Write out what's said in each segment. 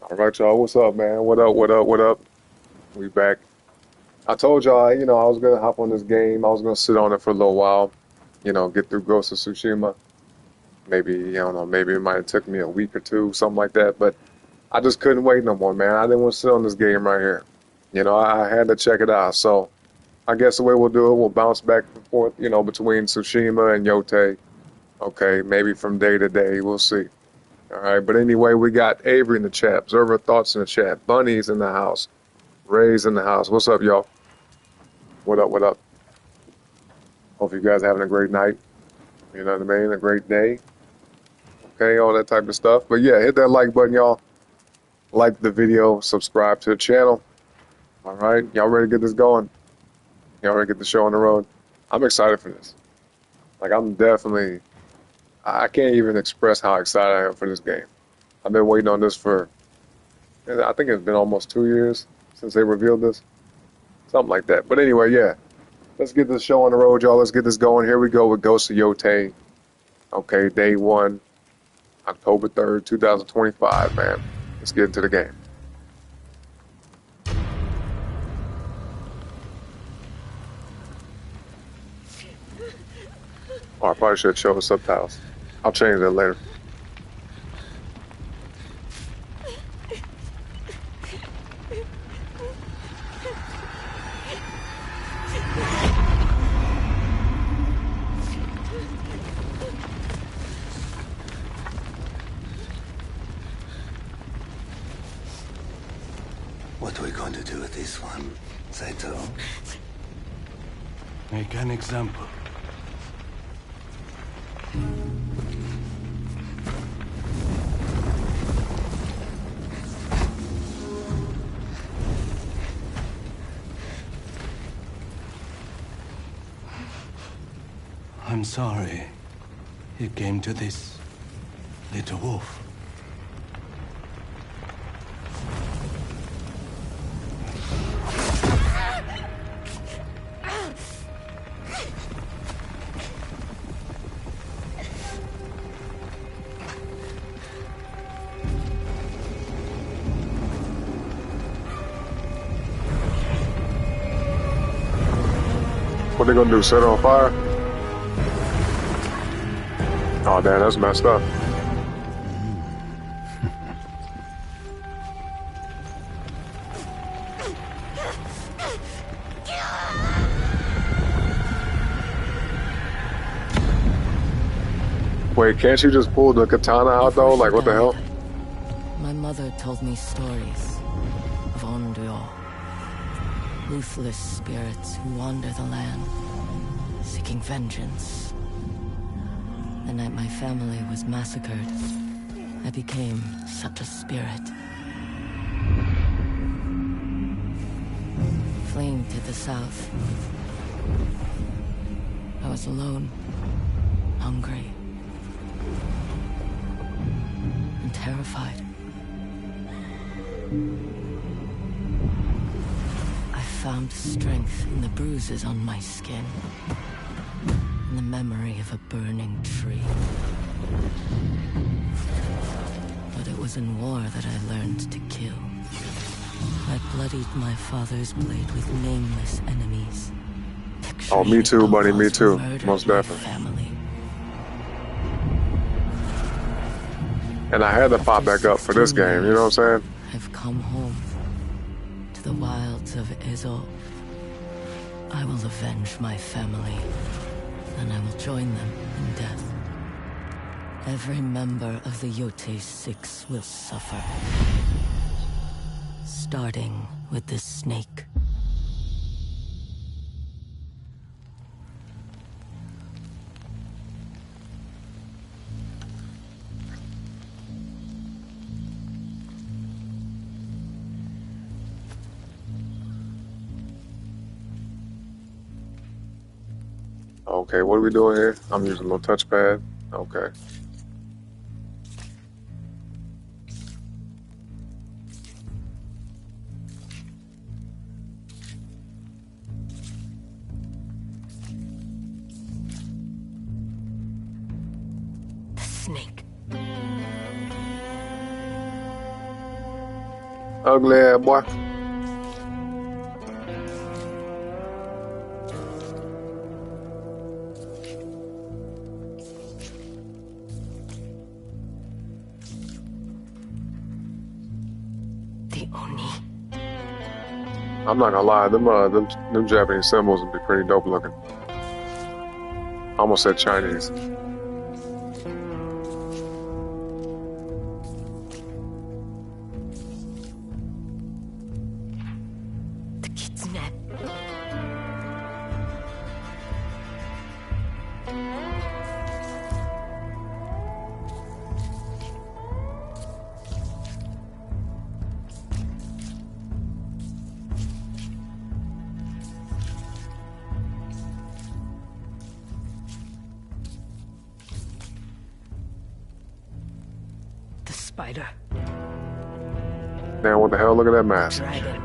All right, y'all. What's up, man? What up? What up? What up? We back. I told y'all, I was gonna hop on this game. I was gonna sit on it for a little while, get through Ghost of Tsushima. Maybe, I don't know, maybe it might have took me a week or two, something like that. But I just couldn't wait no more, man. I didn't want to sit on this game right here. I had to check it out. So I guess the way we'll do it, we'll bounce back and forth, between Tsushima and Yotei. Okay, maybe from day to day, we'll see. All right, but anyway, we got Avery in the chat, Observer Thoughts in the chat, Bunny's in the house, Ray's in the house. What's up, y'all? What up, what up? Hope you guys having a great night. You know what I mean? A great day. Okay, all that type of stuff. But yeah, hit that like button, y'all. Like the video, subscribe to the channel. All right, y'all ready to get this going? Y'all ready to get the show on the road? I'm excited for this. Like, I can't even express how excited I am for this game. I've been waiting on this for, I think it's been almost 2 years since they revealed this. Something like that. But anyway, yeah. Let's get this show on the road, y'all. Let's get this going. Here we go with Ghost of Yotei. Okay, day one, October 3rd, 2025, man. Let's get into the game. Oh, I probably should show the subtitles. I'll change that later. What are we going to do with this one, Saito? Make an example. I'm sorry it came to this, little wolf. What they gonna do, set her on fire? Oh, damn, that's messed up. Wait, can't you just pull the katana out, though? Like, what the hell? My mother told me stories of Onryo, ruthless spirits who wander the land, seeking vengeance. The night my family was massacred, I became such a spirit. Fleeing to the south, I was alone, hungry, and terrified. I found strength in the bruises on my skin, in the memory of a burning tree. But it was in war that I learned to kill. I bloodied my father's blade with nameless enemies. Oh, me too, buddy, me too. Most definitely. Family. And I had to pop back up for this game, you know what I'm saying? I've come home to the wilds of Ezo. I will avenge my family, and I will join them in death. Every member of the Yotei Six will suffer. Starting with the snake. Okay, what are we doing here? I'm using my touchpad. Okay. The snake. Ugly ass boy. The Oni. I'm not gonna lie, them Japanese symbols would be pretty dope looking. Almost said Chinese. The Kitsune. The spider. Damn, what the hell? Look at that mask. Dragon.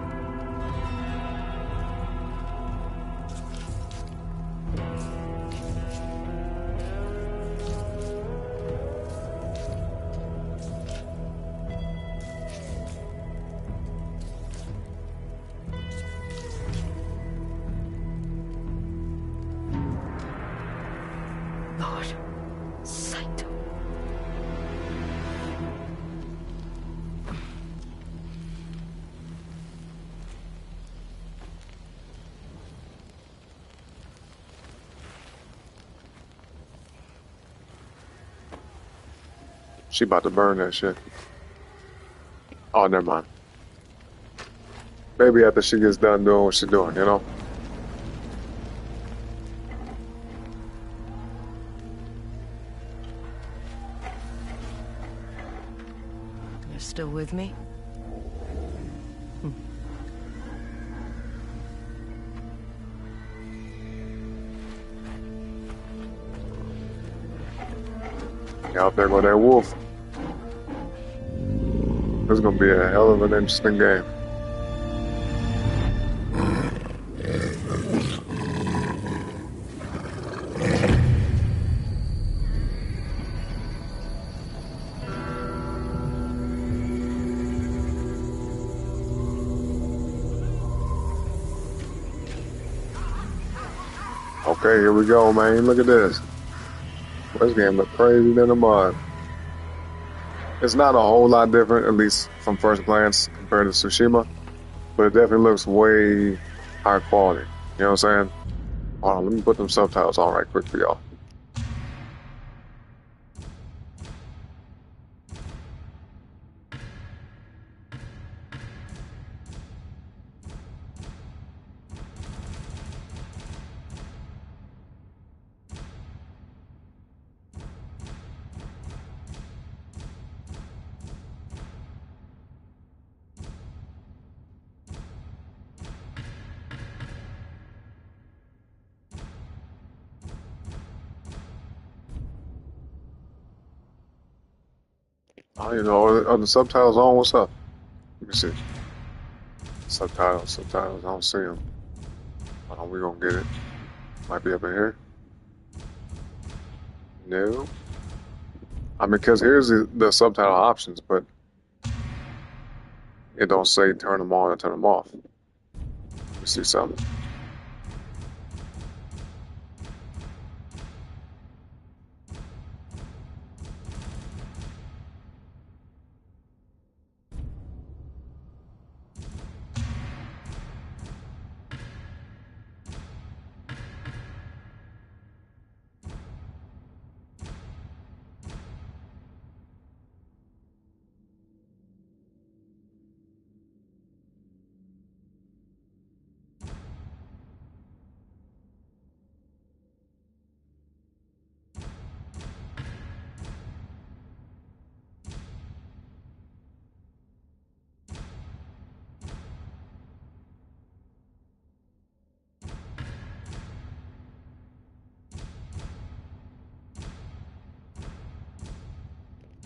Lord Saito. She about to burn that shit. Oh, never mind. Maybe after she gets done doing what she's doing, you know? You're still with me? Out there go that wolf. This is gonna be a hell of an interesting game. Okay, here we go, man. Look at this. This game look crazy than a mud. It's not a whole lot different, at least from first glance, compared to Tsushima, but it definitely looks way higher quality. You know what I'm saying? Hold on, let me put them subtitles on right quick for y'all. Oh, you know, are the subtitles on? What's up? Let me see. Subtitles. I don't see them. We're gonna get it. Might be up in here. No. I mean, because here's the subtitle options, but it don't say turn them on or turn them off. Let me see something.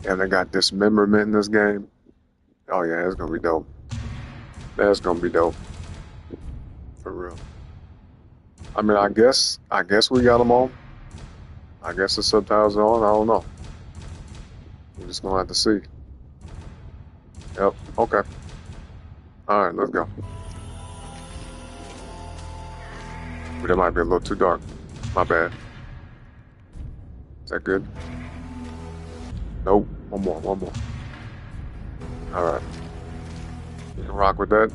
And they got dismemberment in this game. Oh yeah, it's gonna be dope. That's gonna be dope. For real. I mean, I guess we got them on. I guess the subtitles are on. I don't know. We're just gonna have to see. Yep. Okay. All right, let's go. But it might be a little too dark. My bad. Is that good? Nope. One more. One more. All right. You can rock with that.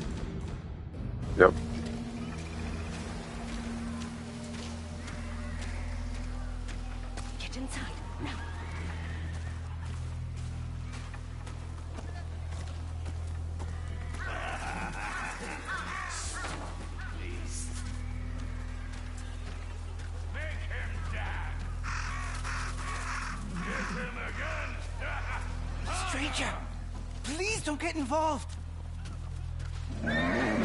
Yep. Get inside now. Stranger, please don't get involved.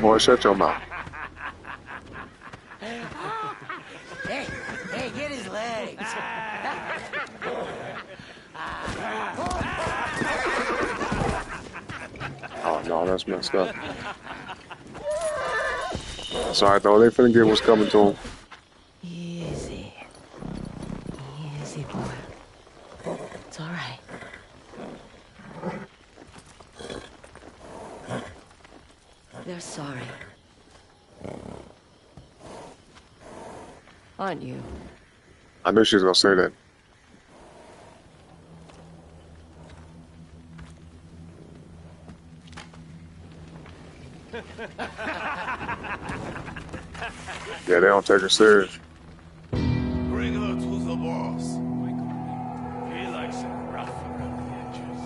Boy, shut your mouth. Hey, get his legs. Oh no, that's messed up. It's alright though. They finna get what's coming to them. Easy. Easy, boy. It's all right. They're sorry. Aren't you? I knew she was gonna say that. Yeah, they don't take her serious. Bring her to the boss. He likes it rough around the edges.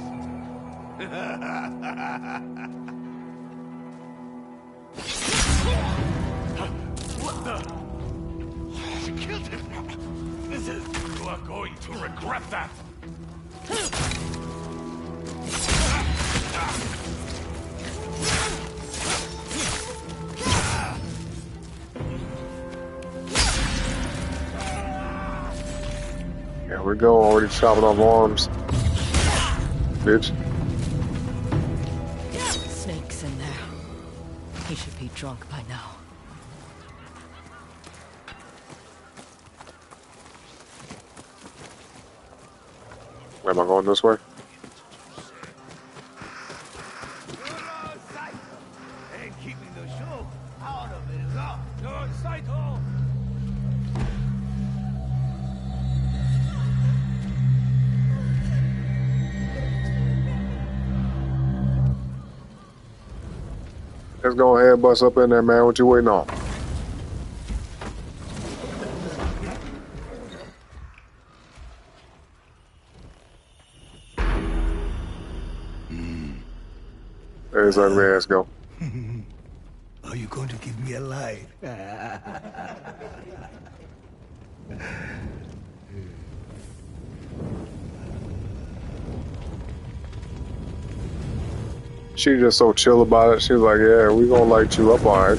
What the? She killed him. You are going to regret that. Here we go, already chopping off arms. Bitch. Snake's in there. He should be drunk by now. Where am I going this way? And keeping the show out of it is up. Your Saito. Let's go ahead and bust up in there, man. What you waiting on? There's ugly ass go. Are you going to give me a light? She just so chill about it. She was like, yeah, we gonna light you up, alright.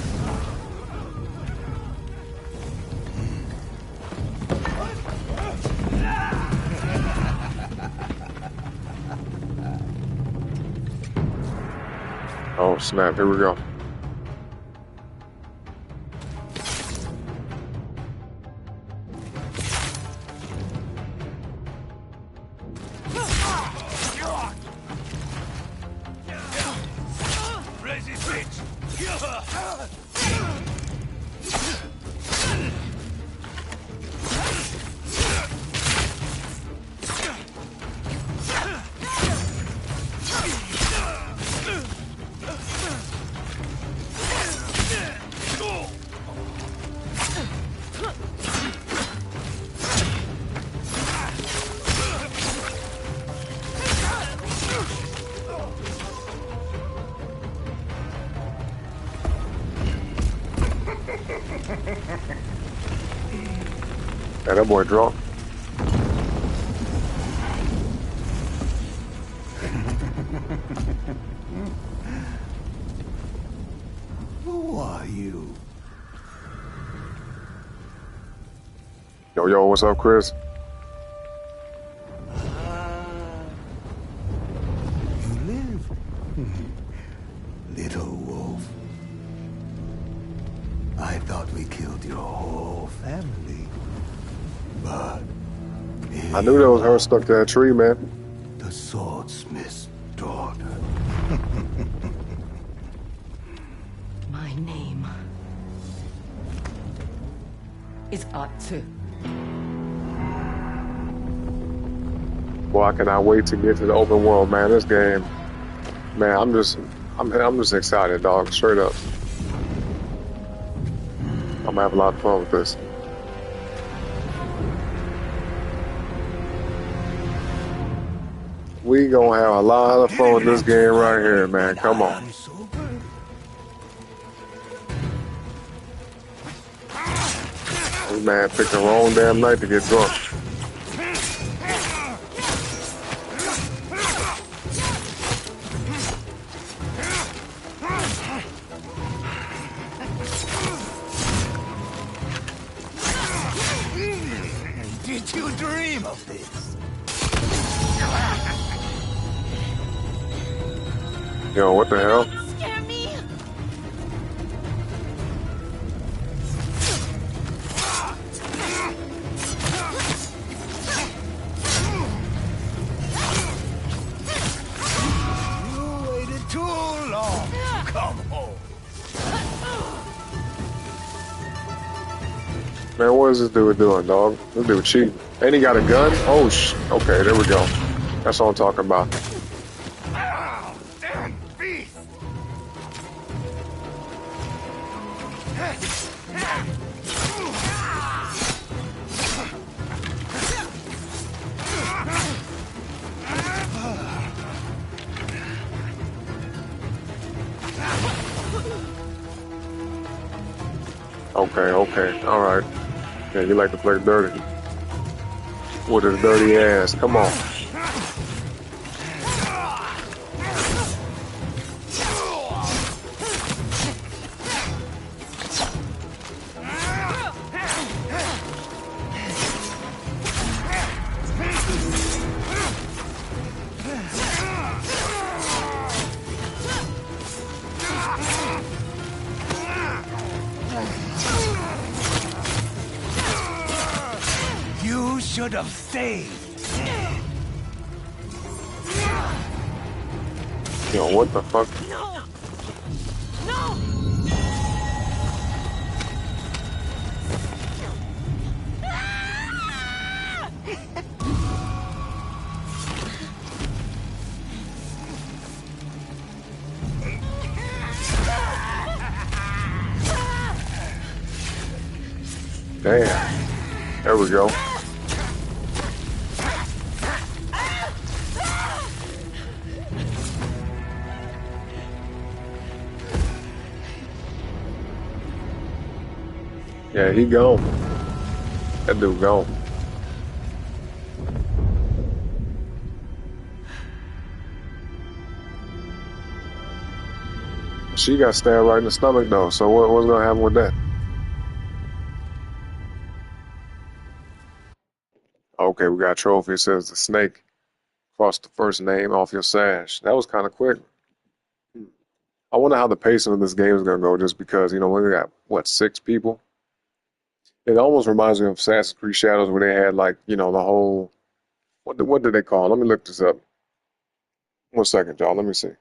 Oh snap, here we go. Yeah, that boy drunk. Who are you? Yo, what's up, Chris? You live? Little wolf. I thought we killed your whole family. But I knew that was her stuck to that tree, man. the swordsmith's daughter. is art too. Boy, I cannot wait to get to the open world, man. This game, man, I'm just excited, dog. Straight up. I'm gonna have a lot of fun with this. We gonna have a lot of fun with this game right here, man. Come on. This man picked the wrong damn night to get drunk. Did you dream of this? Yo, what the hell? Scare me! You waited too long to come home. Man, what is this dude doing, dog? This dude cheating. And he got a gun? Oh, okay, there we go. That's what I'm talking about. Damn beast! Okay, alright. Yeah, you like to play dirty. With his dirty ass. Come on. You should have stayed. Yo, what the fuck? No! No! Damn. There we go. Yeah, he gone. That dude gone. She got stabbed right in the stomach though, so what's gonna happen with that? Okay, we got a trophy. It says the snake. Cross the first name off your sash. That was kind of quick. I wonder how the pacing of this game is gonna go, just because, you know, we got, what, 6 people? It almost reminds me of Assassin's Creed Shadows, where they had, like, you know, the whole, what did they call it? Let me look this up. 1 second, y'all. Let me see.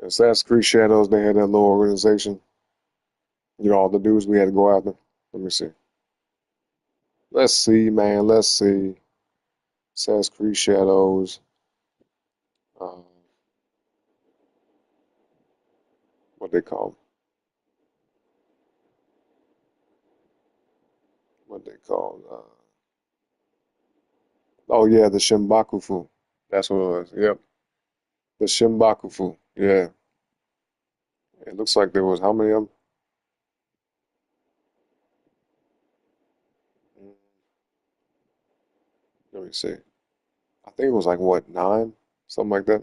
Assassin's Creed Shadows, they had that little organization. You know, all the dudes we had to go after. Let me see. Let's see, man. Let's see. Assassin's Creed Shadows. What they call them? What they call? Oh yeah, the Shimbakufu. That's what it was. Yep, the Shimbakufu. Yeah, it looks like there was how many of them? Let me see. I think it was like what, 9, something like that.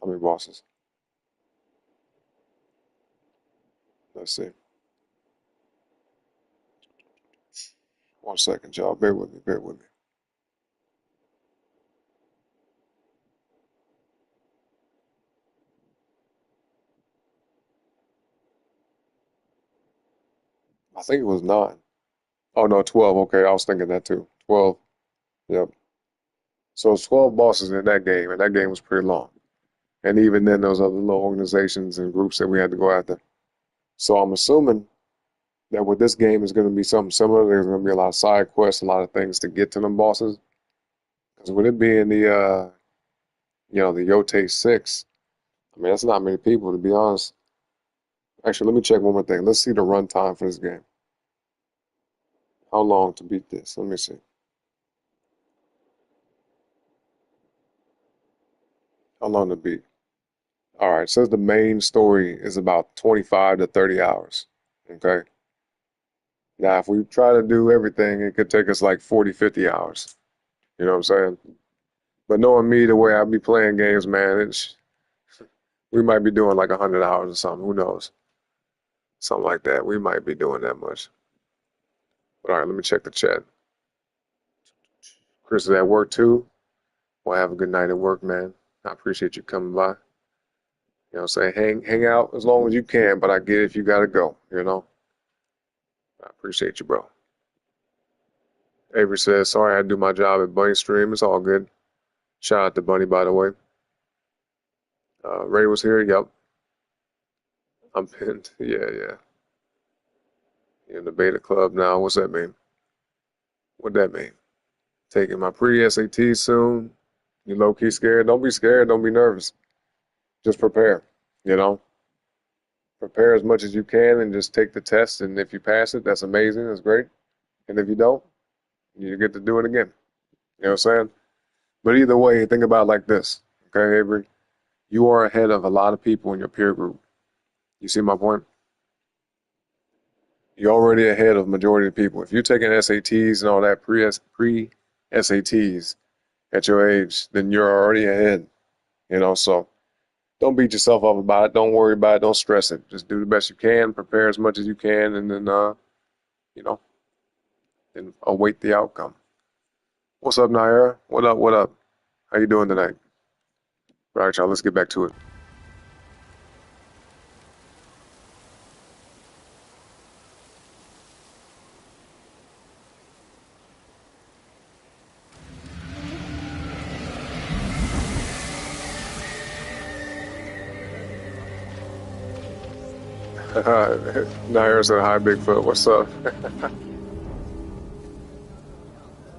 How many bosses? Let's see. 1 second, y'all. Bear with me. Bear with me. I think it was 9. Oh no, 12. Okay, I was thinking that too. 12. Yep. So it's 12 bosses in that game, and that game was pretty long. And even then, those other little organizations and groups that we had to go after. So I'm assuming that with this game is going to be something similar. There's going to be a lot of side quests, a lot of things to get to them bosses. Because with it being the the Yotei 6, I mean that's not many people to be honest. Actually, let me check one more thing. Let's see the runtime for this game. How long to beat this? Let me see. How long to beat? All right, it says the main story is about 25 to 30 hours. Okay. Now, if we try to do everything, it could take us like 40, 50 hours. You know what I'm saying? But knowing me, the way I be playing games, man, we might be doing like 100 hours or something. Who knows? Something like that. We might be doing that much. But all right, let me check the chat. Chris is at work too. Well, have a good night at work, man. I appreciate you coming by. You know what I'm saying? Hang out as long as you can, but I get if you gotta go, you know? I appreciate you, bro. Avery says, sorry I had to do my job at Bunny Stream. It's all good. Shout out to Bunny, by the way. Ray was here. Yep. I'm pinned. Yeah. You're in the beta club now. What's that mean? What'd that mean? Taking my pre-SAT soon. You low-key scared? Don't be scared. Don't be nervous. Just prepare, you know? Prepare as much as you can and just take the test. And if you pass it, that's amazing. That's great. And if you don't, you get to do it again. You know what I'm saying? But either way, think about it like this. Okay, Avery? You are ahead of a lot of people in your peer group. You see my point? You're already ahead of majority of people. If you're taking SATs and all that pre-SATs at your age, then you're already ahead. You know, so don't beat yourself up about it. Don't worry about it. Don't stress it. Just do the best you can. Prepare as much as you can, and then and await the outcome. What's up, Naira? What up? What up? How you doing tonight? All right, y'all. Let's get back to it. Naira said, hi, Bigfoot. What's up?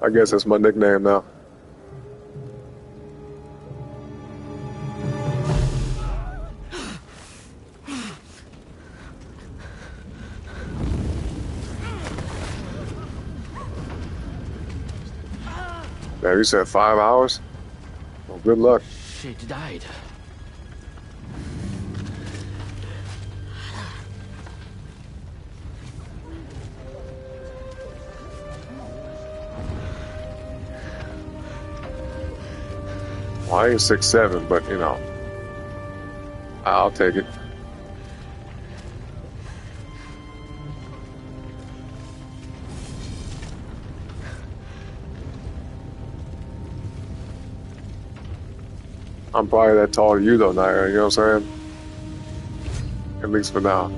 I guess that's my nickname now. Now, you said 5 hours? Well, good luck. She died. Well, I ain't 6'7", but you know, I'll take it. I'm probably that tall to you though, Naira, you know what I'm saying? At least for now.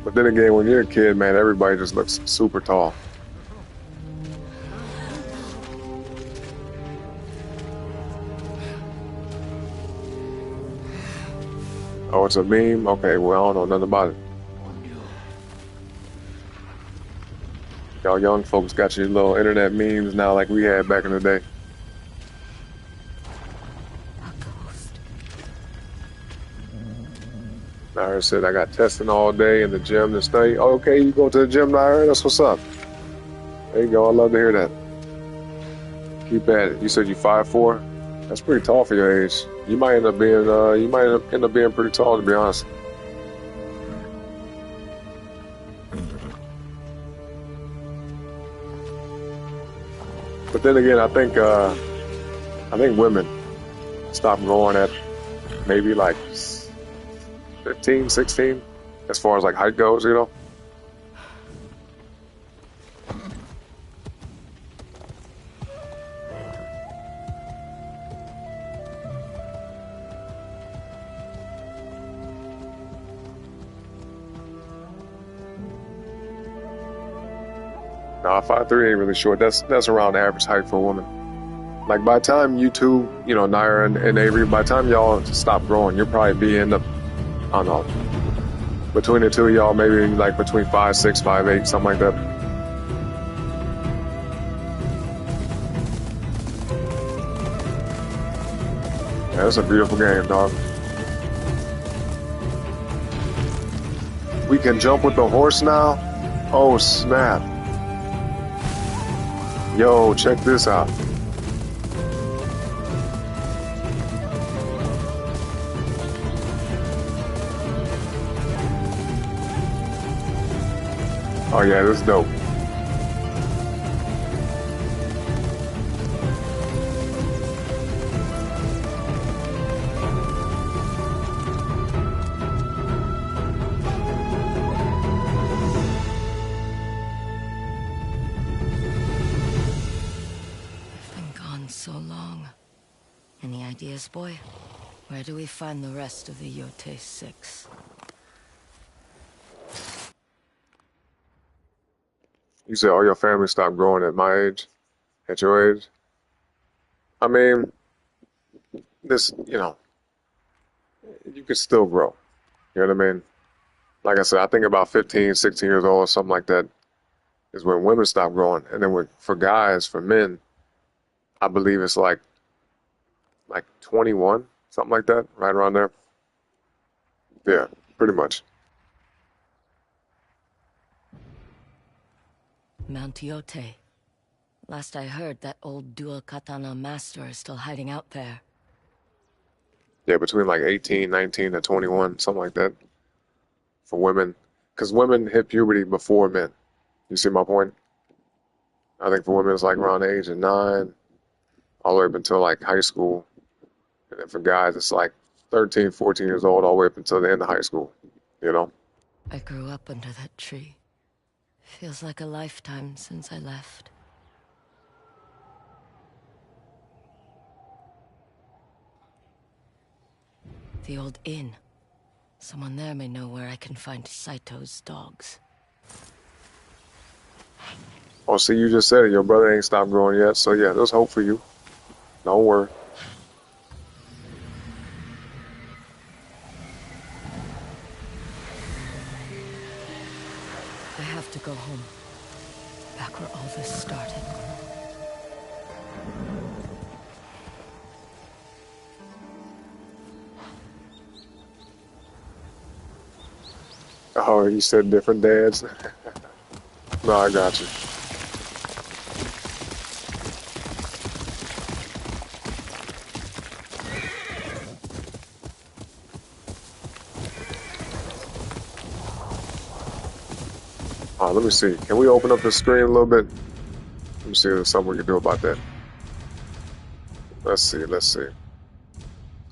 But then again, when you're a kid, man, everybody just looks super tall. Oh, it's a meme? Okay, well, I don't know nothing about it. Y'all young folks got your little internet memes now like we had back in the day. Naira said, I got testing all day in the gym this day. Oh, okay, you go to the gym, Naira? That's what's up. There you go. I love to hear that. Keep at it. You said you 5'4"? That's pretty tall for your age. You might end up being pretty tall, to be honest. But then again, I think women stop growing at maybe like 15, 16, as far as like height goes, you know. Nah, 5'3" ain't really short. That's around average height for a woman. Like by the time you two, you know, Naira and Avery, by the time y'all stop growing, you'll probably be in the, I don't know, Between the two of y'all, maybe like between 5'6", 5'8", something like that. Yeah, it's a beautiful game, dog. We can jump with the horse now? Oh, snap. Yo, check this out. Oh yeah, this is dope. I've been gone so long. Any ideas, boy? Where do we find the rest of the Yotei 6? You said all your family stopped growing at my age, at your age. I mean, this, you could still grow. You know what I mean? Like I said, I think about 15, 16 years old or something like that is when women stop growing. And then for guys, for men, I believe it's like 21, something like that, right around there. Yeah, pretty much. Mount Yotei. Last I heard, that old dual katana master is still hiding out there. Yeah, between like 18, 19 to 21, something like that for women. Because women hit puberty before men. You see my point? I think for women it's like around the age of 9, all the way up until like high school. And then for guys it's like 13, 14 years old, all the way up until the end of high school. You know? I grew up under that tree. Feels like a lifetime since I left. The old inn. Someone there may know where I can find Saito's dogs. Oh, see, you just said it. Your brother ain't stopped growing yet. So yeah, there's hope for you. Don't worry. I have to go home. Back where all this started. Oh, you said different dads? No, I got you. Let me see. Can we open up the screen a little bit? Let me see if there's something we can do about that. Let's see. Because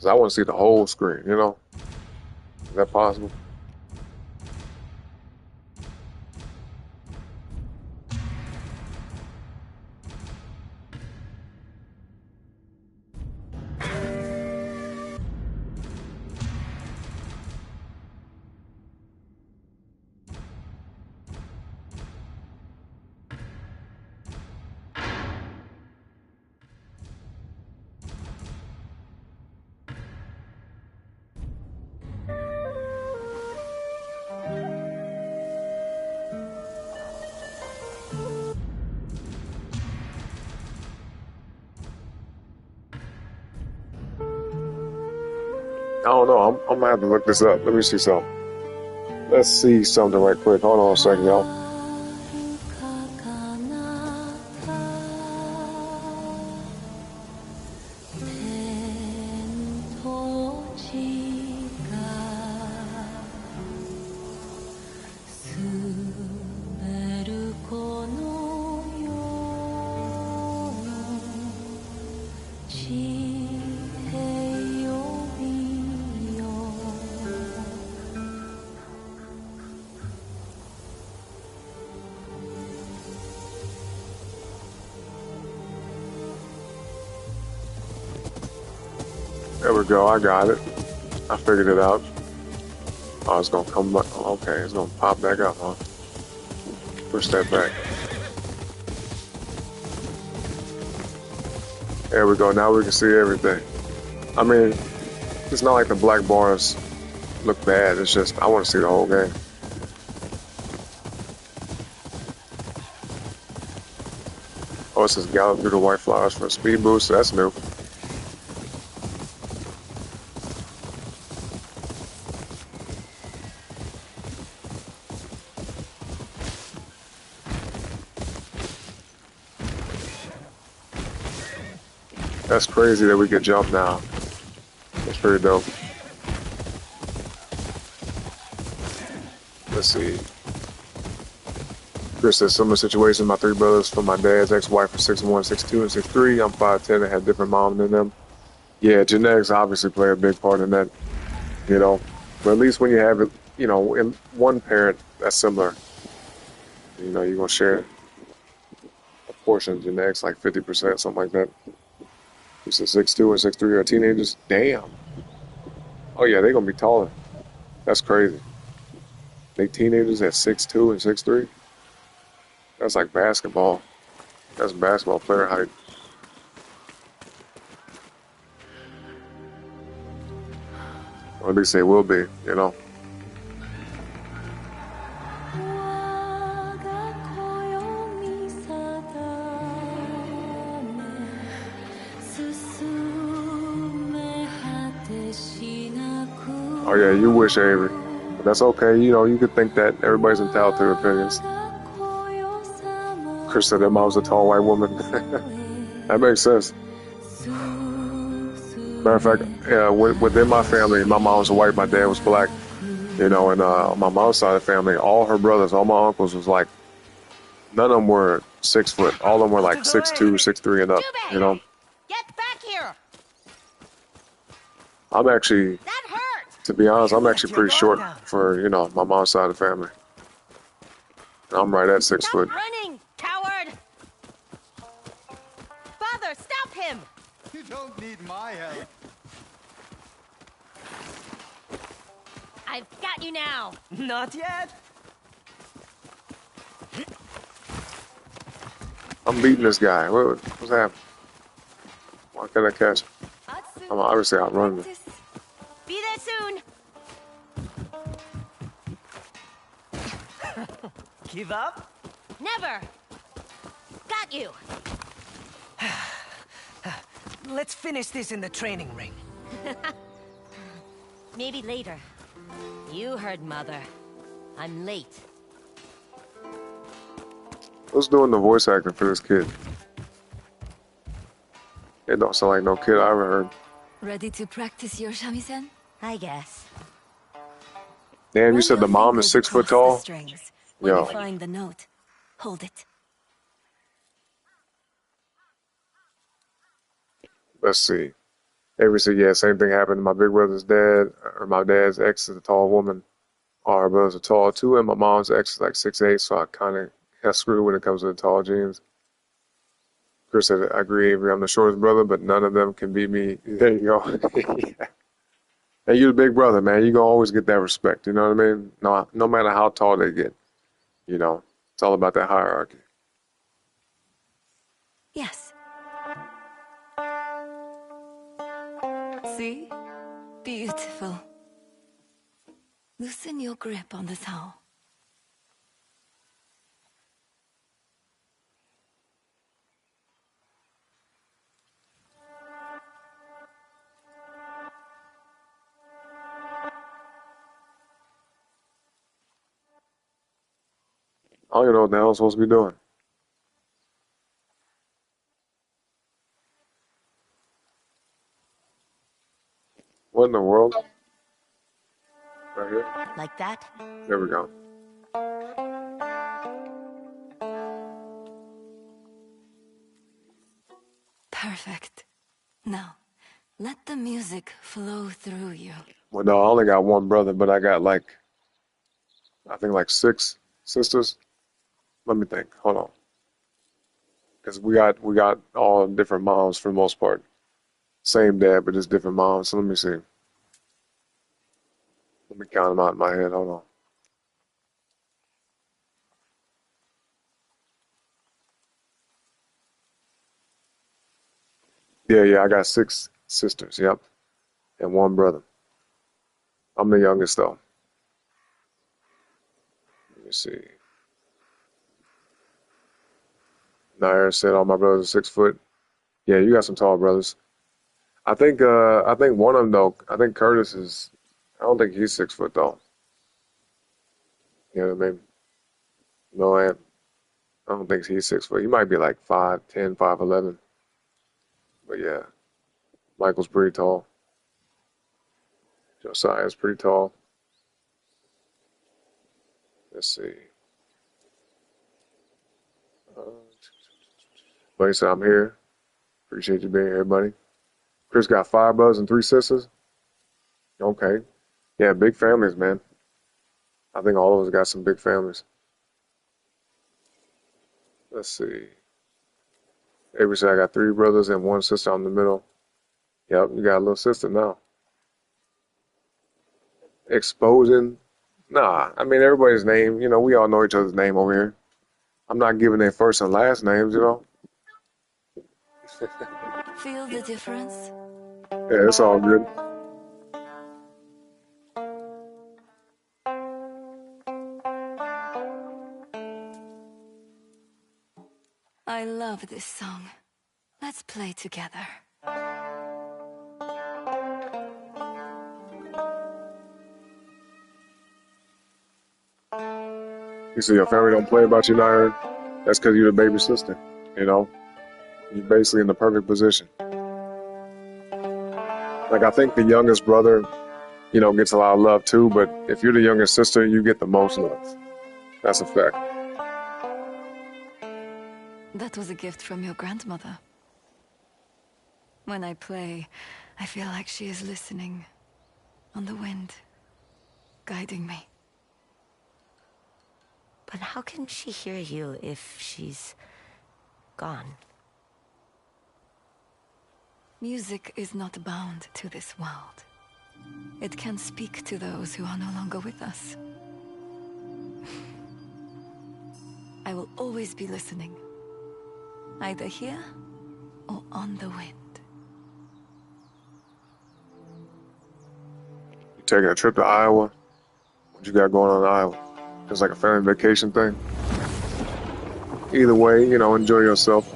I want to see the whole screen, you know? Is that possible? I don't know. I'm gonna have to look this up. Let me see something. Let's see something right quick. Hold on a second, y'all. There we go. I got it. I figured it out. Oh, it's gonna come back. Okay, it's gonna pop back up, huh? Push that back. There we go. Now we can see everything. I mean, it's not like the black bars look bad. It's just I want to see the whole game. Oh, it says gallop through the white flowers for a speed boost. That's new. That's crazy that we can jump now. That's pretty dope. Let's see. Chris says, similar situation. My three brothers from my dad's ex-wife are 6'1", 6'2", and 6'3". I'm 5'10" and had different moms than them. Yeah, genetics obviously play a big part in that, you know. But at least when you have it, you know, in one parent that's similar, you know, you're going to share a portion of genetics, like 50%, something like that. You said 6'2" and 6'3" are teenagers? Damn. Oh, yeah, they're going to be taller. That's crazy. They teenagers at 6'2" and 6'3"? That's like basketball. That's basketball player height. Or at least they will be, you know. Oh yeah, you wish, Avery. But that's okay, you know, you could think that. Everybody's entitled to their opinions. Chris said their mom's a tall white woman. That makes sense. Matter of fact, within my family, my mom was white, my dad was black. You know, and on my mom's side of the family, all her brothers, all my uncles was like, none of them were 6 foot. All of them were like 6'2", 6'3", and up, you know. Get back here! I'm actually, That hurt! to be honest, I'm actually pretty short for, you know, my mom's side of the family. I'm right at 6 foot. Stop running, coward! Father, stop him! You don't need my help. I've got you now! Not yet. I'm beating this guy. What's happening? Why can't I catch him? I'm obviously outrunning him. Be there soon! Give up? Never! Got you! Let's finish this in the training ring. Maybe later. You heard Mother. I'm late. Who's doing the voice acting for this kid? It don't sound like no kid I ever heard. Ready to practice your shamisen? I guess. Damn, you said the mom is 6 foot tall? When Yo. you find the note, hold it. Let's see. Avery said, yeah, same thing happened to my big brother's dad, or my dad's ex is a tall woman. All her brothers are tall too, and my mom's ex is like 6'8", so I kind of got screwed when it comes to the tall genes. Chris said, I agree, Avery, I'm the shortest brother, but none of them can beat me. There you go. And you're the big brother, man. You're going to always get that respect, you know what I mean? No matter how tall they get, you know. It's all about that hierarchy. Yes. See? Beautiful. Loosen your grip on the towel. I don't even know what the hell I'm supposed to be doing. What in the world? Right here? Like that? There we go. Perfect. Now, let the music flow through you. Well, no, I only got one brother, but I got like, I think like 6 sisters. Let me think. Hold on. Because we got all different moms for the most part. Same dad, but just different moms. So let me see. Let me count them out in my head. Hold on. Yeah, I got 6 sisters. Yep. And one brother. I'm the youngest though. Let me see. Nair said all my brothers are 6 foot. Yeah, you got some tall brothers. I think one of them though, I think Curtis is, I don't think he's 6 foot though. You know what I mean? No, I don't think he's 6 foot. He might be like 5'10", 5'11". But yeah, Michael's pretty tall. Josiah's pretty tall. Let's see. Buddy said I'm here. Appreciate you being here, buddy. Chris got 5 brothers and 3 sisters. Okay. Yeah, big families, man. I think all of us got some big families. Let's see. Avery said I got 3 brothers and 1 sister on the middle. Yep, you got a little sister now. Exposing. Nah, I mean, everybody's name, you know, we all know each other's name over here. I'm not giving their first and last names, you know. Feel the difference? Yeah, it's all good. I love this song. Let's play together. You see your family don't play about you, Nair. That's because you're the baby sister, you know. You're basically in the perfect position. Like, I think the youngest brother, you know, gets a lot of love too, but if you're the youngest sister, you get the most love. That's a fact. That was a gift from your grandmother. When I play, I feel like she is listening, on the wind, guiding me. But how can she hear you if she's gone? Music is not bound to this world. It can speak to those who are no longer with us. I will always be listening, either here or on the wind. You taking a trip to Iowa? What you got going on in Iowa? Just like a family vacation thing? Either way, you know, enjoy yourself.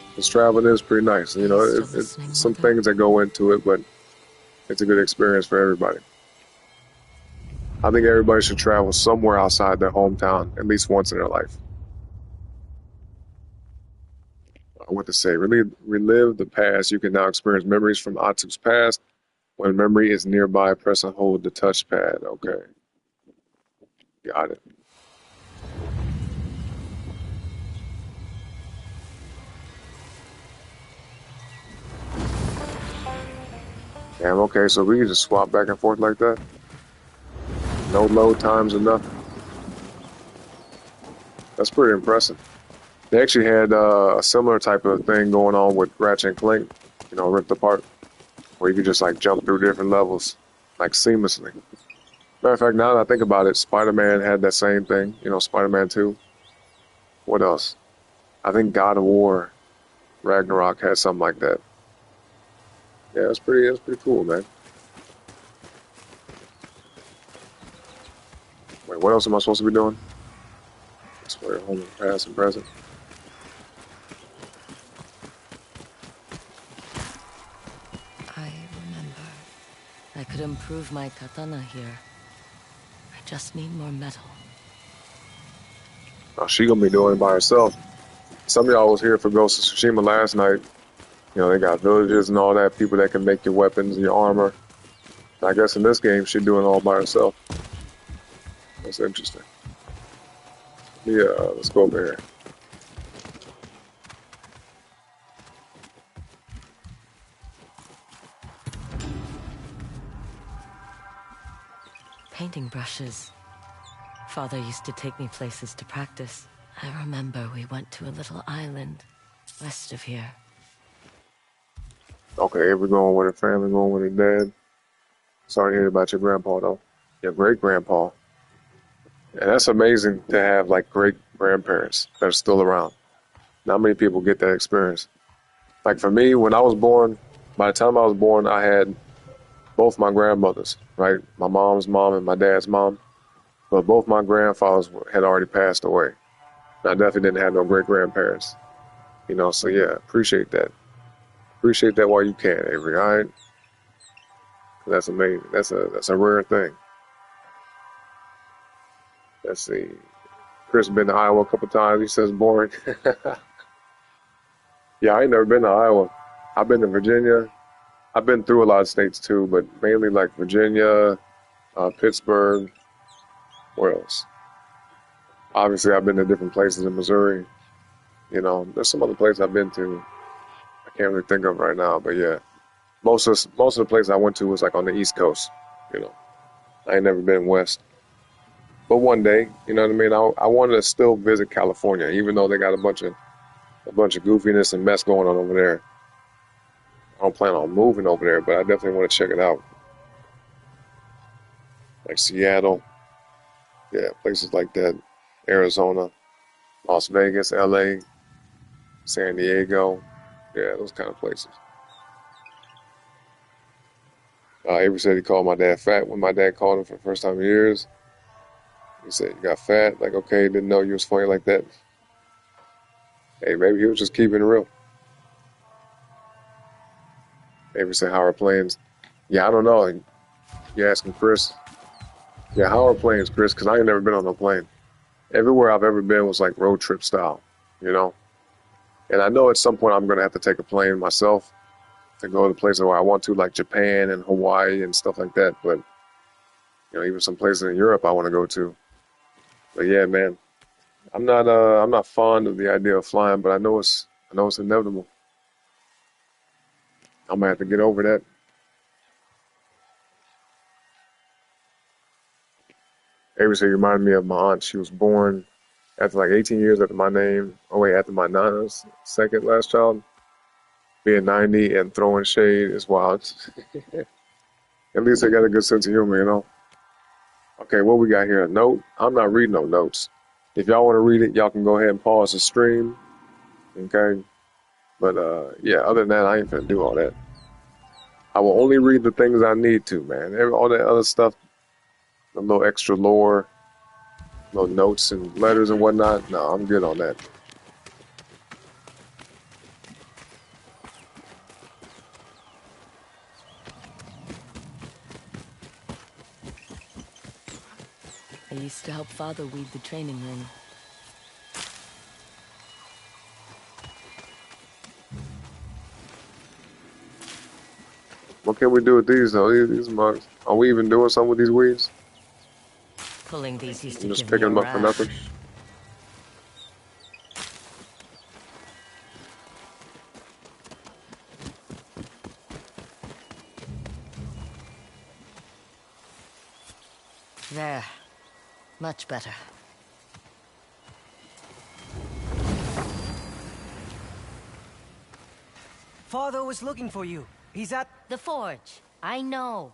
Because traveling is pretty nice. You know, it's some things that go into it, but it's a good experience for everybody. I think everybody should travel somewhere outside their hometown at least once in their life. What to say? Relive the past. You can now experience memories from Atsu's past. When memory is nearby, press and hold the touchpad. Okay. Got it. Damn, okay, so we can just swap back and forth like that? No load times or nothing? That's pretty impressive. They actually had a similar type of thing going on with Ratchet and Clank, you know, Ripped Apart, where you could just like jump through different levels, like seamlessly. Matter of fact, now that I think about it, Spider-Man had that same thing, you know, Spider-Man 2. What else? I think God of War, Ragnarok had something like that. Yeah, it's pretty cool, man. Wait, what else am I supposed to be doing? Display home, past, and present. I remember. I could improve my katana here. I just need more metal. Oh, she gonna be doing it by herself. Some of y'all was here for Ghost of Tsushima last night. You know, they got villages and all that, people that can make your weapons and your armor. I guess in this game, she's doing it all by herself. That's interesting. Yeah, let's go over here. Painting brushes. Father used to take me places to practice. I remember we went to a little island west of here. Okay, we're going with her family, going with her dad. Sorry to hear about your grandpa, though. Your great-grandpa. And that's amazing to have, like, great-grandparents that are still around. Not many people get that experience. Like, for me, when I was born, by the time I was born, I had both my grandmothers, right? My mom's mom and my dad's mom. But both my grandfathers had already passed away. I definitely didn't have no great grandparents. You know, so yeah, appreciate that. Appreciate that while you can, Avery, all right? That's amazing. That's a rare thing. Let's see. Chris been to Iowa a couple times. He says boring. Yeah, I ain't never been to Iowa. I've been to Virginia. I've been through a lot of states too, but mainly like Virginia, Pittsburgh. Where else? Obviously, I've been to different places in Missouri. You know, there's some other places I've been to. I can't really think of right now, but yeah, most of the places I went to was like on the East Coast. You know, I ain't never been west. But one day, you know what I mean. I wanted to still visit California, even though they got a bunch of goofiness and mess going on over there. I don't plan on moving over there, but I definitely want to check it out. Like Seattle, yeah, places like that. Arizona, Las Vegas, LA, San Diego, yeah, those kind of places. Avery said he called my dad fat when my dad called him for the first time in years. He said, "You got fat?" Like, okay, didn't know you was funny like that. Hey, maybe he was just keeping it real. Avery said, "How are planes?" Yeah, I don't know. You asking Chris? Yeah, how are planes, Chris? Because I ain't never been on no plane. Everywhere I've ever been was like road trip style, you know? And I know at some point I'm going to have to take a plane myself to go to places where I want to, like Japan and Hawaii and stuff like that. But, you know, even some places in Europe I want to go to. But yeah, man, I'm not fond of the idea of flying, but I know it's inevitable. I'm gonna have to get over that. Avery said you reminded me of my aunt. She was born after like 18 years after my name. Oh wait, after my nana's second last child. Being 90 and throwing shade is wild. At least they got a good sense of humor, you know. Okay, what we got here? A note? I'm not reading no notes. If y'all want to read it, y'all can go ahead and pause the stream. Okay? But yeah, other than that, I ain't gonna do all that. I will only read the things I need to, man. All that other stuff, a little extra lore, little notes and letters and whatnot. No, I'm good on that. I used to help Father weed the training ring. What can we do with these though? These mugs. Are we even doing something with these weeds? Pulling these used to I'm just give me picking a them up for nothing. rash. There. Much better. Father was looking for you. He's at... The forge. I know.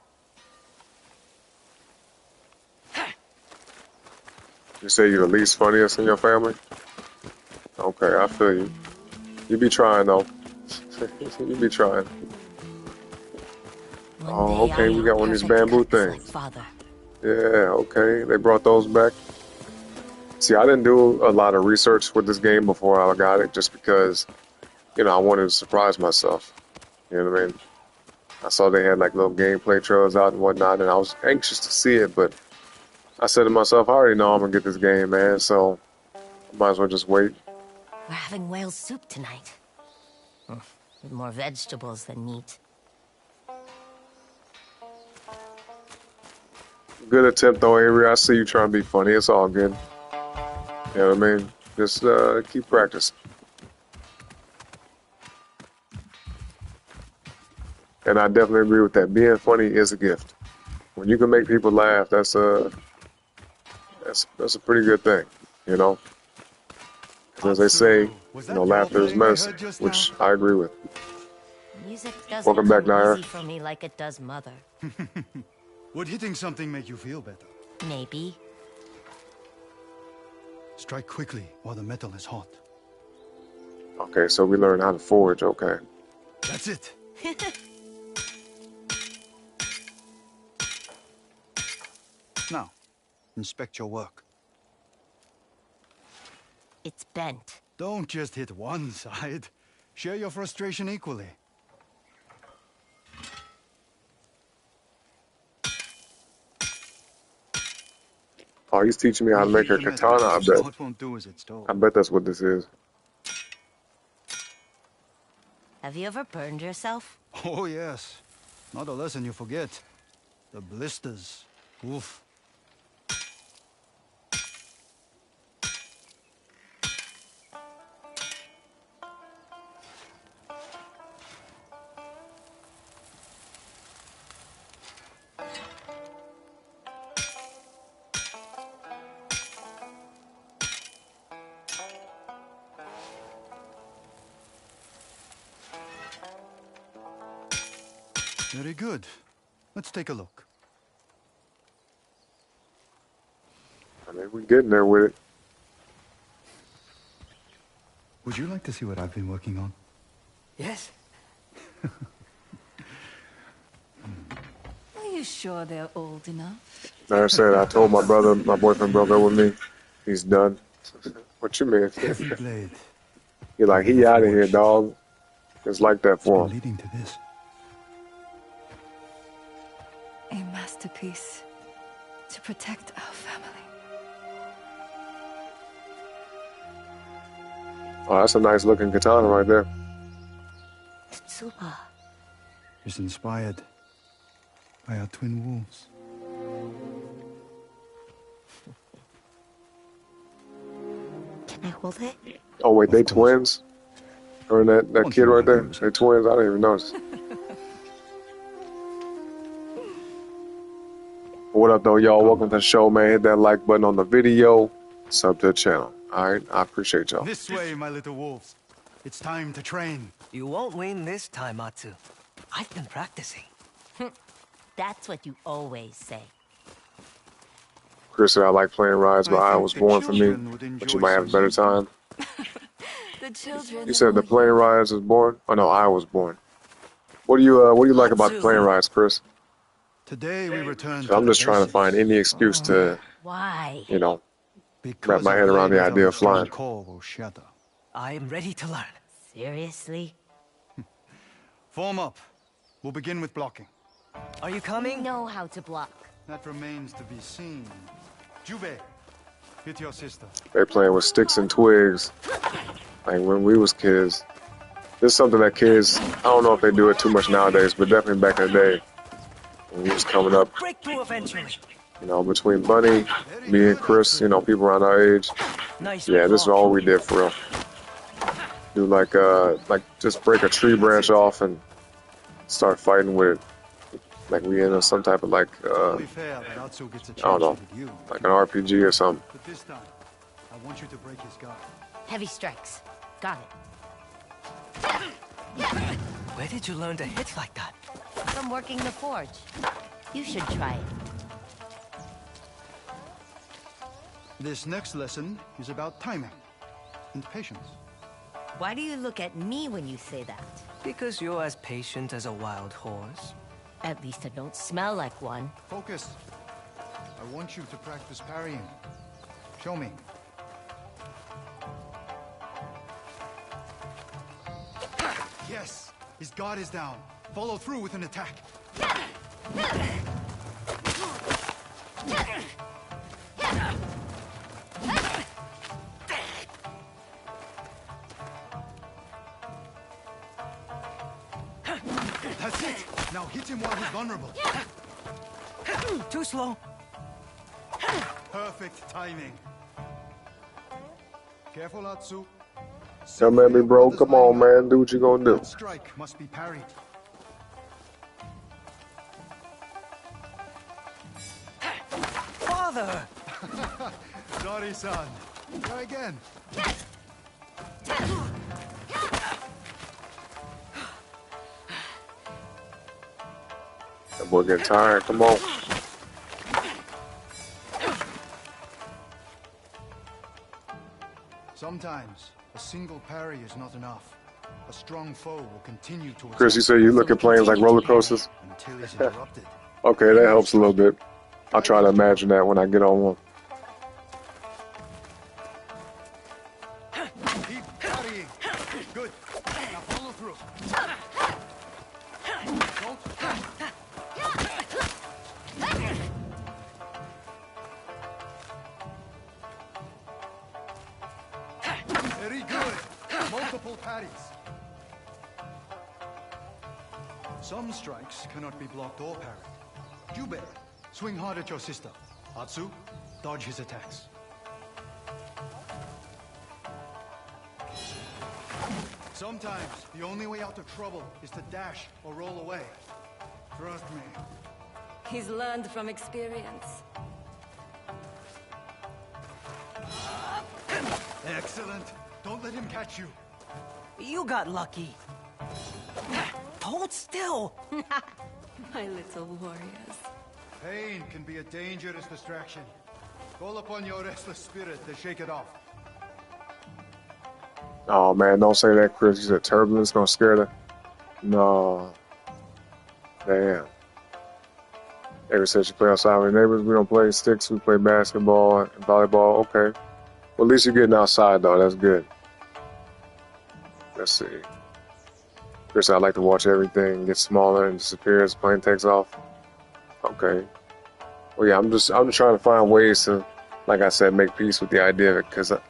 You say you're the least funniest in your family? Okay, I feel you. You be trying though. You be trying. Oh, okay, we got one of these bamboo things. Father. Yeah, okay, they brought those back. See, I didn't do a lot of research with this game before I got it, just because, you know, I wanted to surprise myself. You know what I mean? I saw they had like little gameplay trailers out and whatnot, and I was anxious to see it, but I said to myself, I already know I'm gonna get this game, man, so I might as well just wait. We're having whale soup tonight. With more vegetables than meat. Good attempt though, Avery. I see you trying to be funny. It's all good. You know what I mean? Just keep practicing. And I definitely agree with that. Being funny is a gift. When you can make people laugh, that's a pretty good thing, you know? 'Cause as they say, you know, laughter is medicine, which I agree with. Music doesn't Welcome back, come Nair. easy for me like it does Mother. Would hitting something make you feel better? Maybe. Strike quickly while the metal is hot. Okay, so we learned how to forge, okay. That's it. Now, inspect your work. It's bent. Don't just hit one side. Share your frustration equally. Oh, he's teaching me how to make a katana, I bet. It won't do as it's told. I bet that's what this is. Have you ever burned yourself? Oh, yes. Not a lesson you forget. The blisters. Oof. Very good. Let's take a look. I mean, we're getting there with it. Would you like to see what I've been working on? Yes? Are you sure they're old enough? Like I said, I told my brother, my boyfriend broke up with me. He's done. What you mean? Heavy blade. You're like, he out of here, dog. It's like that for him. Leading to this. A masterpiece to protect our family. Oh, that's a nice looking katana right there. Tsuba. It's inspired by our twin wolves. Can I hold it? Oh, wait, they twins? Or that kid right there? They twins? I didn't even notice. What up, though, y'all? Welcome to the show, man. Hit that like button on the video. Sub to the channel. All right? I appreciate y'all. This way, my little wolves. It's time to train. You won't win this time, Matsu. I've been practicing. That's what you always say. Chris said I like playing rides, but I was born for me. But you might have a better time. The children. You said the plane rides was born? Oh no, I was born. What do you like about the plane rides, Chris? Today we return. I'm just trying to find any excuse to, Why? you know, wrap my head around the idea of flying. Core will shatter. I am ready to learn. Seriously? Form up. We'll begin with blocking. Are you coming? Know how to block. That remains to be seen. Juve, hit your sister. They playing with sticks and twigs, like when we was kids. This is something that kids, I don't know if they do it too much nowadays, but definitely back in the day, when we was coming up, Breakthrough eventually. you know, between Bunny, me and Chris, you know, people around our age. Nice. Yeah, this is all we did for real. Do like just break a tree branch off and start fighting with it. Like we in some type of like, I don't know, like an RPG or something. But this time, I want you to break his guard. Heavy strikes. Got it. Where did you learn to hit like that? From working the forge. You should try it. This next lesson is about timing and patience. Why do you look at me when you say that? Because you're as patient as a wild horse. At least I don't smell like one. Focus. I want you to practice parrying. Show me. Yes! His guard is down. Follow through with an attack. That's it! Now hit him while he's vulnerable. Too slow. Perfect timing. Careful, Atsu. Come at me, bro. Come on, man. Do what you gonna do. That strike must be parried. Father! Sorry, son. Try again. That boy getting tired. Come on. Sometimes a single parry is not enough. A strong foe will continue to. Chris, you say you look at planes like roller coasters? Until he's interrupted. Okay, that helps a little bit. I'll try to imagine that when I get on one. Keep parrying. Good. Now follow through. Don't. Very good. Multiple parries. Some strikes cannot be blocked or parried. Yubei, swing hard at your sister. Atsu, dodge his attacks. Sometimes, the only way out of trouble is to dash or roll away. Trust me. He's learned from experience. Excellent. Don't let him catch you. You got lucky. Hold still. My little warriors. Pain can be a dangerous distraction. Call upon your restless spirit to shake it off. Oh man, don't say that, Chris. You said turbulence gonna scare the. No. Damn. Ever since you play outside with your neighbors, we don't play sticks, we play basketball and volleyball. Okay. Well, at least you're getting outside though, that's good. Let's see. Chris, I like to watch everything get smaller and disappear as the plane takes off. Okay. Well, yeah, I'm just trying to find ways to, like I said, make peace with the idea of it, because I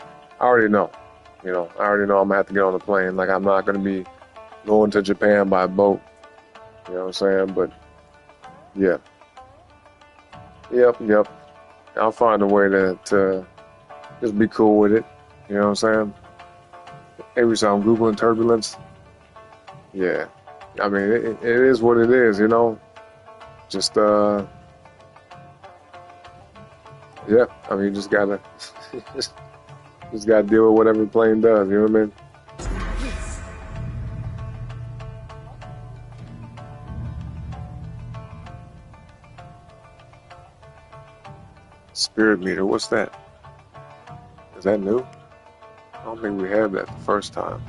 already know. You know, I already know I'm gonna have to get on the plane. Like, I'm not gonna be going to Japan by boat. You know what I'm saying? But yeah. Yep. I'll find a way to just be cool with it. You know what I'm saying? Every time I'm Googling turbulence. Yeah. I mean, it is what it is, you know? Just, yeah. I mean, you just gotta, just gotta deal with whatever the plane does, you know what I mean? Spirit meter, what's that? Is that new? I don't think we had that the first time.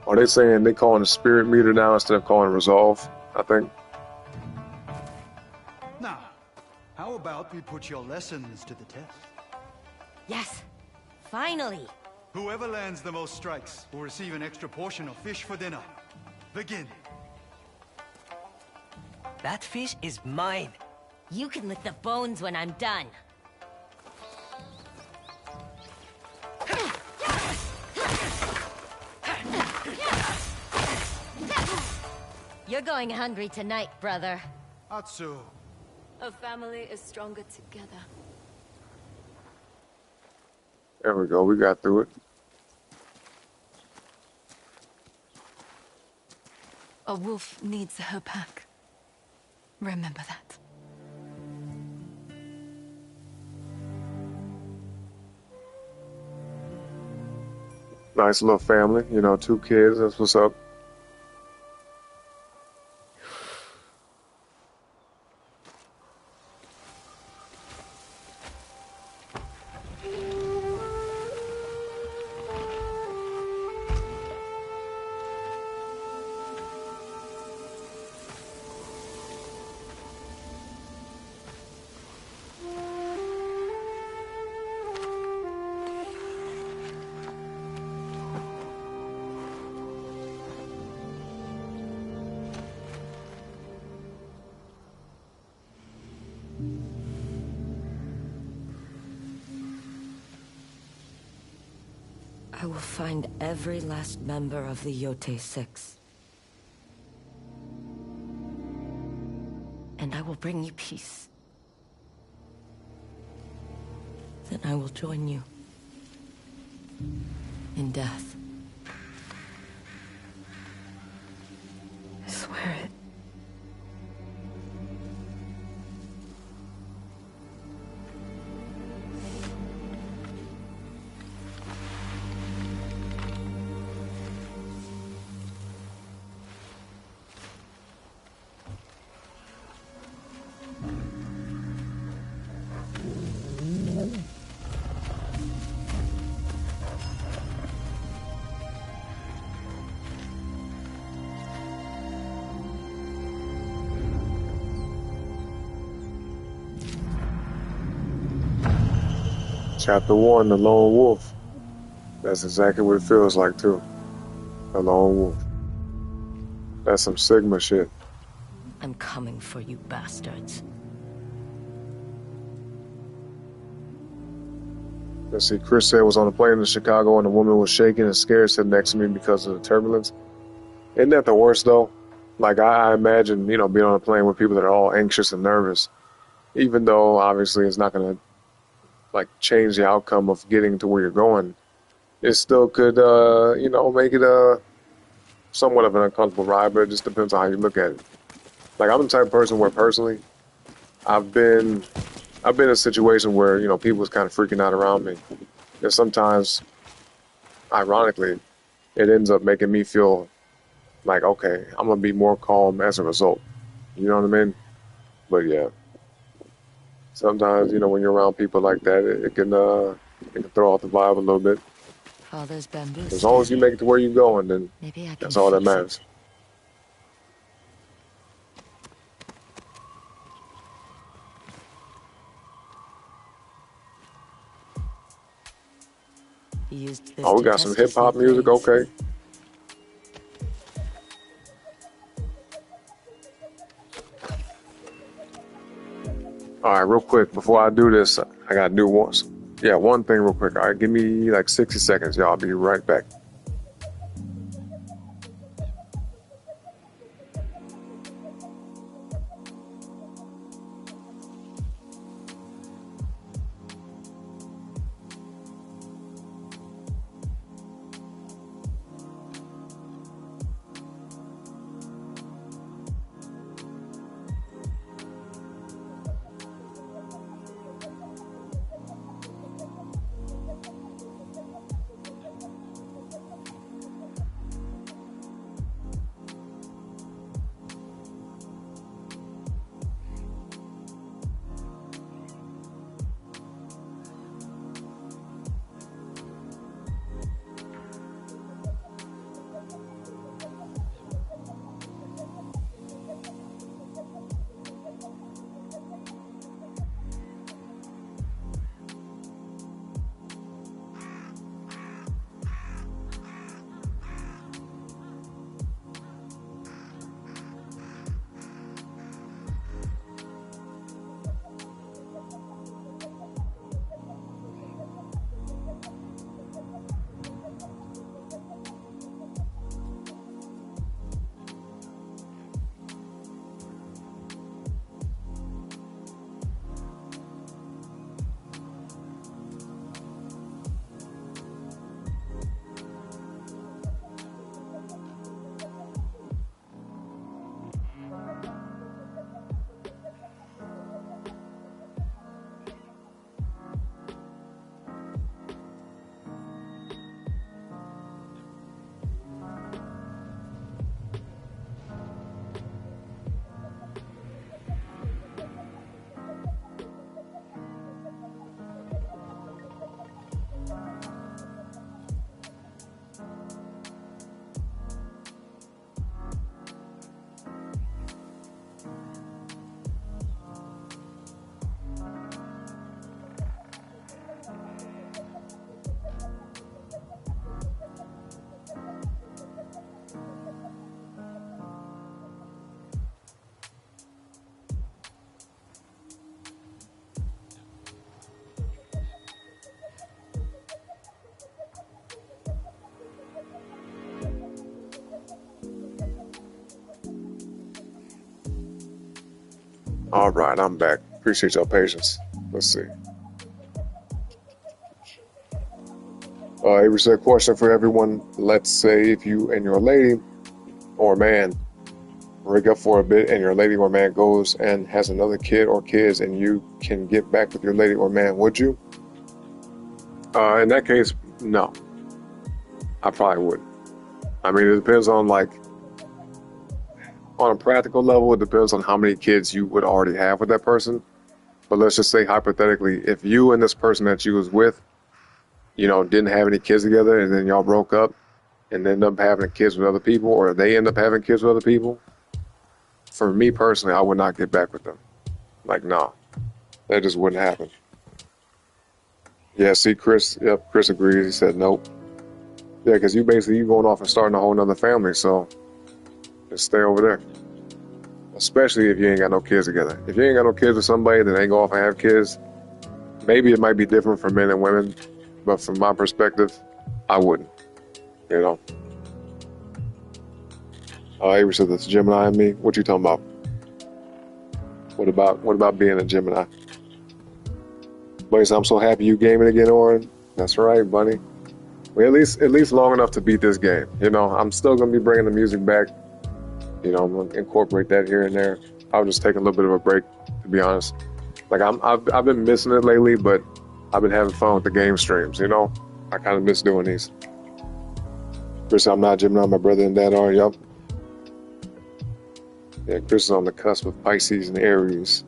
Are they saying they calling it spirit meter now instead of calling it resolve? I think. Now, how about we put your lessons to the test? Yes, finally. Whoever lands the most strikes will receive an extra portion of fish for dinner. Begin. That fish is mine. You can lick the bones when I'm done. You're going hungry tonight, brother. Atsu. A family is stronger together. There we go, we got through it. A wolf needs her pack. Remember that. Nice little family, you know, 2 kids, that's what's up. I will find every last member of the Yotei 6. And I will bring you peace. Then I will join you in death. I swear it. Chapter 1, The Lone Wolf. That's exactly what it feels like, too. The Lone Wolf. That's some Sigma shit. I'm coming for you bastards. Let's see, Chris said was on a plane to Chicago and the woman was shaking and scared sitting next to me because of the turbulence. Isn't that the worst, though? Like, I imagine, you know, being on a plane with people that are all anxious and nervous, even though, obviously, it's not going to, like, change the outcome of getting to where you're going. It still could, you know, make it somewhat of an uncomfortable ride, but it just depends on how you look at it. Like, I'm the type of person where, personally, I've been in a situation where, you know, people was kind of freaking out around me. And sometimes, ironically, it ends up making me feel like, okay, I'm going to be more calm as a result. You know what I mean? But yeah, sometimes, you know, when you're around people like that, it can throw off the vibe a little bit. Father's bamboo As long as you make it to where you're going, then maybe I can that's all that fix it. matters. He used this Oh, we to got some test his hip-hop new music, blades. okay. All right, real quick, before I do this, I got to do one thing real quick. All right, give me like 60 seconds, y'all. I'll be right back. All right, I'm back. Appreciate your patience. Let's see. Avery said, question for everyone. Let's say if you and your lady or man break up for a bit and your lady or man goes and has another kid or kids and you can get back with your lady or man, would you? In that case, no. I probably wouldn't. I mean, it depends on, like, on a practical level, it depends on how many kids you would already have with that person. But let's just say, hypothetically, if you and this person that you was with, you know, didn't have any kids together and then y'all broke up and end up having kids with other people, or they end up having kids with other people, for me personally, I would not get back with them. Like, no. That just wouldn't happen. Yeah, see, Chris. Yep, Chris agrees. He said nope. Yeah, because you going off and starting a whole nother family, so just stay over there. Especially if you ain't got no kids together. If you ain't got no kids with somebody that ain't go off and have kids, maybe it might be different for men and women, but from my perspective, I wouldn't. You know. Avery said that's Gemini in me. What you talking about? What about being a Gemini? Buddy said, I'm so happy you gaming again, Oren. That's right, buddy. Well, at least long enough to beat this game. You know, I'm still gonna be bringing the music back. You know, I'm gonna incorporate that here and there. I'll just take a little bit of a break, to be honest. Like I've been missing it lately, but I've been having fun with the game streams. You know, I kind of miss doing these. Chris, I'm not Gemini. My brother and dad are. Yup. Yeah, Chris is on the cusp of Pisces and Aries.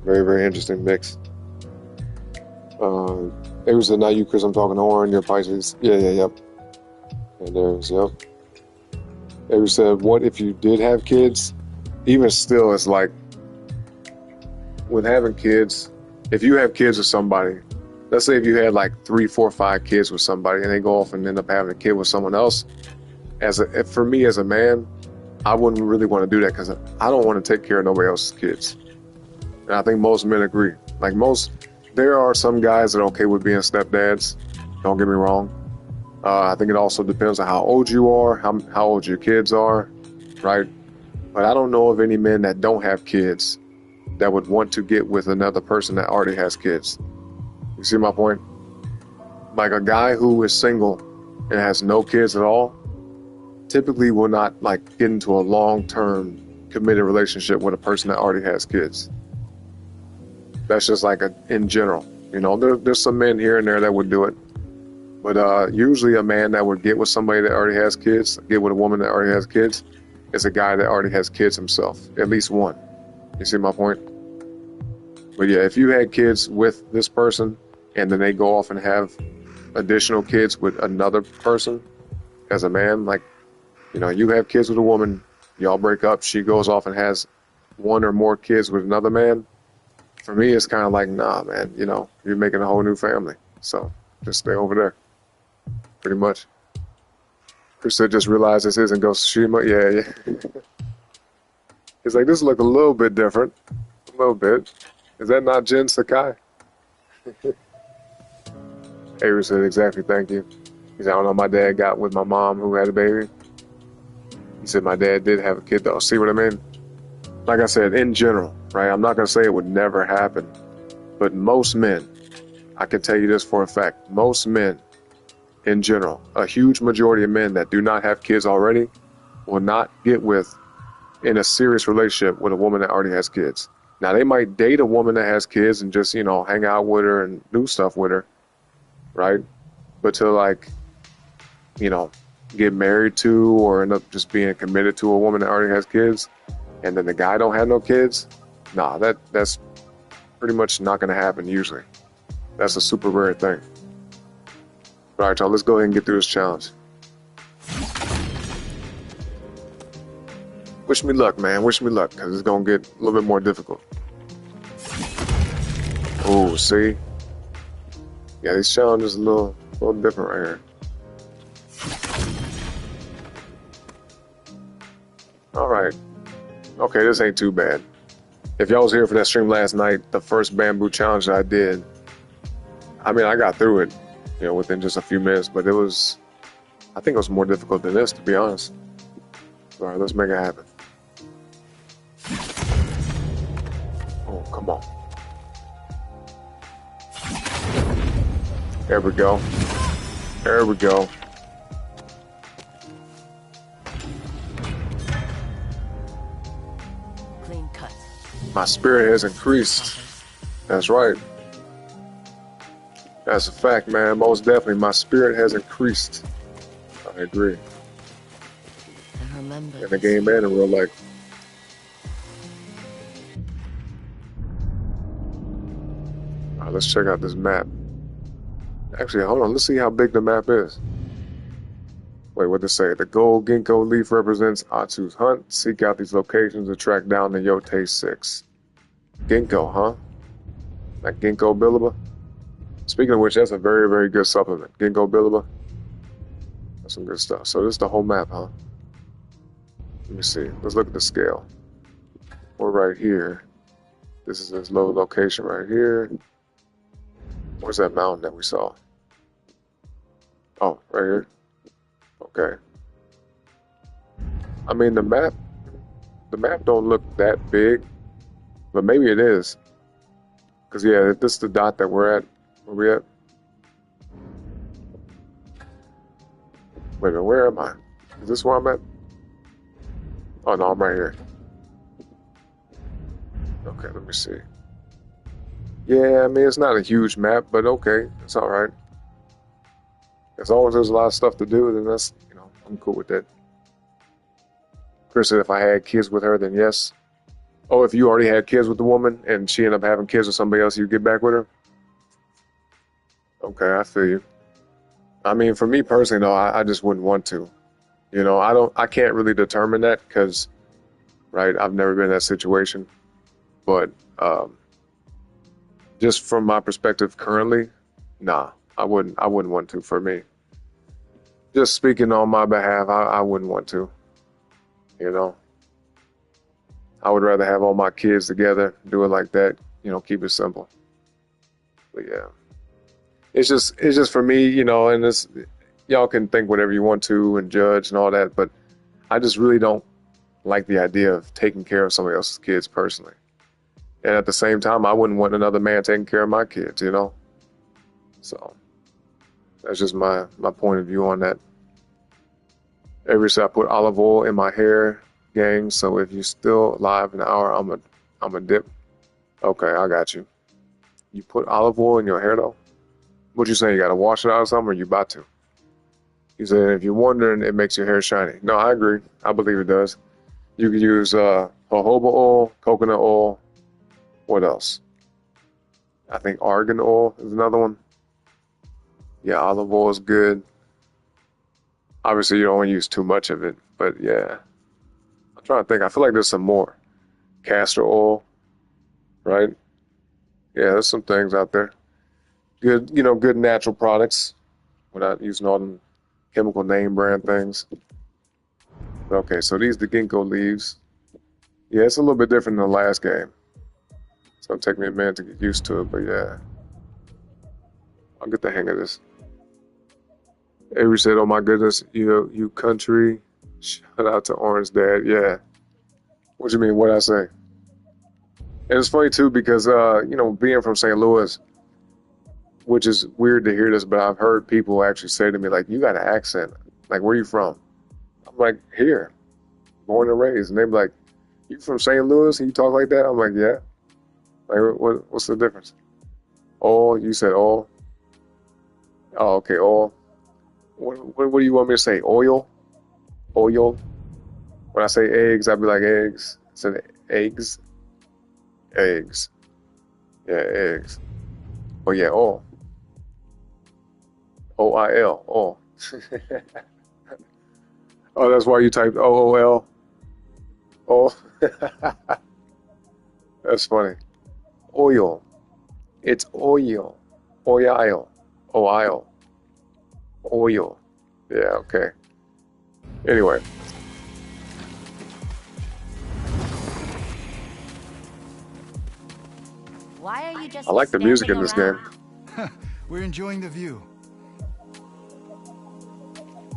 Very, very interesting mix. Avery said, not you, Chris. I'm talking to Oren. You're Pisces. Yeah, yep. And there's, yep. Avery said, what if you did have kids? Even still, it's like, with having kids, if you have kids with somebody, let's say if you had like 3, 4, 5 kids with somebody and they go off and end up having a kid with someone else, for me as a man, I wouldn't really want to do that because I don't want to take care of nobody else's kids. And I think most men agree. Like there are some guys that are okay with being stepdads. Don't get me wrong. I think it also depends on how old you are, how old your kids are, right? But I don't know of any men that don't have kids that would want to get with another person that already has kids. You see my point? Like a guy who is single and has no kids at all typically will not like get into a long-term committed relationship with a person that already has kids. That's just like in general. You know, there's some men here and there that would do it. But usually a man that would get with somebody that already has kids, get with a woman that already has kids, is a guy that already has kids himself. At least one. You see my point? But yeah, if you had kids with this person and then they go off and have additional kids with another person as a man, like, you know, you have kids with a woman, y'all break up, she goes off and has one or more kids with another man. For me, it's kind of like, nah, man, you know, you're making a whole new family. So just stay over there. Pretty much. Chris said, just realized this isn't Ghost of Tsushima. Yeah. He's like, this look a little bit different. A little bit. Is that not Jin Sakai? Avery said, exactly, thank you. He said, I don't know, my dad got with my mom who had a baby. He said, my dad did have a kid though. See what I mean? Like I said, in general, right? I'm not going to say it would never happen. But most men, I can tell you this for a fact, most men, in general, a huge majority of men that do not have kids already will not get in a serious relationship with a woman that already has kids. Now, they might date a woman that has kids and just, you know, hang out with her and do stuff with her, right? But to, like, you know, get married to or end up just being committed to a woman that already has kids and then the guy don't have no kids, nah, that's pretty much not going to happen usually. That's a super rare thing. All right, y'all, let's go ahead and get through this challenge. Wish me luck, man. Wish me luck, because it's going to get a little bit more difficult. Oh, see? Yeah, these challenges are a little different right here. All right. Okay, this ain't too bad. If y'all was here for that stream last night, the first bamboo challenge that I did, I mean, I got through it, you know, within just a few minutes, but I think it was more difficult than this, to be honest. All right, let's make it happen. Oh, come on. There we go. There we go. Clean cut. My spirit has increased. That's right. That's a fact, man. Most definitely, my spirit has increased. I agree. And remember, in the game and in real life. All right, let's check out this map. Actually, hold on. Let's see how big the map is. Wait, what to say? The gold ginkgo leaf represents Atsu's hunt. Seek out these locations to track down the Yotei 6. Ginkgo, huh? That ginkgo biloba? Speaking of which, that's a very, very good supplement. Ginkgo biloba. That's some good stuff. So this is the whole map, huh? Let me see. Let's look at the scale. We're right here. This is this low location right here. Where's that mountain that we saw? Oh, right here. Okay. I mean, the map don't look that big, but maybe it is. Cause yeah, if this is the dot that we're at, where we at? Wait a minute, where am I? Is this where I'm at? Oh no, I'm right here. Okay, let me see. Yeah, I mean, it's not a huge map, but okay, it's all right. As long as there's a lot of stuff to do, then that's, I'm cool with that. Chris said if I had kids with her, then yes. Oh, if you already had kids with the woman and she ended up having kids with somebody else, you get back with her? Okay, I feel you. I mean, for me personally, though, I just wouldn't want to. I can't really determine that because, right, I've never been in that situation. But just from my perspective currently, nah, I wouldn't want to for me. Just speaking on my behalf, I wouldn't want to. I would rather have all my kids together, do it like that, keep it simple. But yeah. It's just for me, and this, y'all can think whatever you want to and judge and all that, but I just really don't like the idea of taking care of somebody else's kids personally. And at the same time, I wouldn't want another man taking care of my kids, So that's just my point of view on that. Every so I put olive oil in my hair, gang. So if you're still alive in an hour, I'm a dip. Okay, I got you. You put olive oil in your hair though? What you saying? You got to wash it out or something, or you about to? You said if you're wondering, it makes your hair shiny. No, I agree. I believe it does. You could use jojoba oil, coconut oil. What else? I think argan oil is another one. Yeah, olive oil is good. Obviously, you don't want to use too much of it, but yeah. I'm trying to think. I feel like there's some more. Castor oil, right? Yeah, there's some things out there. Good, good natural products without using all them chemical name brand things. Okay, so these the ginkgo leaves. Yeah, it's a little bit different than the last game. It's gonna take me a minute to get used to it, but yeah. I'll get the hang of this. Avery said, oh my goodness, you country. Shout out to Orange Dad. Yeah. What you mean? What'd I say? And it's funny too because being from St. Louis, which is weird to hear this, but I've heard people actually say to me, like, you got an accent. Like, where you from? I'm like, here. Born and raised. And they be like, you from St. Louis and you talk like that? I'm like, yeah. Like, what's the difference? Oh, you said oil? Oh, okay, oil. What do you want me to say? Oil? Oil? When I say eggs, I'd be like eggs. I said eggs. Eggs. Yeah, eggs. Oh, yeah, oil. O-I-L. Oil. Oh, that's why you typed O-O-L? Oh. That's funny. Oil. It's oil. Oil. Oil. Oil. Yeah, okay. Anyway. Why are you just I like the music in this game. We're enjoying the view.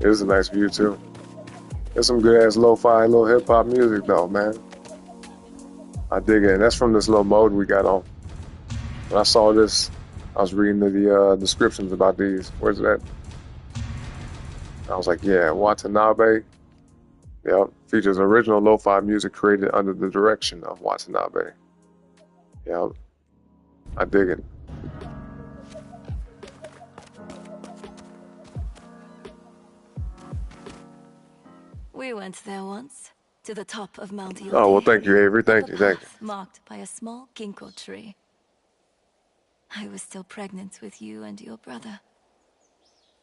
It is a nice view too. There's some good ass lo-fi, little hip hop music though, man. I dig it. And that's from this little mode we got on. When I saw this, I was reading the descriptions about these. Where's that? I was like, yeah, Watanabe. Yep. Features original lo-fi music created under the direction of Watanabe. Yep. I dig it. We went there once, to the top of Mount Yotei. Oh, well, thank you, Avery. Thank you. Marked by a small ginkgo tree. I was still pregnant with you and your brother.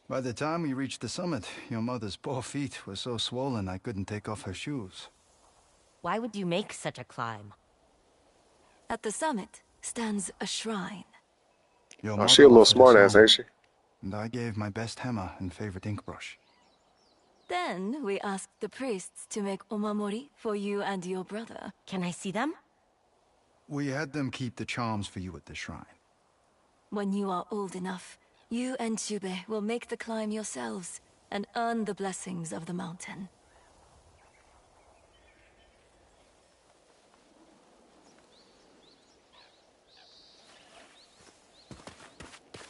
By the time we reached the summit, your mother's poor feet were so swollen I couldn't take off her shoes. Why would you make such a climb? At the summit stands a shrine. Your Oh, she mother a little offered a smart ass, song, ain't she? and I gave my best hammer and favorite ink brush. Then we asked the priests to make omamori for you and your brother. Can I see them? We had them keep the charms for you at the shrine. When you are old enough, you and Jube will make the climb yourselves and earn the blessings of the mountain.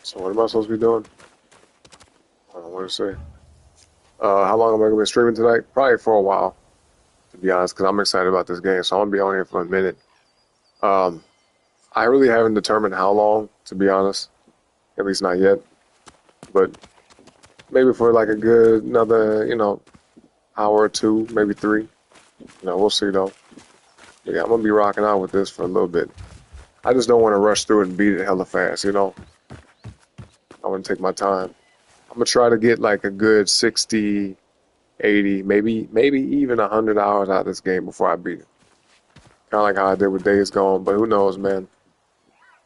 So what am I supposed to be doing? I don't want to say. How long am I going to be streaming tonight? Probably for a while, to be honest, because I'm excited about this game. So I'm going to be on here for a minute. I really haven't determined how long, to be honest. At least not yet. But maybe for like a good another, hour or two, maybe 3. We'll see though. But yeah, I'm going to be rocking out with this for a little bit. I just don't want to rush through it and beat it hella fast, I want to take my time. I'm going to try to get like a good 60, 80, maybe even 100 hours out of this game before I beat it. Kind of like how I did with Days Gone, but who knows, man.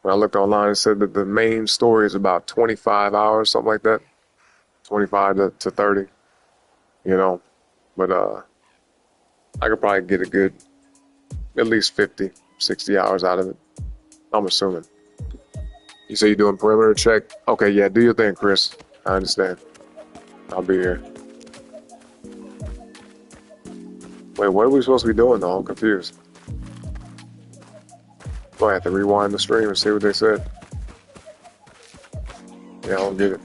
When I looked online, it said that the main story is about 25 hours, something like that. 25 to 30, But I could probably get a good at least 50, 60 hours out of it. I'm assuming. You say you're doing perimeter check? Okay, yeah, do your thing, Chris. I understand. I'll be here. Wait, what are we supposed to be doing though? I'm confused. Do I have to rewind the stream and see what they said? Yeah, I don't get it.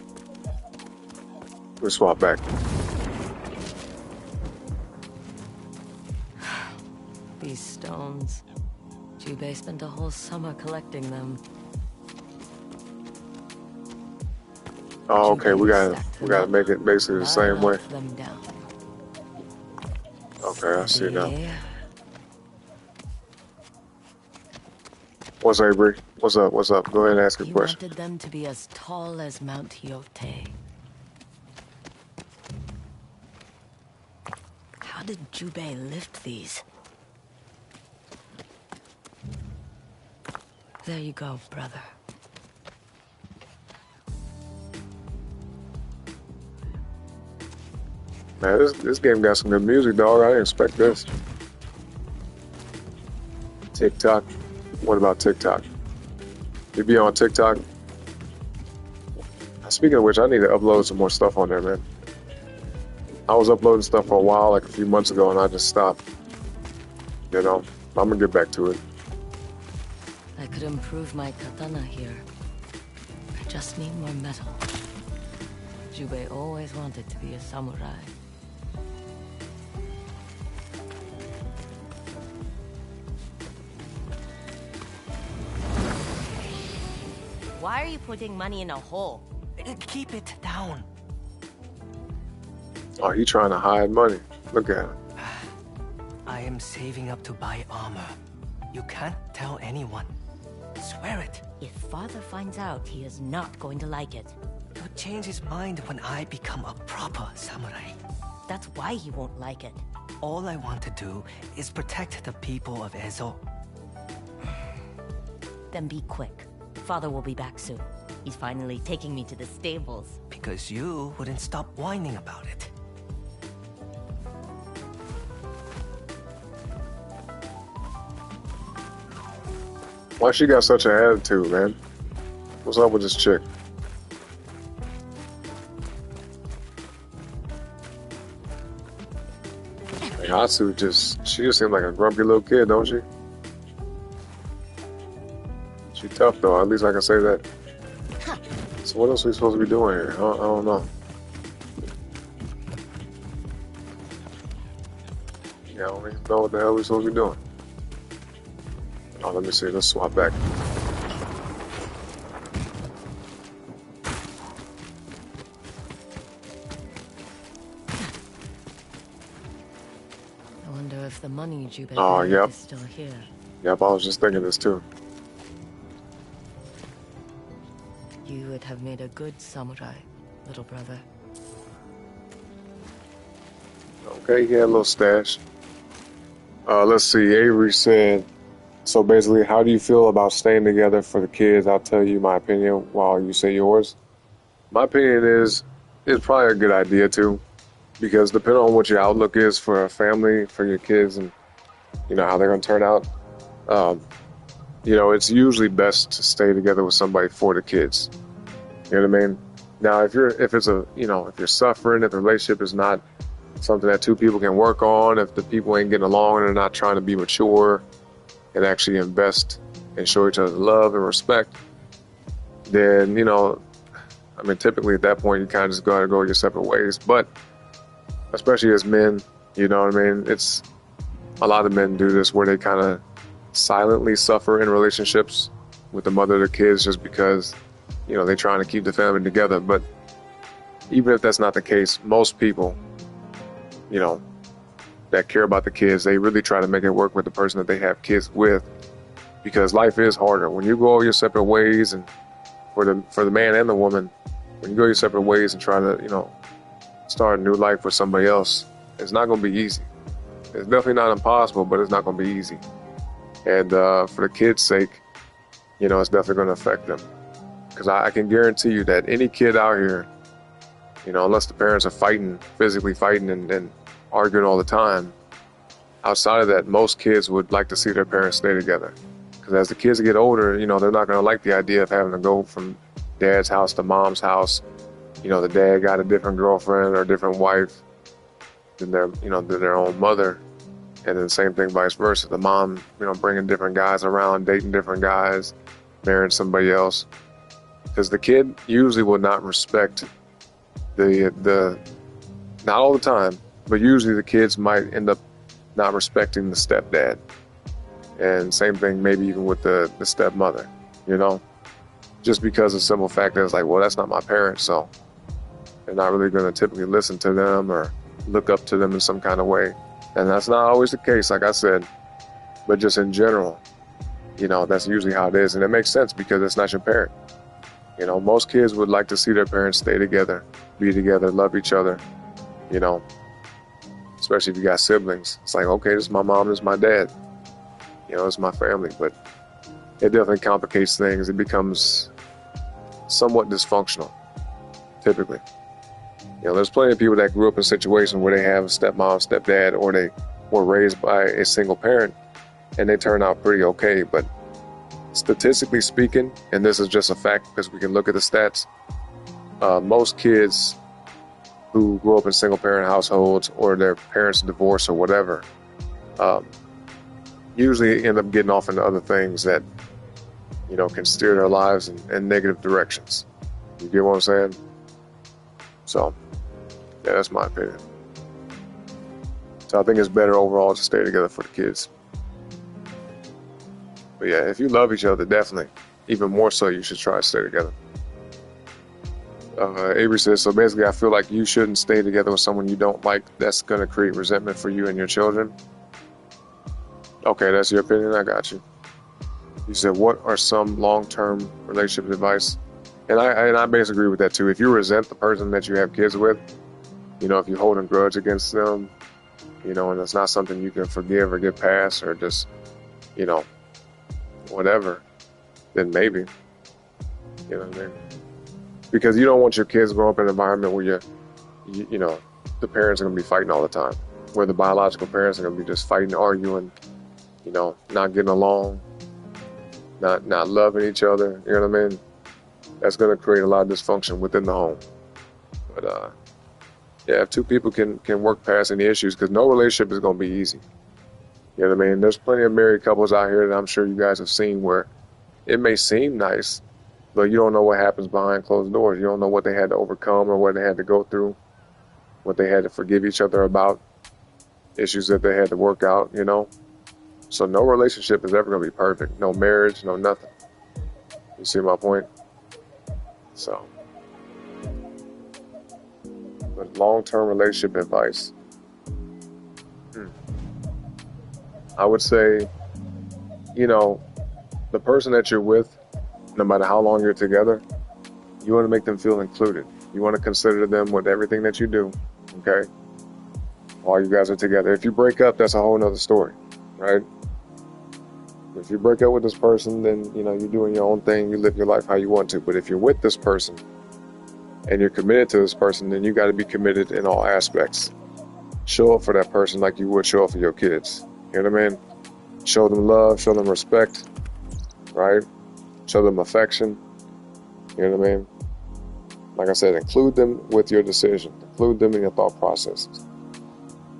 We'll swap back. These stones. Jubei spent a whole summer collecting them. Oh, okay, we gotta make it basically the same way. Them down. Okay, I see now. Yeah. What's up, Avery? What's up? What's up? Go ahead and ask a He question. wanted them to be as tall as Mount Yotei. How did Jubei lift these? There you go, brother. Man, this game got some good music, dog. I didn't expect this. TikTok. What about TikTok? You be on TikTok? Speaking of which, I need to upload some more stuff on there, man. I was uploading stuff for a while, like a few months ago, and I just stopped. I'm gonna get back to it. I could improve my katana here. I just need more metal. Jubei always wanted to be a samurai. Why are you putting money in a hole? Keep it down. Oh, he trying to hide money. Look at him. I am saving up to buy armor. You can't tell anyone. Swear it. If father finds out, he is not going to like it. He'll change his mind when I become a proper samurai. That's why he won't like it. All I want to do is protect the people of Ezo. Then be quick. Father will be back soon. He's finally taking me to the stables. Because you wouldn't stop whining about it. Why she got such an attitude, man? What's up with this chick? Like, Hatsu she just seems like a grumpy little kid, don't she? She tough though, at least I can say that. So what else are we supposed to be doing here? I don't know. Yeah, I don't even know what the hell we're supposed to be doing. Oh, let me see. Let's swap back. I wonder if the money Jubei yep. is still here. Yep, I was just thinking this too. You would have made a good samurai, little brother. Okay, he had a little stash. Let's see. Avery said So basically, how do you feel about staying together for the kids? I'll tell you my opinion while you say yours. My opinion is it's probably a good idea too, because depending on what your outlook is for a family, for your kids, and you know how they're going to turn out, um, you know, it's usually best to stay together with somebody for the kids. You know what I mean? Now, if you're suffering, if the relationship is not something that two people can work on, if the people ain't getting along and they're not trying to be mature and actually invest and show each other love and respect, then, you know, I mean, typically at that point, you kind of just gotta go your separate ways. But especially as men, you know what I mean? It's a lot of men do this where they kind of silently suffer in relationships with the mother of their kids just because, you know, they're trying to keep the family together. But even if that's not the case, most people, you know, that care about the kids, they really try to make it work with the person that they have kids with, because life is harder when you go your separate ways. And for the man and the woman, when you go your separate ways and try to, you know, start a new life with somebody else, it's not going to be easy. It's definitely not impossible, but it's not going to be easy. And for the kids' sake, you know, it's definitely going to affect them. Because I can guarantee you that any kid out here, you know, unless the parents are fighting, physically fighting and arguing all the time, outside of that, most kids would like to see their parents stay together. Because as the kids get older, you know, they're not going to like the idea of having to go from dad's house to mom's house. You know, the dad got a different girlfriend or a different wife than their own mother. And then same thing vice versa. The mom, you know, bringing different guys around, dating different guys, marrying somebody else. Because the kid usually will not respect the not all the time, but usually the kids might end up not respecting the stepdad. And same thing maybe even with the stepmother, you know, just because of the simple fact that it's like, well, that's not my parents, so they're not really going to typically listen to them or look up to them in some kind of way. And that's not always the case, like I said, but just in general, you know, that's usually how it is. And it makes sense because it's not your parent. You know, most kids would like to see their parents stay together, be together, love each other, you know, especially if you got siblings. It's like, okay, this is my mom, this is my dad, you know, it's my family. But it definitely complicates things. It becomes somewhat dysfunctional, typically. You know, there's plenty of people that grew up in situations where they have a stepmom, stepdad, or they were raised by a single parent, and they turn out pretty okay. But statistically speaking, and this is just a fact because we can look at the stats, most kids who grew up in single parent households or their parents divorce or whatever, usually end up getting off into other things that, you know, can steer their lives in negative directions. You get what I'm saying? So, yeah, that's my opinion. So I think it's better overall to stay together for the kids. But yeah, if you love each other, definitely, even more so, you should try to stay together. Avery says, so basically I feel like you shouldn't stay together with someone you don't like. That's going to create resentment for you and your children. Okay, that's your opinion. I got you. You said, what are some long-term relationship advice? And I basically agree with that too. If you resent the person that you have kids with, you know, if you hold a grudge against them, you know, and it's not something you can forgive or get past or just, you know, whatever, then maybe, you know what I mean? Because you don't want your kids to grow up in an environment where you know, the parents are going to be fighting all the time, where the biological parents are going to be just fighting, arguing, you know, not getting along, not loving each other, you know what I mean? That's going to create a lot of dysfunction within the home. But, yeah, if two people can work past any issues, because no relationship is going to be easy. You know what I mean? There's plenty of married couples out here that I'm sure you guys have seen where it may seem nice, but you don't know what happens behind closed doors. You don't know what they had to overcome or what they had to go through, what they had to forgive each other about, issues that they had to work out, you know? So no relationship is ever going to be perfect. No marriage, no nothing. You see my point? So, but long-term relationship advice. I would say, you know, the person that you're with, no matter how long you're together, you want to make them feel included. You want to consider them with everything that you do, okay? While you guys are together. If you break up, that's a whole nother story, right? If you break up with this person, then, you know, you're doing your own thing. You live your life how you want to. But if you're with this person and you're committed to this person, then you got to be committed in all aspects. Show up for that person like you would show up for your kids. You know what I mean? Show them love, show them respect, right? Show them affection. You know what I mean? Like I said, include them with your decision. Include them in your thought processes.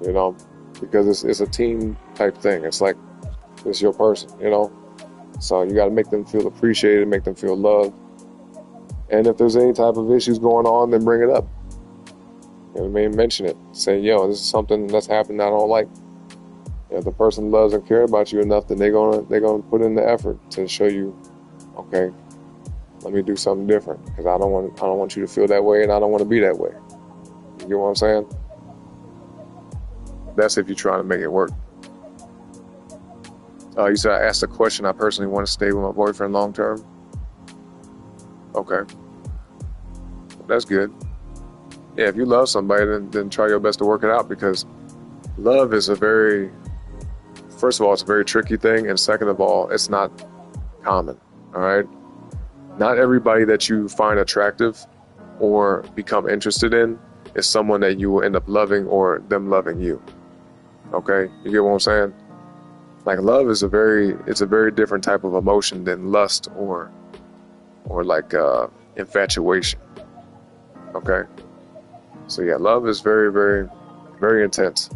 You know, because it's a team type thing. It's like, it's your person, you know? So you got to make them feel appreciated, make them feel loved. And if there's any type of issues going on, then bring it up. You know what I mean? Mention it. Say, yo, this is something that's happened I don't like. If the person loves and cares about you enough, then they're gonna put in the effort to show you, okay, let me do something different, because I don't want you to feel that way, and I don't want to be that way. You get what I'm saying? That's if you're trying to make it work. You said I asked a question. I personally want to stay with my boyfriend long term. Okay, that's good. Yeah, if you love somebody, then try your best to work it out, because love is first of all, it's a very tricky thing, and second of all, it's not common. All right. Not everybody that you find attractive or become interested in is someone that you will end up loving or them loving you. Okay, you get what I'm saying? Like, love is a very different type of emotion than lust or like infatuation. Okay, so yeah, love is very, very, very intense,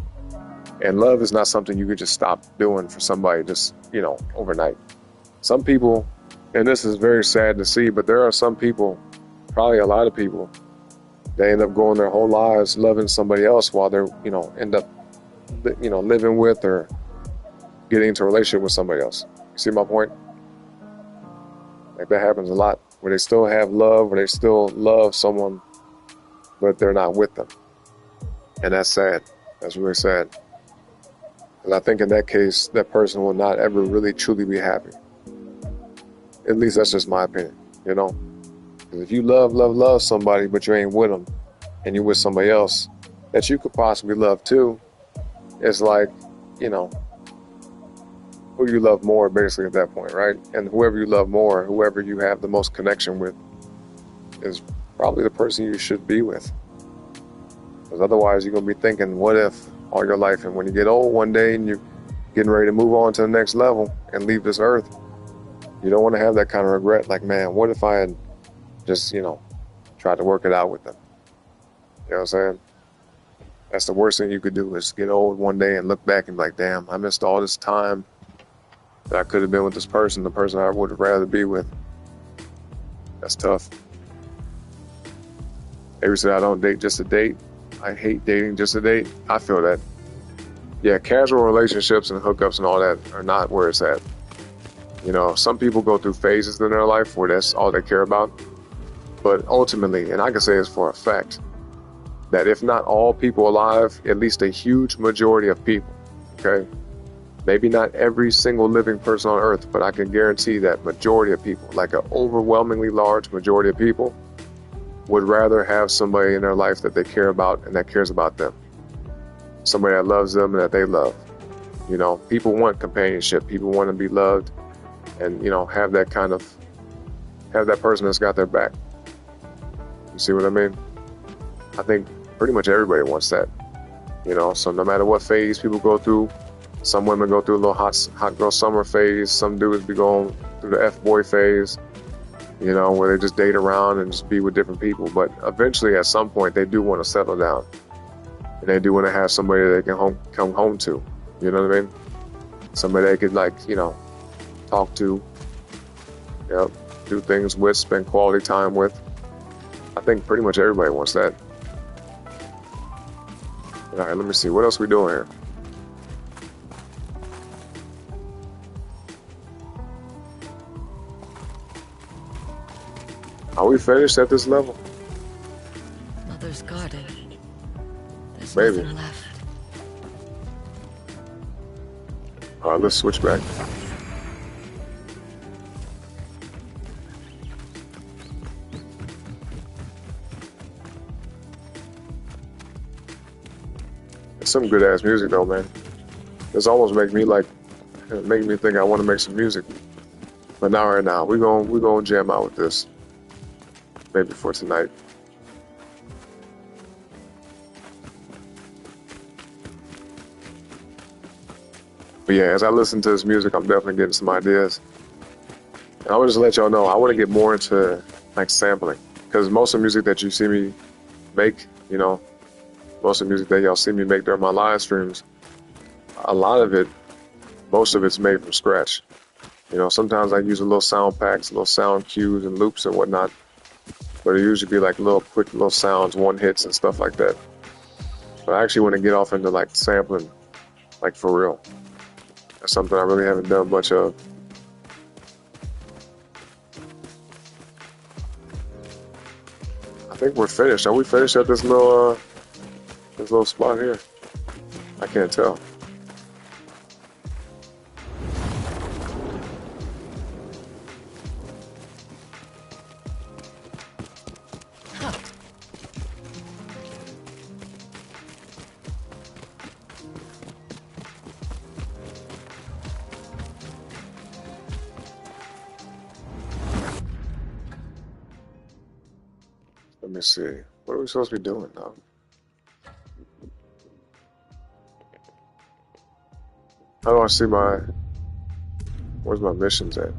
and love is not something you could just stop doing for somebody just, you know, overnight. Some people, and this is very sad to see, but there are some people, probably a lot of people, they end up going their whole lives loving somebody else while they're, you know, end up, you know, living with or getting into a relationship with somebody else. You see my point? Like, that happens a lot, where they still have love, where they still love someone, but they're not with them. And that's sad. That's really sad. Because I think in that case, that person will not ever really truly be happy. At least that's just my opinion, you know? Because if you love somebody, but you ain't with them, and you're with somebody else that you could possibly love too, it's like, you know, who you love more, basically, at that point, right? And whoever you love more, whoever you have the most connection with, is probably the person you should be with. Because otherwise, you're going to be thinking, what if, all your life, and when you get old one day and you're getting ready to move on to the next level and leave this earth, you don't want to have that kind of regret. Like, man, what if I had just, you know, tried to work it out with them? You know what I'm saying? That's the worst thing you could do, is get old one day and look back and be like, damn, I missed all this time that I could have been with this person, the person I would rather be with. That's tough. Avery said, I don't date just to date. I hate dating just to date. I feel that. Yeah, casual relationships and hookups and all that are not where it's at. You know, some people go through phases in their life where that's all they care about. But ultimately, and I can say this for a fact, that if not all people alive, at least a huge majority of people, okay? Maybe not every single living person on earth, but I can guarantee that majority of people, like an overwhelmingly large majority of people, would rather have somebody in their life that they care about and that cares about them. Somebody that loves them and that they love. You know, people want companionship. People want to be loved and, you know, have that person that's got their back. You see what I mean? I think pretty much everybody wants that. You know, so no matter what phase people go through, some women go through a little hot girl summer phase. Some dudes be going through the F-boy phase, you know, where they just date around and just be with different people. But eventually, at some point, they do want to settle down. And they do want to have somebody they can come home to. You know what I mean? Somebody they could, like, you know, talk to, you know, do things with, spend quality time with. I think pretty much everybody wants that. All right, let me see. What else we doing here? Are we finished at this level? Mother's garden. There's Maybe. nothing left. All right, let's switch back. It's some good ass music though, man. This almost make me like It make me think I want to make some music. But not right now. We're gonna jam out with this. Maybe for tonight. But yeah, as I listen to this music, I'm definitely getting some ideas. And I want to just let y'all know, I want to get more into like sampling. Because most of the music that you see me make, you know, most of the music that y'all see me make during my live streams, a lot of it, most of it's made from scratch. You know, sometimes I use a little sound packs, little sound cues and loops and whatnot. But it usually be like little quick little sounds, one hits and stuff like that. But I actually want to get off into like sampling, like for real. That's something I really haven't done much of. I think we're finished. Are we finished at this little spot here? I can't tell. Let me see. What are we supposed to be doing now? How do I see where's my missions at?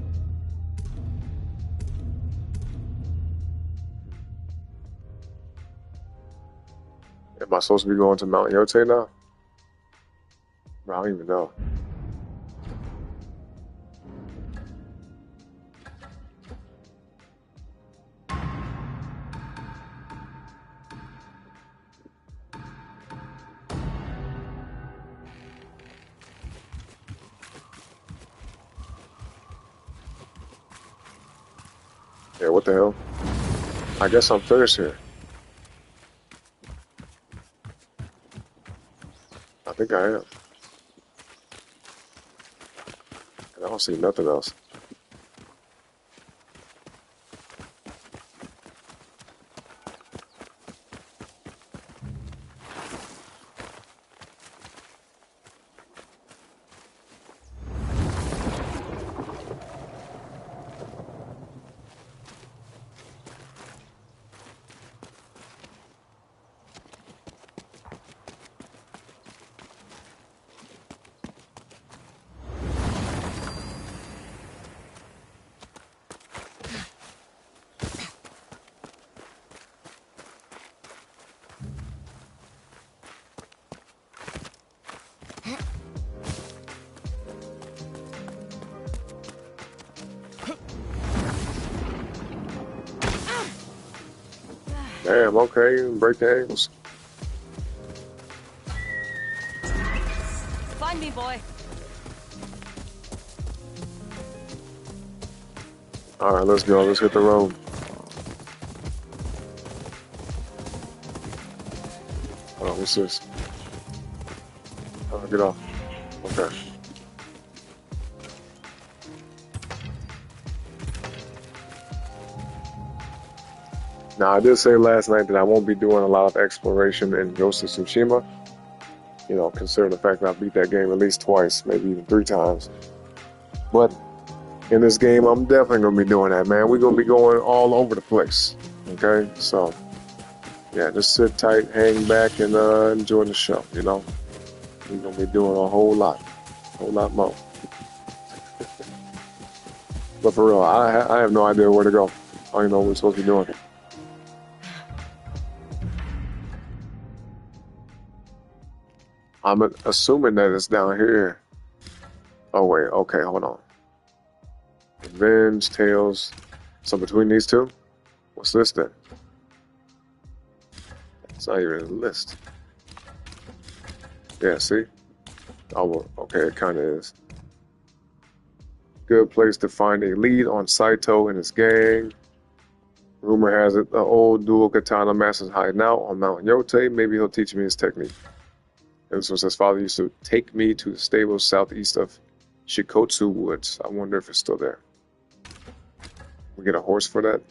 Am I supposed to be going to Mount Yotei now? I don't even know. Yeah, what the hell? I guess I'm finished here. I think I am. And I don't see nothing else. Damn, okay, break the ankles. Find me, boy. Alright, let's go. Let's hit the road. Oh, what's this? Oh, get off. Okay. Now, I did say last night that I won't be doing a lot of exploration in Ghost of Tsushima. You know, considering the fact that I beat that game at least twice, maybe even 3 times. But in this game, I'm definitely going to be doing that, man. We're going to be going all over the place. Okay? So, yeah, just sit tight, hang back, and enjoy the show, you know? We're going to be doing a whole lot more. But for real, I have no idea where to go. I don't even know what we're supposed to be doing. I'm assuming that it's down here. Oh, wait. Okay, hold on. Revenge, Tales. So between these two? What's this then? It's not even in the list. Yeah, see? Oh, well, okay, it kind of is. Good place to find a lead on Saito and his gang. Rumor has it the old dual katana master's hiding out on Mount Yotei. Maybe he'll teach me his technique. And this one says, Father used to take me to the stables southeast of Shikotsu Woods. I wonder if it's still there. We get a horse for that.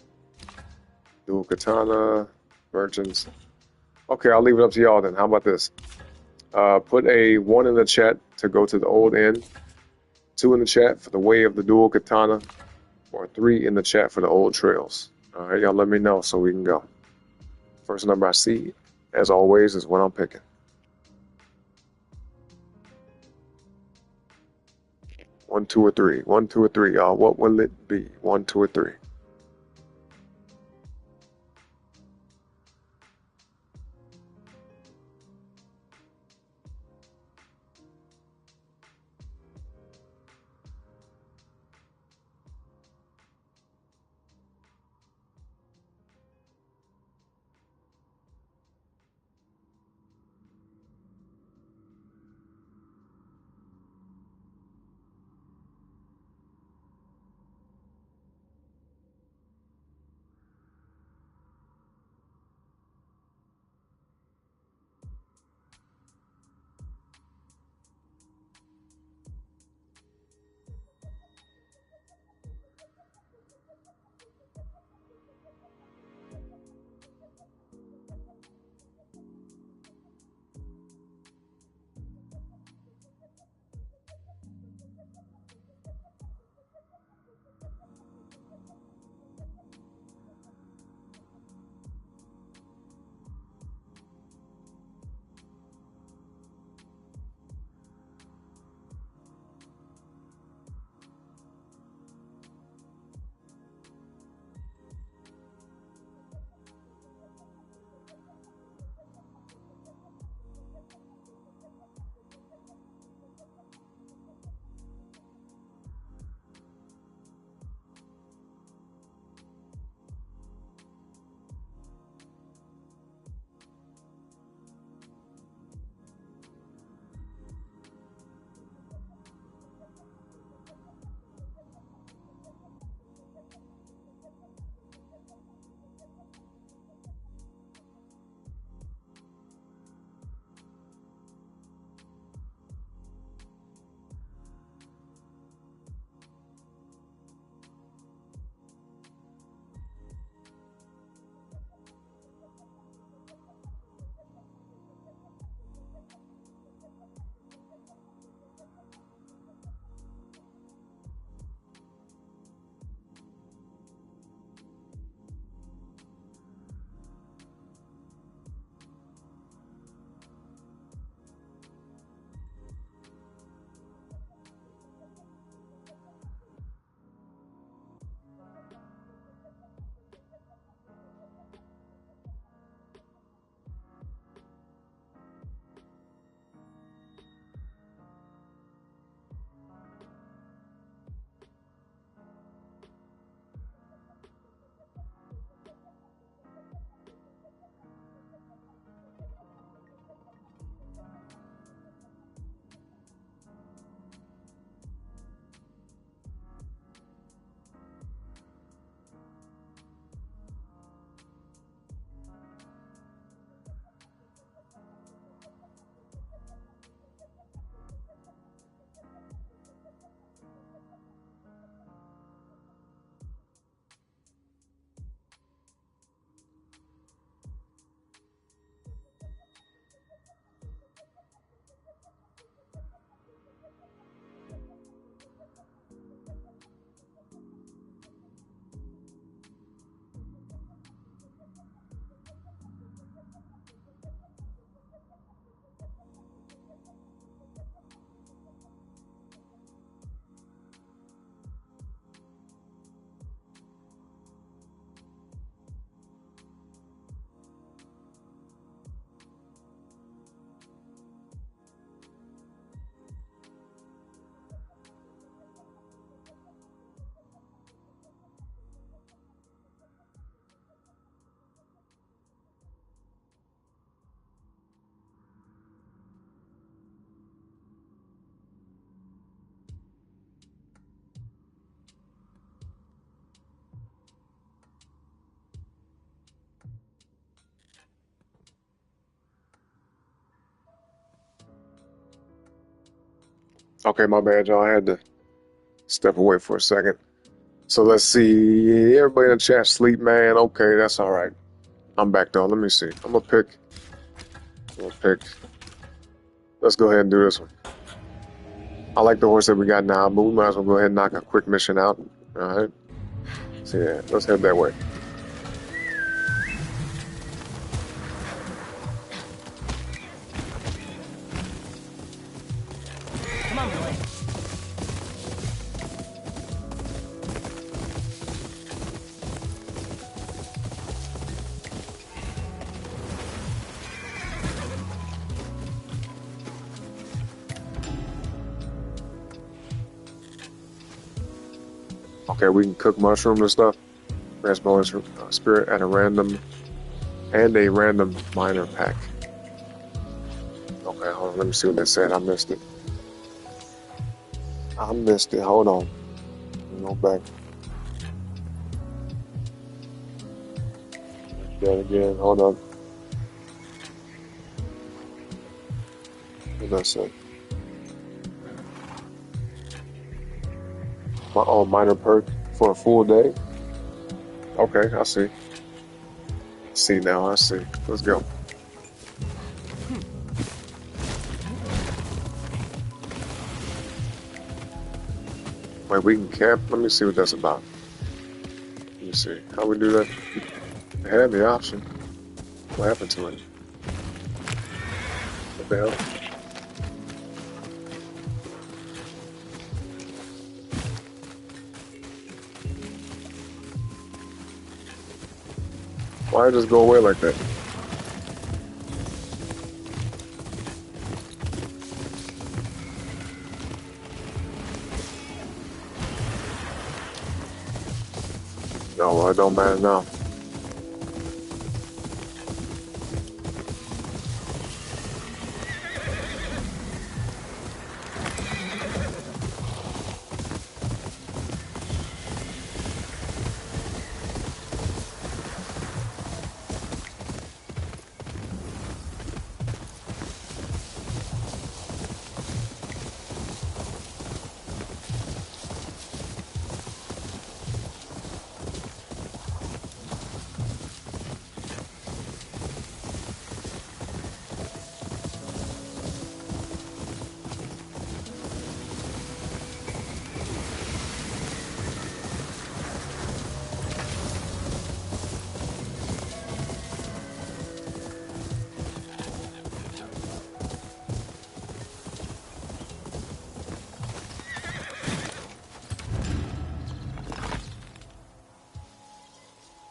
Dual katana, merchants. Okay, I'll leave it up to y'all then. How about this? Put a 1 in the chat to go to the old inn 2 in the chat for the Way of the Dual Katana, or 3 in the chat for the Old Trails. All right, y'all let me know so we can go. First number I see, as always, is what I'm picking. One, two, or three. 1, 2, or 3, y'all. What will it be? 1, 2, or 3? Okay, my bad, y'all. I had to step away for a second. So let's see. Everybody in the chat sleep, man. Okay, that's all right. I'm back though. Let me see. I'm gonna pick. Let's go ahead and do this one. I like the horse that we got now, but we might as well go ahead and knock a quick mission out. All right. So yeah, let's head that way. Come on, boy. Okay, we can cook mushrooms and stuff. Grants bonus spirit at a random minor pack. Okay, hold on. Let me see what that said. I missed it. Hold on. Go back. That again. Hold on. What did that say? Oh, minor perk for a full day. Okay, I see. See now, I see. Let's go. Wait, we can camp? Let me see what that's about. Let me see. How we do that? I had the option. What happened to it? What the hell? Why did it just go away like that? No, well, it don't matter now.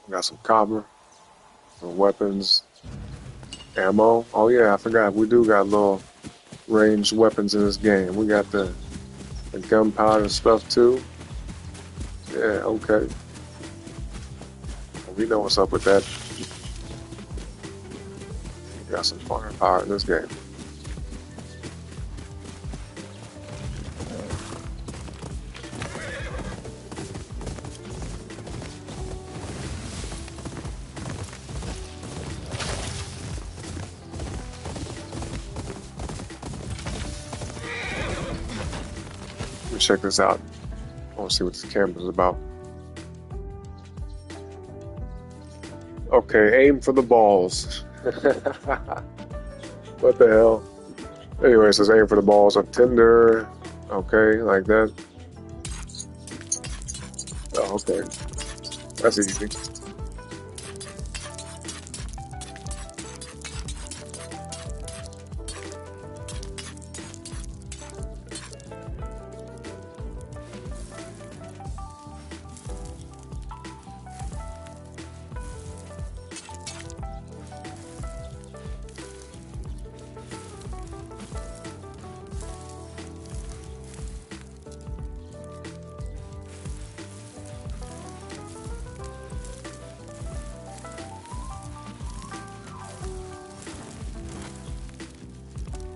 Got some copper, some weapons, ammo. Oh yeah, I forgot. We do got little ranged weapons in this game. We got the gunpowder stuff too. Yeah, okay. We know what's up with that. We got some firepower in this game. Check this out. I want to see what this camera's about. Okay, aim for the balls. What the hell? Anyway, it says aim for the balls of tinder. Okay, like that. Oh, okay. That's easy.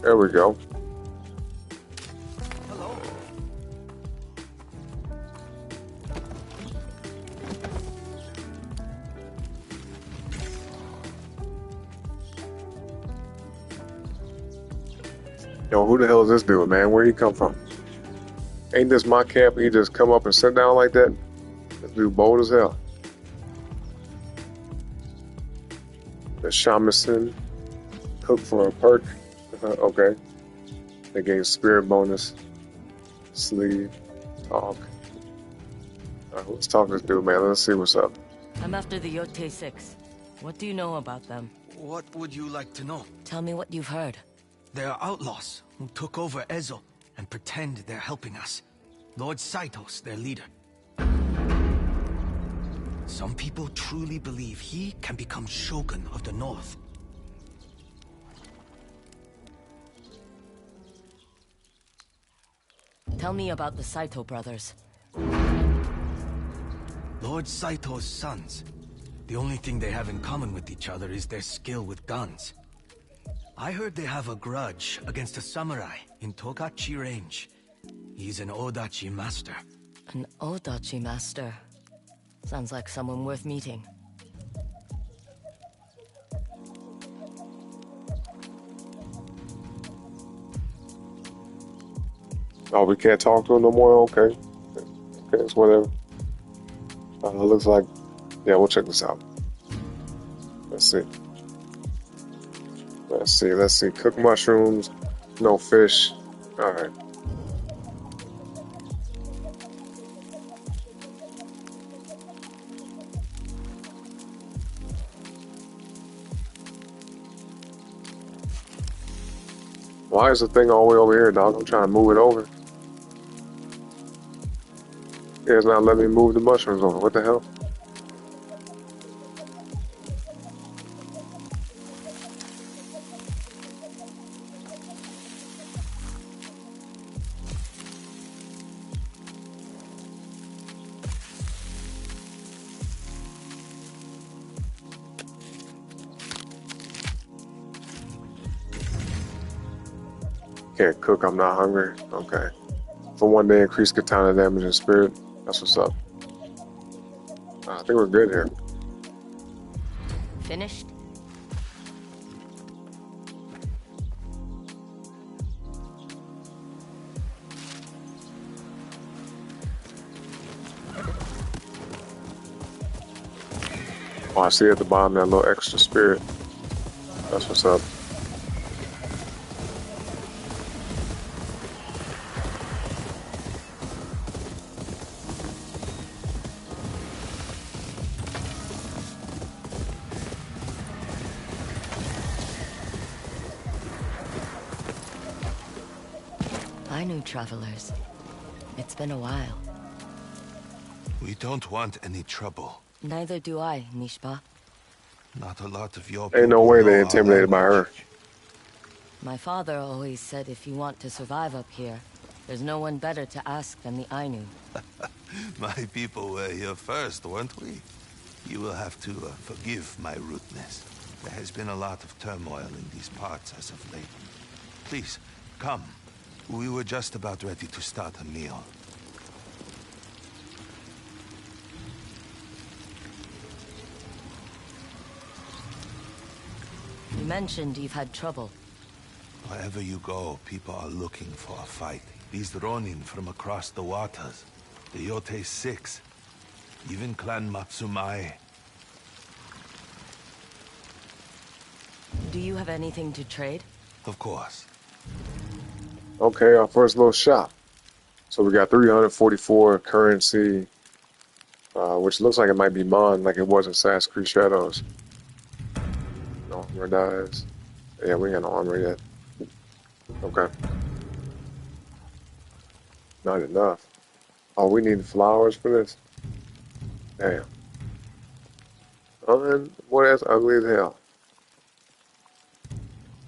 There we go. Hello. Yo, who the hell is this dude, man? Where'd he come from? Ain't this my camp? He just come up and sit down like that? This dude bold as hell. The shamisen, cook for a perk. Okay. They gain spirit bonus. Sleep. Talk. Let's talk to this dude, man. Let's see what's up. I'm after the Yotei 6. What do you know about them? What would you like to know? Tell me what you've heard. They are outlaws who took over Ezo and pretend they're helping us. Lord Saitos, their leader. Some people truly believe he can become Shogun of the North. Tell me about the Saito brothers. Lord Saito's sons. The only thing they have in common with each other is their skill with guns. I heard they have a grudge against a samurai in Togachi Range. He's an Odachi master. An Odachi master. Sounds like someone worth meeting. Oh, we can't talk to him no more? Okay. Okay, it's whatever. Looks like... Yeah, we'll check this out. Let's see. Let's see. Cooked mushrooms. No fish. Alright. Why is the thing all the way over here, dog? I'm trying to move it over. Yeah, it's not letting me move the mushrooms over. What the hell? Can't cook, I'm not hungry. Okay. For one day, increase katana damage and spirit. That's what's up. I think we're good here. Finished? Oh, I see at the bottom that little extra spirit. That's what's up. Ainu travelers. It's been a while. We don't want any trouble. Neither do I, Nishba. Not a lot of your Ain't no people way know they our intimidated by her. language. My father always said if you want to survive up here, there's no one better to ask than the Ainu. My people were here first, weren't we? You will have to forgive my rudeness. There has been a lot of turmoil in these parts as of late. Please, come. We were just about ready to start a meal. You mentioned you've had trouble. Wherever you go, people are looking for a fight. These Ronin from across the waters, the Yotei 6, even Clan Matsumai. Do you have anything to trade? Of course. Okay, our first little shop. So we got 344 currency, which looks like it might be Mon, like it was in Assassin's Creed Shadows. No armor dies. Yeah, we ain't got no armor yet. Okay. Not enough. Oh, we need flowers for this? Damn. Boy, that's ugly as hell.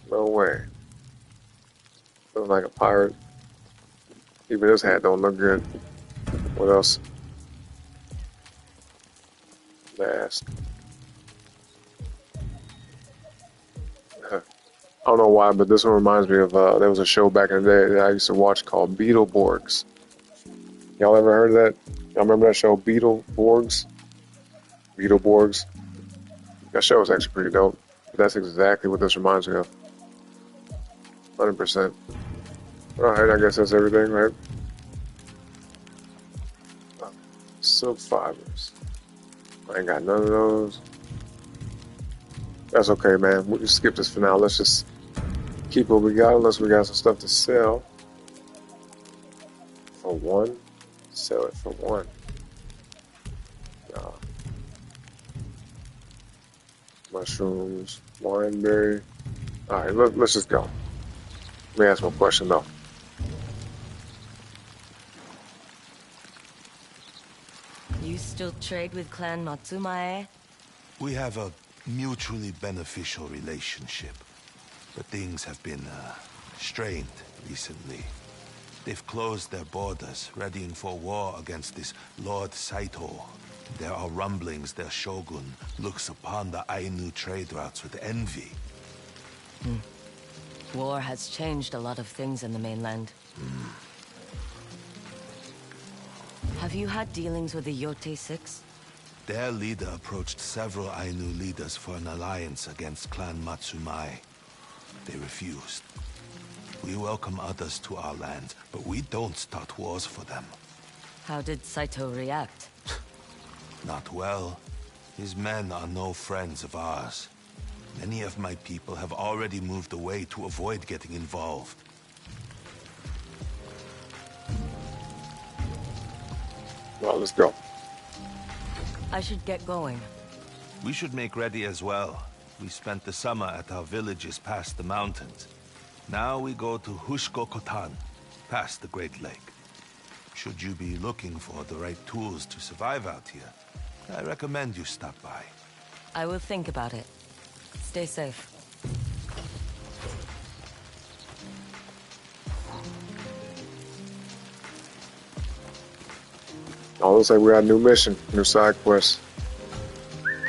No way. Looks like a pirate. Even his hat don't look good. What else? Mask. I don't know why, but this one reminds me of, there was a show back in the day that I used to watch called Beetleborgs. Y'all ever heard of that? Y'all remember that show, Beetleborgs? Beetleborgs. That show was actually pretty dope. But that's exactly what this reminds me of. 100%. Alright, I guess that's everything, right? Silk fibers. I ain't got none of those. That's okay, man. We'll just skip this for now. Let's just keep what we got, unless we got some stuff to sell. one. Sell it for one. Mushrooms, wineberry. All right, let's just go. Let me ask one question though. You still trade with Clan Matsumae? We have a mutually beneficial relationship, but things have been strained recently. They've closed their borders, readying for war against this Lord Saito. There are rumblings their shogun looks upon the Ainu trade routes with envy. War has changed a lot of things in the mainland. Have you had dealings with the Yotei Six? Their leader approached several Ainu leaders for an alliance against Clan Matsumae. They refused. We welcome others to our land, but we don't start wars for them. How did Saito react? Not well. His men are no friends of ours. Many of my people have already moved away to avoid getting involved. Well, let's go. I should get going. We should make ready as well. We spent the summer at our villages past the mountains. Now we go to Hushko-Kotan, past the Great Lake. Should you be looking for the right tools to survive out here, I recommend you stop by. I will think about it. Stay safe. Oh, looks like we got a new mission, new side quest.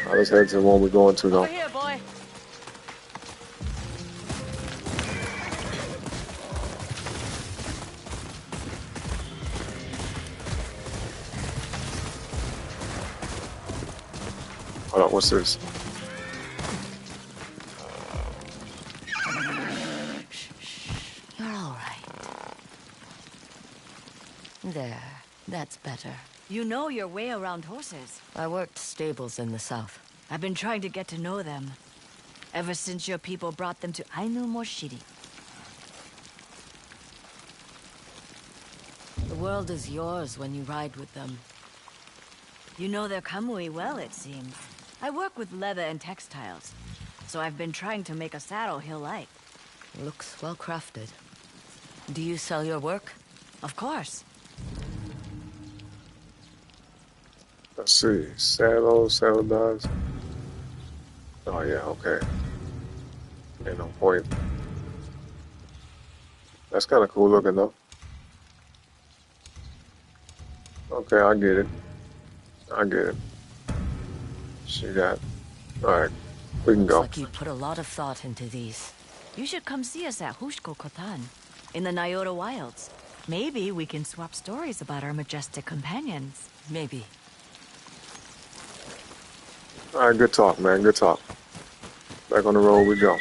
Let's head to the one we're going to though. Over here, boy. Hold on, what's this? You're all right. There. That's better. You know your way around horses. I worked stables in the south. I've been trying to get to know them. Ever since your people brought them to Ainu Moshiri. The world is yours when you ride with them. You know their kamui well, it seems. I work with leather and textiles, so I've been trying to make a saddle he'll like. Looks well crafted. Do you sell your work? Of course. Let's see. Saddle dies. Oh yeah, okay. Ain't no point. That's kind of cool looking though. Okay, I get it. I get it. She got... Alright, we can go. Looks like you put a lot of thought into these. You should come see us at Hushko-Kotan, in the Nyota Wilds. Maybe we can swap stories about our majestic companions. Maybe. Alright, good talk, man. Good talk. Back on the road we go.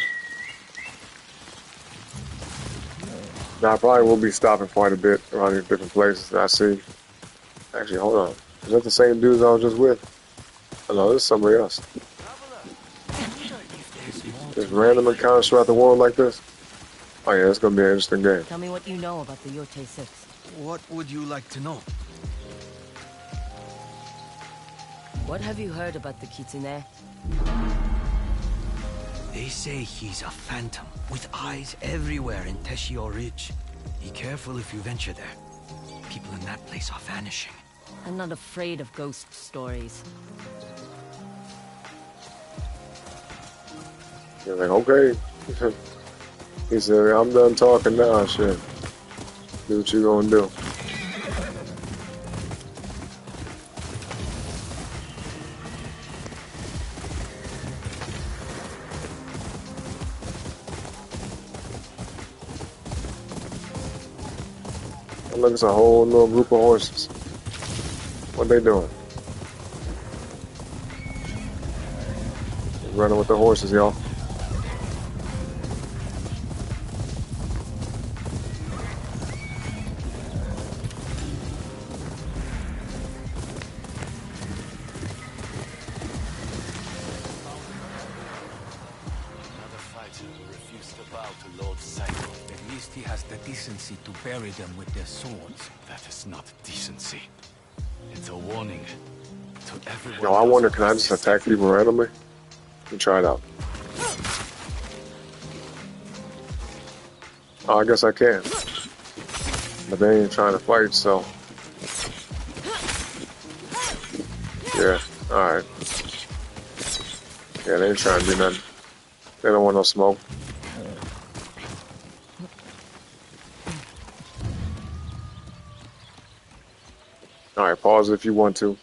Now, I probably will be stopping quite a bit around these different places that I see. Actually, hold on. Is that the same dudes I was just with? Oh, no, this is somebody else. Just random encounters throughout the world like this? Oh yeah, it's gonna be an interesting game. Tell me what you know about the Yotei Six. What would you like to know? What have you heard about the Kitsune? They say he's a phantom, with eyes everywhere in Teshio Ridge. Be careful if you venture there. People in that place are vanishing. I'm not afraid of ghost stories. You're like, okay. He said, I'm done talking now, shit. Do what you gonna do. Look, it's a whole little group of horses. What they doing? Running with the horses, y'all. he has the decency to bury them with their swords. That is not decency. It's a warning to everyone. Yo, I wonder, can I just attack people randomly? Let me try it out. Oh, I guess I can. But they ain't trying to fight, so. Yeah, alright. Yeah, they ain't trying to do nothing. They don't want no smoke. Alright, pause if you want to.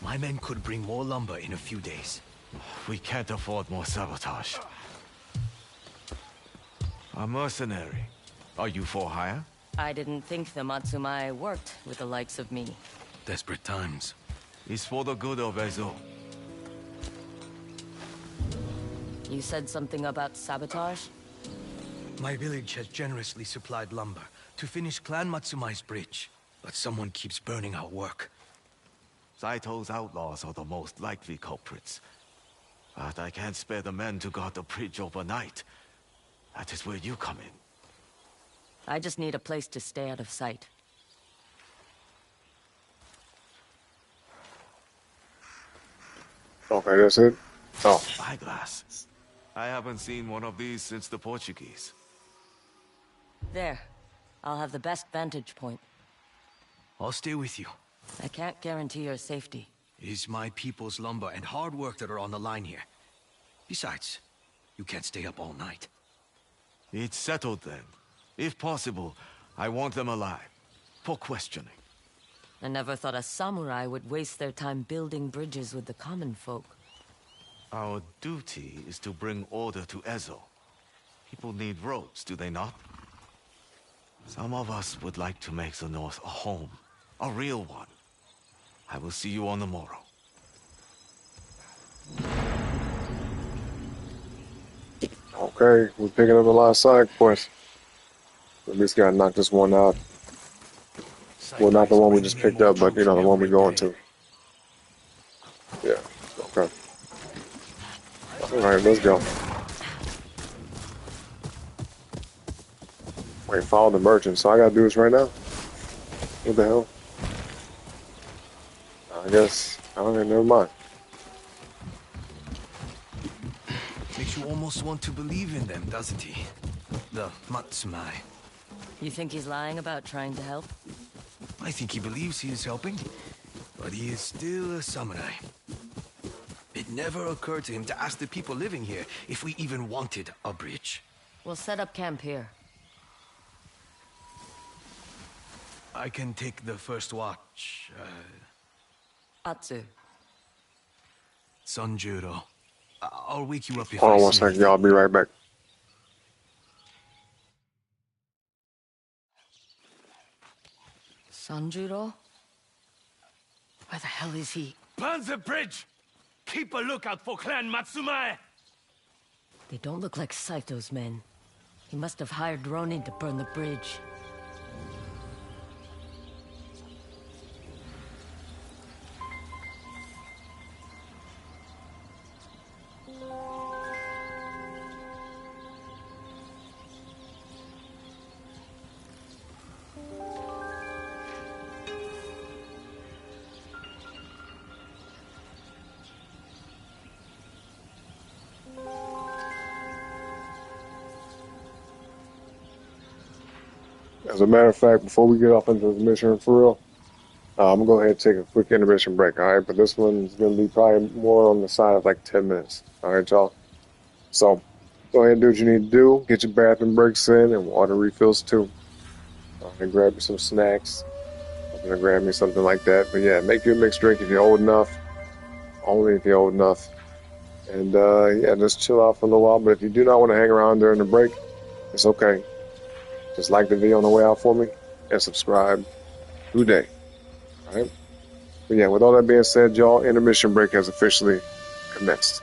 My men could bring more lumber in a few days. We can't afford more sabotage. A mercenary. Are you for hire? I didn't think the Matsumai worked with the likes of me. Desperate times. It's for the good of Ezo. You said something about sabotage? My village has generously supplied lumber to finish Clan Matsumai's bridge. But someone keeps burning our work. Saito's outlaws are the most likely culprits. But I can't spare the men to guard the bridge overnight. That is where you come in. I just need a place to stay out of sight. Okay, that's it? Oh. Spyglass. I haven't seen one of these since the Portuguese. There. I'll have the best vantage point. I'll stay with you. I can't guarantee your safety. It is my people's lumber and hard work that are on the line here. Besides, you can't stay up all night. It's settled then. If possible, I want them alive. For questioning. I never thought a samurai would waste their time building bridges with the common folk. Our duty is to bring order to Ezo. People need roads, do they not? Some of us would like to make the North a home. A real one. I will see you on the morrow. Okay, we're picking up a lot of side quests. At least gotta knock this one out. Well, not the one we just picked up, but you know, the one we're going to. Yeah, okay. Alright, let's go. Wait, follow the merchant, so I gotta do this right now? What the hell? I guess, okay, never mind. Makes you almost want to believe in them, doesn't he? The Matsumai. You think he's lying about trying to help? I think he believes he is helping, but he is still a samurai. It never occurred to him to ask the people living here if we even wanted a bridge. We'll set up camp here. I can take the first watch. Atsu. Sanjuro. I'll wake you up if Hold I on one see second, y'all. I'll be right back. Sanjuro? Where the hell is he? Burn the bridge! Keep a lookout for Clan Matsumai! They don't look like Saito's men. He must have hired Ronin to burn the bridge. As a matter of fact, before we get off into the mission for real, I'm gonna go ahead and take a quick intermission break, alright? But this one's gonna be probably more on the side of like 10 minutes. Alright, y'all? So, go ahead and do what you need to do. Get your bathroom breaks in and water refills too. And grab you some snacks. I'm gonna grab me something like that. But yeah, make your mixed drink if you're old enough. Only if you're old enough. And yeah, just chill out for a little while. But if you do not want to hang around during the break, it's okay. Just like the video on the way out for me and subscribe today. Alright? But yeah, with all that being said, y'all, intermission break has officially commenced.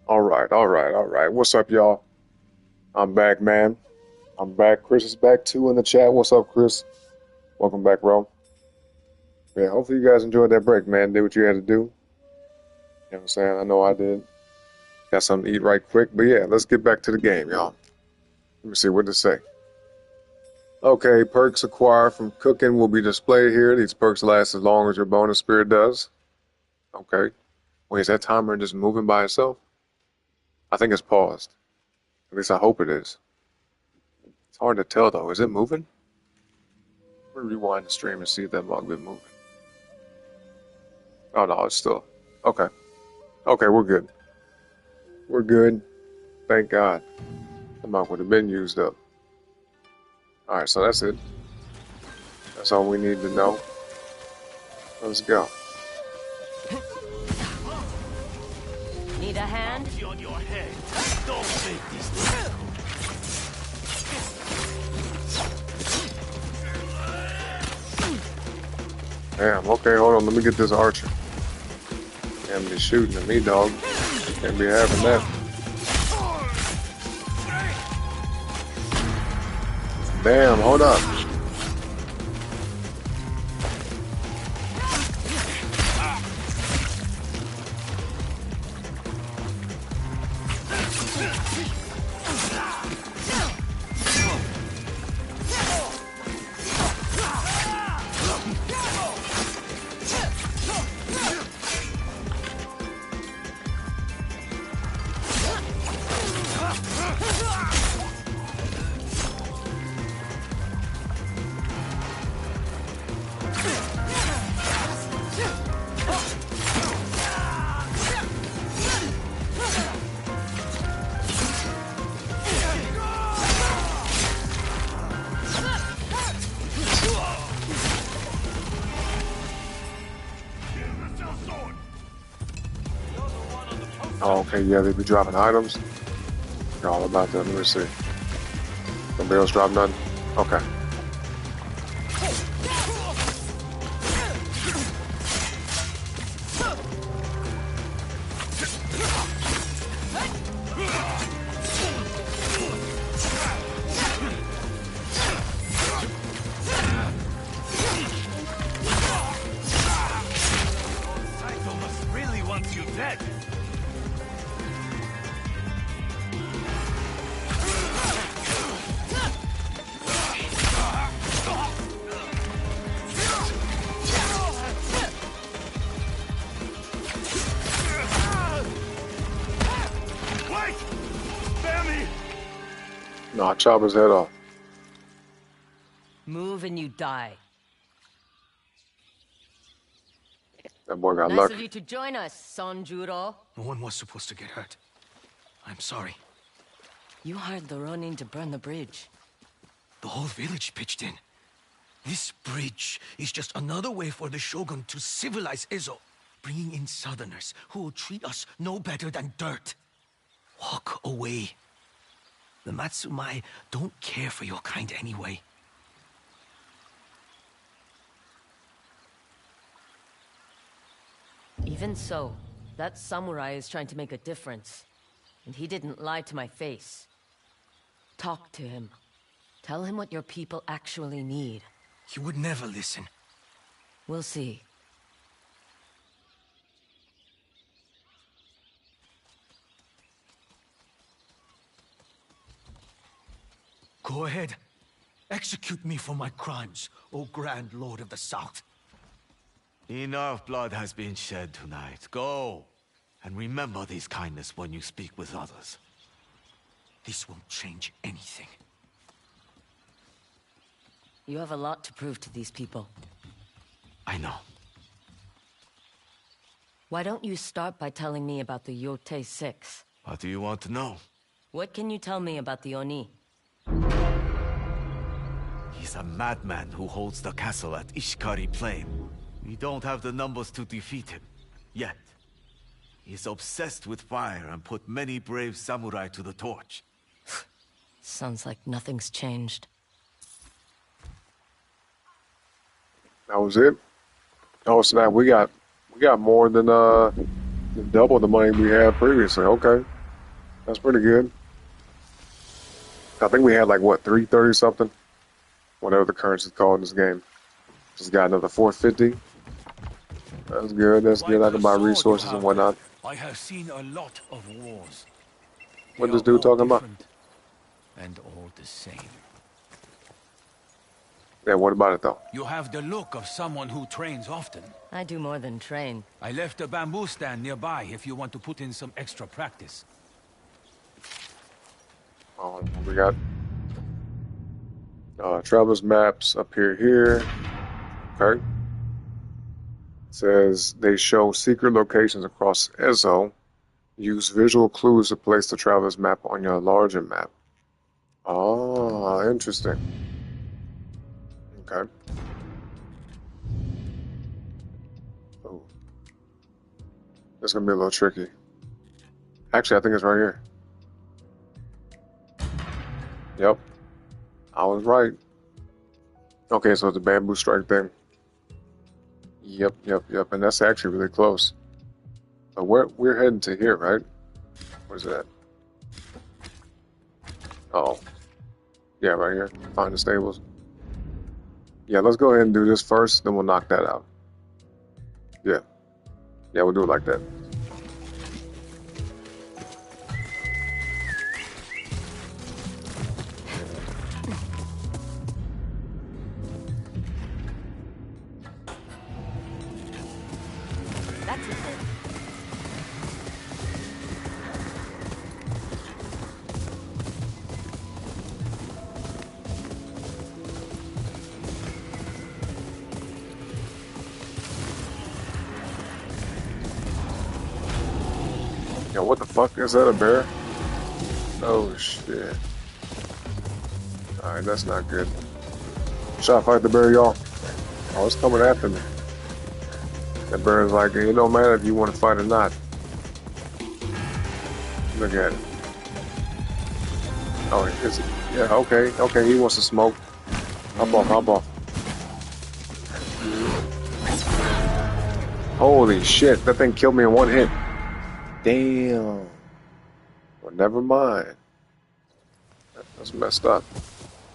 All right, all right, all right. What's up, y'all? I'm back, man. I'm back. Chris is back too in the chat. What's up, Chris? Welcome back, bro. Yeah, hopefully you guys enjoyed that break, man. Did what you had to do. You know what I'm saying? I know I did. Got something to eat right quick. But yeah, let's get back to the game, y'all. Let me see what to say. Okay, perks acquired from cooking will be displayed here. These perks last as long as your bonus spirit does. Okay. Wait, is that timer just moving by itself? I think it's paused. At least I hope it is. It's hard to tell though. Is it moving? Let me rewind the stream and see if that mug been moving. Oh no, it's still. Okay. Okay, we're good. We're good. Thank God. The mug would have been used up. Alright, so that's it. That's all we need to know. Let's go. Need a hand? On your head. Don't make this. Damn, okay, hold on. Let me get this archer. Can't be shooting at me, dog. Can't be having that. Damn, hold up. Oh, okay, yeah, they be dropping items. Forgot all about that. Let me see. Nobody else drop none? Okay. Really wants you dead. No, chop his head off. Move and you die. That boy got Nice lucky. of you to join us, Sanjuro. No one was supposed to get hurt. I'm sorry. You hired the Ronin to burn the bridge. The whole village pitched in. This bridge is just another way for the Shogun to civilize Ezo, bringing in southerners who will treat us no better than dirt. Walk away. The Matsumai don't care for your kind anyway. Even so, that samurai is trying to make a difference. And he didn't lie to my face. Talk to him. Tell him what your people actually need. He would never listen. We'll see. Go ahead. Execute me for my crimes, O Grand Lord of the South. Enough blood has been shed tonight. Go. And remember this kindness when you speak with others. This won't change anything. You have a lot to prove to these people. I know. Why don't you start by telling me about the Yotei 6? What do you want to know? What can you tell me about the Oni? He's a madman who holds the castle at Ishikari Plain. We don't have the numbers to defeat him. Yet. He's obsessed with fire and put many brave samurai to the torch. Sounds like nothing's changed. That was it. Oh snap! We got more than double the money we had previously. Okay, That's pretty good. I think we had like what 330 something, whatever the currency is called in this game. Just got another 450. That's good. That's good. I can buy resources and whatnot. I have seen a lot of wars. What this dude talking about? And all the same. Yeah, what about it though? You have the look of someone who trains often. I do more than train. I left a bamboo stand nearby if you want to put in some extra practice. Oh, what we got? Traveler's maps appear here. Okay. It says they show secret locations across Ezo. Use visual clues to place the traveler's map on your larger map. Oh, interesting. Okay. Oh. This is gonna be a little tricky. Actually, I think it's right here. Yep. I was right. Okay, so it's a bamboo strike thing. Yep. And that's actually really close. But we're heading to here, right? Where's that? Oh. Yeah, right here. Find the stables. Yeah, let's go ahead and do this first, then we'll knock that out. Yeah. Yeah, we'll do it like that. Yo, what the fuck? Is that a bear? Oh, shit. Alright, that's not good. Should I fight the bear, y'all? Oh, it's coming after me. That bear is like, it don't matter if you want to fight or not. Look at it. Oh, is it? Yeah, okay. Okay, he wants to smoke. Hop off. Holy shit, that thing killed me in one hit. Damn. Well, never mind. That's messed up.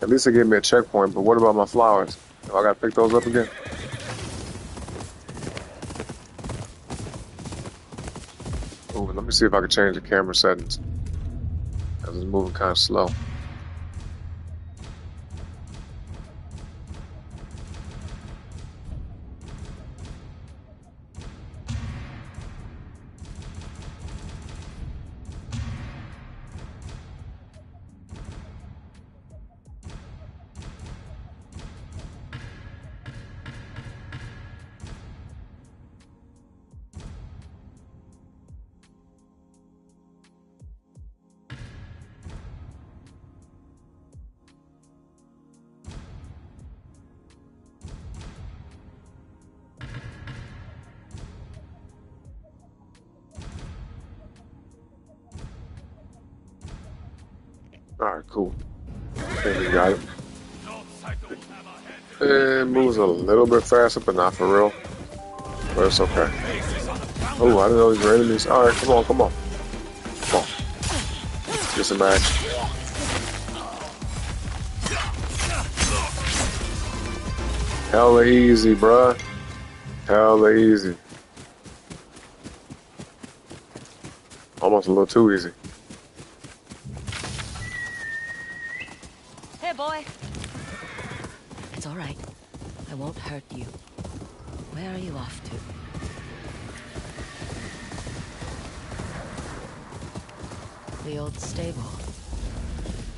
At least it gave me a checkpoint, but what about my flowers? Do I gotta pick those up again? Ooh, let me see if I can change the camera settings. Because it's moving kind of slow. Alright, cool. Okay, we got it. It moves a little bit faster, but not for real. But it's okay. Oh, I didn't know these were enemies. Alright, come on. Come on. Get some action. Hella easy, bruh. Hella easy. Almost a little too easy. Hey, boy. It's all right. I won't hurt you. Where are you off to? The old stable.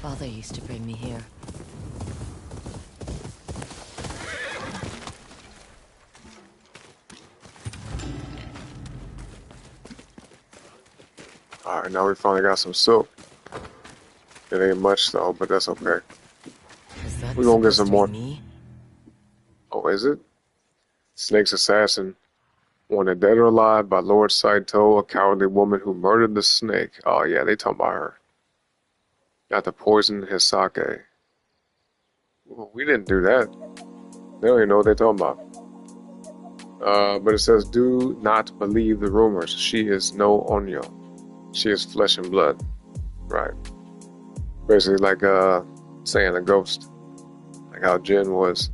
Father used to bring me here. Alright, now we finally got some silk. It ain't much though, but that's okay. We're gonna get some more. Oh, is it? Snake's assassin. Wanted dead or alive by Lord Saito, a cowardly woman who murdered the snake. Oh yeah, they talking about her. Got to poison his sake. Well, we didn't do that. They don't even know what they're talking about. But it says, do not believe the rumors. She is no Onyo. She is flesh and blood. Right. Basically like saying a ghost. Like how Jin was.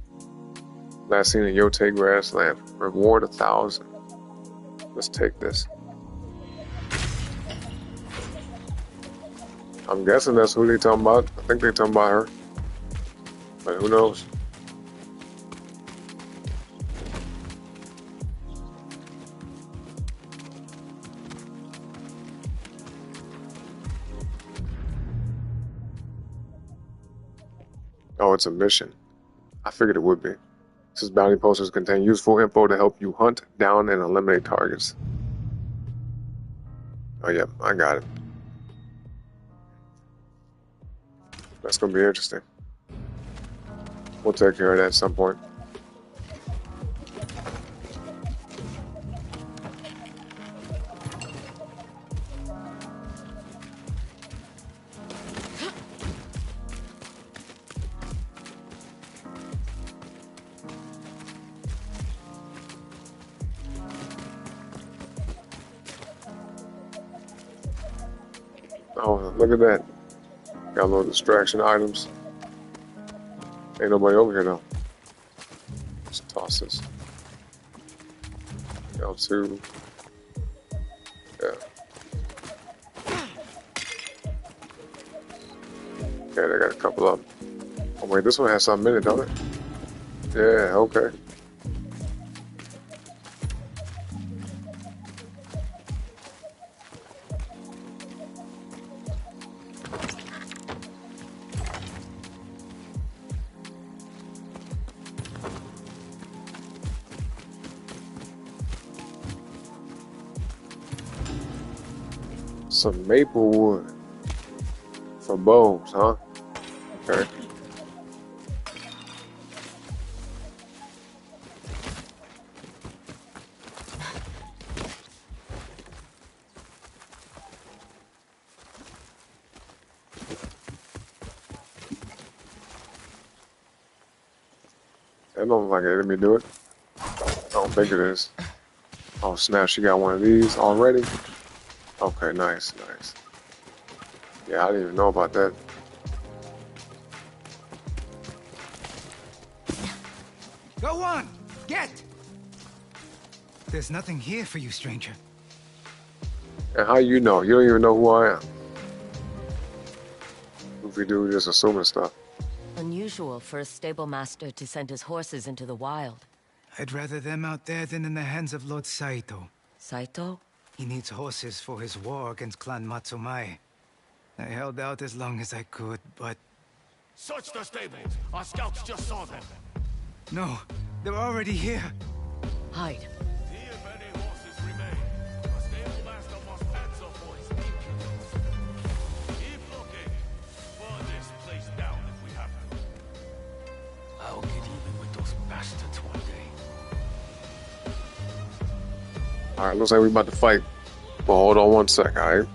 Last seen in Yotei grassland. Reward 1,000. Let's take this. I'm guessing that's who they talking about. I think they talking about her. But who knows? Oh, it's a mission. I figured it would be. This bounty posters contain useful info to help you hunt down and eliminate targets. Oh, yeah, I got it. That's going to be interesting. We'll take care of that at some point. Oh, look at that. Got a little distraction items. Ain't nobody over here, though. Just toss this. L2. Yeah. Okay, they got a couple of them. Oh, wait, this one has something in it, don't it? Yeah, okay. Some maple wood for bows, huh? Okay. That don't look like an enemy, do it? I don't think it is. Oh snap, she got one of these already? Okay, nice, nice. Yeah, I didn't even know about that. Go on! Get! There's nothing here for you, stranger. And how you know? You don't even know who I am. If we do, just assuming stuff. Unusual for a stable master to send his horses into the wild. I'd rather them out there than in the hands of Lord Saito. Saito? He needs horses for his war against Clan Matsumai. I held out as long as I could, but... Search the stables! Our scouts just saw them! No, they're already here. Hide. See if any horses remain. A stable master must answer for his impudence. Keep looking. Burn this place down if we have to. I'll get even with those bastards one day. Alright, looks like we're about to fight. But hold on one sec, alright?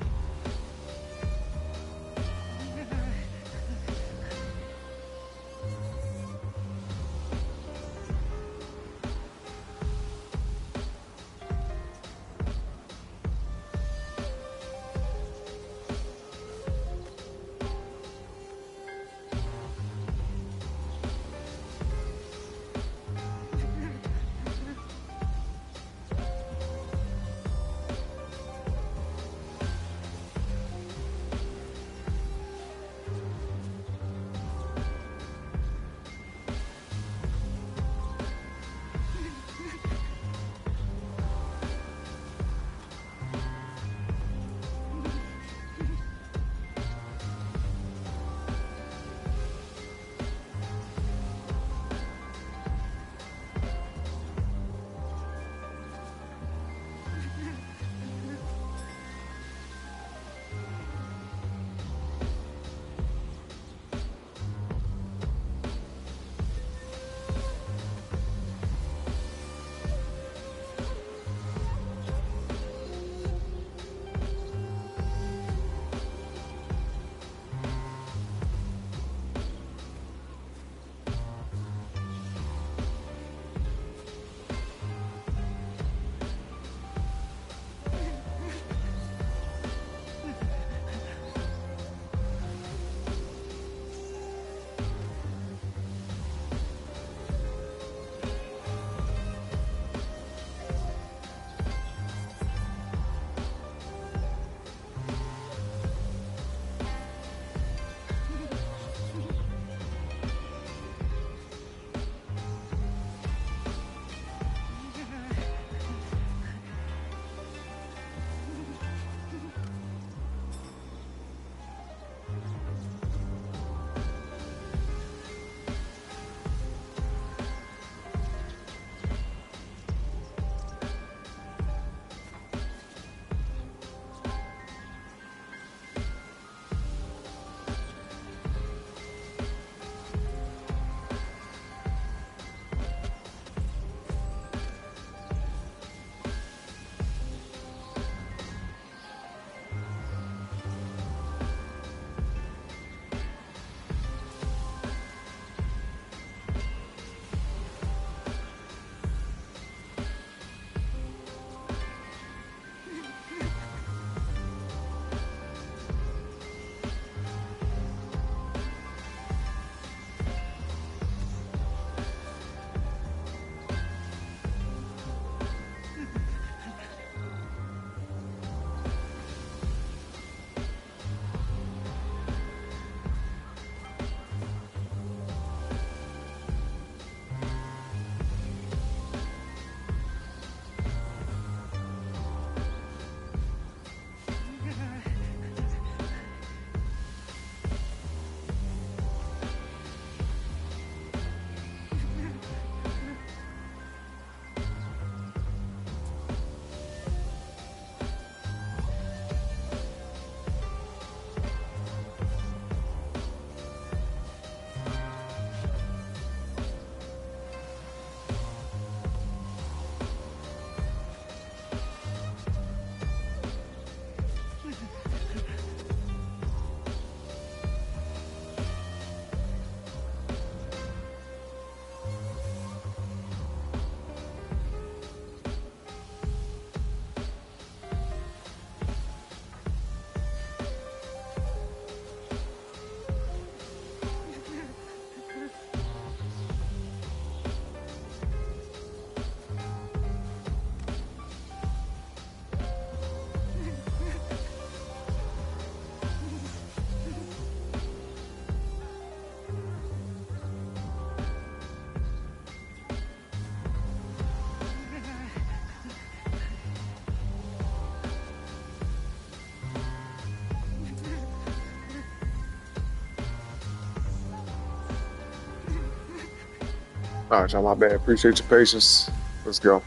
All right, y'all, my bad. Appreciate your patience. Let's go.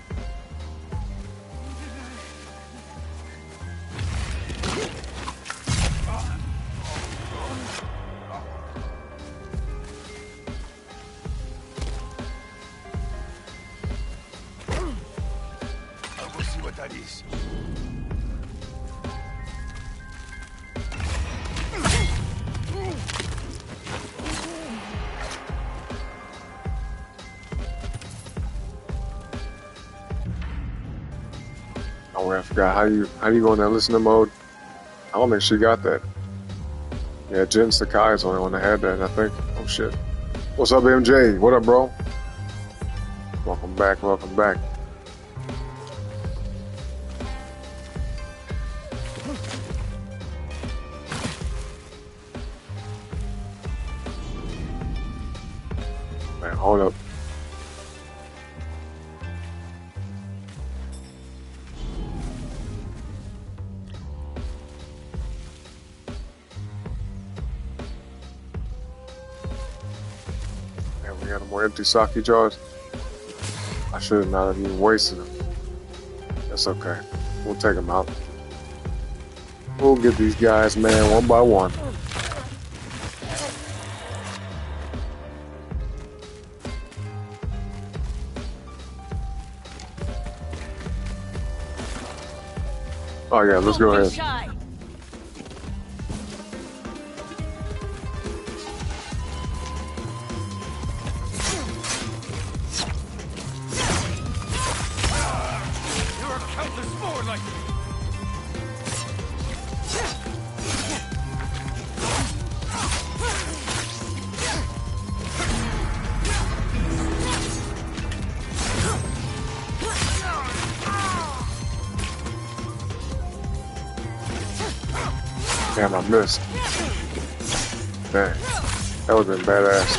I'll go see what that is. Oh, wait, I forgot how you go in that listener mode. I don't think she got that. Yeah, Jen Sakai is the only one that had that, I think. Oh shit. What's up, MJ? What up, bro? Welcome back, welcome back. Man, hold up. Man, we got more empty sake jars. I should have not have even wasted them. That's okay. We'll take them out. We'll get these guys, man, one by one. Oh yeah, let's go ahead. There are countless more like me. Damn, I missed. Dang. That would've been badass.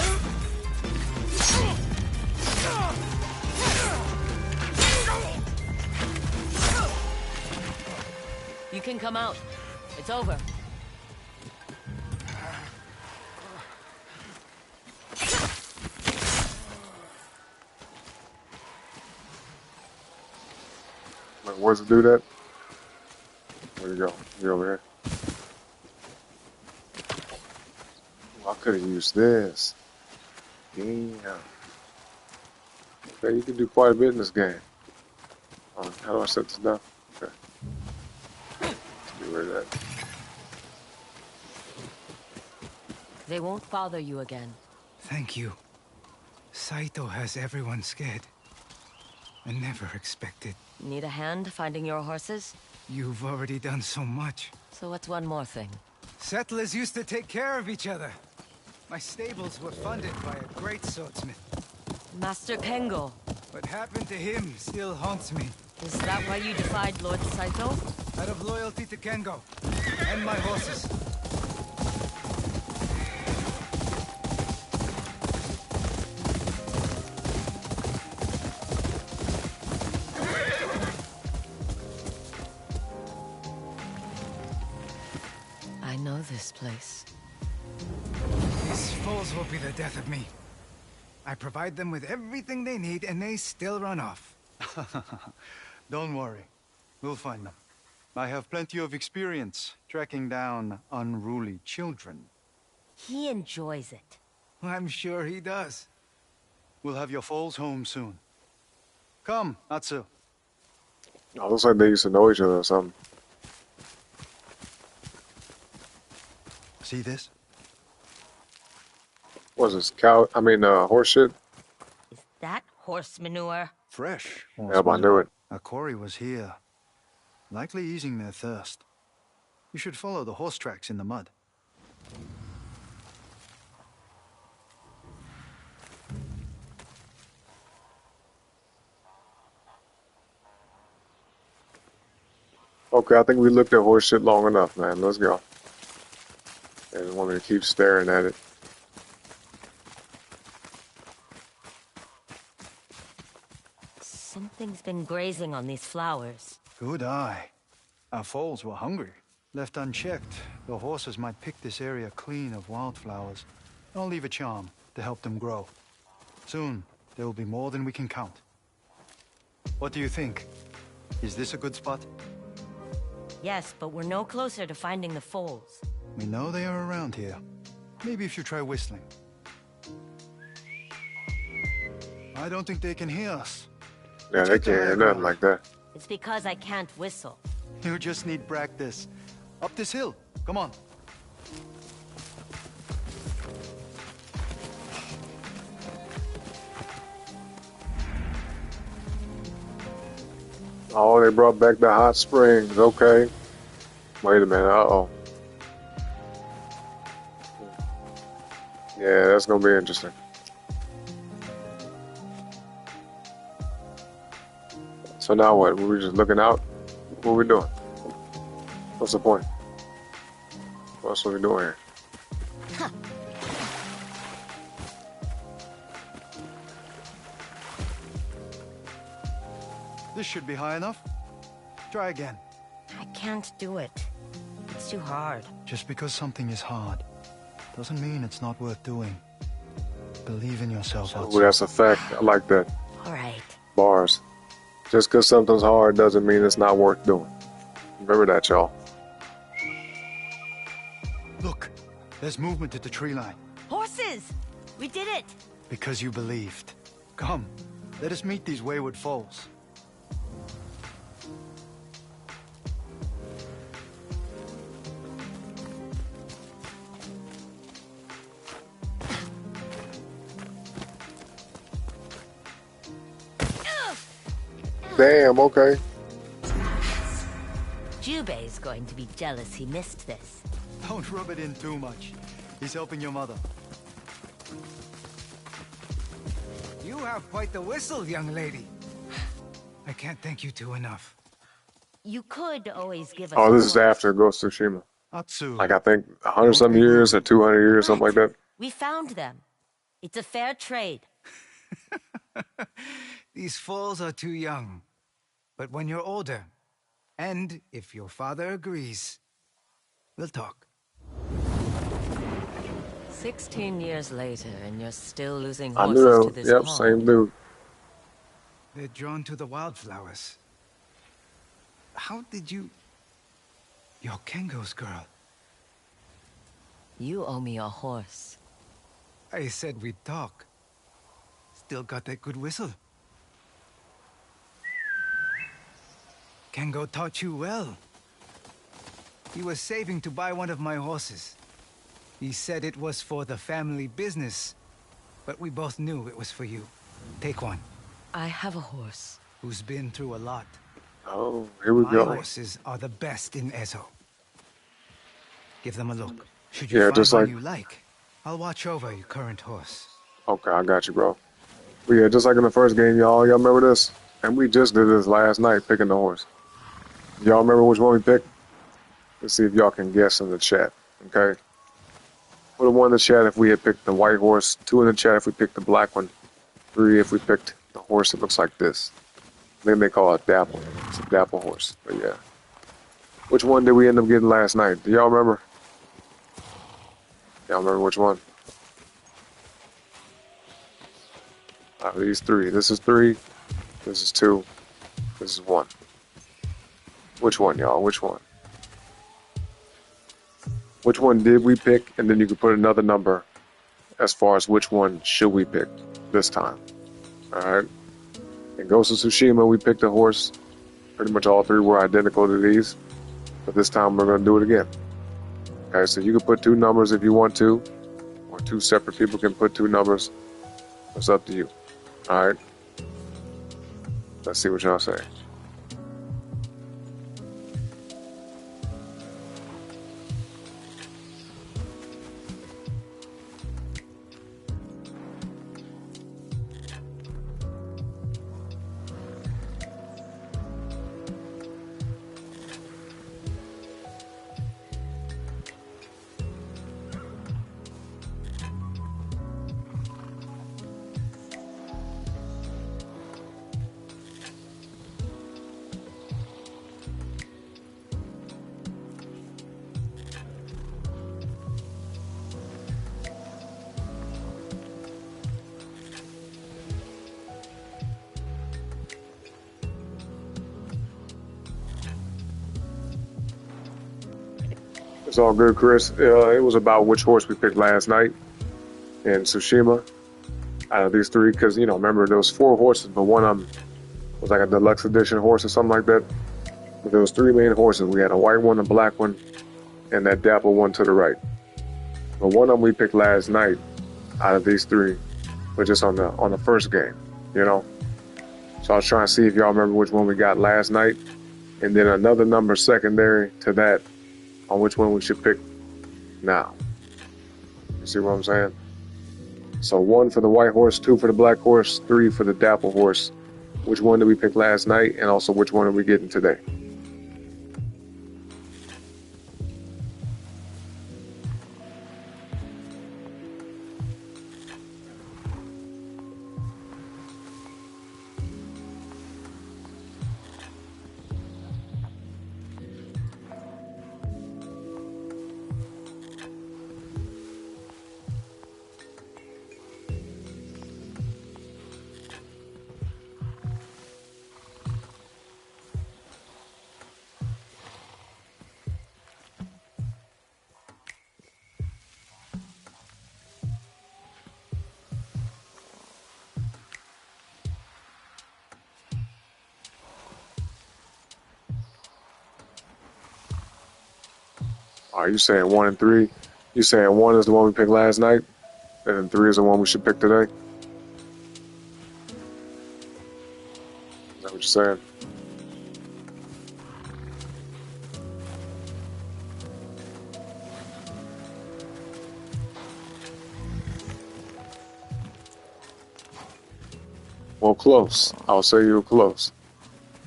You can come out. It's over. Like, where's it do that? Where'd you go? You over here? I could have used this. Damn. Okay, you can do quite a bit in this game. How do I set this down? Okay. Let's get rid of that. They won't bother you again. Thank you. Saito has everyone scared. I never expected. Need a hand finding your horses? You've already done so much. So what's one more thing? Settlers used to take care of each other. My stables were funded by a great swordsmith. Master Kengo. What happened to him still haunts me. Is that why you defied Lord Saito? Out of loyalty to Kengo and my horses. I know this place. These fools will be the death of me. I provide them with everything they need, and they still run off. Don't worry. We'll find them. I have plenty of experience tracking down unruly children. He enjoys it. I'm sure he does. We'll have your foals home soon. Come, Atsu. Oh, looks like they used to know each other or something. See this? What's this, cow? I mean, horse shit? Is that horse manure? Fresh. Yep, I knew it. A quarry was here. Likely easing their thirst. You should follow the horse tracks in the mud. Okay, I think we looked at horse shit long enough, man. Let's go. I just want me to keep staring at it. Something's been grazing on these flowers. Good eye. Our foals were hungry. Left unchecked, the horses might pick this area clean of wildflowers. I'll leave a charm to help them grow. Soon, There will be more than we can count. What do you think? Is this a good spot? Yes, but we're no closer to finding the foals. We know they are around here. Maybe if you try whistling. I don't think they can hear us. Yeah, they can't hear nothing like that. It's because I can't whistle. You just need practice. Up this hill. Come on. Oh, they brought back the hot springs. Okay. Wait a minute. Uh-oh. Yeah, that's gonna be interesting. So now what? Were we just looking out? What are we doing? What's the point? What else are we doing here? This should be high enough. Try again. I can't do it. It's too hard. Just because something is hard doesn't mean it's not worth doing. Believe in yourself, Oh, that's a fact. I like that. All right. Bars. Just because something's hard doesn't mean it's not worth doing. Remember that, y'all. Look, there's movement at the tree line. Horses! We did it! Because you believed. Come, let us meet these wayward foals. Damn, okay. Jubei's going to be jealous he missed this. Don't rub it in too much. He's helping your mother. You have quite the whistle, young lady. I can't thank you two enough. You could always give us Oh, this a is call. after Ghost of Tsushima. Atsu. Like, I think 100-some years or 200 years, something like that. We found them. It's a fair trade. These foals are too young. But when you're older, and if your father agrees, we'll talk. 16 years later, and you're still losing I horses knew to that. this Yep, pond. same dude. They're drawn to the wildflowers. How did you... You're Kengo's girl. You owe me a horse. I said we'd talk. Still got that good whistle. Kengo taught you well. He was saving to buy one of my horses. He said it was for the family business, but we both knew it was for you. Take one. I have a horse. Who's been through a lot. Oh, here we My go. horses are the best in Ezo. Give them a look. Should you Yeah, find just one like- you like, I'll watch over your current horse. Okay, I got you, bro. But yeah, just like in the first game, y'all remember this? And we just did this last night, picking the horse. Y'all remember which one we picked? Let's see if y'all can guess in the chat, okay? Put a 1 in the chat if we had picked the white horse, 2 in the chat if we picked the black one, 3 if we picked the horse that looks like this. Then they call it Dapple. It's a Dapple horse, but yeah. Which one did we end up getting last night? Do y'all remember? Y'all remember which one? Out of these 3. This is 3, this is 2, this is 1. Which one, y'all? Which one? Which one did we pick? And then you can put another number as far as which one should we pick this time. Alright? In Ghost of Tsushima, we picked a horse. Pretty much all 3 were identical to these. But this time we're going to do it again. Okay, so you can put 2 numbers if you want to. Or 2 separate people can put 2 numbers. It's up to you. Alright? Let's see what y'all say. It's all good, Chris. It was about which horse we picked last night in Tsushima out of these three, because, you know, remember there was 4 horses, but one of them was like a deluxe edition horse or something like that. But there was 3 main horses. We had a white one, a black one, and that dapple one to the right. But one of them we picked last night out of these 3 was just on the first game, you know. So I was trying to see if y'all remember which one we got last night, and then another number secondary to that on which one we should pick now. You see what I'm saying? So 1 for the white horse, 2 for the black horse, 3 for the dapple horse. Which one did we pick last night, and also which one are we getting today? Are you saying 1 and 3? You saying 1 is the one we picked last night, and then 3 is the one we should pick today? Is that what you're saying? Well, close. I'll say you were close.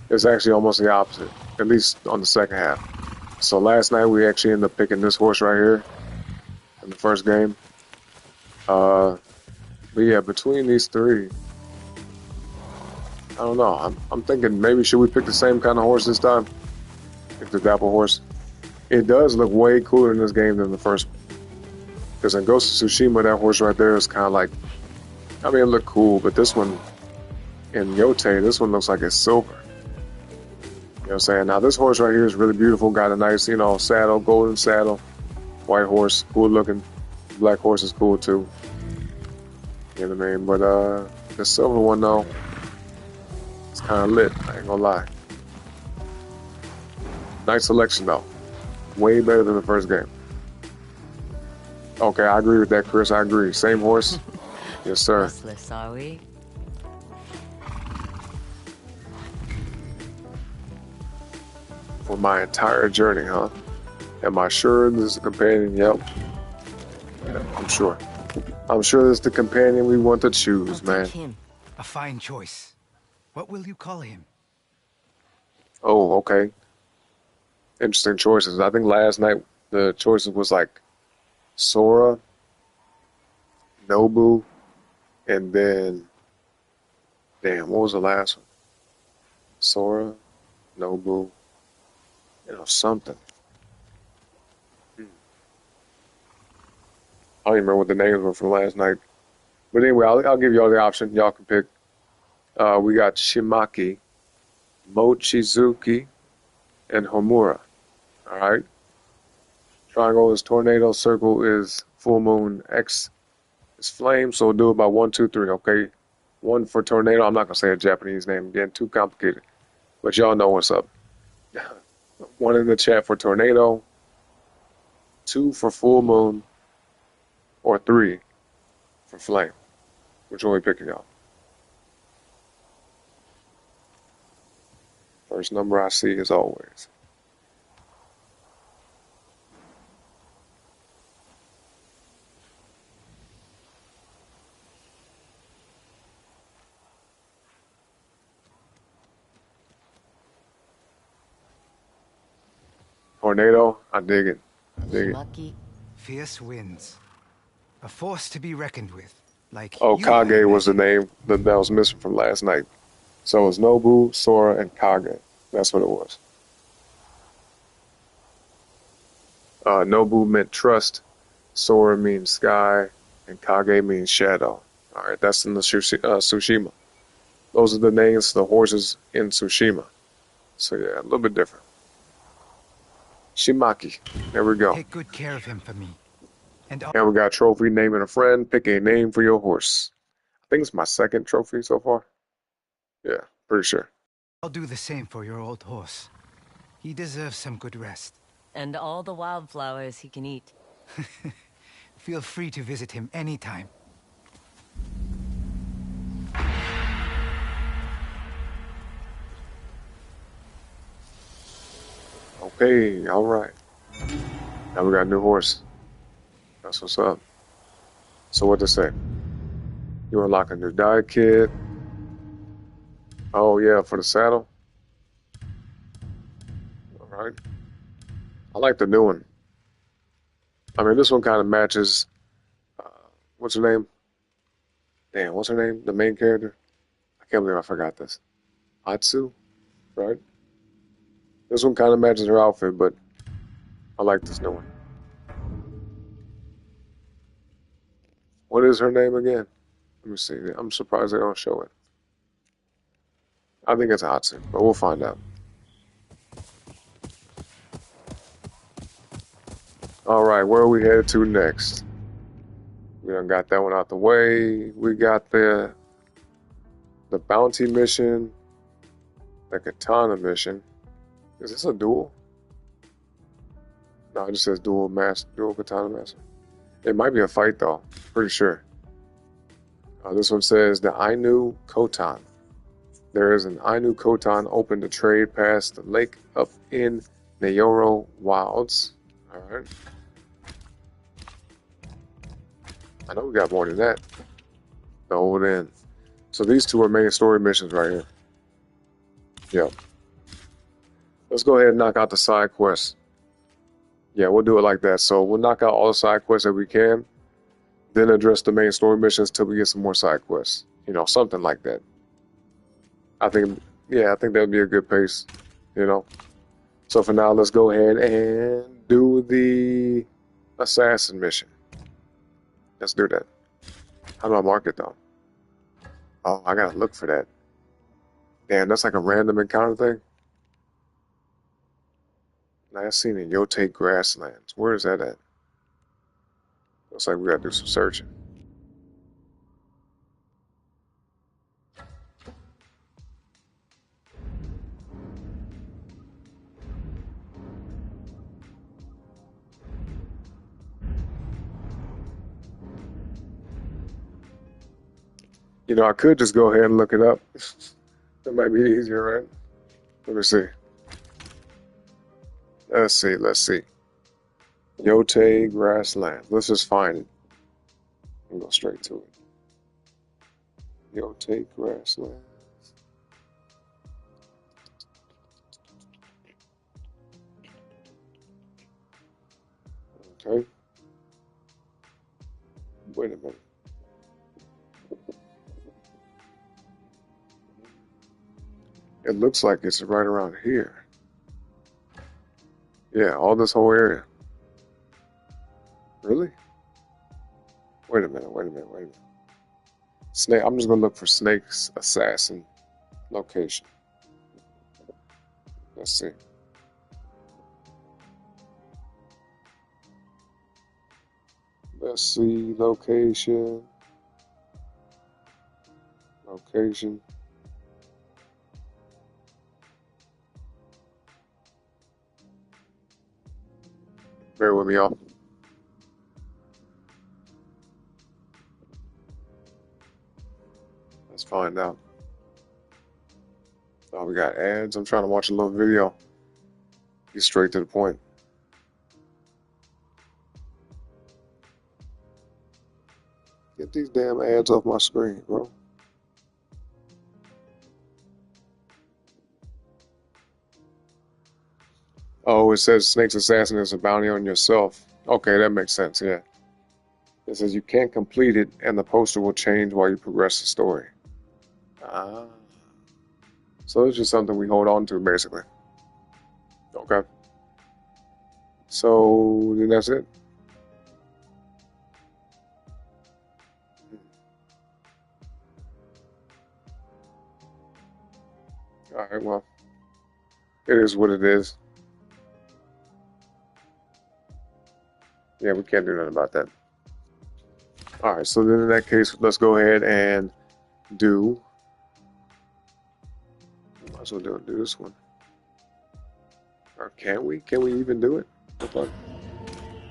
It's actually almost the opposite, at least on the second half. So last night we actually ended up picking this horse right here in the first game. But yeah, between these 3, I don't know. I'm thinking maybe should we pick the same kind of horse this time? Pick the dapple horse. It does look way cooler in this game than the first one. Because in Ghost of Tsushima, that horse right there is kind of like, I mean, it looked cool, but this one in Yotei, this one looks like it's silver. You know what I'm saying? Now this horse right here is really beautiful. Got a nice, you know, saddle, golden saddle. White horse, cool looking. Black horse is cool too. You know what I mean? But the silver one though, it's kind of lit. I ain't gonna lie. Nice selection though. Way better than the first game. Okay, I agree with that, Chris. I agree. Same horse. Yes, sir. Restless, are we? For my entire journey, huh? Am I sure this is the companion? Yep. Yeah, I'm sure. I'm sure this is the companion we want to choose, man. A fine choice. What will you call him? Oh, okay. Interesting choices. I think last night the choices was like Sora, Nobu, and then damn, what was the last one? Sora, Nobu, you know, something. I don't even remember what the names were from last night. But anyway, I'll give y'all the option. Y'all can pick. We got Shimaki, Mochizuki, and Homura. All right. Triangle is tornado. Circle is full moon. X is flame. So we'll do it by 1, 2, 3. Okay. 1 for tornado. I'm not gonna say a Japanese name again. Too complicated. But y'all know what's up. 1 in the chat for tornado. 2 for full moon. Or 3 for flame. Which one are we picking, y'all? First number I see as always. Tornado, I dig it. I dig it. Fierce winds. A force to be reckoned with. Like oh, Kage was the name that was missing from last night. So it was Nobu, Sora, and Kage. That's what it was. Nobu meant trust, Sora means sky, and Kage means shadow. All right, that's in the Tsushima. Those are the names of the horses in Tsushima. So yeah, a little bit different. Shimaki. There we go. Take good care of him for me. And And we got a trophy naming a friend. Pick a name for your horse. I think it's my second trophy so far. Yeah, pretty sure. I'll do the same for your old horse. He deserves some good rest. And all the wildflowers he can eat. Feel free to visit him anytime. Okay, all right. Now we got a new horse. That's what's up. So what to say? You unlock a new die kit. Oh yeah, for the saddle. All right. I like the new one. I mean, this one kind of matches. What's her name? Damn, what's her name? The main character. I can't believe I forgot this. Atsu, right? This one kind of matches her outfit, but I like this new one. What is her name again? Let me see. I'm surprised they don't show it. I think it's Atsu, but we'll find out. All right, where are we headed to next? We done got that one out the way. We got the bounty mission, the katana mission. Is this a duel? No, it just says dual katana master. It might be a fight though. Pretty sure. This one says the Ainu Kotan. There is an Ainu Kotan open to trade past the lake up in Nayoro Wilds. All right. I know we got more than that. The old end. So these two are main story missions right here. Yep. Let's go ahead and knock out the side quests. Yeah, we'll do it like that. So we'll knock out all the side quests that we can, then address the main story missions till we get some more side quests. You know, something like that. I think that would be a good pace, you know. So for now, let's go ahead and do the assassin mission. Let's do that. How do I mark it though? Oh, I gotta look for that. Damn, that's like a random encounter thing. Last seen in Yotei grasslands. Where is that at? Looks like we gotta do some searching. You know, I could just go ahead and look it up. That might be easier, right? Let me see. Let's see. Yotei grassland. Let's just find it and go straight to it. Yotei grassland. Okay. Wait a minute. It looks like it's right around here. Yeah, all this whole area. Really? Wait a minute. Snake. I'm just gonna look for Snake's assassin location. Let's see. Let's see location. Location. Bear with me, y'all. Let's find out. Oh, we got ads. I'm trying to watch a little video. Get straight to the point. Get these damn ads off my screen, bro. Oh, it says Snake's assassin is a bounty on yourself. Okay, that makes sense, yeah. It says you can't complete it, and the poster will change while you progress the story. Ah. So it's just something we hold on to, basically. Okay. So, then that's it? Alright, well. It is what it is. Yeah, we can't do nothing about that. All right, so then in that case, let's go ahead and do. Might as well do this one. Or can we? Can we even do it? All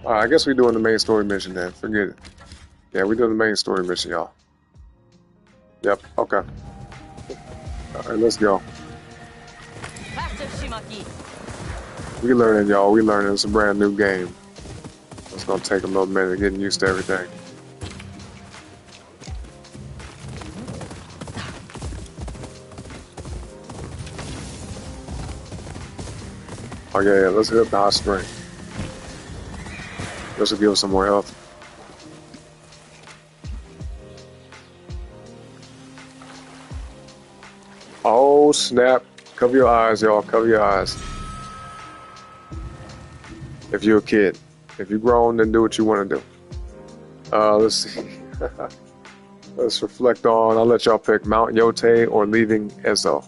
right, I guess we're doing the main story mission then. Forget it. Yeah, we're doing the main story mission, y'all. Yep. Okay. All right, let's go. We learning, y'all. We learning. It's a brand new game. It's gonna take a little minute getting used to everything. Oh yeah, let's hit up the hot spring. This will give us some more health. Oh snap! Cover your eyes, y'all. Cover your eyes. If you're a kid, if you're grown, then do what you want to do. Let's see. Let's reflect on. I'll let y'all pick Mount Yotei or leaving Ezo.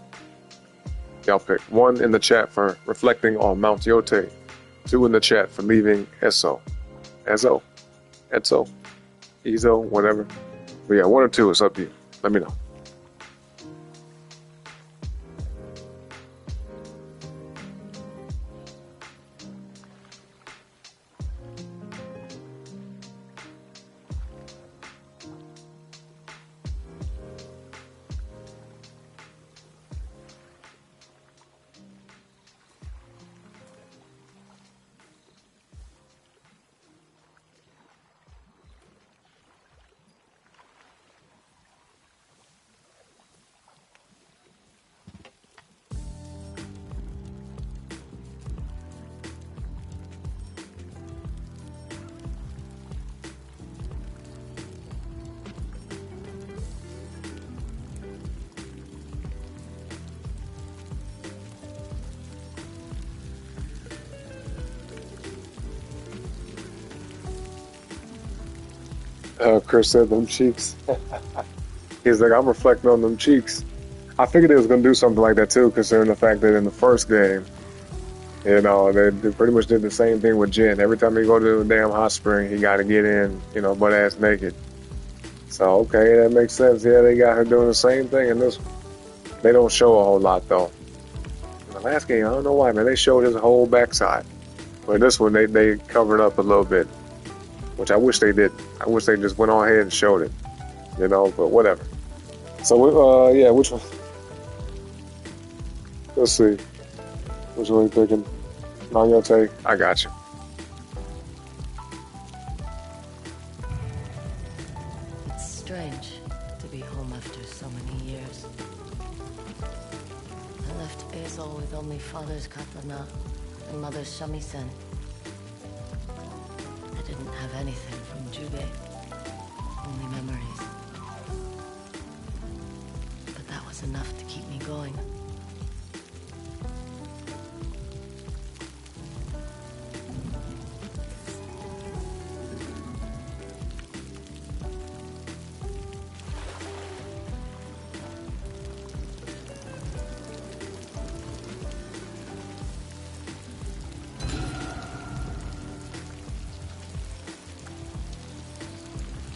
Y'all pick. 1 in the chat for reflecting on Mount Yotei. 2 in the chat for leaving Ezo. Ezo, Ezo, whatever. But yeah, 1 or 2. It's up to you. Let me know. Chris said them cheeks. He's like, I'm reflecting on them cheeks. I figured it was going to do something like that too, considering the fact that in the first game, you know, they pretty much did the same thing with Jin. Every time he go to the damn hot spring, he got to get in, you know, butt ass naked. So, okay, that makes sense. Yeah, they got her doing the same thing in this one. They don't show a whole lot, though. In the last game, I don't know why, man, they showed his whole backside. But this one, they covered up a little bit, which I wish they did. I wish they just went on ahead and showed it, you know, but whatever. So, yeah, which one? Let's see. Which one are you picking? Yotei? I got you. It's strange to be home after so many years. I left Ezo with only father's katana and mother's shamisen. I didn't have anything from Jubei, only memories. But that was enough to keep me going.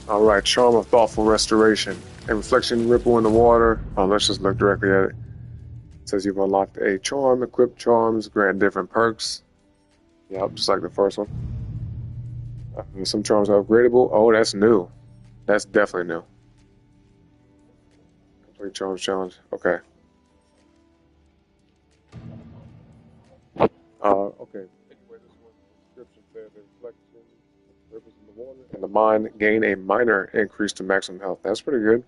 All right, charm of thoughtful restoration. A reflection ripple in the water. Oh, let's just look directly at it. It says you've unlocked a charm. Equipped charms grant different perks. Yep, just like the first one. Some charms are upgradable. Oh, that's new. That's definitely new. Complete charms challenge. Okay. Okay. Anyway, this one description says a reflection ripples in the water and the mind gain a minor increase to maximum health. That's pretty good.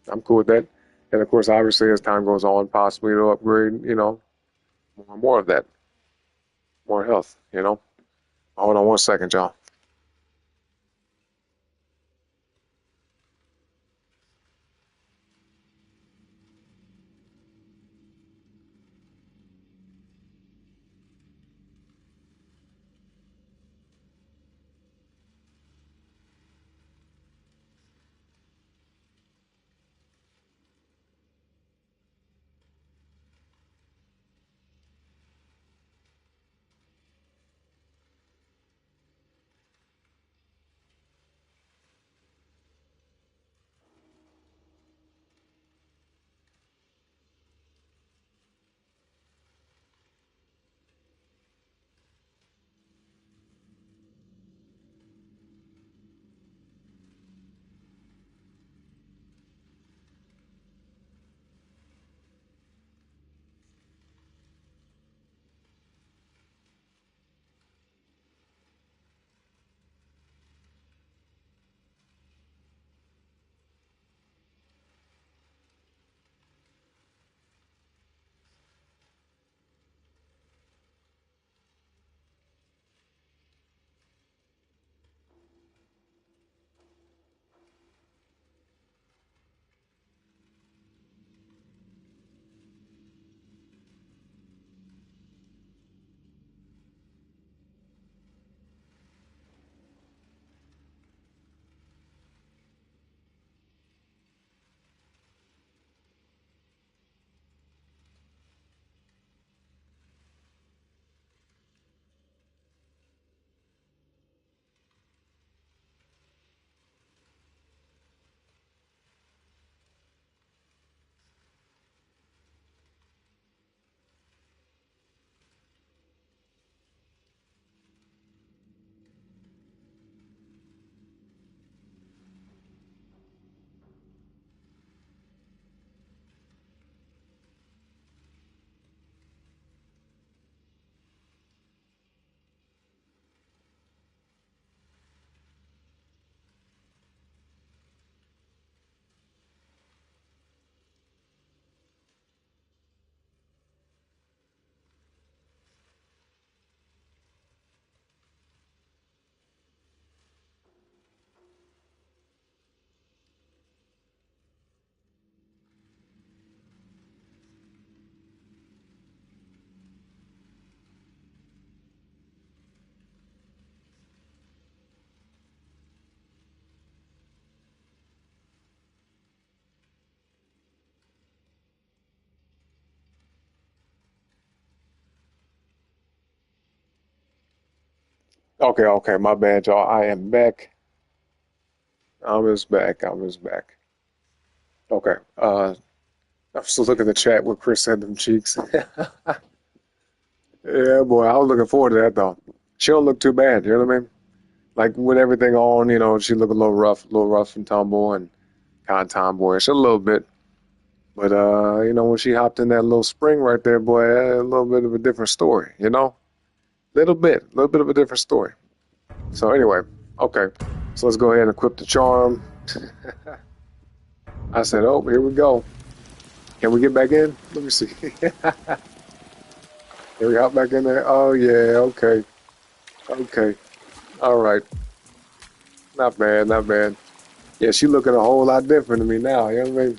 I'm cool with that. And of course, obviously, as time goes on, possibly it'll upgrade, you know, more and more of that. More health, you know. Hold on 1 second, y'all. Okay, okay, my bad, y'all. I am back. I'm just back. I'm just back. Okay. I'm still looking at the chat where Chris had them cheeks. Yeah, boy, I was looking forward to that though. She don't look too bad, you know what I mean? Like with everything on, she look a little rough and tumble and kind of tomboyish a little bit. But when she hopped in that little spring right there, boy, a little bit of a different story, a little bit of a different story. So anyway, okay, so let's go ahead and equip the charm. I said, oh, here we go. Can we get back in? Let me see. Can we hop back in there? Oh yeah, okay, okay, all right, not bad, not bad. Yeah, she looking a whole lot different to me now. You know what I mean?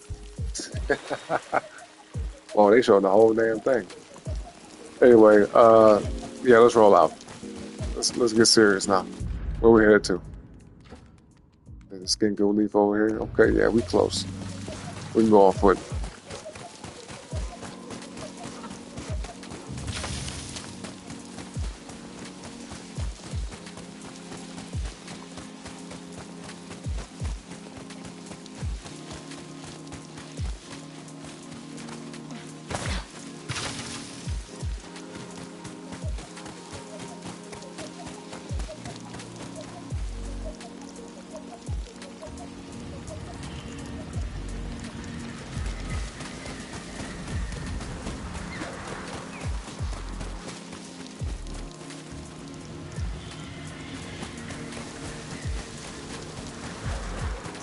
Well, they showing the whole damn thing. Anyway, yeah, let's roll out. Let's get serious now. Where we headed to? The Skinko leaf over here. Okay, yeah, we close. We can go on foot.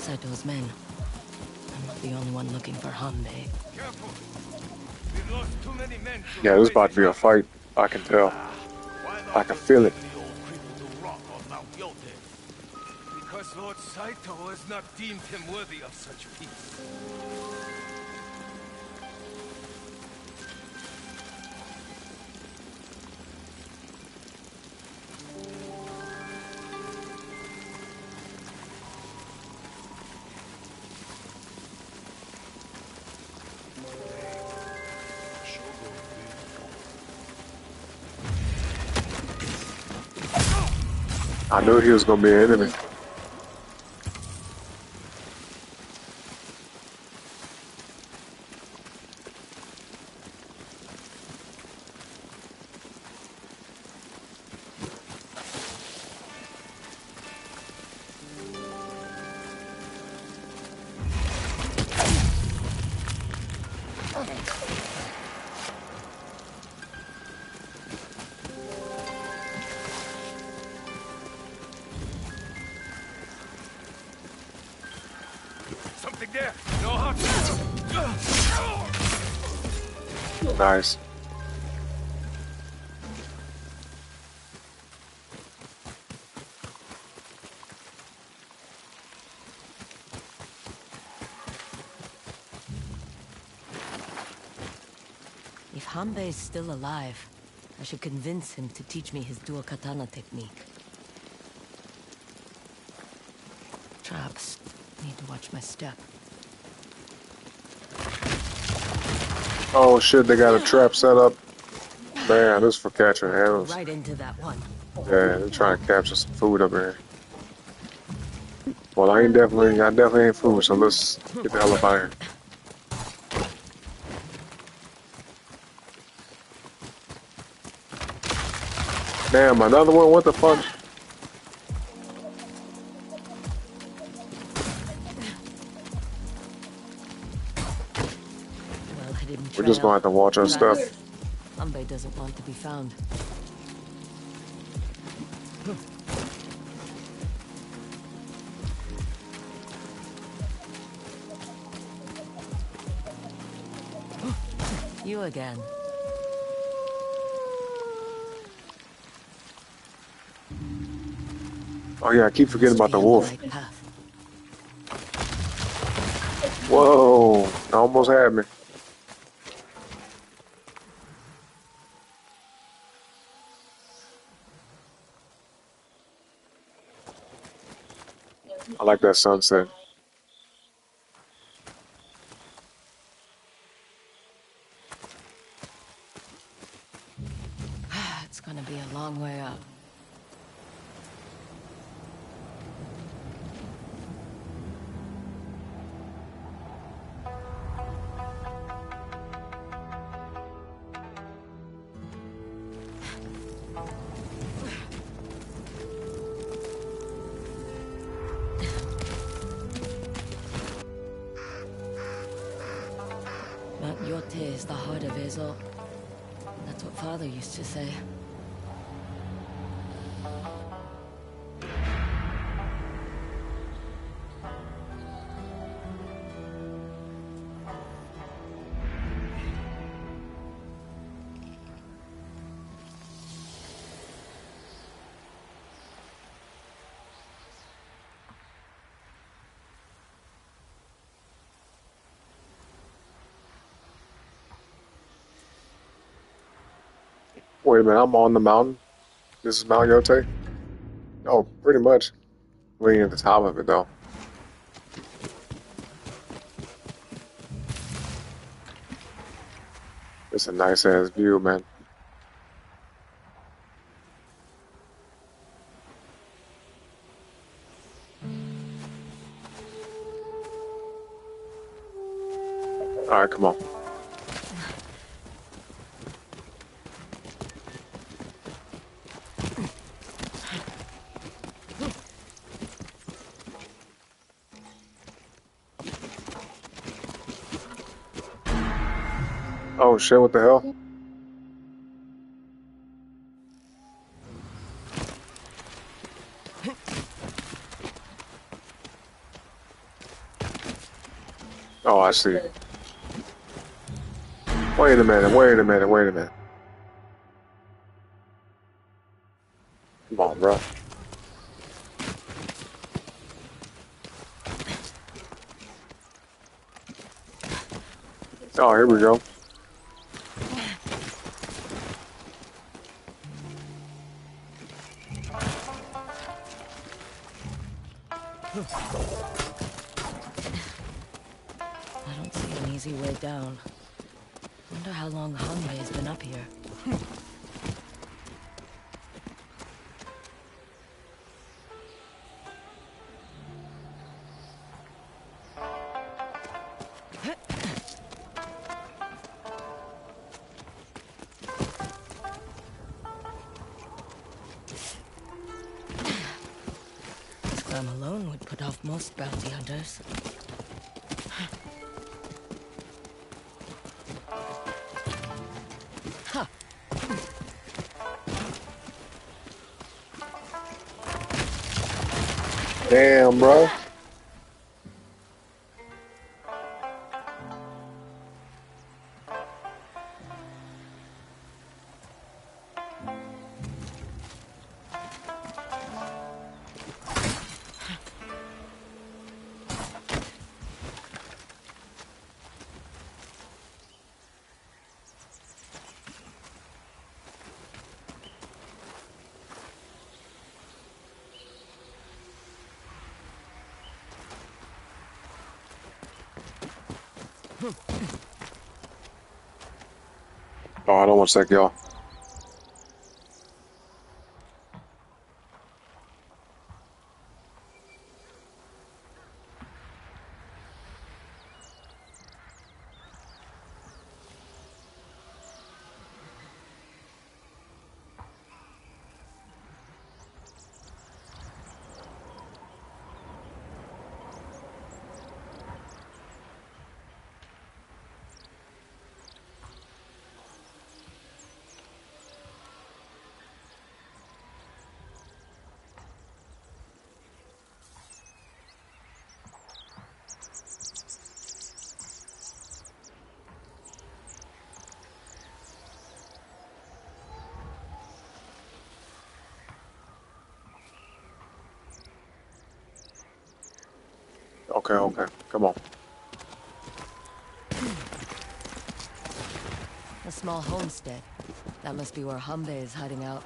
Saito's men. I'm not the only one looking for Hanbei. Careful. We've lost too many men to Yeah, the this is about crazy to be a traffic. fight. I can tell. Why I not can just feel leave it. the old cripple to rot on Mount Yotei? Because Lord Saito has not deemed him worthy of such peace. I knew he was gonna be an enemy. Something there. No hot. Nice. If Hanbei is still alive, I should convince him to teach me his dual katana technique. Traps. Need to watch my step. Oh shit, they got a trap set up. Man, this is for catching animals. Right into that one. Yeah, they're trying to capture some food up in here. Well, I definitely ain't food, so let's get the hell up out of here. Damn, another one? What the fuck? Well-hidden We're just gonna have to watch our step. Hanbei doesn't want to be found. You again. Oh yeah, I keep forgetting about the Must be on wolf. the right path. Whoa, almost had me. I like that sunset. It's gonna be a long way up. is all. That's what Father used to say. Wait a minute, I'm on the mountain. This is Mount Yotei? Oh, pretty much. We ain't at the top of it, though. It's a nice-ass view, man. Alright, come on. Oh shit, what the hell? Oh, I see. Wait a minute, wait a minute, wait a minute. Come on, bro. Oh, here we go. I don't see an easy way down. Wonder how long Hanbei's been up here. This climb alone would put off most bounty hunters. Huh. Damn, bro. Oh, I don't want to take y'all. Okay, okay. Come on. A small homestead. That must be where Hanbei is hiding out.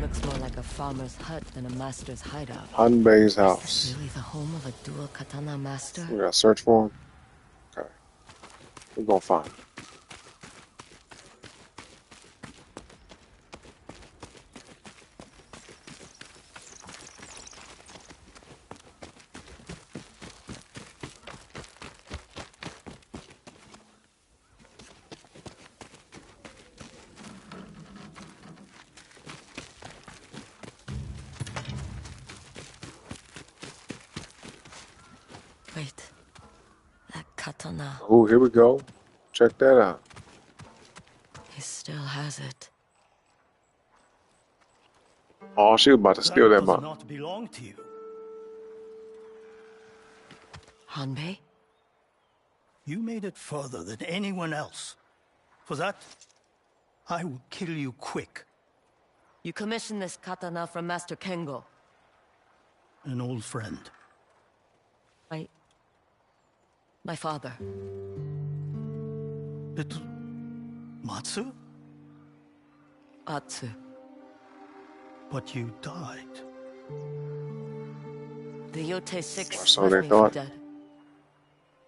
Looks more like a farmer's hut than a master's hideout. Hanbei's Is house. this really the home of a dual katana master? We gotta search for him. Okay. We're gonna find him. Wait. That katana. Oh, here we go. Check that out. He still has it. Oh, she was about to steal that does mug. not belong to you. Hanbei? You made it further than anyone else. For that, I will kill you quick. You commissioned this katana from Master Kengo. An old friend. My father. It... Matsu? Atsu. But you died. The Yotei 6 So left they me thought. for dead.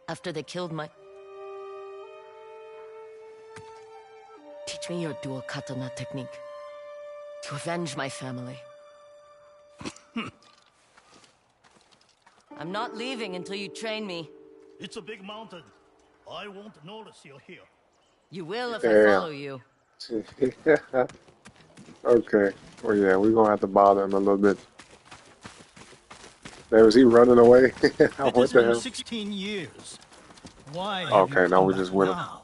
After they killed my... Teach me your dual katana technique. To avenge my family. I'm not leaving until you train me. It's a big mountain. I won't notice you're here. You will if I follow you. Okay. Well, yeah, we're gonna have to bother him a little bit. There, was he running away? It What has the been hell? 16 years. Why have Okay, you now come we back just went up. now?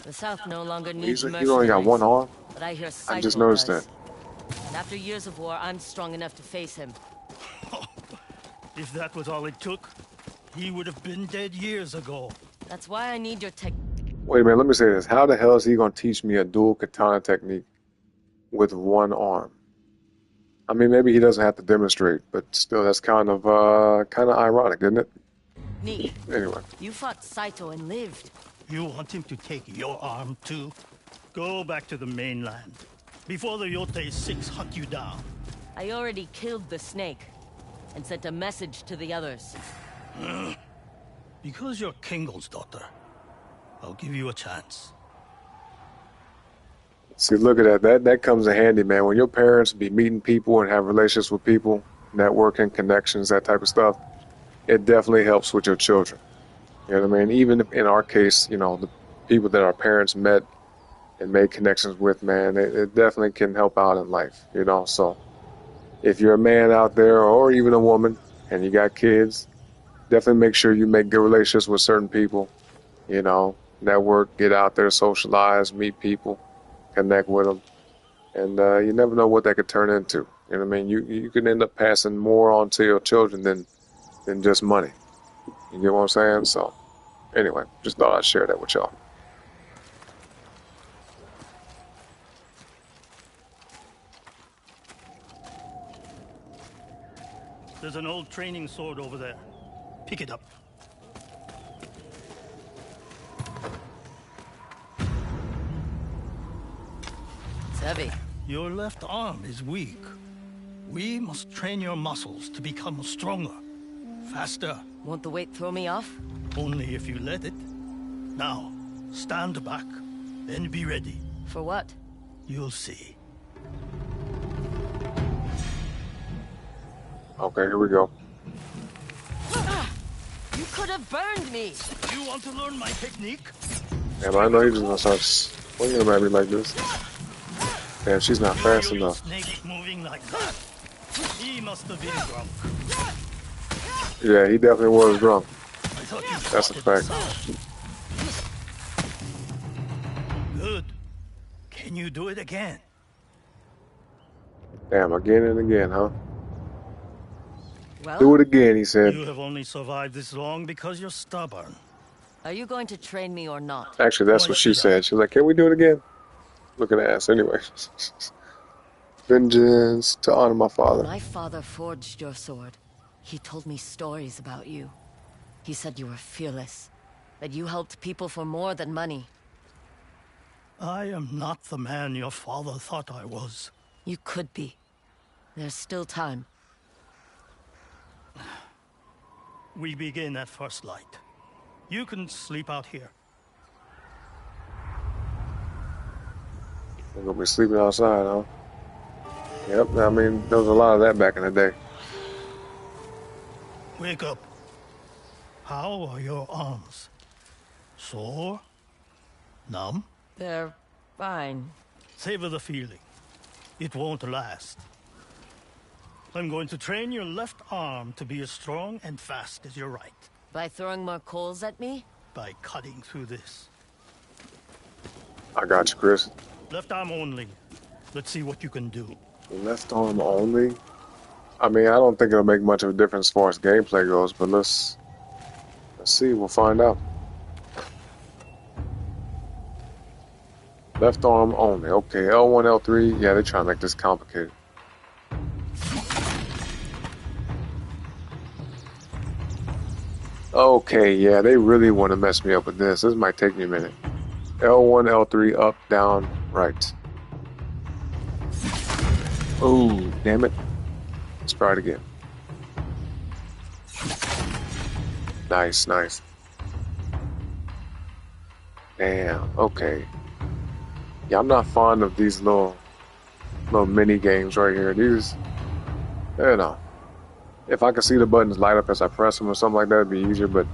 The South no longer He needs only got one mercenaries. arm? But I hear I Saito just noticed does. that. And after years of war, I'm strong enough to face him. If that was all it took, he would have been dead years ago. That's why I need your tech. Wait a minute, let me say this. How the hell is he gonna teach me a dual katana technique with one arm? I mean, maybe he doesn't have to demonstrate, but still, that's kind of ironic, isn't it? Neat. Anyway. You fought Saito and lived. You want him to take your arm, too? Go back to the mainland. Before the Yotei 6 hunt you down. I already killed the snake. And sent a message to the others. Because you're Kengo's daughter, I'll give you a chance. See, look at that. That comes in handy, man. When your parents be meeting people and have relationships with people, networking, connections, that type of stuff, it definitely helps with your children. You know what I mean? Even if in our case, you know, the people that our parents met and made connections with, man, it definitely can help out in life, you know? So if you're a man out there or even a woman and you got kids, definitely make sure you make good relationships with certain people, you know, network, get out there, socialize, meet people, connect with them. And you never know what that could turn into. You know what I mean? You can end up passing more on to your children than just money. You get what I'm saying? So anyway, just thought I'd share that with y'all. There's an old training sword over there. Pick it up. It's heavy. Your left arm is weak. We must train your muscles to become stronger, faster. Won't the weight throw me off? Only if you let it. Now, stand back, then be ready. For what? You'll see. Okay, here we go. You could have burned me. You want to learn my technique? Damn, I know he's gonna start swinging at me like this. Damn, she's not fast enough. Snake moving like that. He must have been drunk. Yeah, he definitely was drunk. That's a fact. Good. Can you do it again? Damn, again and again, huh? Well, do it again, he said. You have only survived this long because you're stubborn. Are you going to train me or not? Actually, that's what she said. She was like, can we do it again? Look at the ass. Anyway. Vengeance to honor my father. When my father forged your sword, he told me stories about you. He said you were fearless, that you helped people for more than money. I am not the man your father thought I was. You could be. There's still time. We begin at first light. You can sleep out here. We're gonna be sleeping outside, huh? Yep, I mean, there was a lot of that back in the day. Wake up. How are your arms? Sore? Numb? They're fine. Savor the feeling. It won't last. I'm going to train your left arm to be as strong and fast as your right. By throwing more coals at me? By cutting through this. I got you, Chris. Left arm only. Let's see what you can do. Left arm only? I mean, I don't think it'll make much of a difference as far as gameplay goes, but let's see. We'll find out. Left arm only. Okay, L1, L3. Yeah, they're trying to make this complicated. Okay, yeah, they really want to mess me up with this. This might take me a minute. L1, L3, up, down, right. Oh, damn it. Let's try it again. Nice, nice. Damn, okay. Yeah, I'm not fond of these little mini games right here. These, you know, if I could see the buttons light up as I press them or something like that, it'd be easier, but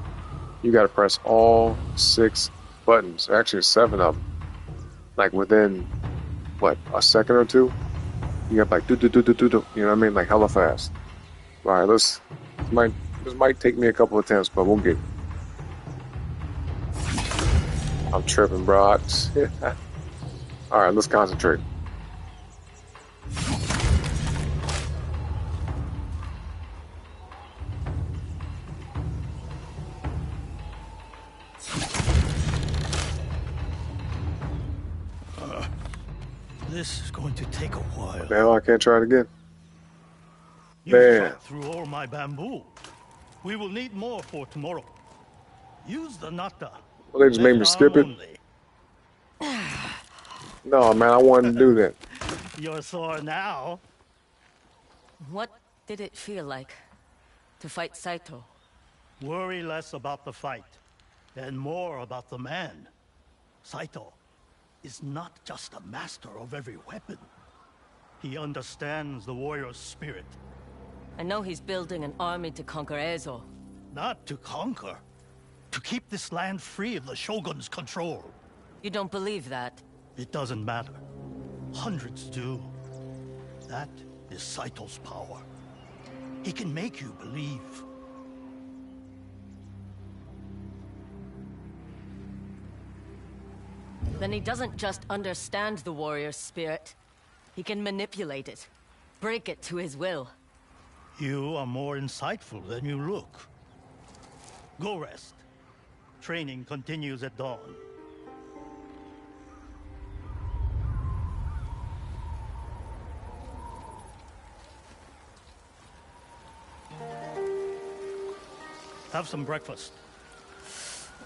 you gotta press all 6 buttons. Actually, 7 of them. Like within, what, a second or two? You got like do. You know what I mean? Like hella fast. All right, this might take me a couple of attempts, but we'll get it. I'm tripping, bro. All right, let's concentrate. This is going to take a while. What the hell? I can't try it again. You shot through all my bamboo. We will need more for tomorrow. Use the nata. Well, they just made me skip it. No, man, I wanted to do that. You're sore now. What did it feel like to fight Saito? Worry less about the fight and more about the man. Saito is not just a master of every weapon. He understands the warrior's spirit. I know he's building an army to conquer Ezo. Not to conquer. To keep this land free of the Shogun's control. You don't believe that? It doesn't matter. Hundreds do. That is Saito's power. He can make you believe. Then he doesn't just understand the warrior's spirit. He can manipulate it. Break it to his will. You are more insightful than you look. Go rest. Training continues at dawn. Have some breakfast.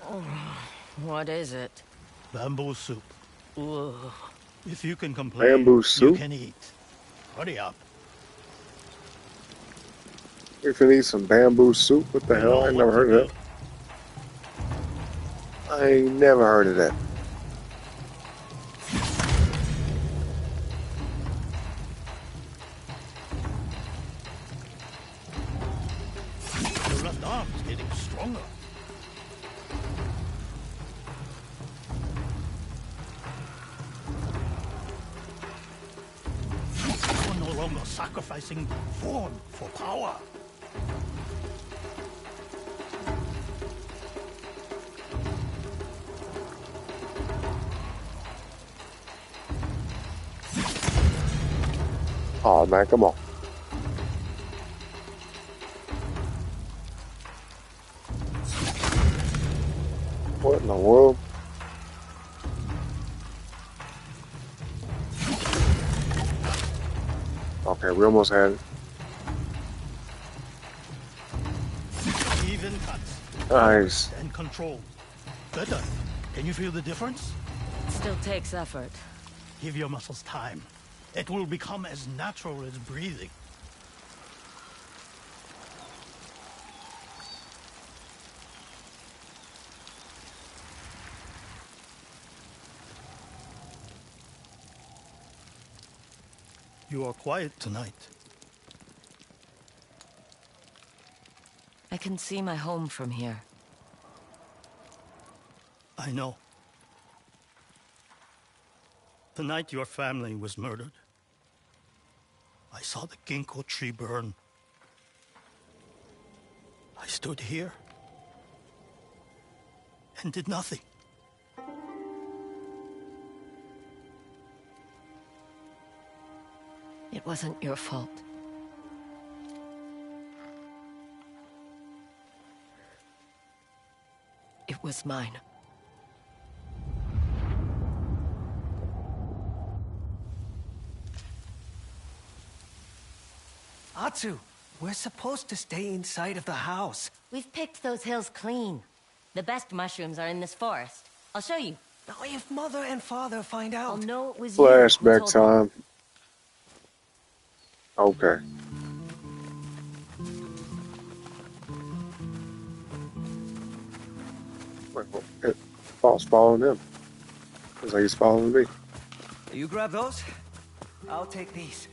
Oh, what is it? Bamboo soup. Ugh. If you can complain, bamboo soup? you can eat. Hurry up. You can eat some bamboo soup? What the hell? I ain't never heard of that. I ain't never heard of that. Your left arm's getting stronger. You're no longer sacrificing form for power. Oh man, come on. What in the world? Okay, we almost had it. Even cuts. Nice. And control. Better. Can you feel the difference? It still takes effort. Give your muscles time. It will become as natural as breathing. You are quiet tonight. I can see my home from here. I know. The night your family was murdered, I saw the ginkgo tree burn. I stood here and did nothing. It wasn't your fault. It was mine. Atsu, we're supposed to stay inside of the house. We've picked those hills clean. The best mushrooms are in this forest. I'll show you. Now, if Mother and Father find out... I'll know it was you who Flashback told them. time. Okay. Wait, it falls following him. Looks like he's following me. You grab those? I'll take these.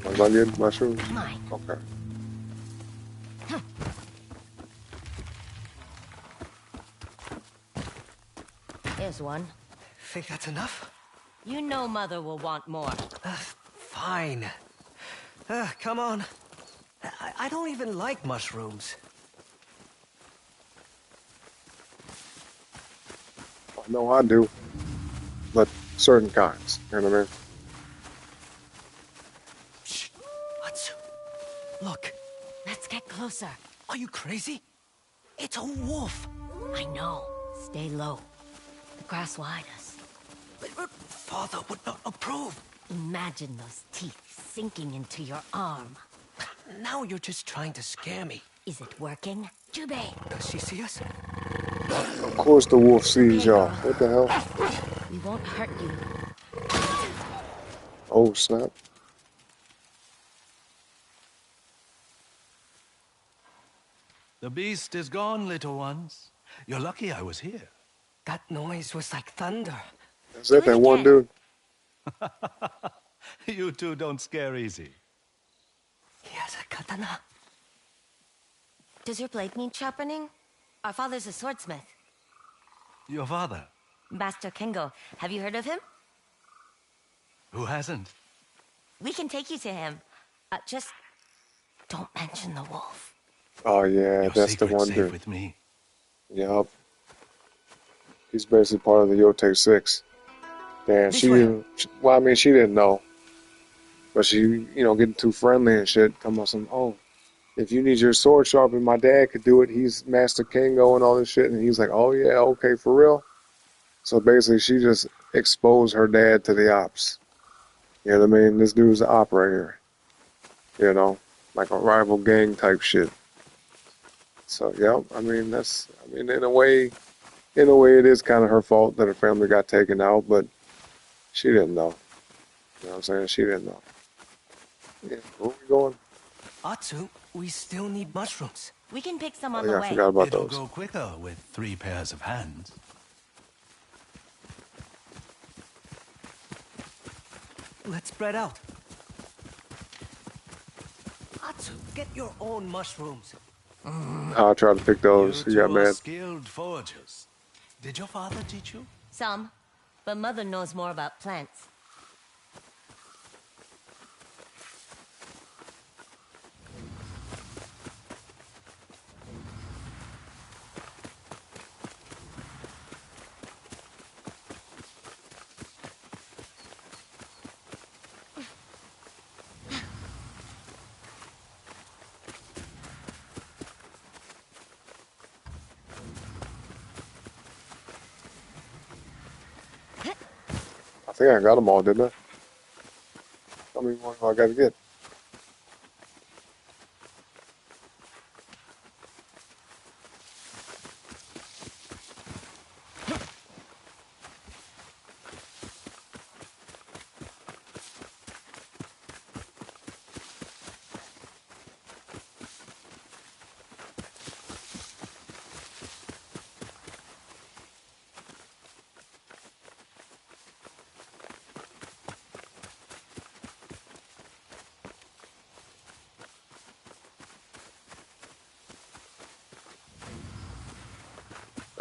Was I getting mushrooms? Mine. Okay. There's one. Think that's enough? You know Mother will want more. Fine. Come on. I don't even like mushrooms. I know I do. But certain kinds. You know what I mean? Shh. Atsu. Look. Let's get closer. Are you crazy? It's a wolf. I know. Stay low. The grass will hide us. But Father would not approve. Imagine those teeth sinking into your arm. Now you're just trying to scare me. Is it working? Jubei! Does she see us? Of course the wolf sees y'all. What the hell? We won't hurt you. Oh, snap. The beast is gone, little ones. You're lucky I was here. That noise was like thunder. Is that that one dude? You two don't scare easy. He has a katana. Does your blade need sharpening? Our father's a swordsmith. Your father? Master Kengo. Have you heard of him? Who hasn't? We can take you to him. Just don't mention the wolf. Oh yeah, Your that's the secret's one safe dude. with me. Yup. He's basically part of the Yotei 6. Damn, This she way. didn't, well, I mean, she didn't know. But she, you know, getting too friendly and shit. Talking about some, oh, if you need your sword sharpened, my dad could do it. He's Master Kingo and all this shit. And he's like, oh yeah, okay, for real? So basically, she just exposed her dad to the ops. You know what I mean? This dude's an operator. You know, like a rival gang type shit. So, yeah, I mean, in a way, it is kind of her fault that her family got taken out, but she didn't know. You know what I'm saying? She didn't know. Yeah, where we going? Atsu, we still need mushrooms. We can pick some Oh, on yeah, the I way. forgot about It'll those. go quicker with 3 pairs of hands. Let's spread out. Atsu, get your own mushrooms. I tried to pick those. You He two got are mad. skilled foragers. Did your father teach you? Some. But Mother knows more about plants. I think I got them all, didn't I? How many more do I got to get?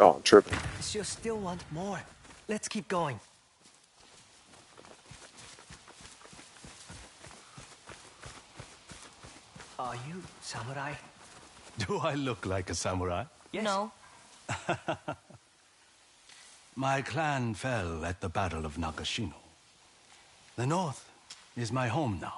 Oh, I'm tripping. Monsieur still want more. Let's keep going. Are you samurai? Do I look like a samurai? Yes. No. My clan fell at the Battle of Nagashino. The North is my home now.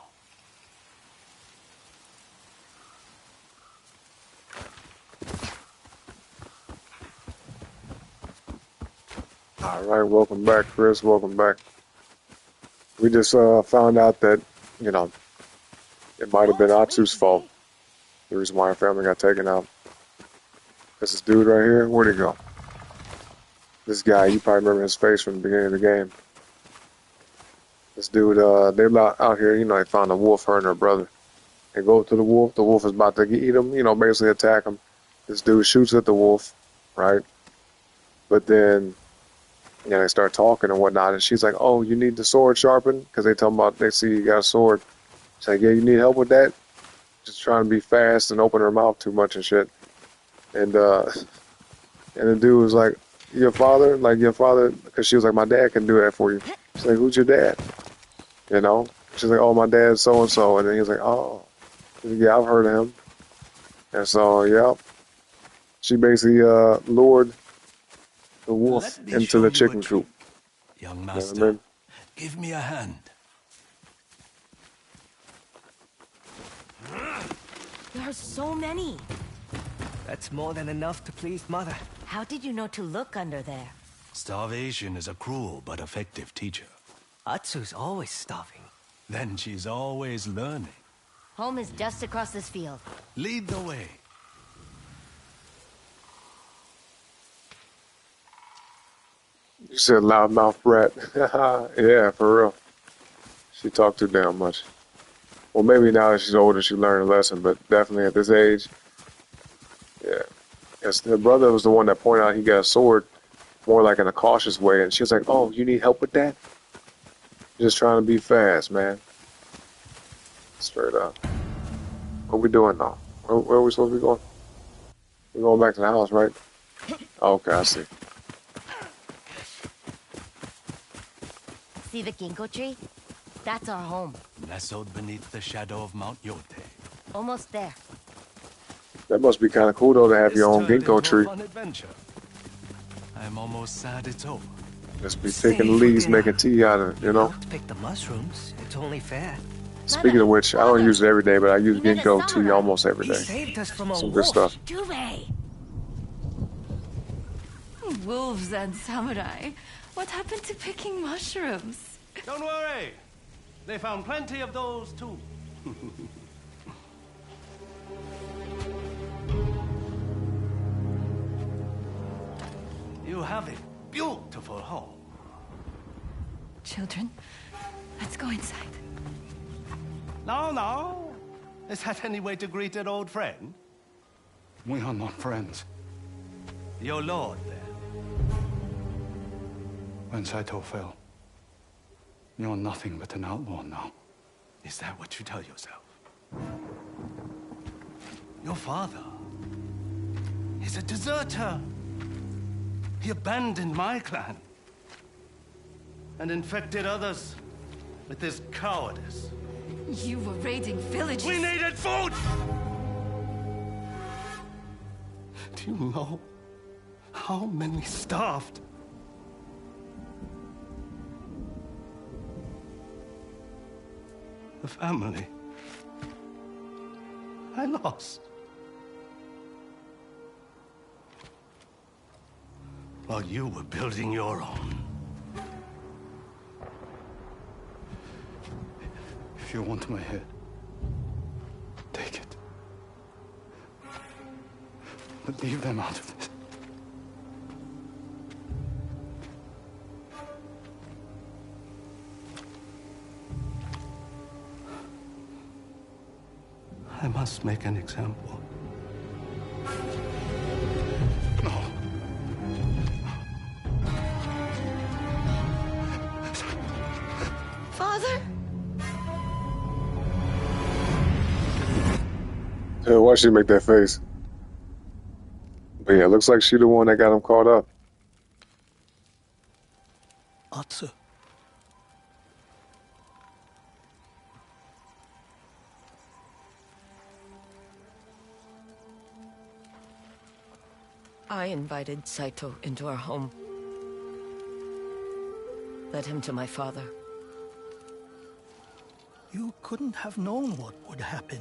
All right, welcome back, Chris. Welcome back. We just found out that, you know, it might have been Atsu's fault. The reason why our family got taken out. This dude right here, where'd he go? This guy, you probably remember his face from the beginning of the game. This dude, they're out here, you know, they found a wolf, her and her brother. They go up to the wolf is about to eat him, you know, basically attack him. This dude shoots at the wolf, right? But then, you know, they start talking and whatnot, and she's like, oh, you need the sword sharpened? Because they see you got a sword. She's like, yeah, you need help with that? Just trying to be fast and open her mouth too much and shit. And the dude was like, your father? Because she was like, my dad can do that for you. She's like, who's your dad? You know? She's like, oh, my dad's so-and-so. And then he was like, oh, yeah, I've heard of him. And so, yeah, she basically lured the wolf into the chicken coop. Young master, You know what I mean? give me a hand. There are so many. That's more than enough to please Mother. How did you know to look under there? Starvation is a cruel but effective teacher. Atsu's always starving. Then she's always learning. Home is just across this field. Lead the way. You said loudmouth brat. Yeah, for real. She talked too damn much. Well, maybe now that she's older, she learned a lesson, but definitely at this age, yeah. Yes, her brother was the one that pointed out he got a sword more like in a cautious way, and she was like, oh, you need help with that? Just trying to be fast, man. Straight up. What we doing now? Where are we supposed to be going? We're going back to the house, right? Okay, I see. See the ginkgo tree? That's our home. Nestled beneath the shadow of Mount Yotei. Almost there. That must be kind of cool, though, to have your own ginkgo tree. I'm almost sad it's over. Just be taking leaves, making tea out of it, you know? To pick the mushrooms, it's only fair. Speaking of which, I don't use it every day, but I use ginkgo tea almost every He day. saved us from a Some good wolf. stuff. Wolves and samurai. What happened to picking mushrooms? Don't worry. They found plenty of those too. You have a beautiful home. Children, let's go inside. No. Is that any way to greet an old friend? We are not friends. Your lord, then. When Saito fell, you're nothing but an outlaw now. Is that what you tell yourself? Your father is a deserter. He abandoned my clan and infected others with his cowardice. You were raiding villages. We needed food! Do you know how many starved? The family I lost. While you were building your own. If you want my head, take it. But leave them out of this. I must make an example. No. Father? Why she make that face? But yeah, it looks like she the one that got him caught up. Atsu. I invited Saito into our home. Led him to my father. You couldn't have known what would happen.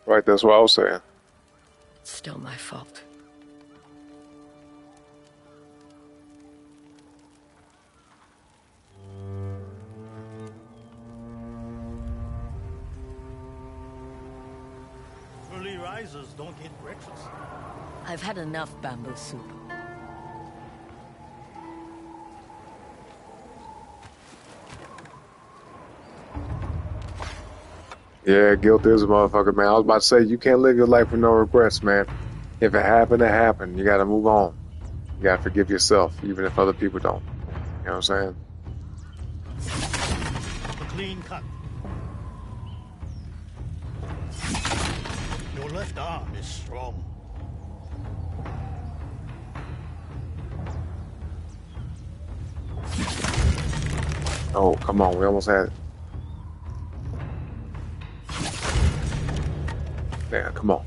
Right, that's what I was saying. It's still my fault. Early risers don't eat breakfast. I've had enough bamboo soup. Yeah, guilt is a motherfucker, man. I was about to say, you can't live your life with no regrets, man. If it happened, it happened. You gotta move on. You gotta forgive yourself, even if other people don't. You know what I'm saying? A clean cut. Your left arm is strong. Oh, come on. We almost had it. Yeah, come on.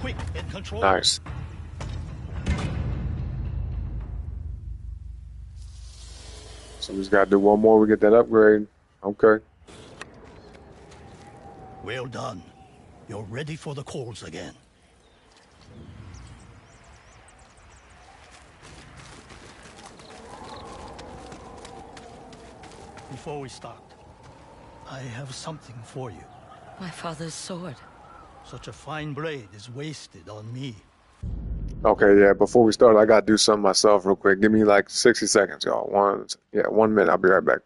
Quick, get control. Nice. So we just gotta do one more. We get that upgrade. Okay. Well done. You're ready for the calls again. Before we start, I have something for you. My father's sword. Such a fine blade is wasted on me. Okay, yeah. Before we start, I gotta do something myself real quick. Give me like 60 seconds, y'all. 1 minute. I'll be right back.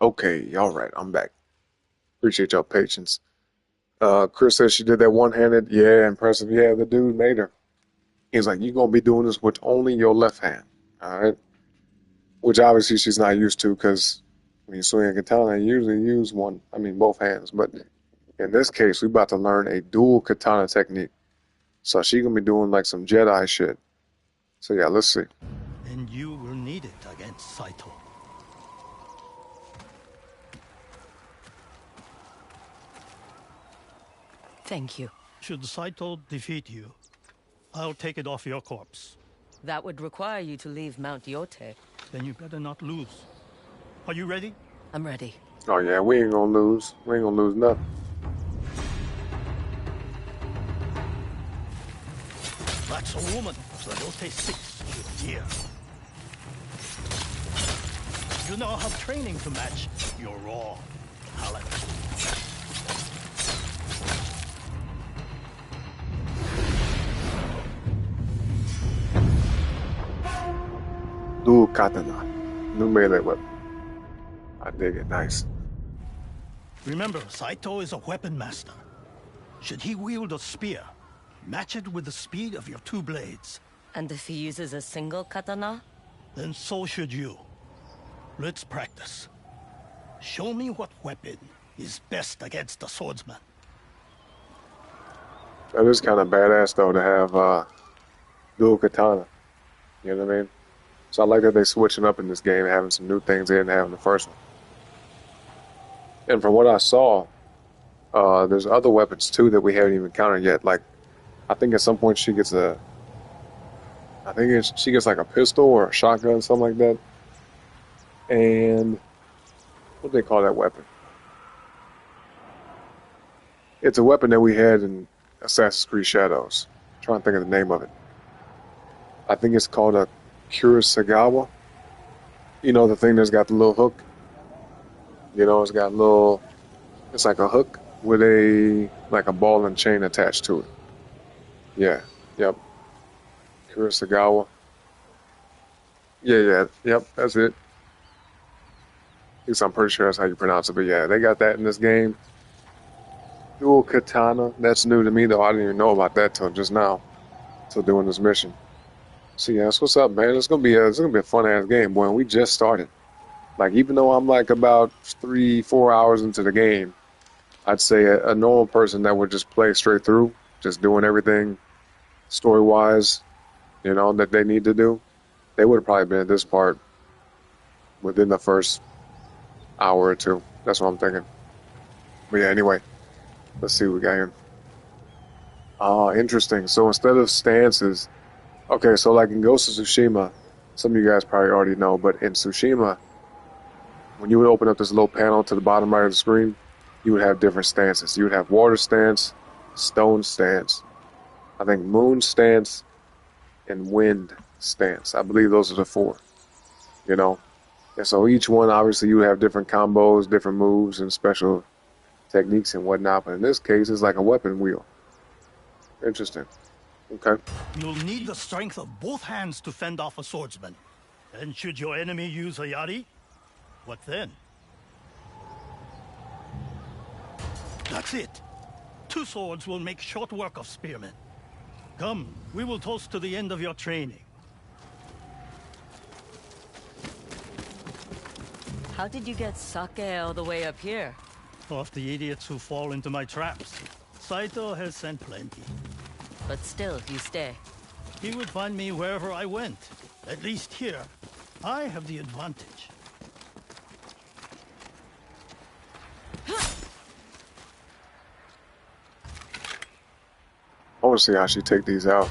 Okay, all right, I'm back. Appreciate y'all patience. Chris says she did that one-handed. Yeah, impressive. Yeah, the dude made her. He's like, you're going to be doing this with only your left hand. All right? Which obviously she's not used to because when you swing a katana, you usually use both hands. But in this case, we're about to learn a dual katana technique. So she's going to be doing like some Jedi shit. So yeah, let's see. And you will need it against Saito. Thank you. Should Saito defeat you, I'll take it off your corpse. That would require you to leave Mount Yotei. Then you better not lose. Are you ready? I'm ready. Oh yeah, we ain't gonna lose. We ain't gonna lose nothing. That's a woman the Yotei 6 should hear. You now have training to match your raw talent. Dual katana. New melee weapon. I dig it. Nice. Remember, Saito is a weapon master. Should he wield a spear, match it with the speed of your two blades. And if he uses a single katana? Then so should you. Let's practice. Show me what weapon is best against a swordsman. That is kind of badass though to have dual katana. You know what I mean? So I like that they're switching up in this game, having some new things they didn't have in the first one. And from what I saw, there's other weapons too that we haven't even encountered yet. Like, I think at some point she gets like a pistol or a shotgun, something like that. And what do they call that weapon? It's a weapon that we had in Assassin's Creed Shadows. I'm trying to think of the name of it. I think it's called a Kurosawa. You know, the thing that's got the little hook. You know, it's like a hook with like a ball and chain attached to it. Yeah, yep. Kurosawa. Yeah, yep, that's it. At least I'm pretty sure that's how you pronounce it. But yeah, they got that in this game. Dual katana. That's new to me though. I didn't even know about that till just now. Till doing this mission. So yeah, that's what's up, man. It's gonna be a fun ass game, boy. And we just started. Like, even though I'm like about 3-4 hours into the game, I'd say a normal person that would just play straight through, just doing everything story-wise, you know, that they need to do, they would have probably been at this part within the first hour or two. That's what I'm thinking. But yeah, anyway, let's see what we got here. Interesting. So instead of stances, okay, so like in Ghost of Tsushima, some of you guys probably already know, but in Tsushima, when you would open up this little panel to the bottom right of the screen, you would have different stances. You would have water stance, stone stance, I think moon stance, and wind stance. I believe those are the four, you know? And so each one, obviously, you would have different combos, different moves, and special techniques and whatnot. But in this case, it's like a weapon wheel. Interesting. Okay. You'll need the strength of both hands to fend off a swordsman. And should your enemy use a yari, what then? That's it. Two swords will make short work of spearmen. Come, we will toast to the end of your training. How did you get sake all the way up here? Off the idiots who fall into my traps. Saito has sent plenty. But still, you stay. He would find me wherever I went. At least here, I have the advantage. I want to see how she take these out.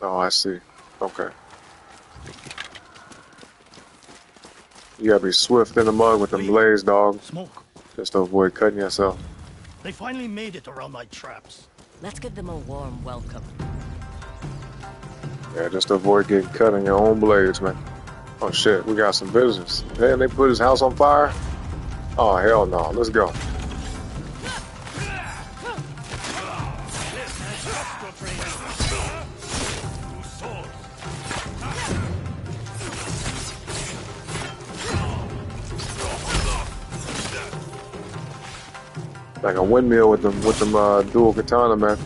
Oh, I see. Okay. You gotta be swift in the mud with them blades, dog. Smoke. Just to avoid cutting yourself. They finally made it around my traps. Let's give them a warm welcome. Yeah, just to avoid getting cut on your own blades, man. Oh shit, we got some visitors. Man, they put his house on fire? Oh, hell no. Let's go. Like a windmill with them dual katana, man.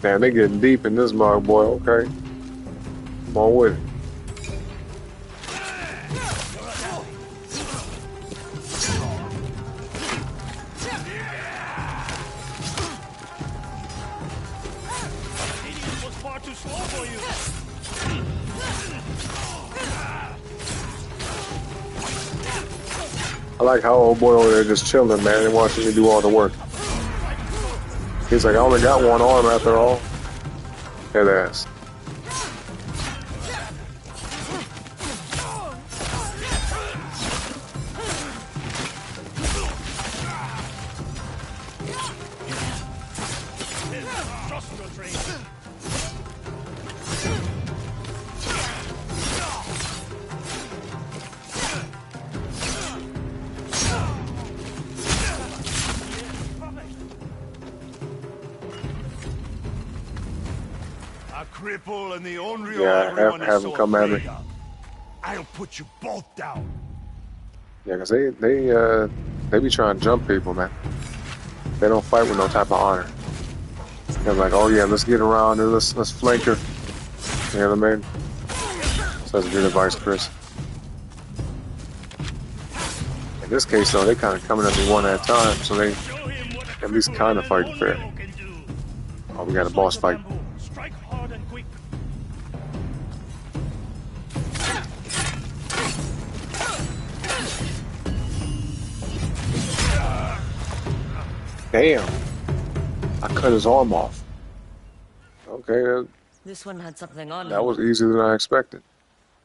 Damn, they getting deep in this mug, boy. Okay. Come on with it. I like how old boy over there just chilling, man, and watching me do all the work. He's like, I only got one arm after all. Head ass. Cripple and the unreal Yeah, have them come at me. I'll put you both down. Yeah, cause they be trying to jump people, man. They don't fight with no type of honor. They're like, oh yeah, let's get around her, let's flank her. You know what I mean? So that's good advice, Chris. In this case, though, they kind of coming at me one at a time, so they at least kind of fighting fair. Oh, we got a boss fight. Damn. I cut his arm off. Okay, This one had something on that him. was easier than I expected.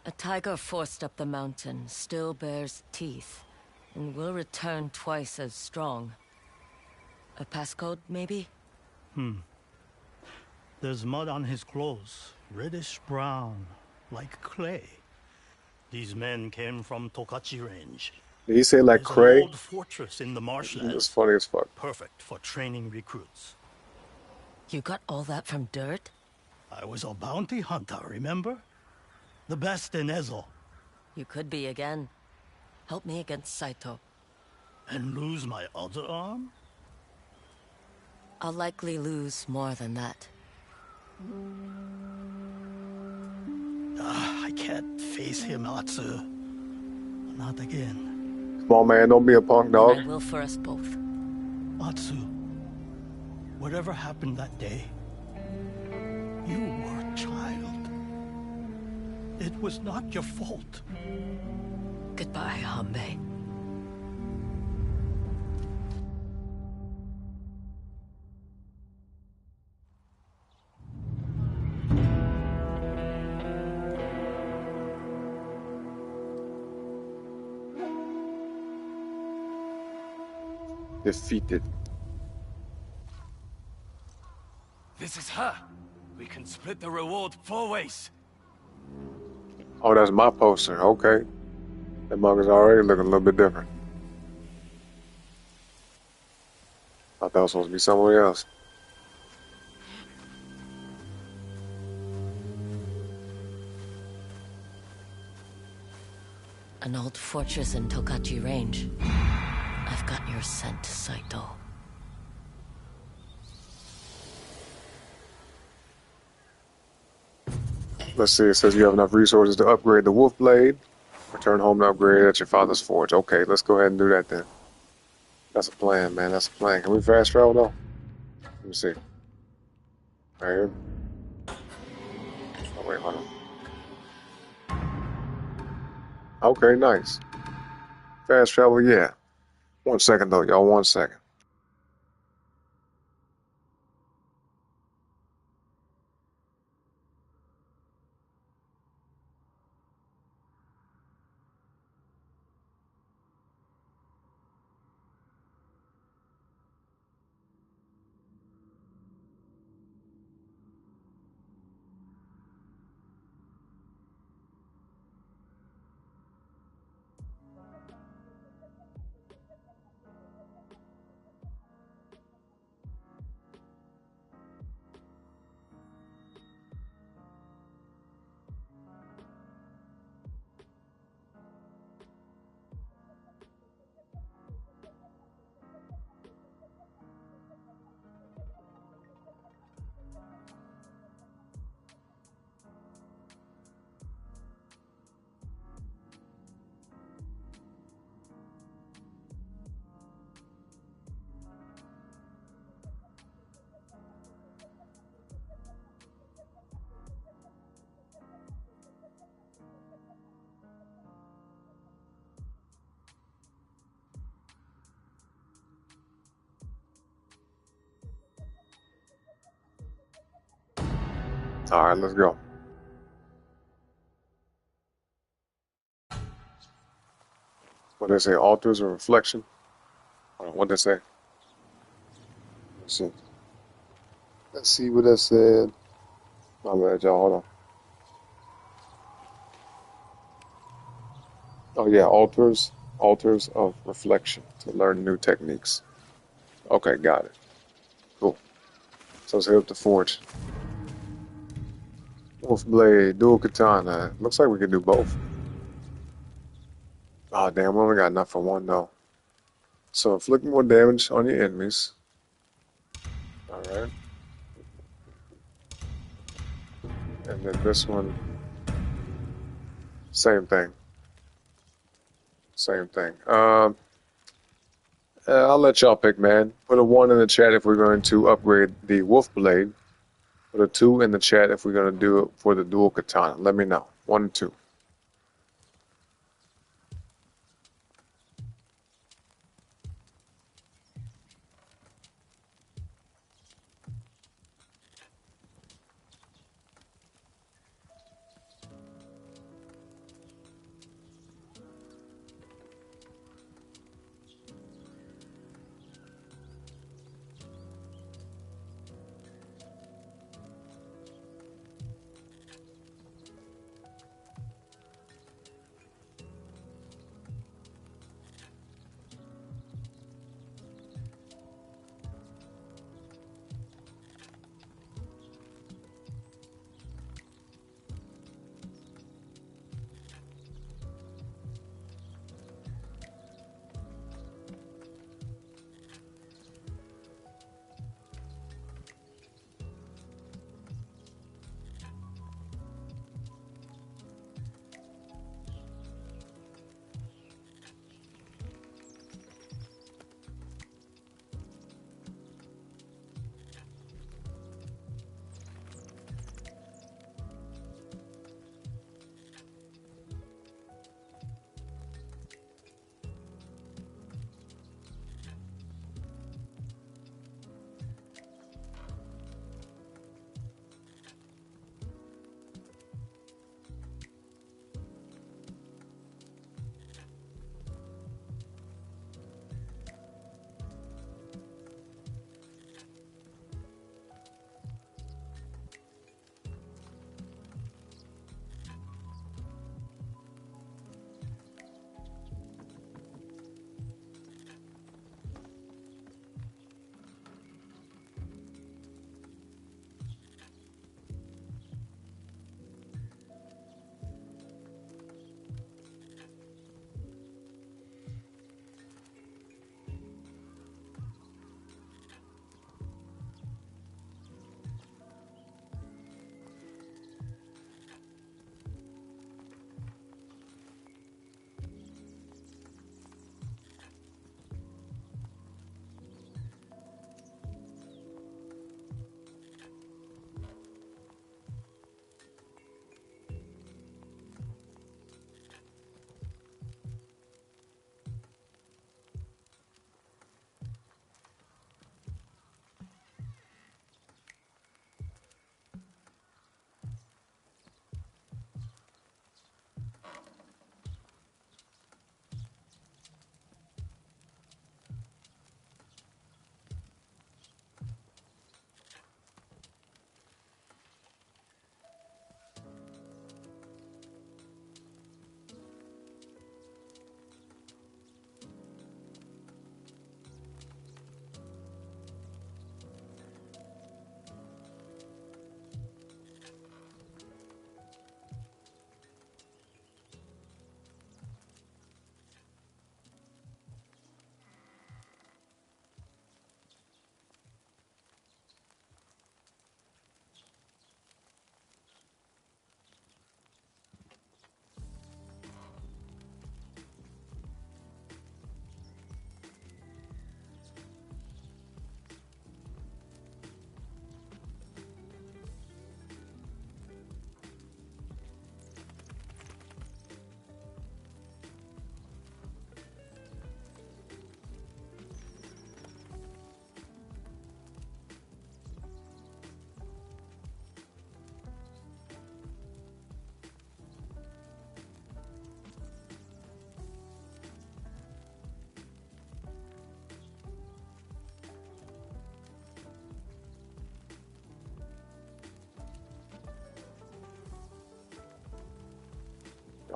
A tiger forced up the mountain still bears teeth, and will return twice as strong. A passcode, maybe? There's mud on his clothes, reddish brown, like clay. These men came from Tokachi Range. Did he say like There's Cray? an old fortress in the marshlands. It's funny as fuck. Perfect for training recruits. You got all that from dirt? I was a bounty hunter, remember? The best in Ezo. You could be again. Help me against Saito. And lose my other arm? I'll likely lose more than that. I can't face him, Atsu. Not again. Come on, man, don't be a punk, dog. And I will for us both. Atsu, whatever happened that day, you were a child. It was not your fault. Goodbye, Hanbei. Defeated. This is her. We can split the reward 4 ways. Oh, that's my poster. Okay. That mug is already looking a little bit different. I thought that was supposed to be somebody else. An old fortress in Tokachi Range. I've got your scent, Saito. Let's see, it says you have enough resources to upgrade the wolf blade. Return home to upgrade at your father's forge. Okay, let's go ahead and do that then. That's a plan, man. That's a plan. Can we fast travel though? Let me see. Right here. Oh, wait, hold on. Okay, nice. Fast travel, yeah. 1 second though, y'all. 1 second. All right, let's go. What they say, alters or reflection? Hold on, what they say? Let's see. Let's see what that said. My bad, y'all. Hold on. Oh yeah, altars of reflection to learn new techniques. Okay, got it. Cool. So let's hit up the forge. Wolf blade, dual katana. Looks like we can do both. Oh damn, we only got enough for one though. So inflict more damage on your enemies. All right. And then this one, same thing. Same thing. I'll let y'all pick, man. Put a 1 in the chat if we're going to upgrade the wolf blade. Put a 2 in the chat if we're going to do it for the dual katana. Let me know. 1 and 2.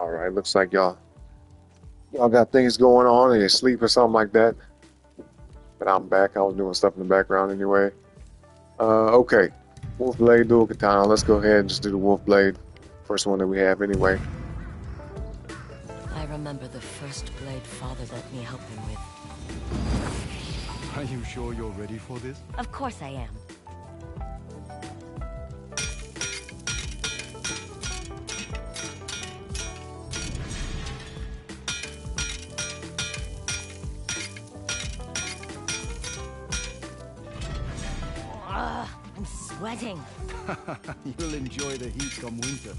All right, looks like y'all got things going on and you sleep or something like that. But I'm back. I was doing stuff in the background anyway. Okay. Wolf Blade, Dual Katana. Let's go ahead and just do the Wolf Blade. First one that we have anyway. I remember the first blade Father let me help him with. Are you sure you're ready for this? Of course I am. Ugh, I'm sweating. You'll enjoy the heat come winter.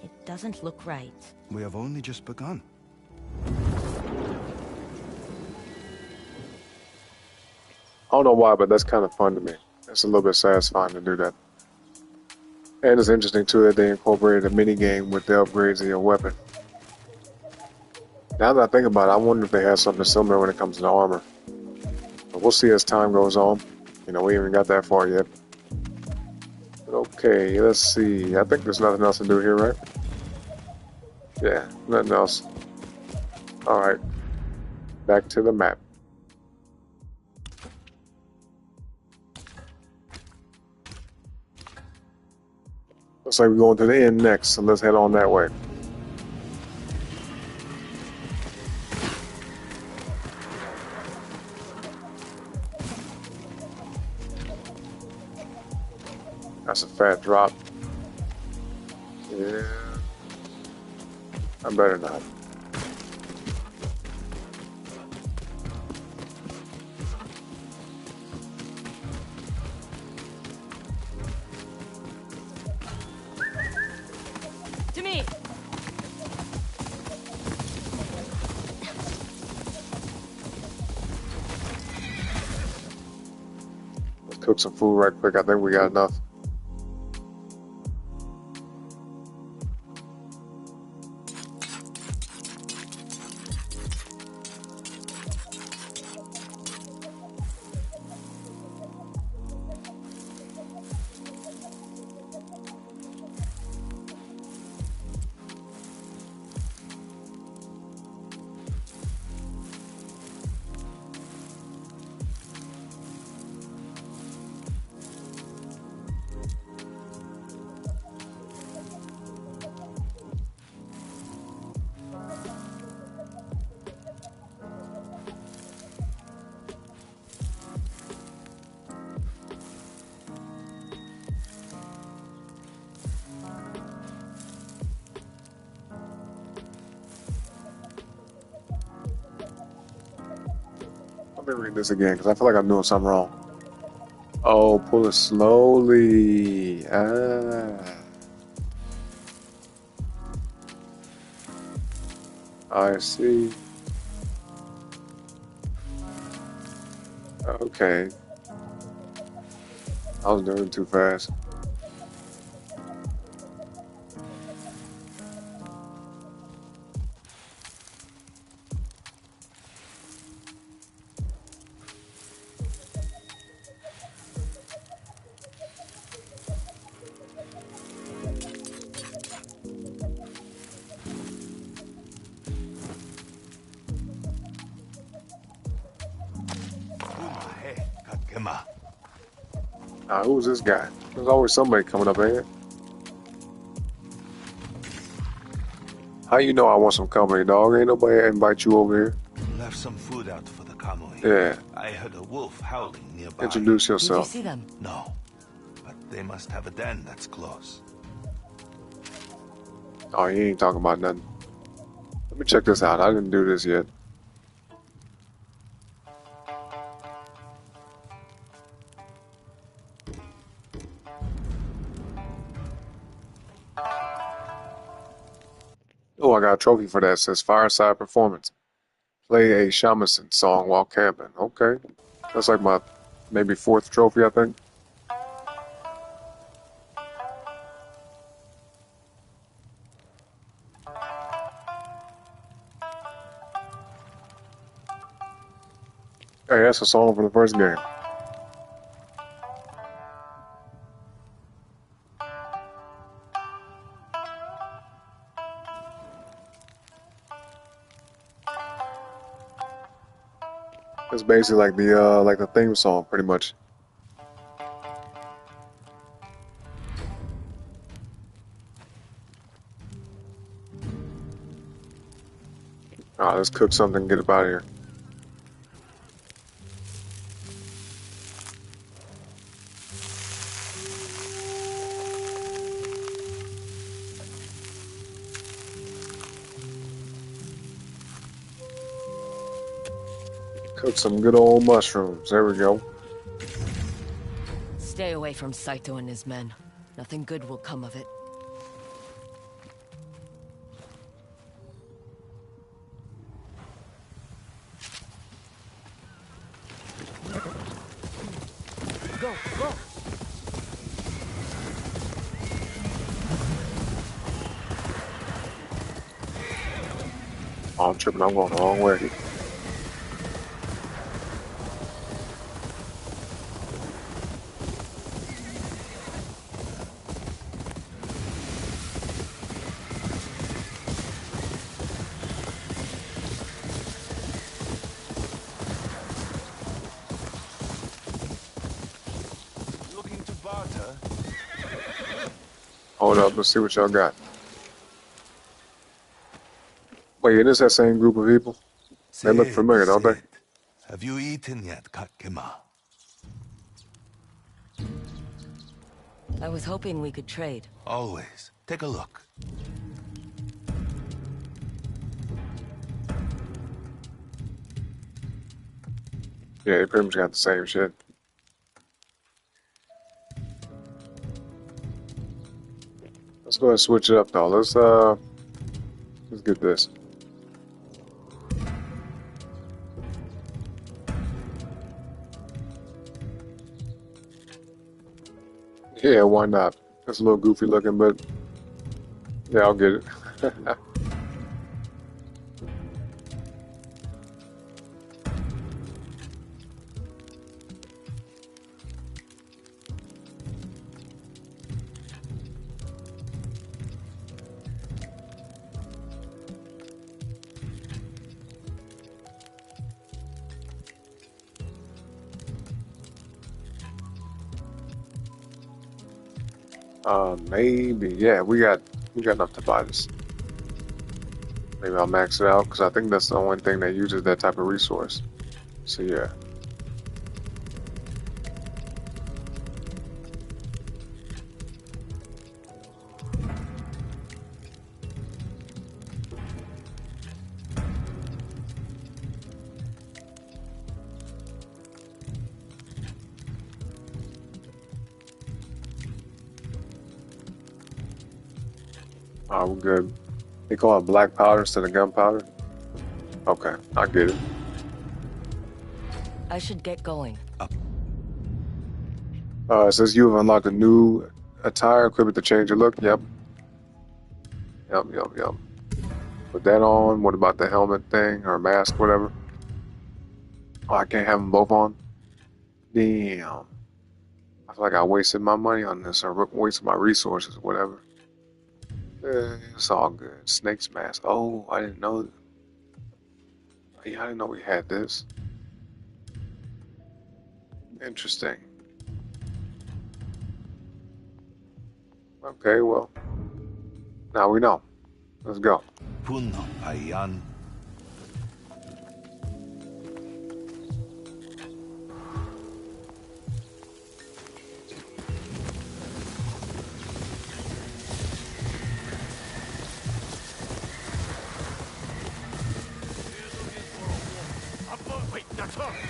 It doesn't look right. We have only just begun. I don't know why, but that's kind of fun to me. It's a little bit satisfying to do that. And it's interesting too that they incorporated a mini game with the upgrades of your weapon. Now that I think about it, I wonder if they have something similar when it comes to armor. But we'll see as time goes on. You know, we haven't got that far yet. But okay, let's see. I think there's nothing else to do here, right? Yeah, nothing else. Alright. Back to the map. Looks like we're going to the end next, so let's head on that way. That's a fat drop. Yeah. I better not. To me! Let's cook some food right quick. I think we got enough. Let me read this again because I feel like I'm doing something wrong. Oh, pull it slowly. I see. Okay. I was doing it too fast. Who's this guy? There's always somebody coming up here. How you know I want some company, dog? Ain't nobody invite you over here. Left some food out for the Kamui. Yeah. I heard a wolf howling nearby. Introduce Did you yourself. see them? No, but they must have a den that's close. Oh, he ain't talking about nothing. Let me check this out. I didn't do this yet. Oh, I got a trophy for that. It says Fireside Performance. Play a shamisen song while camping. Okay. That's like my maybe 4th trophy, I think. Hey, that's a song from the first game. It's basically like the theme song, pretty much. Alright, let's cook something and get up out of here. Cook some good old mushrooms. There we go. Stay away from Saito and his men. Nothing good will come of it. Go, go! Oh, I'm tripping. I'm going the wrong way. Looking to barter? Hold up. Let's see what y'all got. Wait, it is that same group of people? They look familiar, don't they? Have you eaten yet, Kakema? I was hoping we could trade. Always. Take a look. Yeah, they pretty much got the same shit. Let's go ahead and switch it up though. Let's get this. Yeah, why not? It's a little goofy looking, but yeah, I'll get it. Maybe. Yeah, we got enough to buy this. Maybe I'll max it out because I think that's the only thing that uses that type of resource. So yeah. We're good. They call it black powder instead of gunpowder? Okay, I get it. I should get going. It says you have unlocked a new attire equipment to change your look. Yep. Yep. Put that on. What about the helmet thing or mask, whatever? Oh, I can't have them both on? Damn. I feel like I wasted my money on this or wasted my resources, whatever. It's all good. Snake's mask. Oh, I didn't know. Yeah, I didn't know we had this. Interesting. Okay, well, now we know. Let's go. Puno Ayan.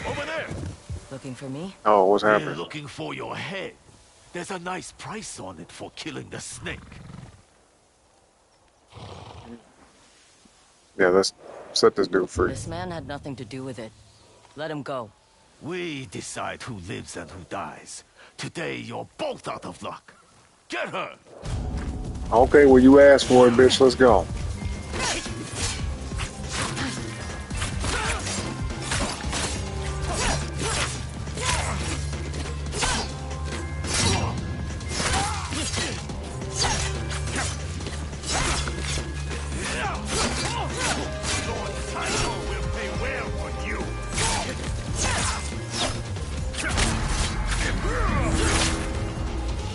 Over there! Looking for me? Oh, what's They're happening? looking for your head. There's a nice price on it for killing the snake. Yeah, let's set this dude free. This man had nothing to do with it. Let him go. We decide who lives and who dies. Today, you're both out of luck. Get her! Okay, well, you asked for it, bitch. Let's go.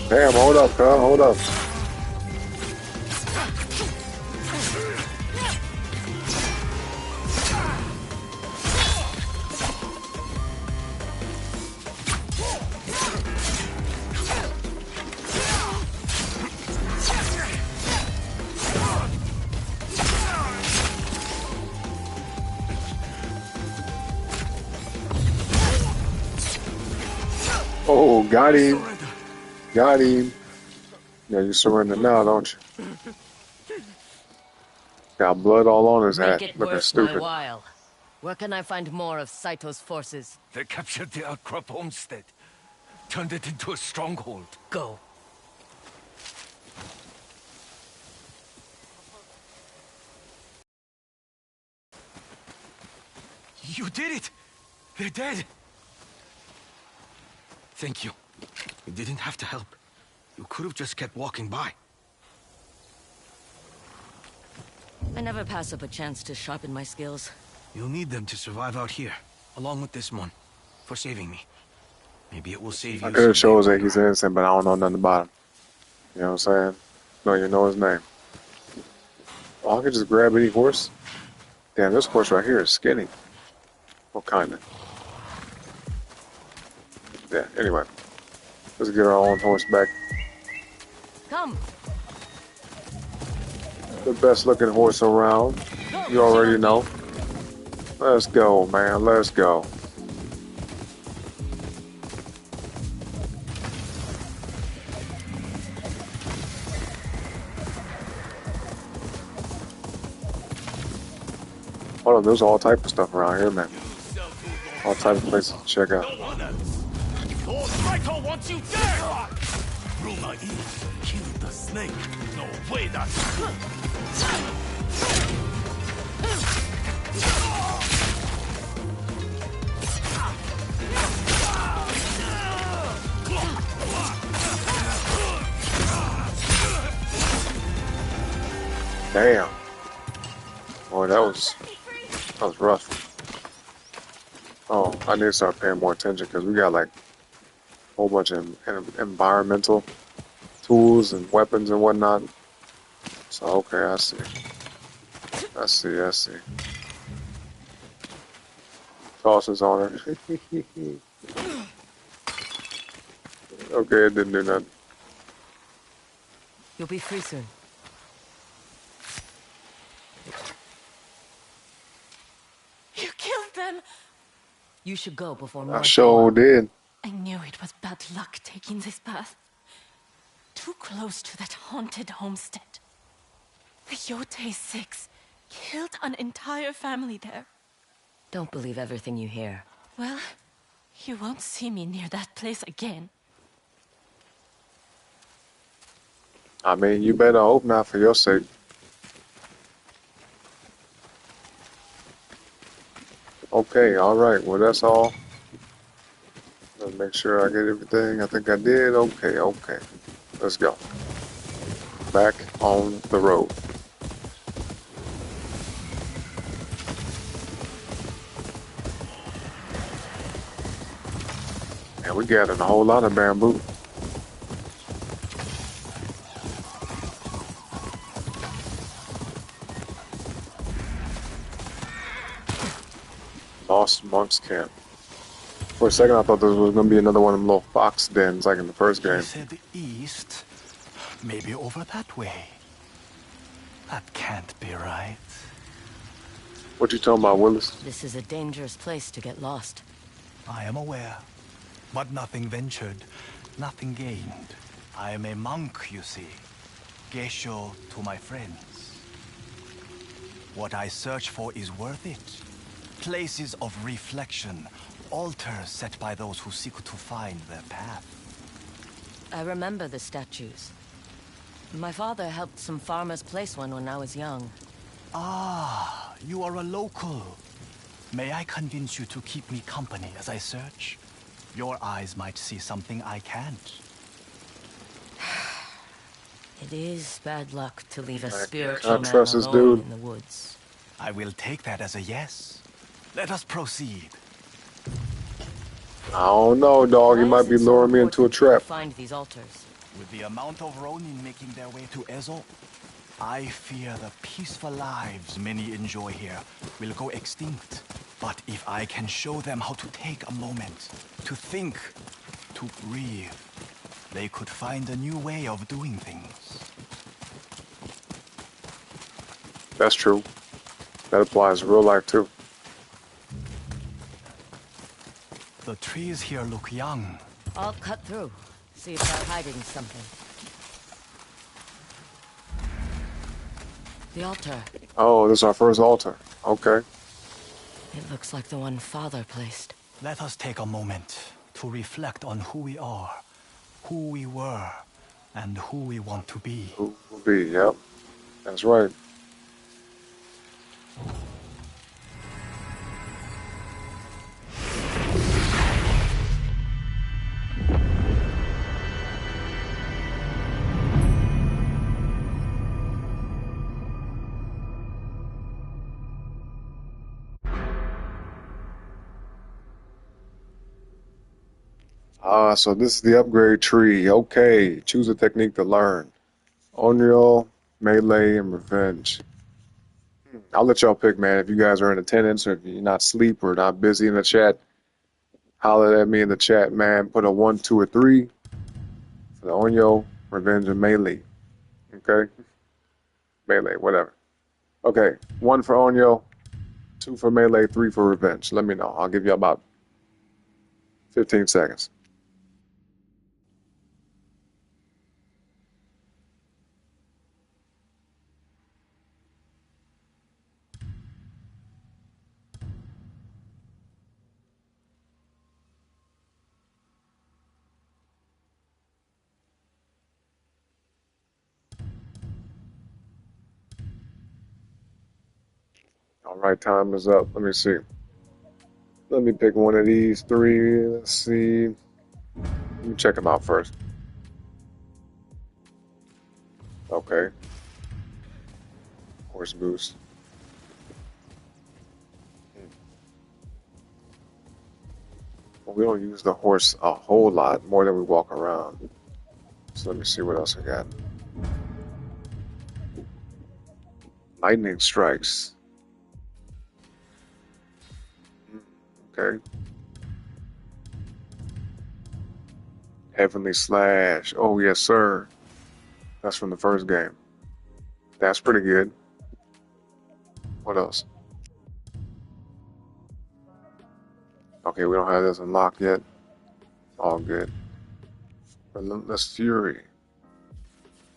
Damn, hold up, cuz. Hold up. Oh, got him. Got him. Yeah, you surrender now, don't you? Got blood all on his hat. Make it Looking worth stupid. my while. Where can I find more of Saito's forces? They captured the Outcrop homestead. Turned it into a stronghold. Go. You did it! They're dead! Thank you. You didn't have to help. You could have just kept walking by. I never pass up a chance to sharpen my skills. You'll need them to survive out here, along with this one, for saving me. Maybe it will save you. I could have shows that he's innocent, but I don't know nothing about him. You know what I'm saying? No, you know his name. Oh, I could just grab any horse. Damn, this horse right here is skinny. What kind of? Yeah, anyway. Let's get our own horse back. Come. The best looking horse around. You already know. Let's go, man. Let's go. Hold on, there's all type of stuff around here, man. All type of places to check out. Lord Saito wants you dead! Rumor is you killed the snake. No way that's true. Damn. Boy, that was rough. Oh, I need to start paying more attention because we got like a whole bunch of environmental tools and weapons and whatnot. So, okay, I see. I see, I see. Tosses on her. Okay, it didn't do nothing. You'll be free soon. You killed them! You should go before more. I sure did. I knew it was bad luck taking this path. Too close to that haunted homestead. The Yotei 6 killed an entire family there. Don't believe everything you hear. Well, you won't see me near that place again. I mean, you better hope not for your sake. Okay, alright, well that's all. Let's make sure I get everything. I think I did. Okay, okay. Let's go. Back on the road. And we gathered a whole lot of bamboo. Lost Monk's Camp. For a second, I thought this was going to be another one of them little fox dens like in the first game. You said east. Maybe over that way. That can't be right. What you talking about, Willis? This is a dangerous place to get lost. I am aware. But nothing ventured, nothing gained. I am a monk, you see. Geisho to my friends. What I search for is worth it. Places of reflection, altars set by those who seek to find their path. I remember the statues. My father helped some farmers place one when I was young. Ah, you are a local. May I convince you to keep me company as I search? Your eyes might see something I can't. It is bad luck to leave a I spiritual man trust this alone dude. in the woods. I will take that as a yes. Let us proceed. I don't know, dog. He Why might is be it so luring me into a important trap. to find these altars? With the amount of Ronin making their way to Ezo, I fear the peaceful lives many enjoy here will go extinct. But if I can show them how to take a moment, to think, to breathe, they could find a new way of doing things. That's true. That applies to real life too. The trees here look young. I'll cut through, see if they're hiding something. The altar. Oh, this is our first altar. Okay. It looks like the one Father placed. Let us take a moment to reflect on who we are, who we were, and who we want to be. Who will be? Yep. That's right. So this is the upgrade tree. Okay, choose a technique to learn. Onryo, Melee, and Revenge. I'll let y'all pick, man. If you guys are in attendance or if you're not asleep or not busy in the chat, holler at me in the chat, man. Put a 1, 2, or 3 for the Onryo, Revenge, and Melee. Okay? Melee, whatever. Okay, 1 for Onryo, 2 for Melee, 3 for Revenge. Let me know. I'll give you about 15 seconds. All right, time is up. Let me see. Let me pick one of these 3. Let's see. Let me check them out first. Okay. Horse boost. Well, we don't use the horse a whole lot, more than we walk around. So let me see what else I got. Lightning strikes. Okay. Heavenly slash. Oh, yes, sir. That's from the first game. That's pretty good. What else? Okay, we don't have this unlocked yet. All good. Relentless Fury.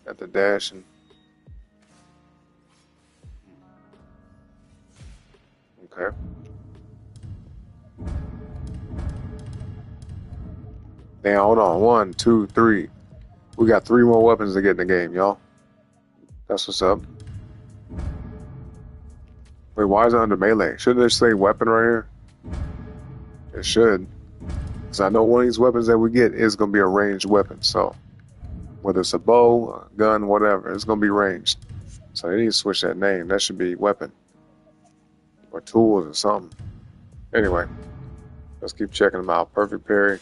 At the dashing. Okay. Now, hold on. 1, 2, 3. We got 3 more weapons to get in the game, y'all. That's what's up. Wait, why is it under melee? Shouldn't it say weapon right here? It should. Because I know one of these weapons that we get is going to be a ranged weapon. So, whether it's a bow, a gun, whatever, it's going to be ranged. So, they need to switch that name. That should be weapon. Or tools or something. Anyway, let's keep checking them out. Perfect parry.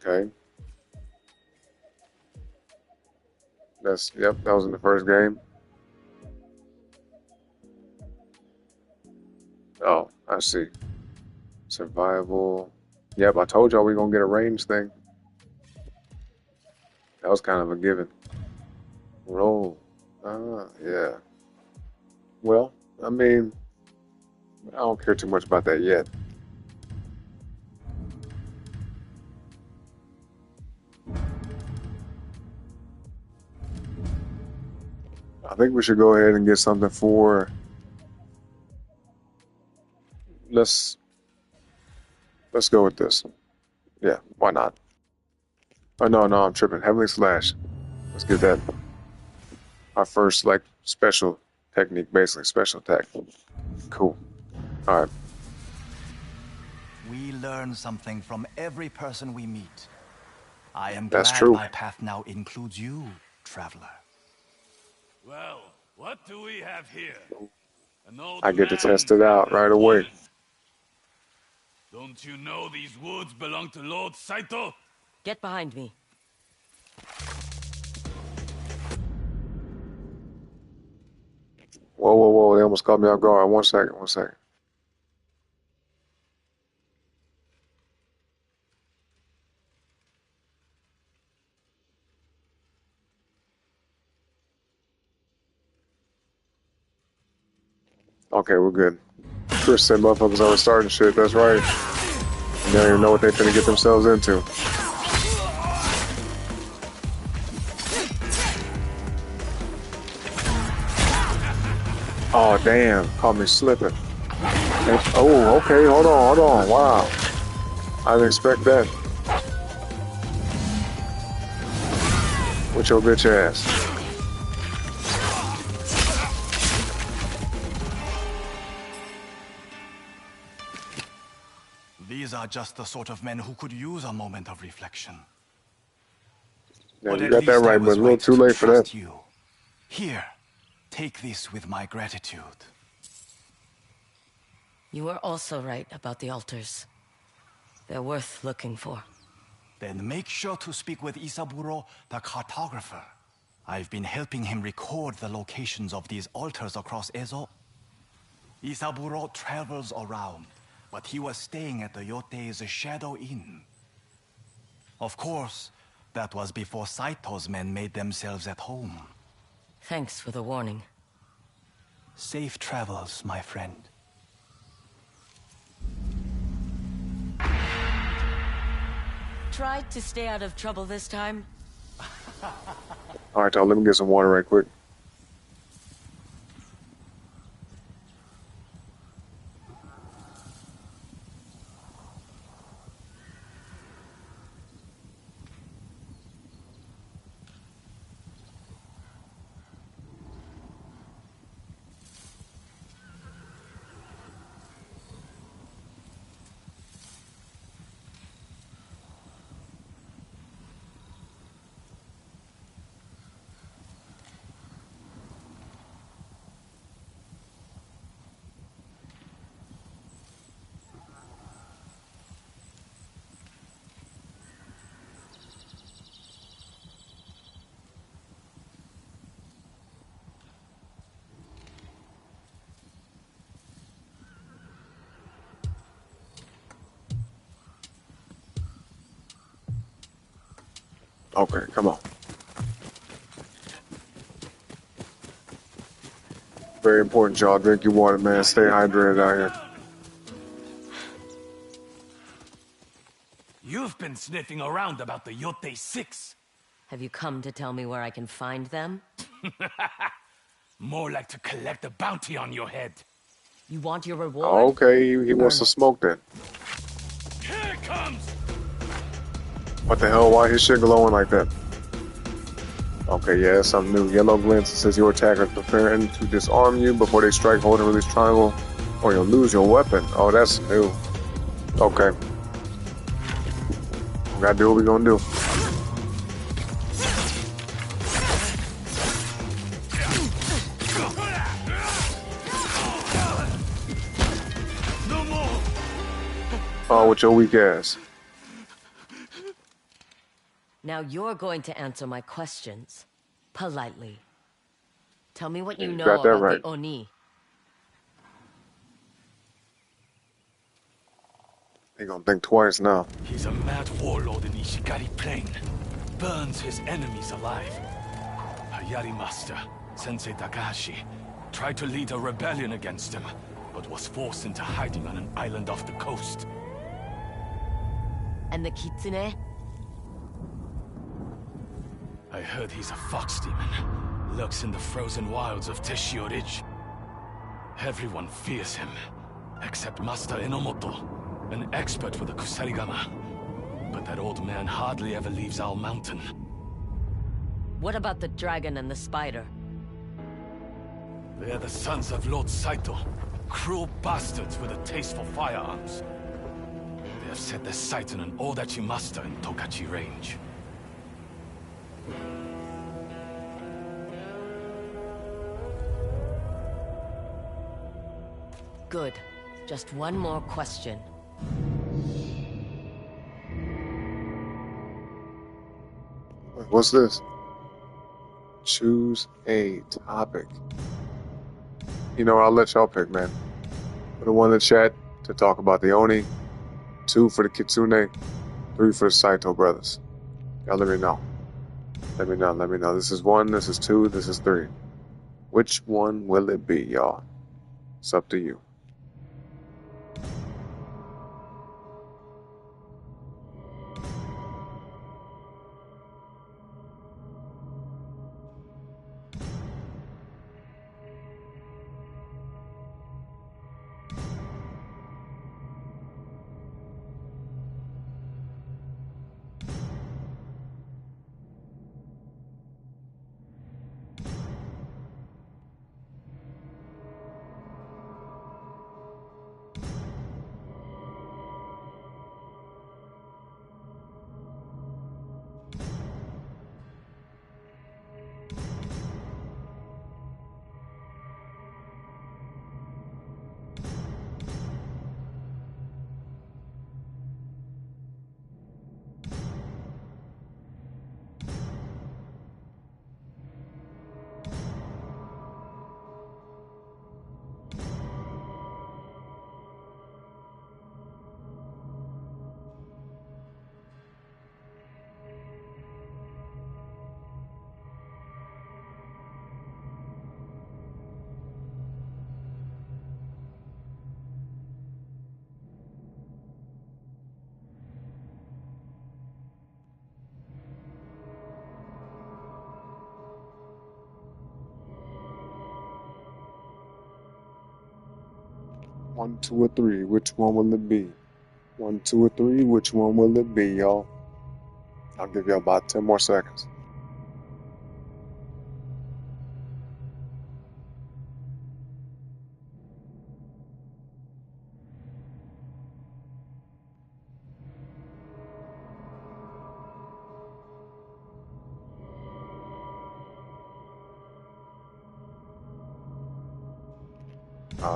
Okay. Yep, that was in the first game. Oh, I see. Survival. Yep, I told y'all we gonna get a range thing. That was kind of a given. Roll. Yeah. Well, I mean, I don't care too much about that yet. I think we should go ahead and get something for. Let's go with this. Yeah, why not? Oh no, I'm tripping. Heavenly Slash. Let's get that. Our first like special technique, basically special attack. Cool. All right. We learn something from every person we meet. I am That's glad true. my path now includes you, traveler. Well, what do we have here? An old I get to man test it out and a right away. woman. Don't you know these woods belong to Lord Saito? Get behind me. Whoa. They almost caught me off guard. One second. Okay, we're good. Chris said motherfuckers always starting shit. That's right. And they don't even know what they finna get themselves into. Oh, damn. Caught me slipping. Oh, okay. Hold on. Wow. I didn't expect that. With your bitch ass. These are just the sort of men who could use a moment of reflection. Yeah, But you at got that least I right, but was a little right too to late for that. trust you. Here, take this with my gratitude. You were also right about the altars. They're worth looking for. Then make sure to speak with Isaburo, the cartographer. I've been helping him record the locations of these altars across Ezo. Isaburo travels around, but he was staying at the Yotei's Shadow Inn. Of course, that was before Saito's men made themselves at home. Thanks for the warning. Safe travels, my friend. Tried to stay out of trouble this time? Alright, y'all, let me get some water right quick. Okay, come on. Very important, y'all. Drink your water, man. Stay hydrated out here. You've been sniffing around about the Yotei 6. Have you come to tell me where I can find them? More like to collect a bounty on your head. You want your reward? Oh, okay, he wants to smoke then. Here it comes! What the hell? Why his shit glowing like that? Okay, yeah, that's something new. Yellow glints. It says your attacker is preparing to disarm you before they strike. Hold and release triangle, or you'll lose your weapon. Oh, that's new. Okay. We gotta do what we gonna do. No more! Oh, with your weak ass. Now you're going to answer my questions. Politely. Tell me what you know got that about right. the Oni. He gonna think twice now. He's a mad warlord in Ishigari Plain. Burns his enemies alive. A Yari master, Sensei Takahashi, tried to lead a rebellion against him, but was forced into hiding on an island off the coast. And the Kitsune? I heard he's a fox demon. lurks in the frozen wilds of Teshio Ridge. Everyone fears him, except Master Enomoto, an expert with the Kusarigama. But that old man hardly ever leaves our mountain. What about the dragon and the spider? They are the sons of Lord Saito, cruel bastards with a taste for firearms. They have set their sight on an Odachi master in Tokachi Range. Good. Just one more question. What's this? Choose a topic. You know, I'll let y'all pick, man. Put a 1 in the chat to talk about the Oni, 2 for the Kitsune, 3 for the Saito brothers. Y'all let me know. Let me know. This is 1, this is 2, this is 3. Which one will it be, y'all? It's up to you. One, 2, or 3. Which one will it be? 1, 2, or 3. Which one will it be, y'all? I'll give y'all about 10 more seconds.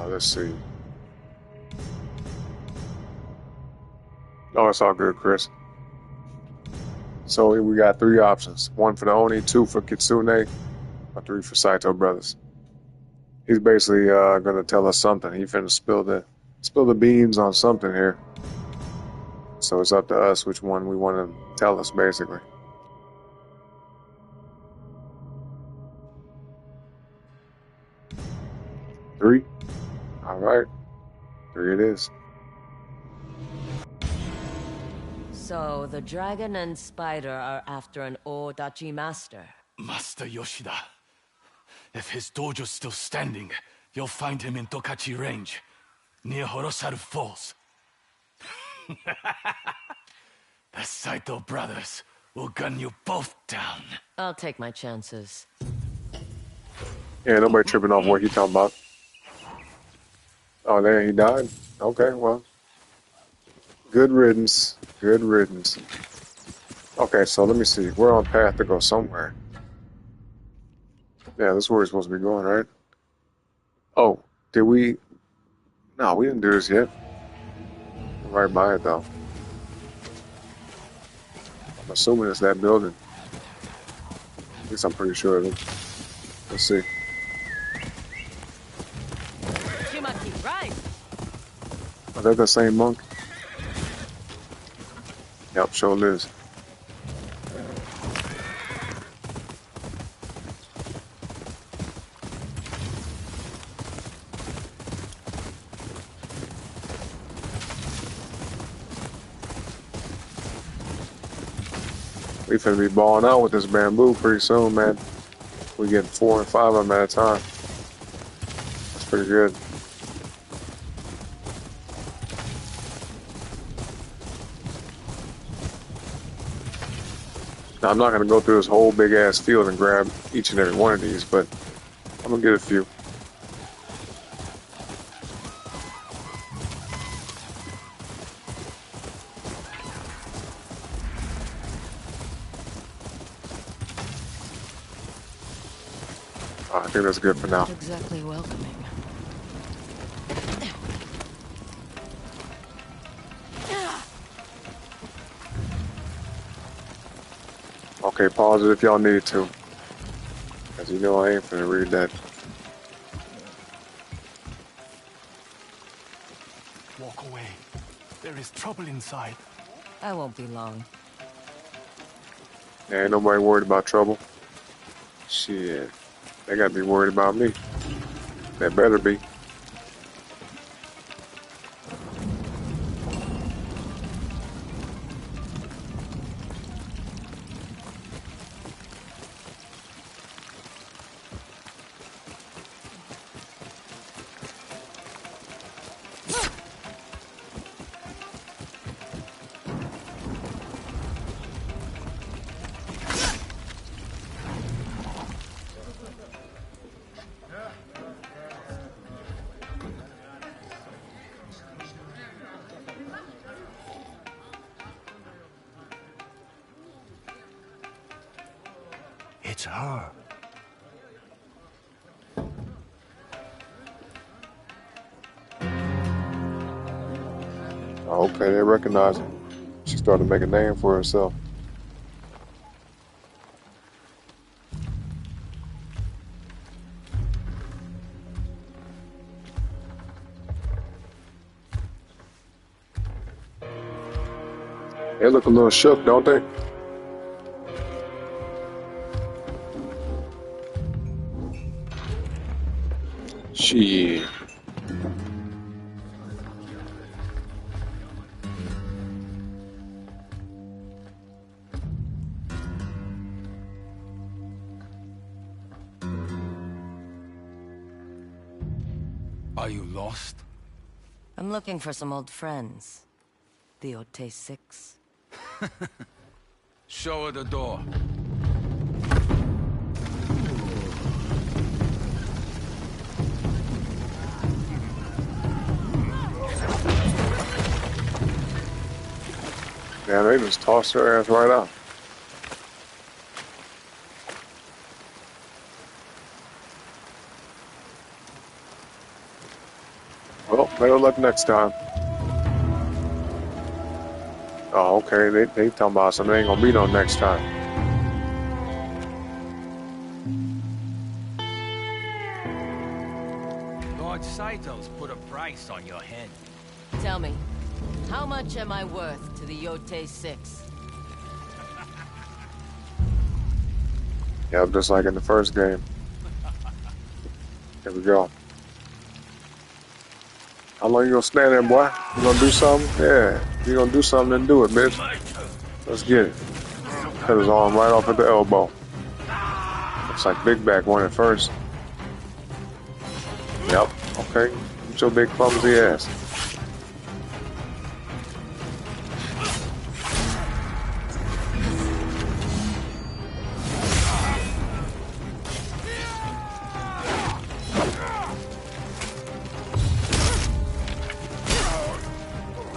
Let's see. Oh, it's all good, Chris. So we got 3 options. 1 for the Oni, 2 for Kitsune, or 3 for Saito brothers. He's basically gonna tell us something. He finna spill the beans on something here. So it's up to us which one we want to tell us, basically. Three? All right. 3 it is. So, the dragon and spider are after an Odachi master. Master Yoshida. If his dojo's still standing, you'll find him in Tokachi Range, near Horosaru Falls. The Saito brothers will gun you both down. I'll take my chances. Yeah, nobody tripping off what he talking about. Oh, there he died? Okay, well. Good riddance. Good riddance. Okay, so let me see. We're on path to go somewhere. Yeah, this is where we're supposed to be going, right? Oh, did we? No, we didn't do this yet. We're right by it, though. I'm assuming it's that building. At least I'm pretty sure of it. Let's see. Shimaki, right! Are they the same monk? Yep, sure is. We finna be balling out with this bamboo pretty soon, man. We get 4 and 5 of them at a time. That's pretty good. Now, I'm not going to go through this whole big ass field and grab each and every one of these, but I'm going to get a few. I think that's good for now. Not exactly welcoming. Okay, pause it if y'all need to. As you know, I ain't finna read that. Walk away. There is trouble inside. I won't be long. Ain't nobody worried about trouble. Shit. They gotta be worried about me. They better be. It's her. Okay, they recognize her. She started to make a name for herself. They look a little shook, don't they? Shit. Are you lost? I'm looking for some old friends. The Yotei 6. Show her the door. Yeah, they just tossed her ass right out. Well, better luck next time. Oh, okay. They talking about something. Ain't gonna be no next time. Lord Saito's put a price on your head. Tell me, how much am I worth to the Yotei 6? Yeah, just like in the first game. Here we go. How long you gonna stand there, boy? You gonna do something? Yeah. You gonna do something, then do it, bitch. Let's get it. Cut his arm right off at the elbow. Looks like Big Back won it first. Yep. Okay. Get your big clumsy ass.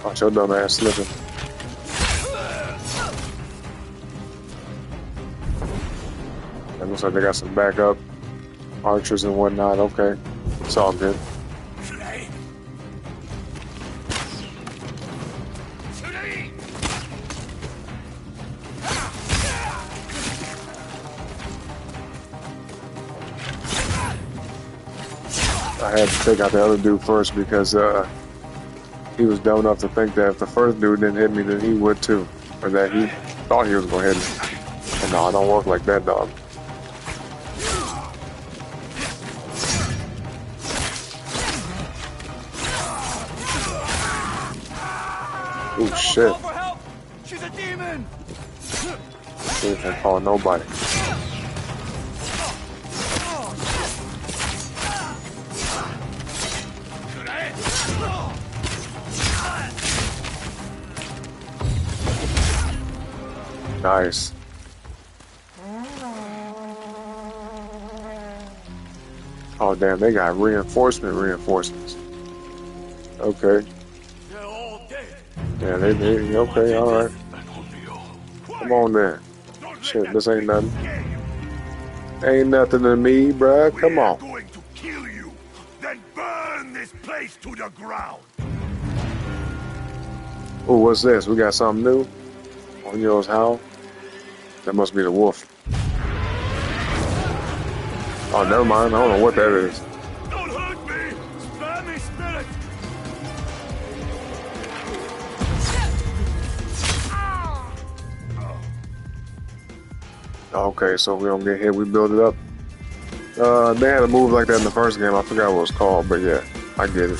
Watch your dumb ass slipping. It looks like they got some backup archers and whatnot. Okay, it's all good. I had to take out the other dude first because he was dumb enough to think that if the first dude didn't hit me, then he would too. Or that he thought he was going to hit me. And no, I don't work like that, dog. Oh, shit. She's a demon! She ain't gonna call nobody. Nice. Oh damn, they got reinforcements. Okay. Yeah, they okay, alright. Come on then. Shit, this ain't nothing. Ain't nothing to me, bruh. Come on. Going to kill you, then burn this place to the ground. Oh, what's this? We got something new? On yours, how? That must be the wolf. Oh, never mind. I don't know what that is. Don't hurt me! Spare me, spirit! Okay, so we don't get hit, we build it up. They had a move like that in the first game. I forgot what it's called, but yeah, I get it.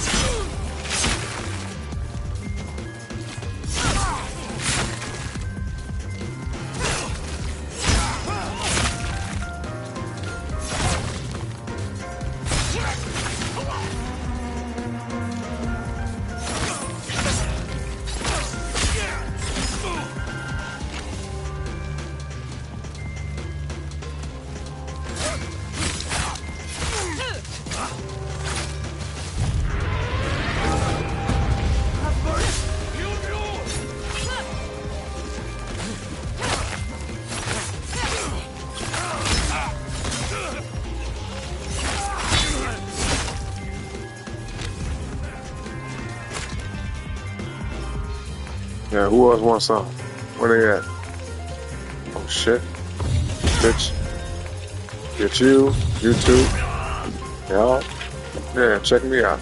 Yeah, who else wants some? Where they at? Oh shit. Bitch. Get you. You too. Yeah. Yeah, check me out.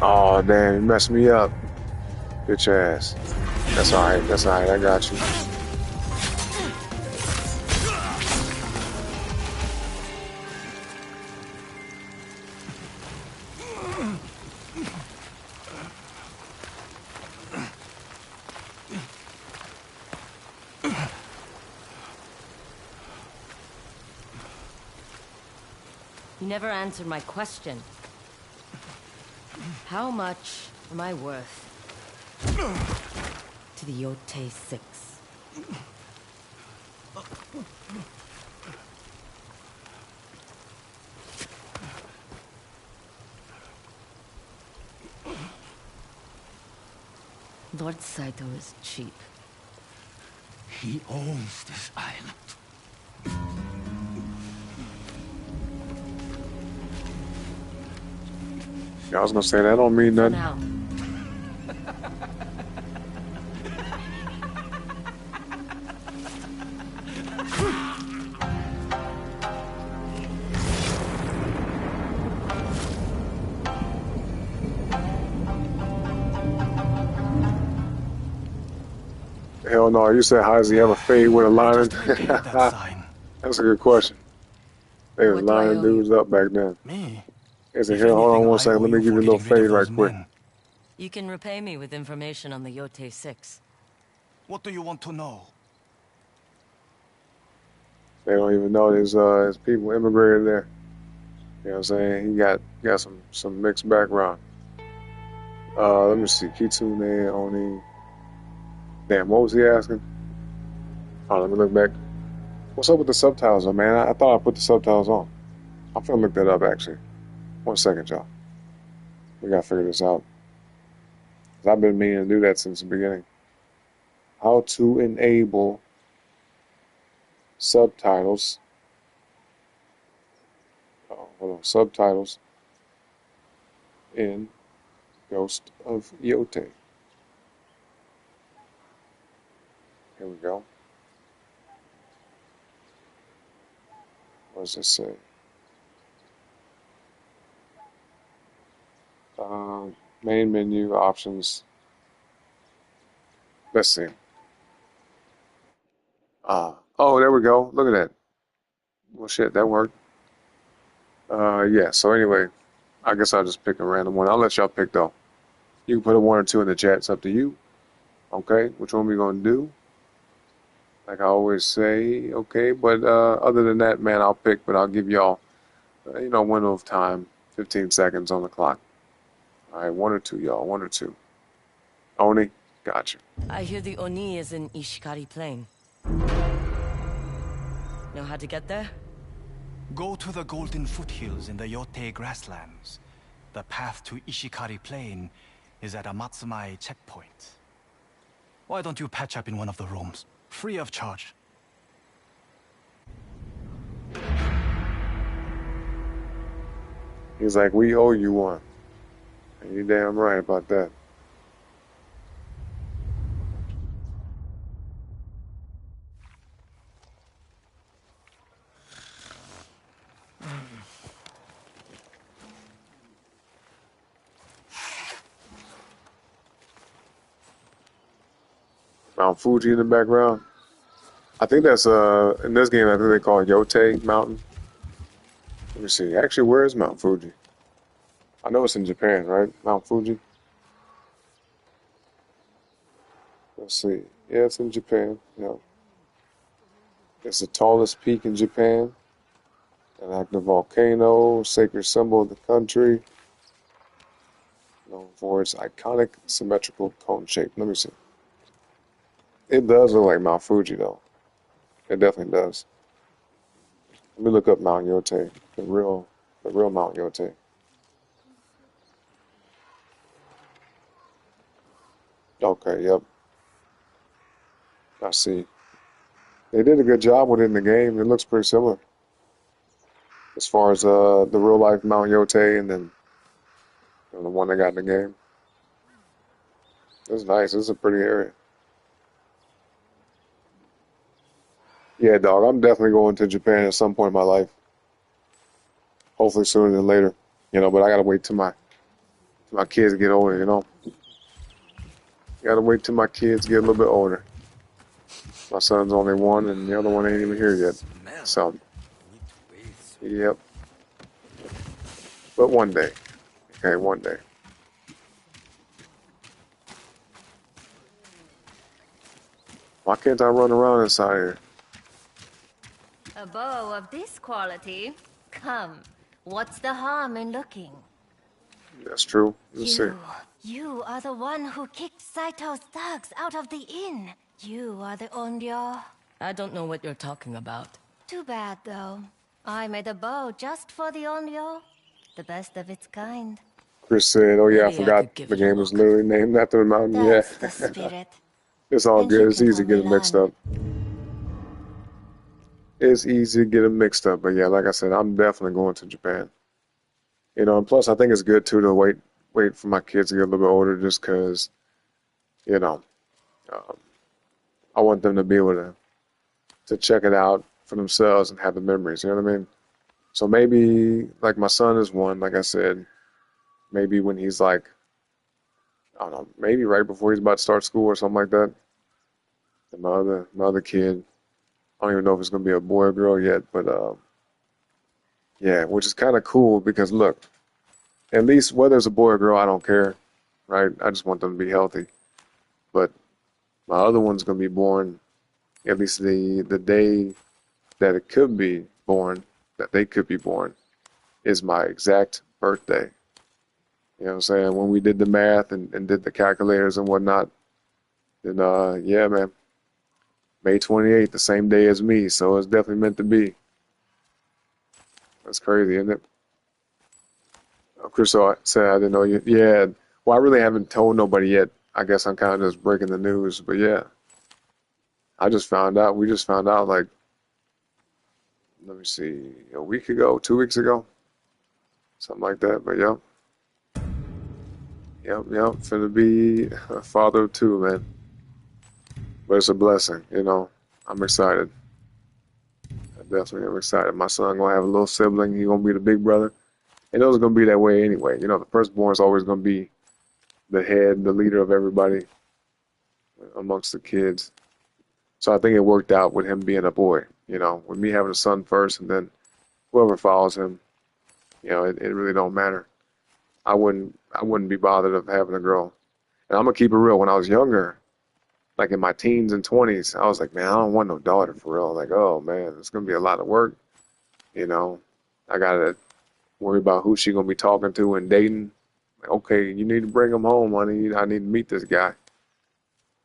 Oh damn, you messed me up. Bitch ass. That's alright, I got you. You never answered my question. How much am I worth to the Yotei 6? Lord Saito is cheap. He owns this island. Yeah, I was gonna say that don't mean nothing. Now. Hell no, you said how does he have a fade with a lining? That's a good question. They was lining dudes up back then. Me? He said, here, hold on one second, let me give you a little fade right quick. You can repay me with information on the Yotei 6. What do you want to know? They don't even know there's people immigrated there. You know what I'm saying? He got some mixed background. Let me see. Kitsune, Oni. Damn, what was he asking? Oh, let me look back. What's up with the subtitles, though, man? I thought I put the subtitles on. I'm finna look that up, actually. 1 second, y'all. We gotta figure this out. 'Cause I've been meaning to do that since the beginning. How to enable subtitles. Oh, hold on. Subtitles in Ghost of Yotei. Here we go. What does this say? Main menu options. Let's see. Oh, there we go. Look at that. Well, shit, that worked. Yeah. So anyway, I guess I'll just pick a random one. I'll let y'all pick though. You can put a 1 or 2 in the chat. It's up to you. Okay. Which one we gonna do? Like I always say. Okay. But other than that, man, I'll pick. But I'll give y'all, window of time, 15 seconds on the clock. All right, 1 or 2, y'all. 1 or 2. Oni? Gotcha. I hear the Oni is in Ishikari Plain. Know how to get there? Go to the Golden Foothills in the Yotei grasslands. The path to Ishikari Plain is at a Matsumai checkpoint. Why don't you patch up in one of the rooms? Free of charge. He's like, we owe you one. And you're damn right about that. Mount Fuji in the background. I think that's in this game I think they call it Yotei Mountain. Let me see. Actually, where is Mount Fuji? I know it's in Japan, right? Mount Fuji. Let's see. Yeah, it's in Japan. Yeah. It's the tallest peak in Japan. An active volcano, sacred symbol of the country. Known for its iconic symmetrical cone shape. Let me see. It does look like Mount Fuji, though. It definitely does. Let me look up Mount Yotei, the real Mount Yotei. Okay, yep. I see. They did a good job with it in the game. It looks pretty similar. As far as the real life Mount Yotei and then the one they got in the game. It's nice. It's a pretty area. Yeah, dog. I'm definitely going to Japan at some point in my life. Hopefully sooner than later. But I gotta wait till my kids get older. Gotta wait till my kids get a little bit older. My son's only one, and the other one ain't even here yet. So, yep. But one day. Okay, one day. Why can't I run around inside here? A bow of this quality? Come, what's the harm in looking? That's true. Let's see. You are the one who kicked Saito's thugs out of the inn. You are the Onryo. I don't know what you're talking about. Too bad, though. I made a bow just for the Onryo. The best of its kind. Chris said, oh yeah, I Maybe I forgot could give the it a game was literally named after the mountain. That's Yeah. the spirit. It's all And good. you It's can easy to get only them mixed learn. up. It's easy to get them mixed up. But yeah, like I said, I'm definitely going to Japan. And plus I think it's good too to wait for my kids to get a little bit older just because, I want them to be able to check it out for themselves and have the memories, you know what I mean? So maybe, like my son is one, like I said, maybe when he's like, I don't know, maybe right before he's about to start school or something like that. And my other kid, I don't even know if it's going to be a boy or girl yet, but yeah, which is kind of cool because look, at least whether it's a boy or girl, I don't care, right? I just want them to be healthy. But my other one's going to be born, at least the day that it could be born, that they could be born, is my exact birthday. You know what I'm saying? When we did the math and did the calculators and whatnot, then yeah, man, May 28th, the same day as me, so it's definitely meant to be. That's crazy, isn't it? Chris said I didn't know you. Yeah, well, I really haven't told nobody yet. I guess I'm kind of just breaking the news, but yeah, I just found out. We just found out, like, let me see, a week ago, 2 weeks ago, something like that. But yep, finna be a father of two, man. But it's a blessing, I'm excited. I definitely am excited. My son gonna have a little sibling. He gonna be the big brother, and it was gonna be that way anyway. The firstborn is always gonna be the head, the leader of everybody amongst the kids. So I think it worked out with him being a boy. With me having a son first, and then whoever follows him, it really don't matter. I wouldn't be bothered of having a girl. And I'm gonna keep it real. When I was younger, like in my teens and 20s, I was like, man, I don't want no daughter for real. Like, oh man, it's gonna be a lot of work. I gotta worry about who she gonna be talking to and dating. Like, okay, you need to bring him home, honey. I need to meet this guy.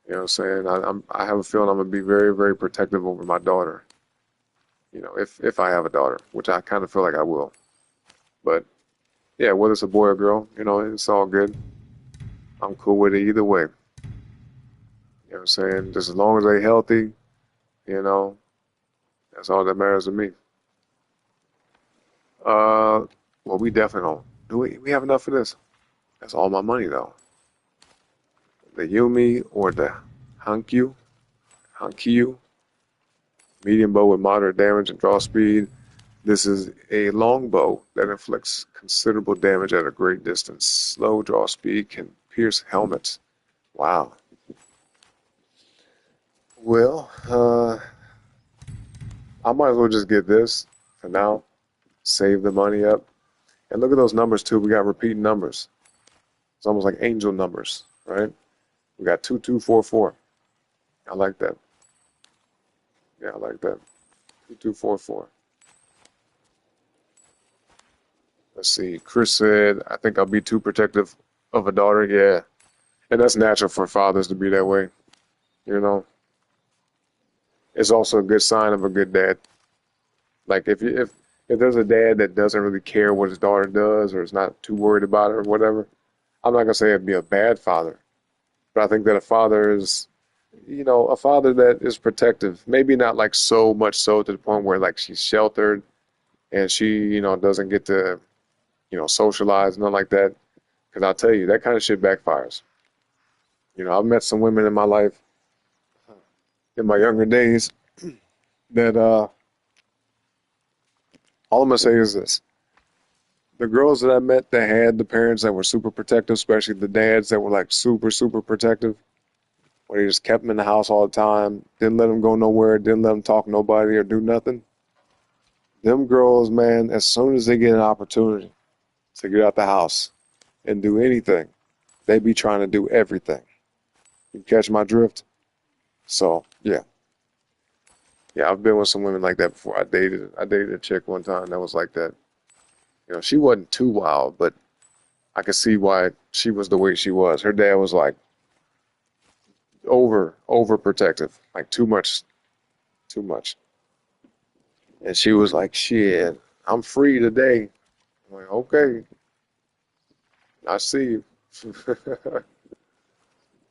You know what I'm saying? I have a feeling I'm gonna be very, very protective over my daughter. You know, if I have a daughter, which I kind of feel like I will. But yeah, whether it's a boy or girl, you know, it's all good. I'm cool with it either way. You know what I'm saying? Just as long as they healthy, you know, that's all that matters to me. Well, we definitely don't. Do we have enough for this? That's all my money though. The Yumi or the Hankyu, Hankyu, medium bow with moderate damage and draw speed. This is a longbow that inflicts considerable damage at a great distance. Slow draw speed can pierce helmets. Wow. Well, I might as well just get this for now. Save the money up. And look at those numbers too. We got repeating numbers. It's almost like angel numbers, right? We got 2244. I like that. Yeah, I like that. 2244. Let's see. Chris said, I think I'll be too protective of a daughter. Yeah. And that's natural for fathers to be that way. You know, it's also a good sign of a good dad. Like if there's a dad that doesn't really care what his daughter does or is not too worried about it or whatever, I'm not gonna say it'd be a bad father, but I think that a father is, you know, a father that is protective. Maybe not like so much so to the point where like she's sheltered and she, you know, doesn't get to, you know, socialize, nothing like that. Because I'll tell you, that kind of shit backfires. You know, I've met some women in my life, in my younger days, that all I'm gonna say is this: the girls that I met that had the parents that were super protective, especially the dads that were like super, super protective, where they just kept them in the house all the time, didn't let them go nowhere, didn't let them talk to nobody or do nothing. Them girls, man, as soon as they get an opportunity to get out the house and do anything, they be trying to do everything. You catch my drift? So, yeah. Yeah, I've been with some women like that before. I dated a chick one time that was like that. You know, she wasn't too wild, but I could see why she was the way she was. Her dad was like overprotective, like too much, too much. And she was like, shit, I'm free today. I'm like, okay, I see you. You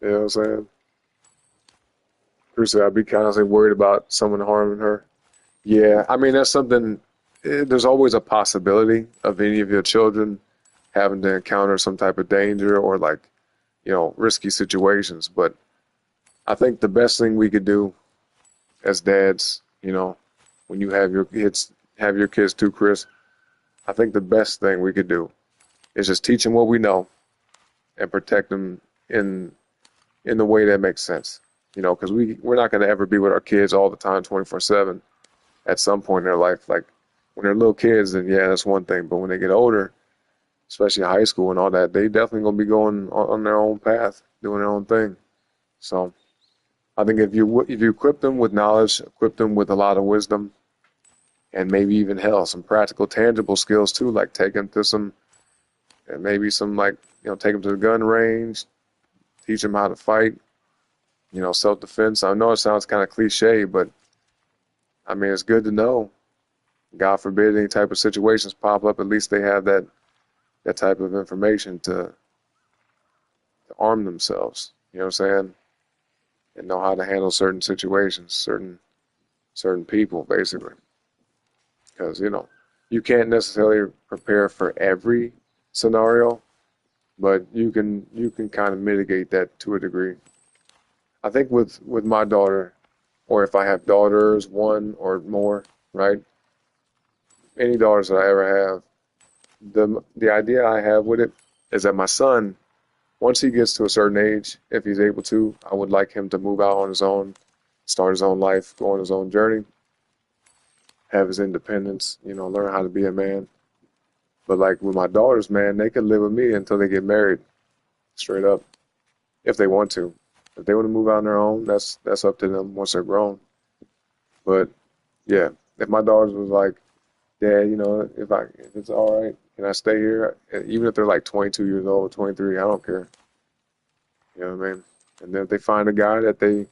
know what I'm saying? Bruce, I'd be kind of worried about someone harming her. Yeah, I mean, that's something, there's always a possibility of any of your children having to encounter some type of danger or like, you know, risky situations. But I think the best thing we could do as dads, you know, when you have your kids too, Chris, I think the best thing we could do is just teach them what we know and protect them in the way that makes sense. You know, because we're not going to ever be with our kids all the time, 24/7. At some point in their life, like when they're little kids, then yeah, that's one thing. But when they get older, especially high school and all that, they definitely gonna be going on their own path, doing their own thing. So I think if you equip them with knowledge, equip them with a lot of wisdom, and maybe even hell, some practical, tangible skills too, like take them to some, and maybe some like, you know, take them to the gun range, teach them how to fight, you know, self-defense. I know it sounds kind of cliche, but I mean, it's good to know. God forbid any type of situations pop up, at least they have that type of information to arm themselves. You know what I'm saying? And know how to handle certain situations, certain people, basically. Because, you know, you can't necessarily prepare for every scenario, but you can kind of mitigate that to a degree. I think with my daughter, or if I have daughters, one or more, right? Any daughters that I ever have, the idea I have with it is that my son, once he gets to a certain age, if he's able to, I would like him to move out on his own, start his own life, go on his own journey, have his independence, you know, learn how to be a man. But like with my daughters, man, they could live with me until they get married, straight up, if they want to. If they want to move out on their own, that's up to them once they're grown. But yeah, if my daughters was like, Dad, you know, if it's all right, can I stay here? Even if they're like 22 years old, 23, I don't care. You know what I mean? And then if they find a guy that they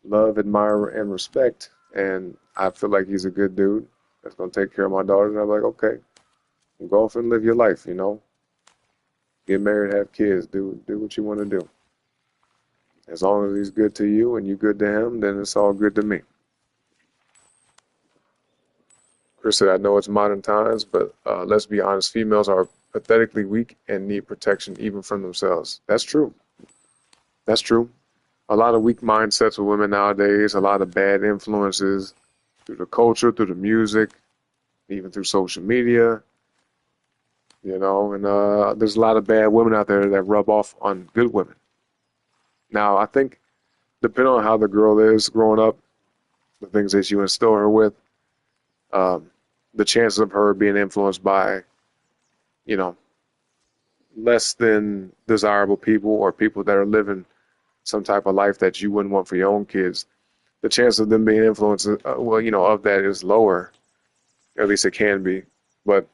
love, admire, and respect, and I feel like he's a good dude that's gonna take care of my daughters, and I'm like, okay, go off and live your life, you know. Get married, have kids, do what you want to do. As long as he's good to you and you good to him, then it's all good to me. Chris said, I know it's modern times, but let's be honest, females are pathetically weak and need protection even from themselves. That's true. That's true. A lot of weak mindsets with women nowadays, a lot of bad influences through the culture, through the music, even through social media, you know, and there's a lot of bad women out there that rub off on good women. Now, I think depending on how the girl is growing up, the things that you instill her with, the chances of her being influenced by, you know, less than desirable people or people that are living some type of life that you wouldn't want for your own kids, the chance of them being influenced, well, you know, of that is lower. At least it can be. But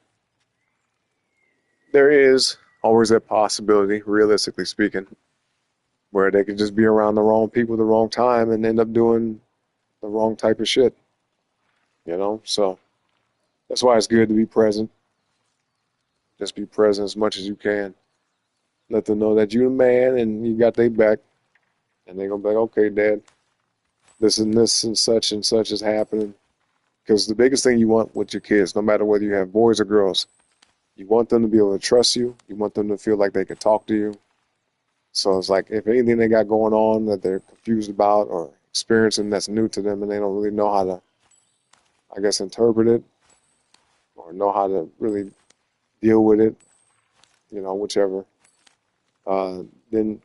there is always that possibility, realistically speaking, where they could just be around the wrong people at the wrong time and end up doing the wrong type of shit. You know? So that's why it's good to be present. Just be present as much as you can. Let them know that you're the man and you got their back. And they're going to be like, okay, Dad, this and such is happening. Because the biggest thing you want with your kids, no matter whether you have boys or girls, you want them to be able to trust you. You want them to feel like they can talk to you. So it's like if anything they got going on that they're confused about or experiencing that's new to them and they don't really know how to, I guess, interpret it or know how to really deal with it, you know, whichever, then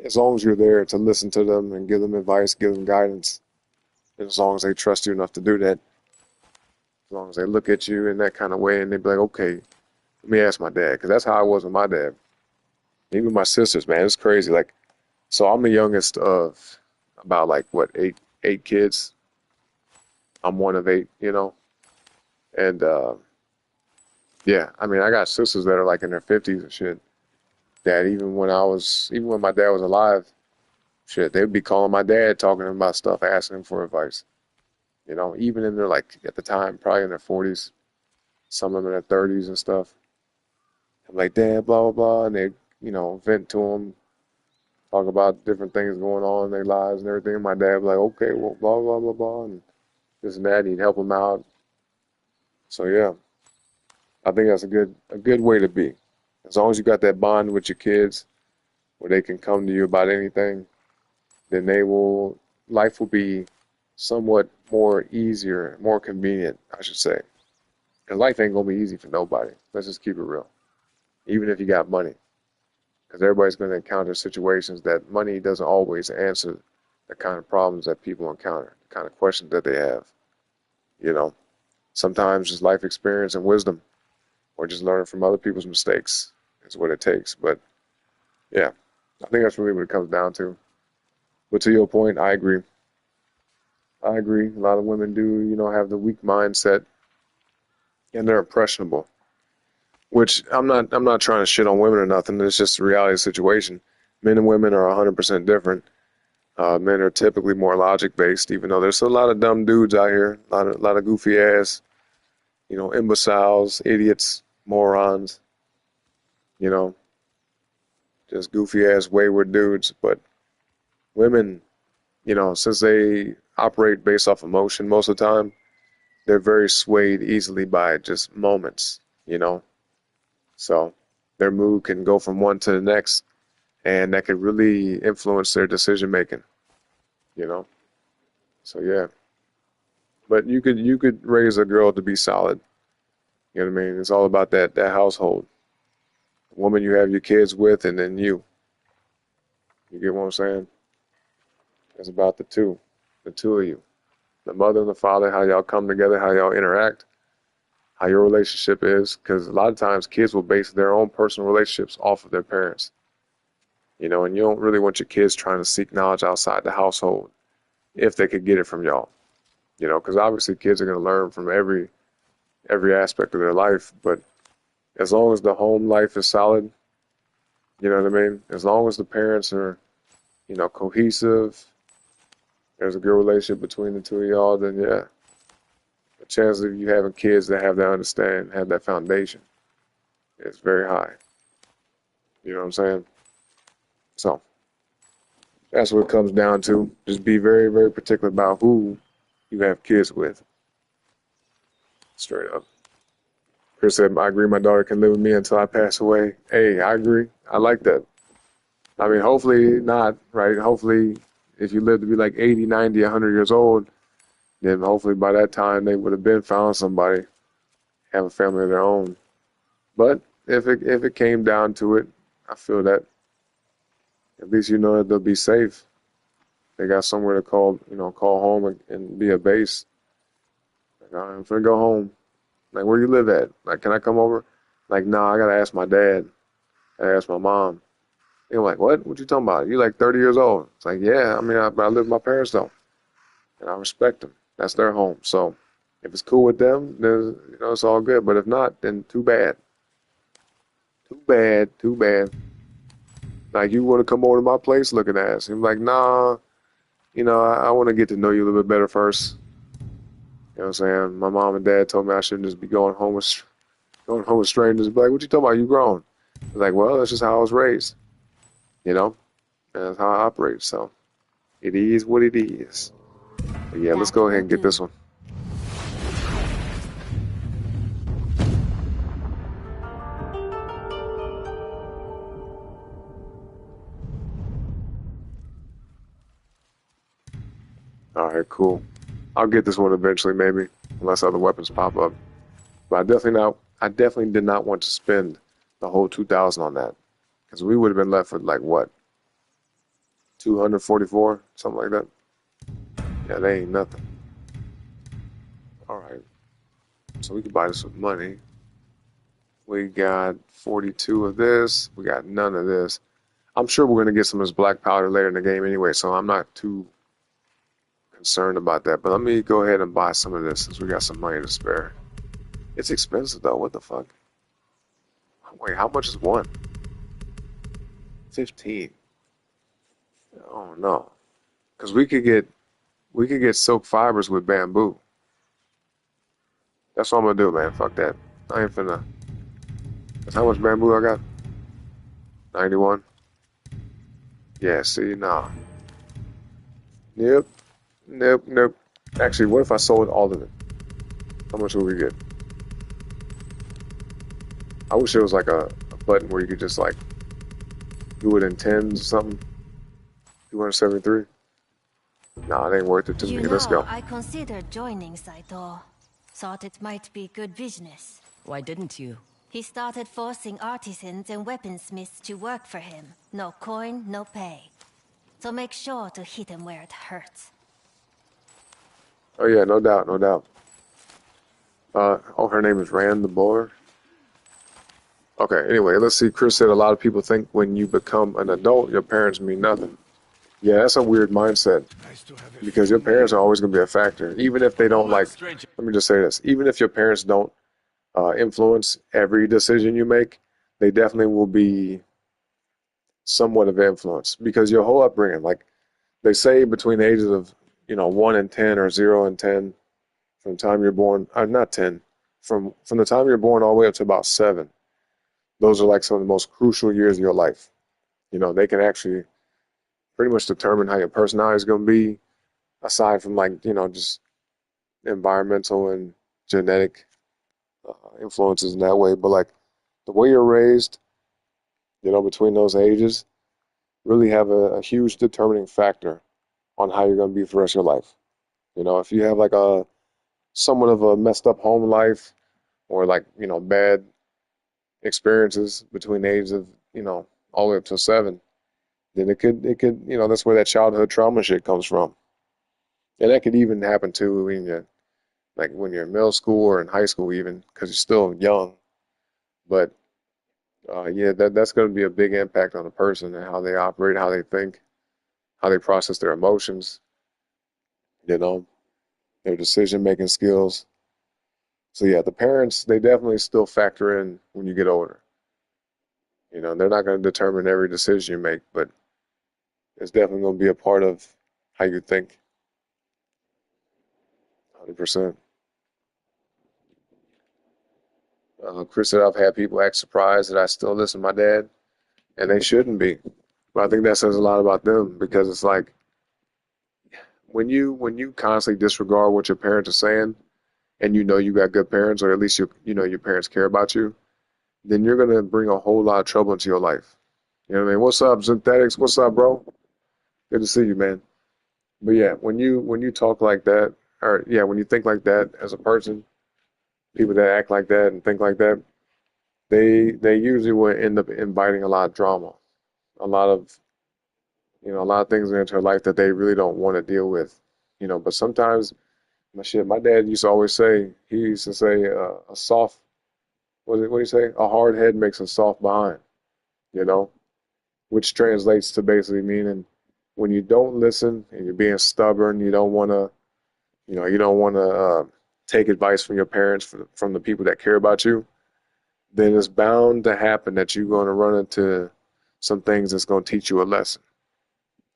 as long as you're there to listen to them and give them advice, give them guidance, and as long as they trust you enough to do that, as long as they look at you in that kind of way and they be like, okay, let me ask my dad, because that's how I was with my dad. Even my sisters, man, it's crazy. Like, so I'm the youngest of about like what, eight kids. I'm one of 8, you know, and yeah, I mean, I got sisters that are like in their 50s and shit. That even when my dad was alive, shit, they'd be calling my dad, talking to him about stuff, asking him for advice. You know, even in their, like, at the time, probably in their 40s, some of them in their 30s and stuff. I'm like, Dad, blah, blah, blah. And they, you know, vent to him, talk about different things going on in their lives and everything. And my dad was like, okay, well, blah, blah, blah, blah. And this and that. He'd help them out. So, yeah, I think that's a good way to be. As long as you got that bond with your kids where they can come to you about anything, then life will be somewhat more easier, more convenient, I should say. Because life ain't going to be easy for nobody. Let's just keep it real. Even if you got money. Because everybody's going to encounter situations that money doesn't always answer the kind of problems that people encounter, the kind of questions that they have. You know, sometimes just life experience and wisdom, or just learning from other people's mistakes is what it takes. But yeah, I think that's really what it comes down to. But to your point, I agree. I agree. A lot of women do, you know, have the weak mindset, and they're impressionable. Which I'm not trying to shit on women or nothing. It's just the reality of the situation. Men and women are 100% different. Men are typically more logic based, even though there's a lot of dumb dudes out here, a lot of goofy ass, you know, imbeciles, idiots, morons, you know, just goofy ass wayward dudes. But women, you know, since they operate based off emotion most of the time, they're very swayed easily by just moments, you know. So their mood can go from one to the next, and that could really influence their decision making, you know. So yeah. But you could raise a girl to be solid. You know what I mean? It's all about that household. The woman you have your kids with, and then you. You get what I'm saying? It's about the two of you. The mother and the father, how y'all come together, how y'all interact, how your relationship is. Because a lot of times kids will base their own personal relationships off of their parents. You know, and you don't really want your kids trying to seek knowledge outside the household if they could get it from y'all. You know, because obviously kids are going to learn from every aspect of their life. But as long as the home life is solid, You know what I mean? As long as the parents are, cohesive, there's a good relationship between the two of y'all, then yeah, the chances of you having kids that have that understand, have that foundation, is very high. You know what I'm saying? So that's what it comes down to. Just be very, very particular about who you have kids with. Straight up. Chris said, I agree my daughter can live with me until I pass away. Hey, I agree. I like that. I mean, hopefully not, right? Hopefully, if you live to be like 80, 90, 100 years old, then hopefully by that time they would have been found somebody, have a family of their own. But if it came down to it, I feel that at least you know that they'll be safe. They got somewhere to call home and be a base. Like, I'm finna go home. Like, where you live at? Like, can I come over? Like, nah, I gotta ask my dad. I ask my mom. They're like, what? What you talking about? You like 30 years old? It's like, yeah. I mean, I live with my parents though, and I respect them. That's their home. So if it's cool with them, then it's all good. But if not, then too bad. Too bad. Too bad. Like, you want to come over to my place looking ass? I'm like, nah. I want to get to know you a little bit better first. You know what I'm saying? My mom and dad told me I shouldn't just be going home with strangers. Be like, what you talking about? You grown? I was like, well, that's just how I was raised. And that's how I operate. So it is what it is. But yeah, let's go ahead and get this one. All right, cool. I'll get this one eventually, maybe, unless other weapons pop up. But I definitely did not want to spend the whole 2,000 on that, because we would have been left with like what, 244, something like that. Yeah, that ain't nothing. All right, so we can buy this with money. We got 42 of this. We got none of this. I'm sure we're gonna get some of this black powder later in the game anyway, so I'm not too concerned about that. But let me go ahead and buy some of this since we got some money to spare. It's expensive though. What the fuck? Wait, how much is one? 15. Oh no, because we could get silk fibers with bamboo. That's what I'm gonna do, man. Fuck that. I ain't finna. That's how much bamboo I got. 91. Yeah. See, nah. Nope. Nope. Nope. Actually, what if I sold all of it? How much would we get? I wish there was like a button where you could just like do it in tens or something. 273. Nah, it ain't worth it to me. Let's go. I considered joining Saito. Thought it might be good business. Why didn't you? He started forcing artisans and weaponsmiths to work for him. No coin, no pay. So make sure to hit him where it hurts. Oh yeah, no doubt, no doubt. Her name is Rand the Boar. Okay, anyway, let's see. Chris said a lot of people think when you become an adult, your parents mean nothing. Yeah, that's a weird mindset because your parents are always going to be a factor, even if they don't like. Let me just say this: even if your parents don't influence every decision you make, they definitely will be somewhat of influence because your whole upbringing, like they say, between the ages of 1 and 10 or 0 and 10, from the time you're born, not 10, from the time you're born all the way up to about 7. Those are like some of the most crucial years of your life. They can actually pretty much determine how your personality is going to be, aside from like, just environmental and genetic influences in that way. But like the way you're raised, between those ages, really have a huge determining factor on how you're going to be for the rest of your life. If you have like a somewhat of a messed up home life or like, bad experiences between the ages of, all the way up to 7, then it could, that's where that childhood trauma shit comes from. And that could even happen too when you're in middle school or in high school even, because you're still young. But yeah, that's going to be a big impact on a person and how they operate, how they think, how they process their emotions, their decision-making skills. So yeah, the parents, they definitely still factor in when you get older. You know, they're not going to determine every decision you make, but it's definitely going to be a part of how you think. 100%. Chris said, I've had people act surprised that I still listen to my dad, and they shouldn't be. But I think that says a lot about them because it's like when you constantly disregard what your parents are saying, and you know you got good parents, or at least you know your parents care about you, then you're gonna bring a whole lot of trouble into your life. You know what I mean? What's up, Synthetics? What's up, bro? Good to see you, man. But yeah, when you talk like that, or yeah, when you think like that as a person, people that act like that and think like that, they usually will end up inviting a lot of drama, a lot of a lot of things into their life that they really don't want to deal with. But sometimes my dad used to always say, he used to say, a soft, what do you say? A hard head makes a soft behind, you know, which translates to basically meaning when you don't listen and you're being stubborn, you don't want to take advice from your parents, from the people that care about you, then it's bound to happen that you're going to run into some things that's going to teach you a lesson.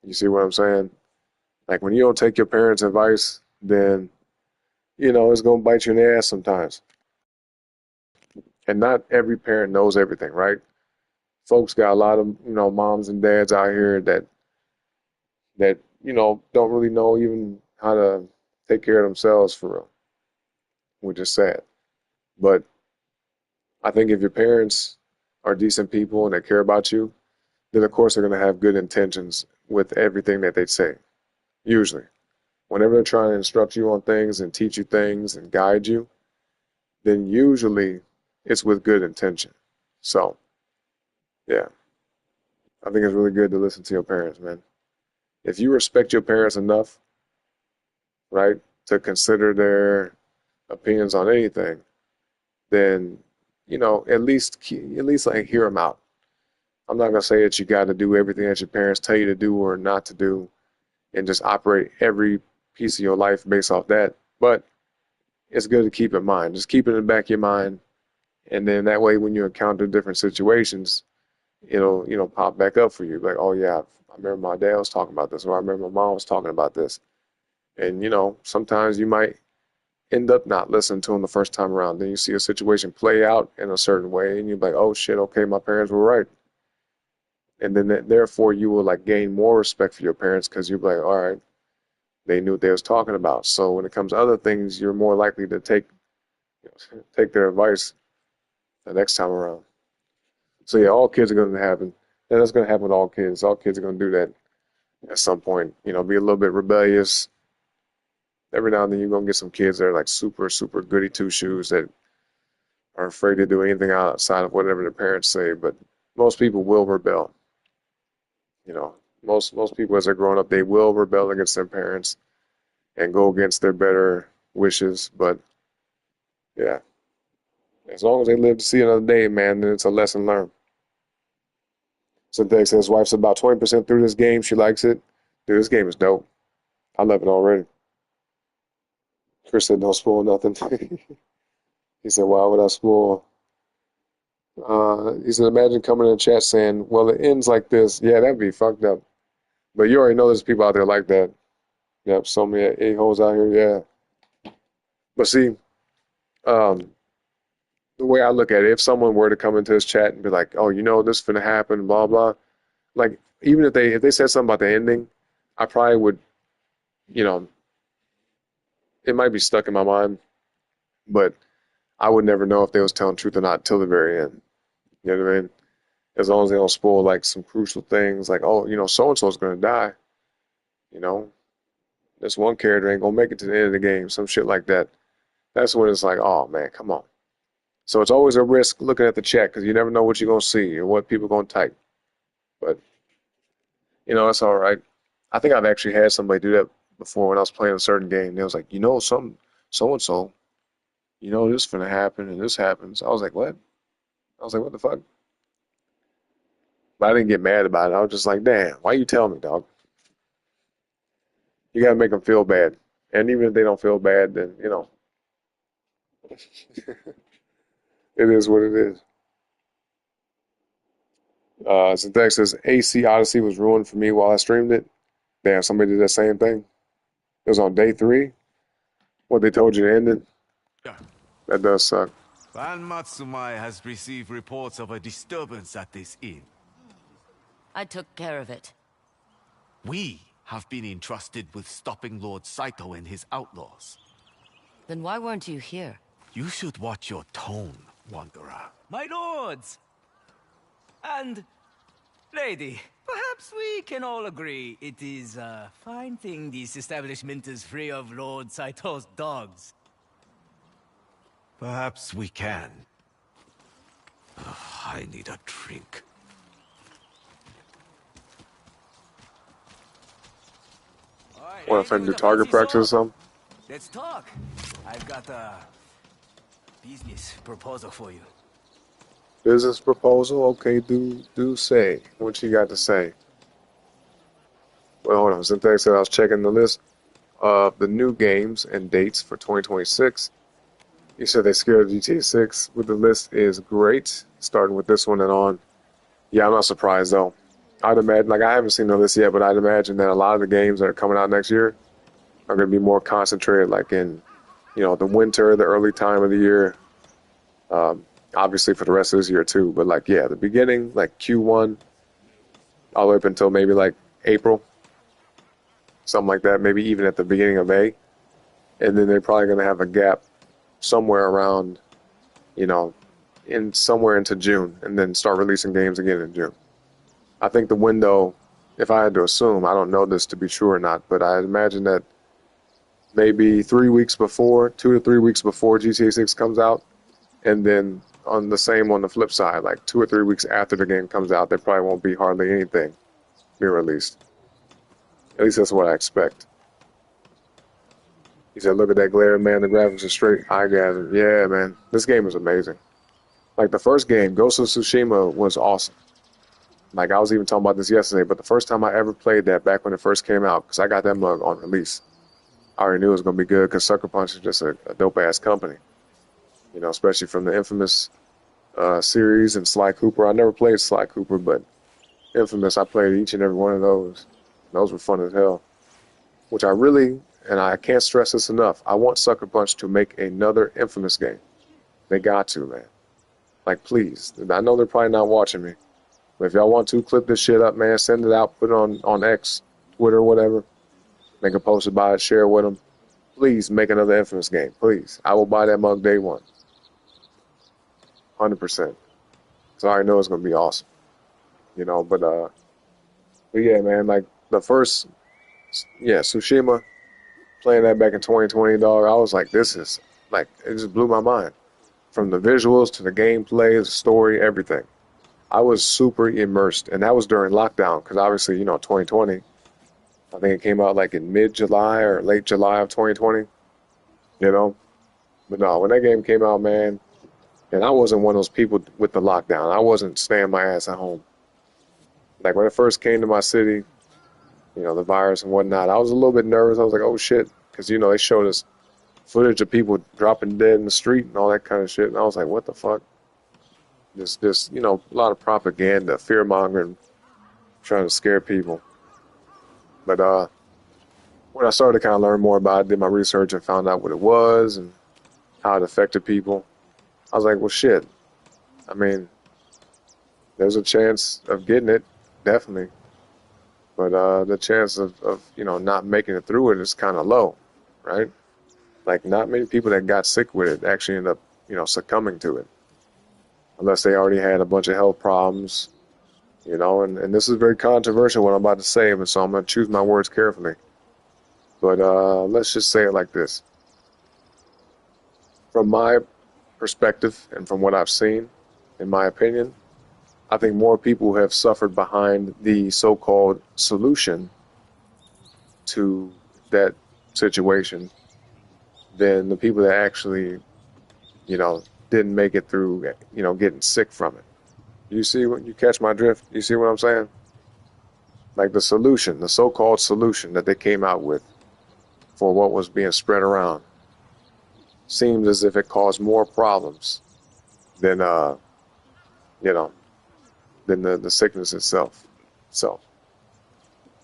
You see what I'm saying? Like when you don't take your parents' advice, then, it's going to bite you in the ass sometimes. And not every parent knows everything, right? Folks got a lot of, moms and dads out here that don't really know even how to take care of themselves for real, which is sad. But I think if your parents are decent people and they care about you, then of course they're going to have good intentions with everything that they say. Usually. Whenever they're trying to instruct you on things and teach you things and guide you, then usually it's with good intention. So, yeah, I think it's really good to listen to your parents, man. If you respect your parents enough, right, to consider their opinions on anything, then, at least like hear them out. I'm not gonna say that you got to do everything that your parents tell you to do or not to do, and just operate every piece of your life based off that. But it's good to keep in mind. Just keep it in the back of your mind, and then that way, when you encounter different situations, it'll pop back up for you. Like, oh yeah, I remember my dad was talking about this, or I remember my mom was talking about this. And sometimes you might end up not listening to them the first time around. Then you see a situation play out in a certain way, and you're like, oh shit, okay, my parents were right. And then therefore you will like gain more respect for your parents because you're like, all right, they knew what they was talking about. So when it comes to other things, you're more likely to take their advice the next time around. So yeah, all kids are going to happen. And that's going to happen with all kids. All kids are going to do that at some point. Be a little bit rebellious. Every now and then you're going to get some kids that are like super, super goody two-shoes that are afraid to do anything outside of whatever their parents say. But most people will rebel. Most people as they're growing up, they will rebel against their parents and go against their better wishes. But yeah, as long as they live to see another day, man, then it's a lesson learned. Synthetic says, wife's about 20% through this game. She likes it. Dude, this game is dope. I love it already. Chris said, don't spoil nothing. He said, why would I spoil? He said, imagine coming in the chat saying, well, it ends like this. Yeah, that'd be fucked up. But you already know there's people out there like that. Yep, so many a-holes out here, yeah. But see, the way I look at it, if someone were to come into this chat and be like, oh, this is finna happen, blah, blah. Like, even if they said something about the ending, I probably would, it might be stuck in my mind, but I would never know if they was telling the truth or not till the very end. You know what I mean? As long as they don't spoil like some crucial things, like, oh, so-and-so's going to die. This one character ain't going to make it to the end of the game, some shit like that. That's when it's like, oh, man, come on. So it's always a risk looking at the chat because you never know what you're going to see or what people are going to type. But, it's all right. I think I've actually had somebody do that before when I was playing a certain game. They was like, some so-and-so, this is going to happen and this happens. I was like, what? I was like, what the fuck? But I didn't get mad about it. I was just like, damn, why you tell me, dog? You got to make them feel bad. And even if they don't feel bad, then, it is what it is. Synthex says AC Odyssey was ruined for me while I streamed it. Damn, somebody did that same thing. It was on day 3. What they told you to end it. That does suck. Ban Matsumai has received reports of a disturbance at this inn. I took care of it. We have been entrusted with stopping Lord Saito and his outlaws. Then why weren't you here? You should watch your tone, Wanderer. My lords! And, lady, perhaps we can all agree it is a fine thing this establishment is free of Lord Saito's dogs. Perhaps we can. I need a drink. What if I do target practice or something? Let's talk. I've got a business proposal for you. Business proposal? Okay, do say. What you got to say? Well, hold on. Synthex said I was checking the list of the new games and dates for 2026. You said they scared GTA 6 with the list is great, starting with this one and on. Yeah, I'm not surprised though. I'd imagine, like I haven't seen the list yet, but I'd imagine that a lot of the games that are coming out next year are going to be more concentrated, like in, the winter, the early time of the year. Obviously for the rest of this year too, but like, yeah, the beginning, like Q1, all the way up until maybe like April, something like that, maybe even at the beginning of May. And then they're probably going to have a gap somewhere around, somewhere into June, and then start releasing games again in June. I think the window, if I had to assume, I don't know this to be true or not, but I imagine that maybe 3 weeks before, 2 to 3 weeks before GTA 6 comes out, and then on the flip side, like 2 or 3 weeks after the game comes out, there probably won't be hardly anything being released. At least that's what I expect. He said, look at that glare, man, the graphics are straight. I got it. Yeah, man, this game is amazing. Like the first game, Ghost of Tsushima, was awesome. Like I was even talking about this yesterday, but the first time I ever played that back when it first came out, because I got that mug on release, I already knew it was going to be good because Sucker Punch is just a dope-ass company. Especially from the Infamous series and Sly Cooper. I never played Sly Cooper, but Infamous, I played each and every one of those. Those were fun as hell. Which I really, and I can't stress this enough, I want Sucker Punch to make another Infamous game. They got to, man. Like, please. I know they're probably not watching me. But if y'all want to, clip this shit up, man. Send it out. Put it on X, Twitter, whatever. Make a post about it. Share it with them. Please make another Infamous game. Please. I will buy that mug day one. 100%. So I already know it's going to be awesome. But yeah, man, like the first, Tsushima, playing that back in 2020, dog, I was like, this is, like, it just blew my mind. From the visuals to the gameplay, the story, everything. I was super immersed, and that was during lockdown, because obviously, 2020, I think it came out like in mid-July or late July of 2020, But no, when that game came out, man, and I wasn't one of those people with the lockdown. I wasn't staying my ass at home. Like when it first came to my city, the virus and whatnot, I was a little bit nervous. I was like, oh shit, because, they showed us footage of people dropping dead in the street and all that kind of shit. And I was like, what the fuck? This, a lot of propaganda, fear mongering, trying to scare people. But when I started to kind of learn more about it, did my research and found out what it was and how it affected people, I was like, well, shit. I mean, there's a chance of getting it, definitely. But the chance of not making it through it is kind of low, right? Like, not many people that got sick with it actually end up, succumbing to it. Unless they already had a bunch of health problems, and this is very controversial what I'm about to say, but so I'm going to choose my words carefully. But let's just say it like this. From my perspective and from what I've seen, in my opinion, I think more people have suffered behind the so-called solution to that situation than the people that actually, didn't make it through, getting sick from it. You catch my drift? You see what I'm saying? Like the solution, the so-called solution that they came out with for what was being spread around seems as if it caused more problems than, than the sickness itself. So,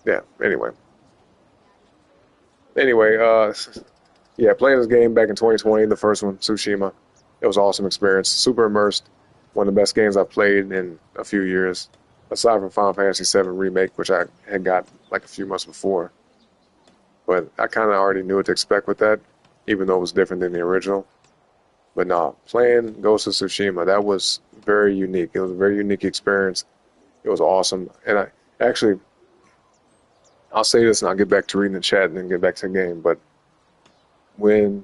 yeah. Anyway, yeah, playing this game back in 2020, the first one, Tsushima, it was an awesome experience. Super immersed. One of the best games I've played in a few years, aside from Final Fantasy VII Remake, which I had got like a few months before. But I kind of already knew what to expect with that, even though it was different than the original. But no, playing Ghost of Tsushima, that was very unique. It was a very unique experience. It was awesome. And I actually, I'll say this and I'll get back to reading the chat and then get back to the game. But when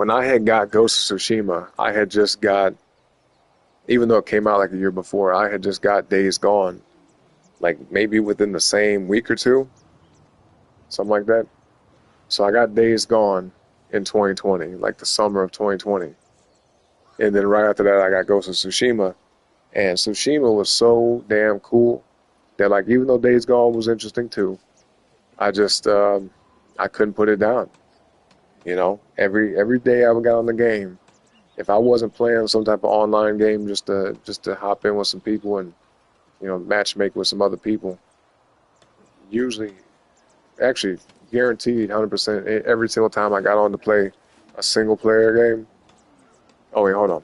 I had got Ghost of Tsushima, I had just got, even though it came out like a year before, I had just got Days Gone, like maybe within the same week or two, something like that. So I got Days Gone in 2020, like the summer of 2020. And then right after that, I got Ghost of Tsushima. And Tsushima was so damn cool that, like, even though Days Gone was interesting too, I just, I couldn't put it down. You know, every day I got on the game, if I wasn't playing some type of online game just to hop in with some people and, you know, matchmake with some other people, usually, actually, guaranteed 100% every single time I got on to play a single player game. Oh wait, hold on.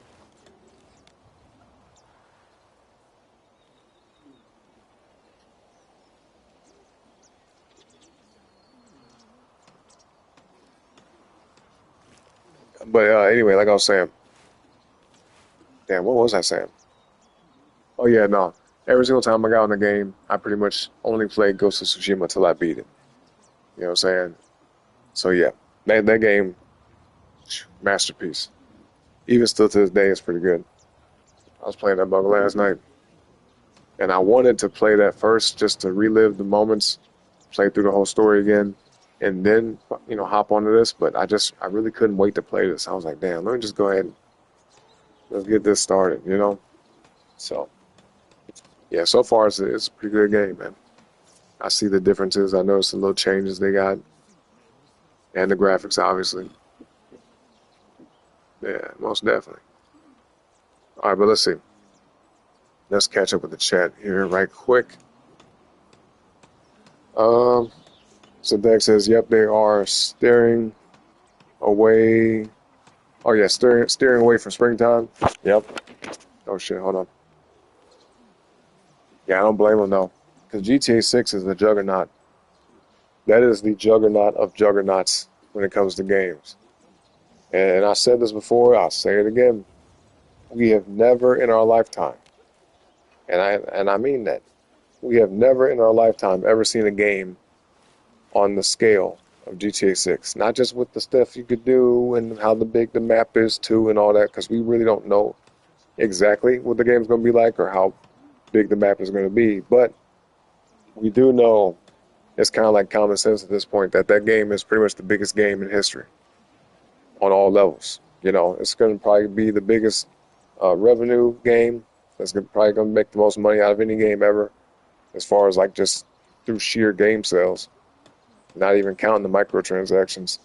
But anyway, like I was saying, damn, what was I saying? Oh yeah, no. Every single time I got on the game, I pretty much only played Ghost of Tsushima until I beat it. You know what I'm saying? So yeah, that game, masterpiece. Even still to this day, it's pretty good. I was playing that bug last night, and I wanted to play that first just to relive the moments, play through the whole story again, and then, you know, hop onto this. But I really couldn't wait to play this. I was like, damn, let me just go ahead and let's get this started, you know? So, yeah, so far it's a pretty good game, man. I see the differences. I noticed the little changes they got, and the graphics, obviously. Yeah, most definitely. All right, but let's see. Let's catch up with the chat here right quick. So Dex says, yep, they are steering away. Oh yeah, steering away from springtime. Yep. Oh shit, hold on. Yeah, I don't blame them though, because GTA 6 is the juggernaut. That is the juggernaut of juggernauts when it comes to games. And I said this before, I'll say it again. We have never in our lifetime, and I mean that, we have never in our lifetime ever seen a game on the scale of GTA 6. Not just with the stuff you could do and how big the map is too and all that, because we really don't know exactly what the game's going to be like or how big the map is going to be. But we do know, it's kind of like common sense at this point, that that game is pretty much the biggest game in history on all levels. You know, it's going to probably be the biggest revenue game. It's probably going to make the most money out of any game ever, as far as like just through sheer game sales, not even counting the microtransactions.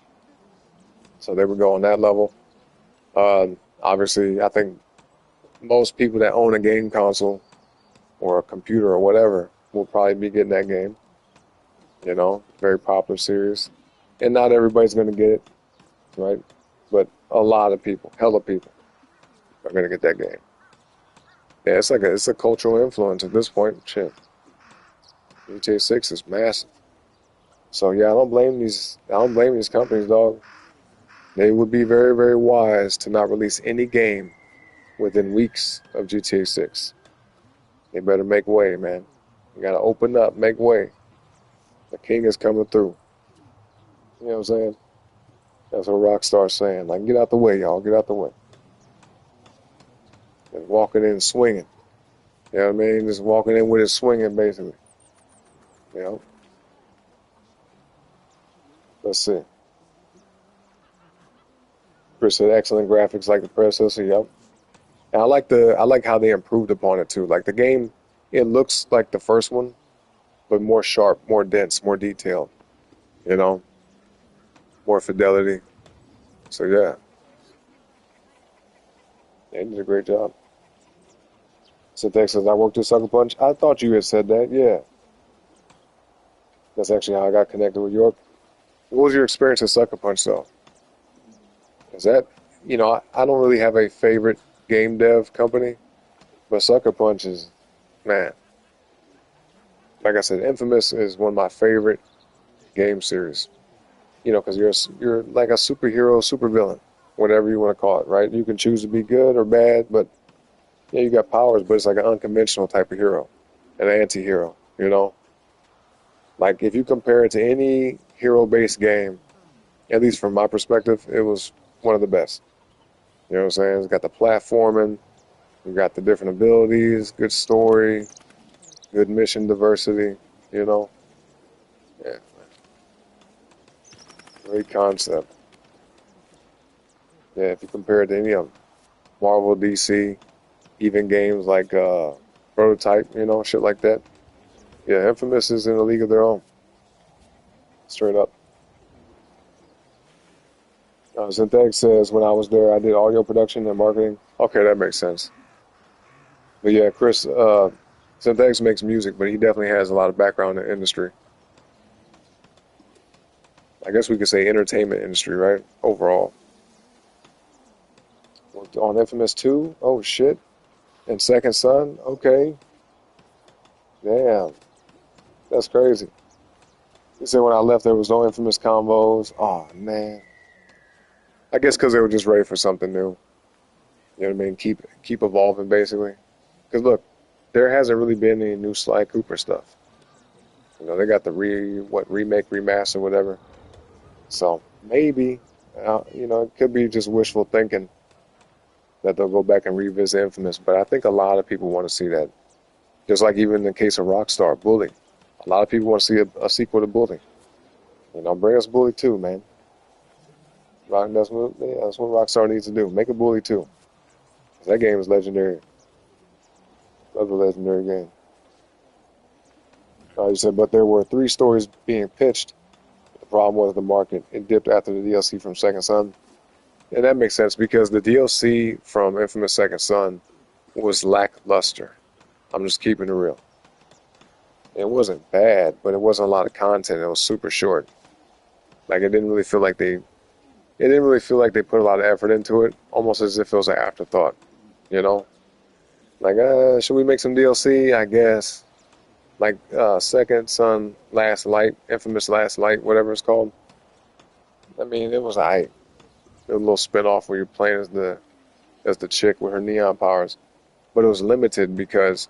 So there we go on that level. Obviously, I think most people that own a game console or a computer or whatever will probably be getting that game. You know, very popular series. And not everybody's going to get it, right? But a lot of people, hella people, are going to get that game. Yeah, it's a cultural influence at this point. Shit. GTA 6 is massive. So yeah, I don't blame these companies, dog. They would be very, very wise to not release any game within weeks of GTA 6. They better make way, man. You gotta open up, make way. The king is coming through. You know what I'm saying? That's what Rockstar's saying. Like, get out the way, y'all. Get out the way. And walking in swinging. You know what I mean? Just walking in with it swinging, basically. You know? Let's see. Chris said excellent graphics like the predecessor. Yep. And I like how they improved upon it too. Like the game, it looks like the first one, but more sharp, more dense, more detailed. You know, more fidelity. So yeah, they did a great job. Syntax says, I worked at Sucker Punch. I thought you had said that, yeah. That's actually how I got connected with York. What was your experience at Sucker Punch, though? Is that, I don't really have a favorite game dev company, but Sucker Punch is, man. Like I said, Infamous is one of my favorite game series. Because you're like a superhero, supervillain, whatever you want to call it, right? You can choose to be good or bad, but yeah, you got powers, but it's like an unconventional type of hero, an anti-hero, Like if you compare it to any hero-based game, at least from my perspective, it was one of the best. You know what I'm saying? It's got the platforming, you got the different abilities, good story, good mission diversity. Yeah, great concept. Yeah, if you compare it to any of them, Marvel, DC, even games like Prototype, shit like that. Yeah, Infamous is in a league of their own. Straight up. Synthetic says, when I was there, I did audio production and marketing. Okay, that makes sense. But yeah, Chris, Synthetic makes music, but he definitely has a lot of background in the industry. I guess we could say entertainment industry, right? Overall. On Infamous 2? Oh, shit. And Second Son? Okay. Damn. That's crazy. He said when I left, there was no Infamous combos. Oh, man. I guess because they were just ready for something new. You know what I mean? Keep evolving, basically. Because, look, there hasn't really been any new Sly Cooper stuff. They got the remake, remaster, whatever. So, maybe, it could be just wishful thinking that they'll go back and revisit Infamous. But I think a lot of people want to see that. Just like even in the case of Rockstar, Bully. A lot of people want to see a sequel to Bully. Bring us Bully 2, man. That's what Rockstar needs to do. Make a Bully 2. That game is legendary. That's a legendary game. You said, but there were 3 stories being pitched. The problem was the market. It dipped after the DLC from Second Son. And that makes sense because the DLC from Infamous Second Son was lackluster. I'm just keeping it real. It wasn't bad, but it wasn't a lot of content. It was super short. Like it didn't really feel like they put a lot of effort into it, almost as if it was an afterthought. Like, should we make some DLC? I guess. Like Second Son Last Light, Infamous Last Light, whatever it's called. I mean, it was alright. A little spin-off where you're playing as the chick with her neon powers. But it was limited because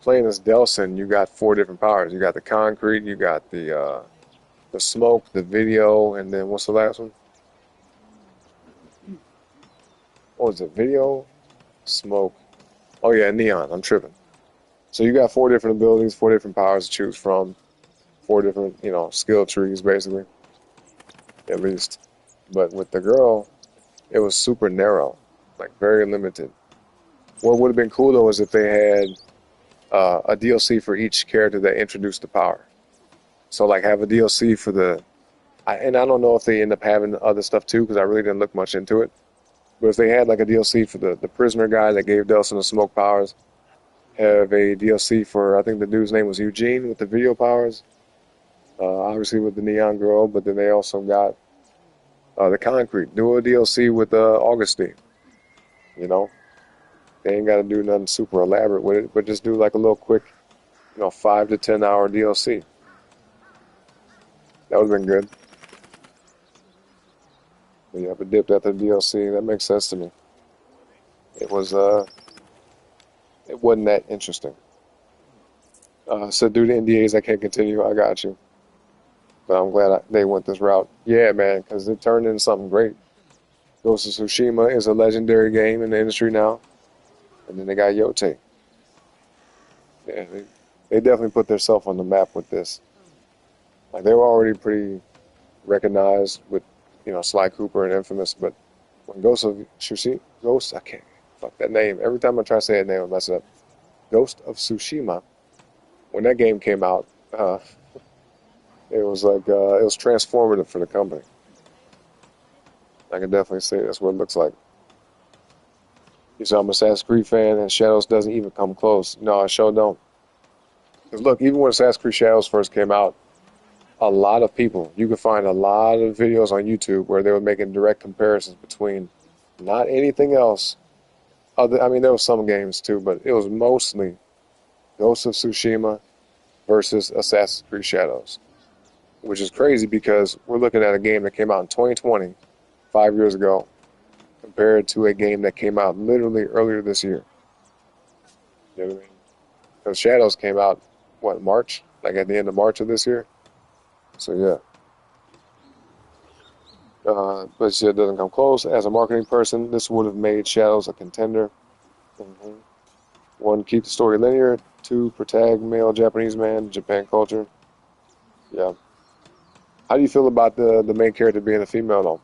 playing as Delsin, you got 4 different powers. You got the concrete, you got the smoke, the video, and then what's the last one? What was it? Video, smoke. Oh yeah, neon. I'm tripping. So you got 4 different abilities, 4 different powers to choose from, 4 different, skill trees basically, at least. But with the girl, it was super narrow, like very limited. What would have been cool though is if they had a DLC for each character that introduced the power. So like have a DLC for and I don't know if they end up having other stuff too because I really didn't look much into it. But if they had like a DLC for the prisoner guy that gave Delsin the smoke powers, have a DLC for, I think the dude's name was Eugene with the video powers, obviously with the neon girl, but then they also got the concrete. Do a DLC with Augustine. They ain't got to do nothing super elaborate with it, but just do like a little quick, 5 to 10 hour DLC. That would have been good. But yeah, but dipped after the DLC, that makes sense to me. It wasn't that interesting. So due to NDAs, I can't continue. I got you. But I'm glad they went this route. Yeah, man, because it turned into something great. Ghost of Tsushima is a legendary game in the industry now. And then they got Yotei. Yeah, they definitely put themselves on the map with this. Like they were already pretty recognized with, Sly Cooper and Infamous, but when I can't, fuck that name. Every time I try to say that name, I mess it up. Ghost of Tsushima, when that game came out, it was like, it was transformative for the company. I can definitely say that's what it looks like. You saw I'm an Assassin's Creed fan, and Shadows doesn't even come close. No, I sure don't. Because look, even when Assassin's Creed Shadows first came out, a lot of people, you could find a lot of videos on YouTube where they were making direct comparisons between not anything else. I mean, there were some games too, but it was mostly Ghost of Tsushima versus Assassin's Creed Shadows, which is crazy because we're looking at a game that came out in 2020, 5 years ago, compared to a game that came out literally earlier this year. You know what I mean? Because Shadows came out, what, March? Like at the end of March of this year? So yeah. But shit doesn't come close. As a marketing person, this would have made Shadows a contender. Mm-hmm. 1, keep the story linear. 2, protect male Japanese man, Japan culture. Yeah. How do you feel about the main character being a female, though?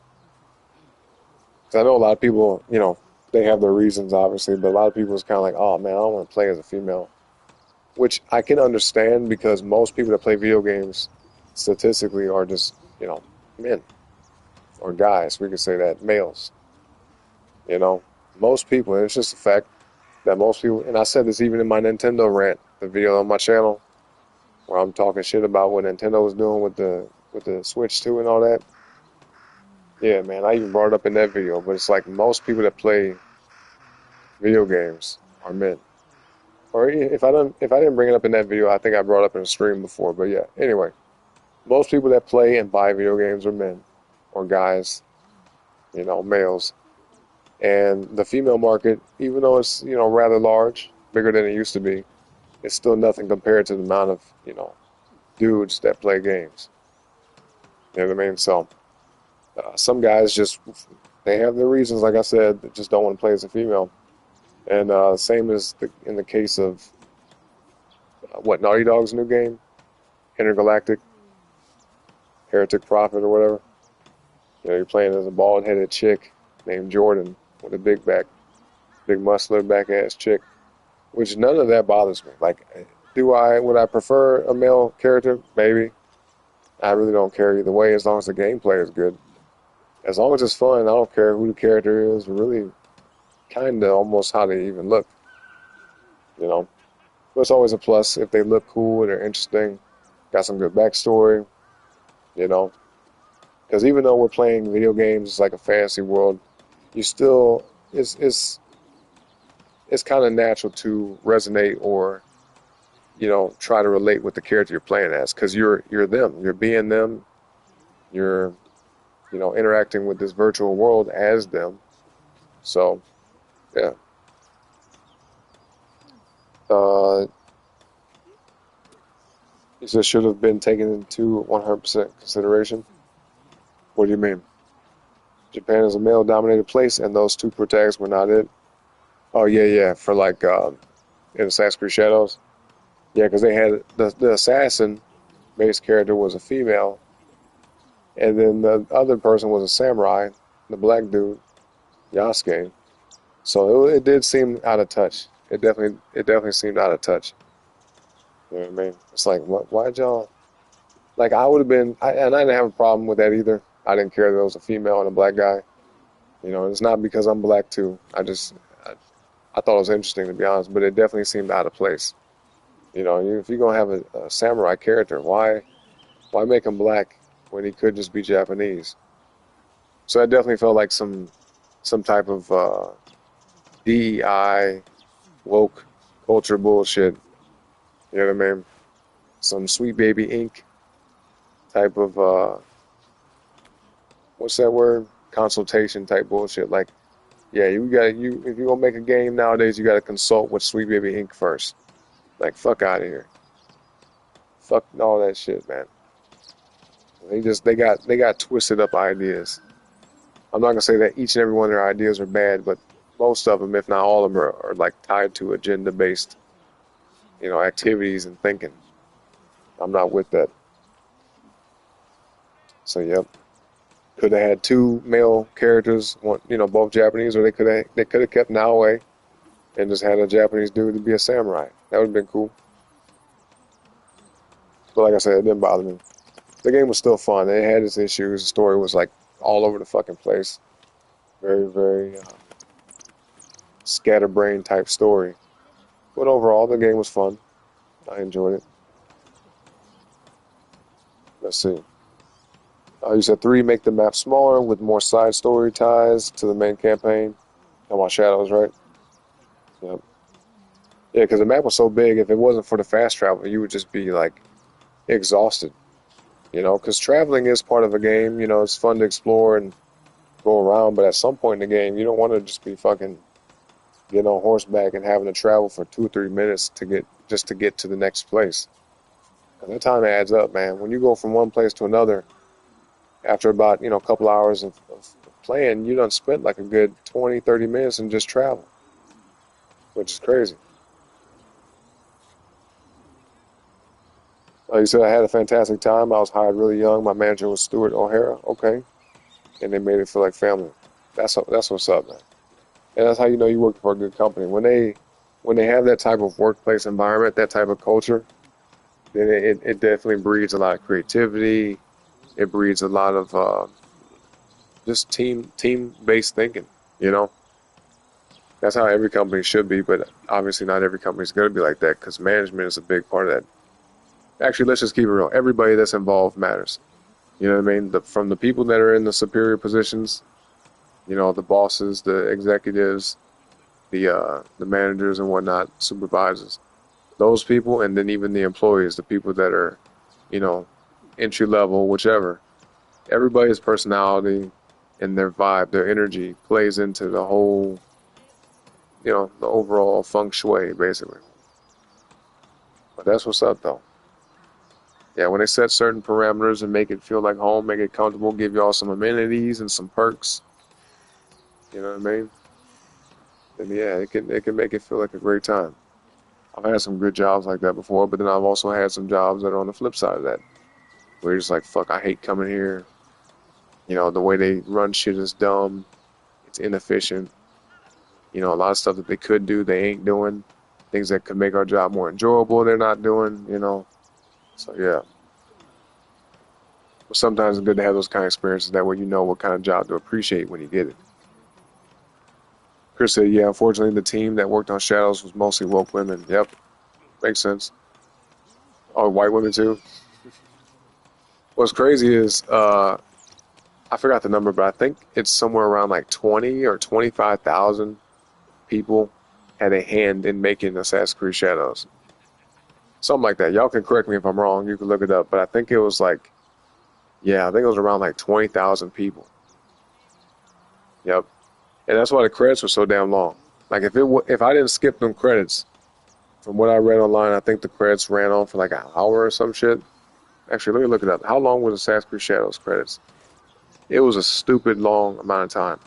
Because I know a lot of people, you know, they have their reasons, obviously, but a lot of people is kind of like, oh, man, I don't want to play as a female. Which I can understand because most people that play video games statistically are just, you know, men. Or guys, we could say that, males. You know, most people, and it's just a fact that most people, and I said this even in my Nintendo rant, the video on my channel, where I'm talking shit about what Nintendo was doing with the Switch 2 and all that. Yeah, man, I even brought it up in that video, but it's like most people that play video games are men. Or if I didn't bring it up in that video, I think I brought it up in a stream before. But yeah, anyway, most people that play and buy video games are men or guys, you know, males. And the female market, even though it's, you know, rather large, bigger than it used to be, it's still nothing compared to the amount of, you know, dudes that play games. You know what I mean? So some guys just, they have their reasons, like I said, that just don't want to play as a female. And same as in the case of, Naughty Dog's new game? Intergalactic Heretic Prophet or whatever. You know, you're playing as a bald-headed chick named Jordan with a big muscular back-ass chick. Which none of that bothers me. Like, would I prefer a male character? Maybe. I really don't care either way as long as the gameplay is good. As long as it's fun, I don't care who the character is, really kind of almost how they even look. You know? But it's always a plus if they look cool, they're interesting, got some good backstory, you know? Because even though we're playing video games, it's like a fantasy world, you still, it's kind of natural to resonate or, you know, try to relate with the character you're playing as, because you're them, you're being them, you're, you know, interacting with this virtual world as them. So, yeah. He said should have been taken into 100% consideration. What do you mean? Japan is a male-dominated place, and those 2 protagonists were not it. Oh yeah, for like in Assassin's Creed Shadows. Yeah, because they had the assassin base character was a female, and then the other person was a samurai, the black dude, Yasuke. So it did seem out of touch. It definitely seemed out of touch. You know what I mean? It's like, why'd y'all? Like, I would have been, and I didn't have a problem with that either. I didn't care that it was a female and a black guy. You know, it's not because I'm black too. I thought it was interesting, to be honest, but it definitely seemed out of place. You know, if you're gonna have a samurai character, why make him black when he could just be Japanese? So that definitely felt like some type of DEI woke culture bullshit. You know what I mean? Some Sweet Baby Inc. type of what's that word? Consultation type bullshit. Like, yeah, if you're gonna make a game nowadays, you gotta consult with Sweet Baby Inc. first. Like, fuck out of here. Fuck all that shit, man. They got twisted up ideas. I'm not gonna say that each and every one of their ideas are bad, but most of them, if not all of them, are like tied to agenda-based, you know, activities and thinking. I'm not with that. So yep, could have had 2 male characters, one, you know, both Japanese, or they could have kept Naoe and just had a Japanese dude to be a samurai. That would have been cool. But like I said, it didn't bother me. The game was still fun. It had its issues. The story was like all over the fucking place. Very, very scatterbrain type story. But overall, the game was fun. I enjoyed it. Let's see. You said 3, make the map smaller with more side story ties to the main campaign. Talking about Shadows, right? Yep. Yeah, because the map was so big, if it wasn't for the fast travel, you would just be, like, exhausted. You know, because traveling is part of a game. You know, it's fun to explore and go around, but at some point in the game, you don't want to just be fucking getting on horseback and having to travel for 2 or 3 minutes to get to the next place. And that time adds up, man. When you go from one place to another, after about, a couple hours of playing, you done spent like a good 20, 30 minutes in just travel, which is crazy. Like you said, I had a fantastic time. I was hired really young. My manager was Stuart O'Hara. Okay. And they made it feel like family. That's what's up, man. And that's how you know you work for a good company. When they have that type of workplace environment, that type of culture, then it definitely breeds a lot of creativity. It breeds a lot of just team-based thinking, you know? That's how every company should be, but obviously not every company is going to be like that because management is a big part of that. Actually, let's just keep it real. Everybody that's involved matters. You know what I mean? From the people that are in the superior positions, the bosses, the executives, the managers and whatnot, supervisors, those people, and then even the employees, the people that are, entry level, whichever. Everybody's personality and their vibe, their energy plays into the whole, the overall feng shui, basically. But that's what's up, though. Yeah, when they set certain parameters and make it feel like home, make it comfortable, give y'all some amenities and some perks, you know what I mean? Then yeah, it can make it feel like a great time. I've had some good jobs like that before, but then I've also had some jobs that are on the flip side of that, where you're just like, fuck, I hate coming here. The way they run shit is dumb. It's inefficient. A lot of stuff that they could do, they ain't doing. Things that could make our job more enjoyable, they're not doing, So, yeah. But sometimes it's good to have those kind of experiences. That way you know what kind of job to appreciate when you get it. Chris said, yeah, unfortunately, the team that worked on Shadows was mostly woke women. Yep. Makes sense. Oh, white women, too? What's crazy is, I forgot the number, but I think it's somewhere around like 20 or 25,000 people had a hand in making Assassin's Creed Shadows. Something like that. Y'all can correct me if I'm wrong. You can look it up. But I think it was like, I think it was around like 20,000 people. Yep. And that's why the credits were so damn long. Like if I didn't skip them credits, from what I read online, I think the credits ran on for like an hour or some shit. Actually, let me look it up. How long was Assassin's Creed Shadows credits? It was a stupid long amount of time.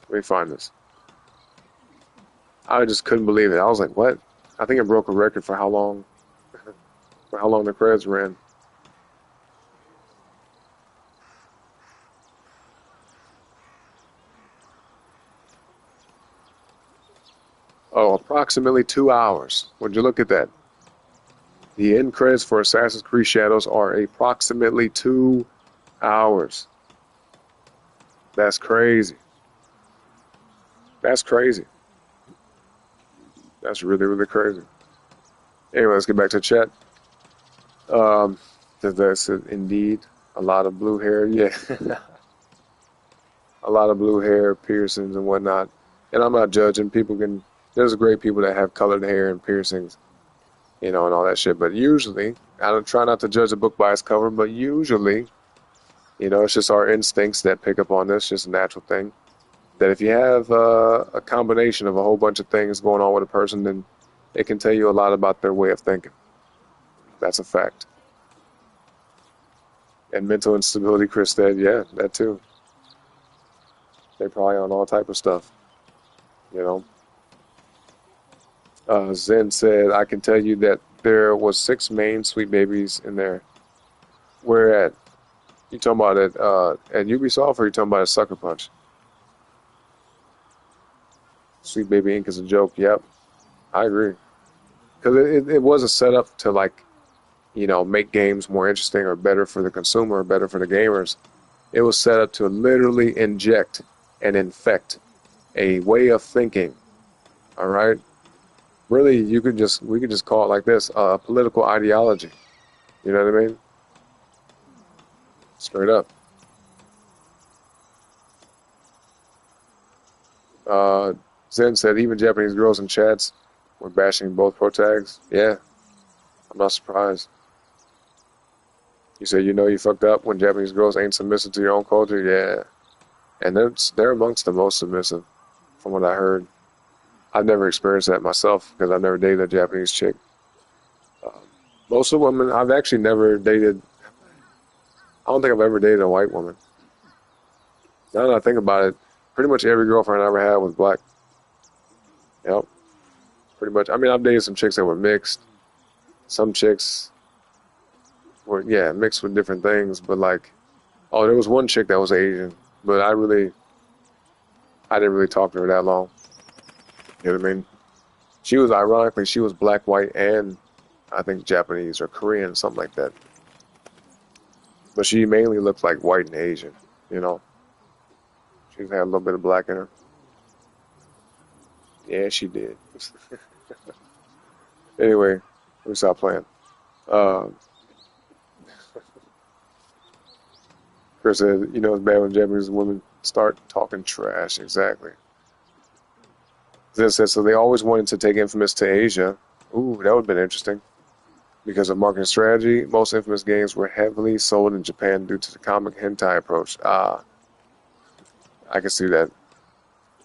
Let me find this. I just couldn't believe it. I was like, what? I think it broke a record for how long the credits ran. Oh, approximately 2 hours. Would you look at that? The end credits for Assassin's Creed Shadows are approximately 2 hours. That's crazy. That's crazy. That's really, really crazy. Anyway, let's get back to the chat. That's indeed a lot of blue hair. Yeah. A lot of blue hair, piercings and whatnot. And I'm not judging. There's great people that have colored hair and piercings, and all that shit. But usually, I don't try not to judge a book by its cover, but usually, it's just our instincts that pick up on this, just a natural thing. That if you have a combination of a whole bunch of things going on with a person, then it can tell you a lot about their way of thinking. That's a fact. And mental instability, Chris said, yeah, that too. They're probably on all type of stuff, Zen said, I can tell you that there was 6 main Sweet Babies in there. Where at? You talking about at Ubisoft, or you talking about at Sucker Punch? Sweet Baby Inc. is a joke. Yep, I agree. Because it wasn't set up to make games more interesting or better for the consumer or better for the gamers. It was set up to literally inject and infect a way of thinking. All right. Really, we could just call it like this: a political ideology. You know what I mean? Straight up. Zen said even Japanese girls in chats were bashing both protags. Yeah, I'm not surprised. You said you fucked up when Japanese girls ain't submissive to your own culture. Yeah, and they're amongst the most submissive, from what I heard. I've never experienced that myself because I've never dated a Japanese chick. Most of the women I've actually never dated. I don't think I've ever dated a white woman. Now that I think about it, pretty much every girlfriend I ever had was black. Yep, pretty much. I mean, I've dated some chicks that were mixed. Some chicks were, yeah, mixed with different things. But like, oh, there was one chick that was Asian, but I didn't really talk to her that long. You know what I mean? She was, ironically, she was black, white, and I think Japanese or Korean, something like that. But she mainly looked like white and Asian, you know. She had a little bit of black in her. Yeah, she did. Anyway, let me stop playing. Chris said, it's bad when Japanese women start talking trash. Exactly. Zen said, so they always wanted to take Infamous to Asia. Ooh, that would have been interesting. Because of marketing strategy, most Infamous games were heavily sold in Japan due to the comic hentai approach. I can see that.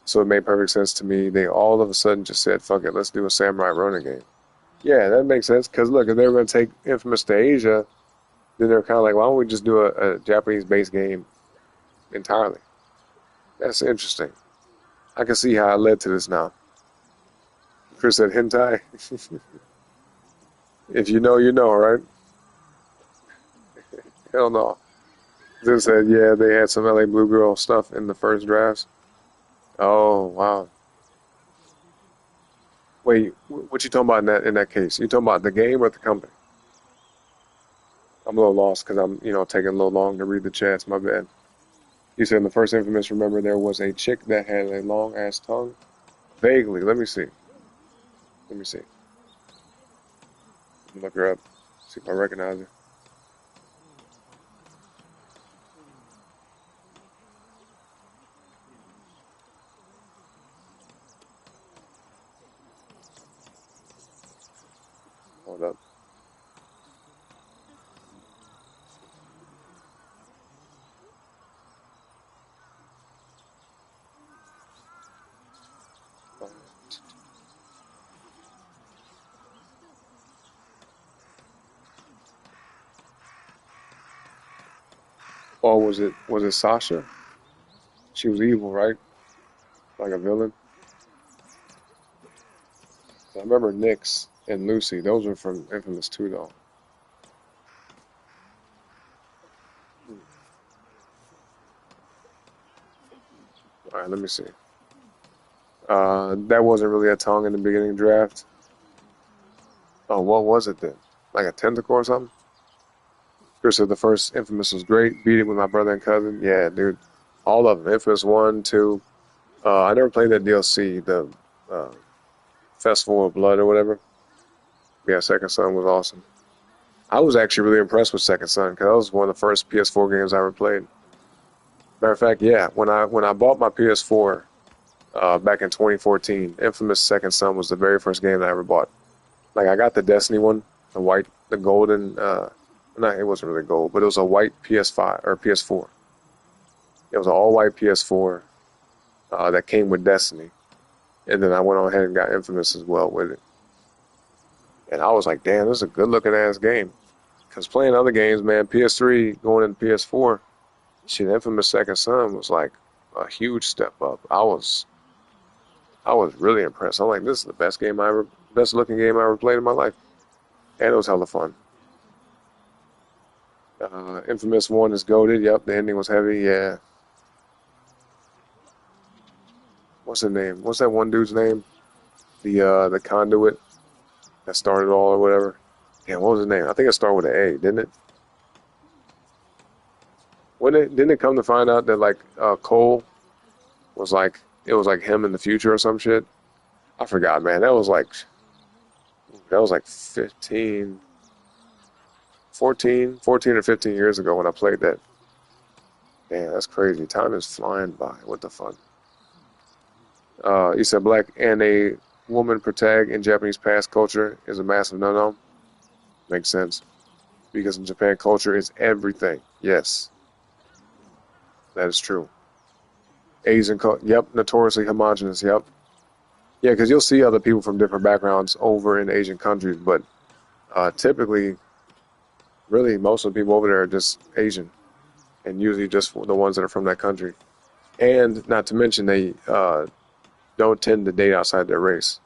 So it made perfect sense to me. They all of a sudden just said, fuck it, let's do a Samurai Ronin game. Yeah, that makes sense. Because look, if they were going to take Infamous to Asia, then they're kind of like, why don't we just do a Japanese-based game entirely? That's interesting. I can see how it led to this now. Chris said hentai. If you know, you know, right? Hell no. Zen said, yeah, they had some LA Blue Girl stuff in the first drafts. Oh, wow. Wait, what you talking about in that case? You talking about the game or the company? I'm a little lost because I'm, taking a little long to read the chats. My bad. You said in the first Infamous, remember there was a chick that had a long-ass tongue? Vaguely. Let me see. Let me see. Look her up. See if I recognize her. Hold up. Or was it Sasha? She was evil, right? Like a villain. I remember Nyx and Lucy. Those were from Infamous 2, though. All right, let me see. That wasn't really a tongue in the beginning draft. Oh, what was it then? Like a tentacle or something? Chris said the first Infamous was great. Beat it with my brother and cousin. Yeah, dude. All of them. Infamous 1, 2. I never played that DLC, the Festival of Blood or whatever. Yeah, Second Son was awesome. I was actually really impressed with Second Son because that was one of the first PS4 games I ever played. Matter of fact, yeah, when I bought my PS4 back in 2014, Infamous Second Son was the very first game that I ever bought. Like I got the Destiny one, the golden. No, it wasn't really gold, but it was a white PS5 or PS4. It was an all-white PS4 that came with Destiny, and then I went on ahead and got Infamous as well with it. And I was like, damn, this is a good-looking ass game. Because playing other games, man, PS3 going into PS4, shit, Infamous Second Son was like a huge step up. I was really impressed. I'm like, this is the best looking game I ever played in my life. And it was hella fun. Infamous 1 is goated. Yep, the ending was heavy. Yeah. What's his name? What's that one dude's name? The conduit that started all or whatever. Yeah, what was his name? I think it started with an A, didn't it? Didn't it come to find out that like Cole was like it was like him in the future or some shit. I forgot, man. That was like 14 or 15 years ago when I played that. Damn, that's crazy. Time is flying by. What the fuck? You said black and a woman protag in Japanese past culture is a massive no-no. Makes sense. Because in Japan, culture is everything. Yes. That is true. Asian culture, yep, notoriously homogenous, yep. Yeah, because you'll see other people from different backgrounds over in Asian countries, but typically, really, most of the people over there are just Asian, and usually just the ones that are from that country. And not to mention, they don't tend to date outside their race.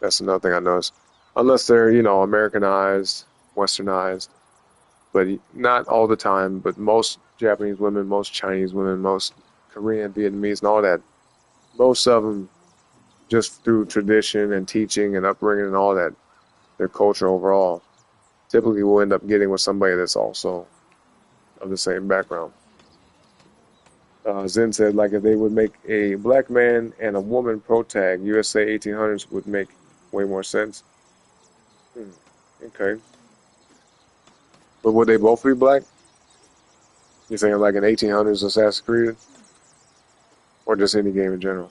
That's another thing I noticed. Unless they're, Americanized, westernized, but not all the time, but most Japanese women, most Chinese women, most Korean, Vietnamese, and all that, most of them, just through tradition and teaching and upbringing and all that, their culture overall, typically will end up getting with somebody that's also of the same background. Zen said, like, if they would make a black man and a woman protag, USA 1800s would make way more sense. Okay. But would they both be black? You're saying like an 1800s Assassin's Creed? Or just any game in general?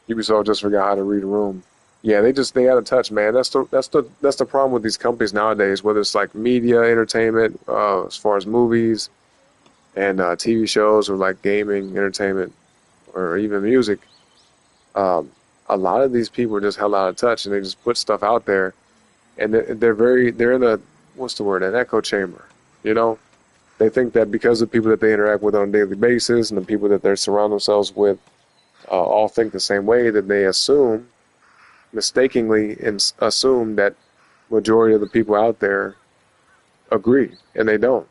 Ubisoft just forgot how to read a room. Yeah, they out of touch, man. That's the problem with these companies nowadays, whether it's like media, entertainment, as far as movies and TV shows, or like gaming, entertainment, or even music. A lot of these people are just held out of touch, and they just put stuff out there, and they're in a, what's the word, an echo chamber. They think that because of people that they interact with on a daily basis and the people that they surround themselves with all think the same way, that they mistakenly assume that majority of the people out there agree, and they don't.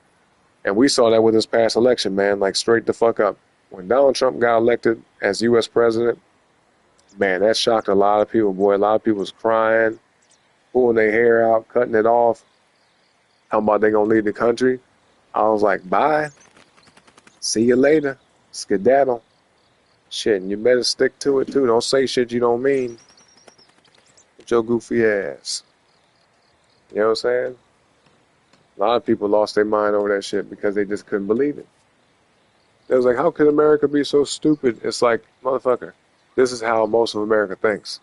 And we saw that with this past election, man, like straight the fuck up. When Donald Trump got elected as U.S. president, man, that shocked a lot of people, boy. A lot of people was crying, pulling their hair out, cutting it off, talking about they gonna leave the country. I was like, bye. See you later. Skedaddle. Shit, and you better stick to it, too. Don't say shit you don't mean. With your goofy ass. You know what I'm saying? A lot of people lost their mind over that shit because they just couldn't believe it. They was like, how could America be so stupid? It's like, motherfucker, this is how most of America thinks.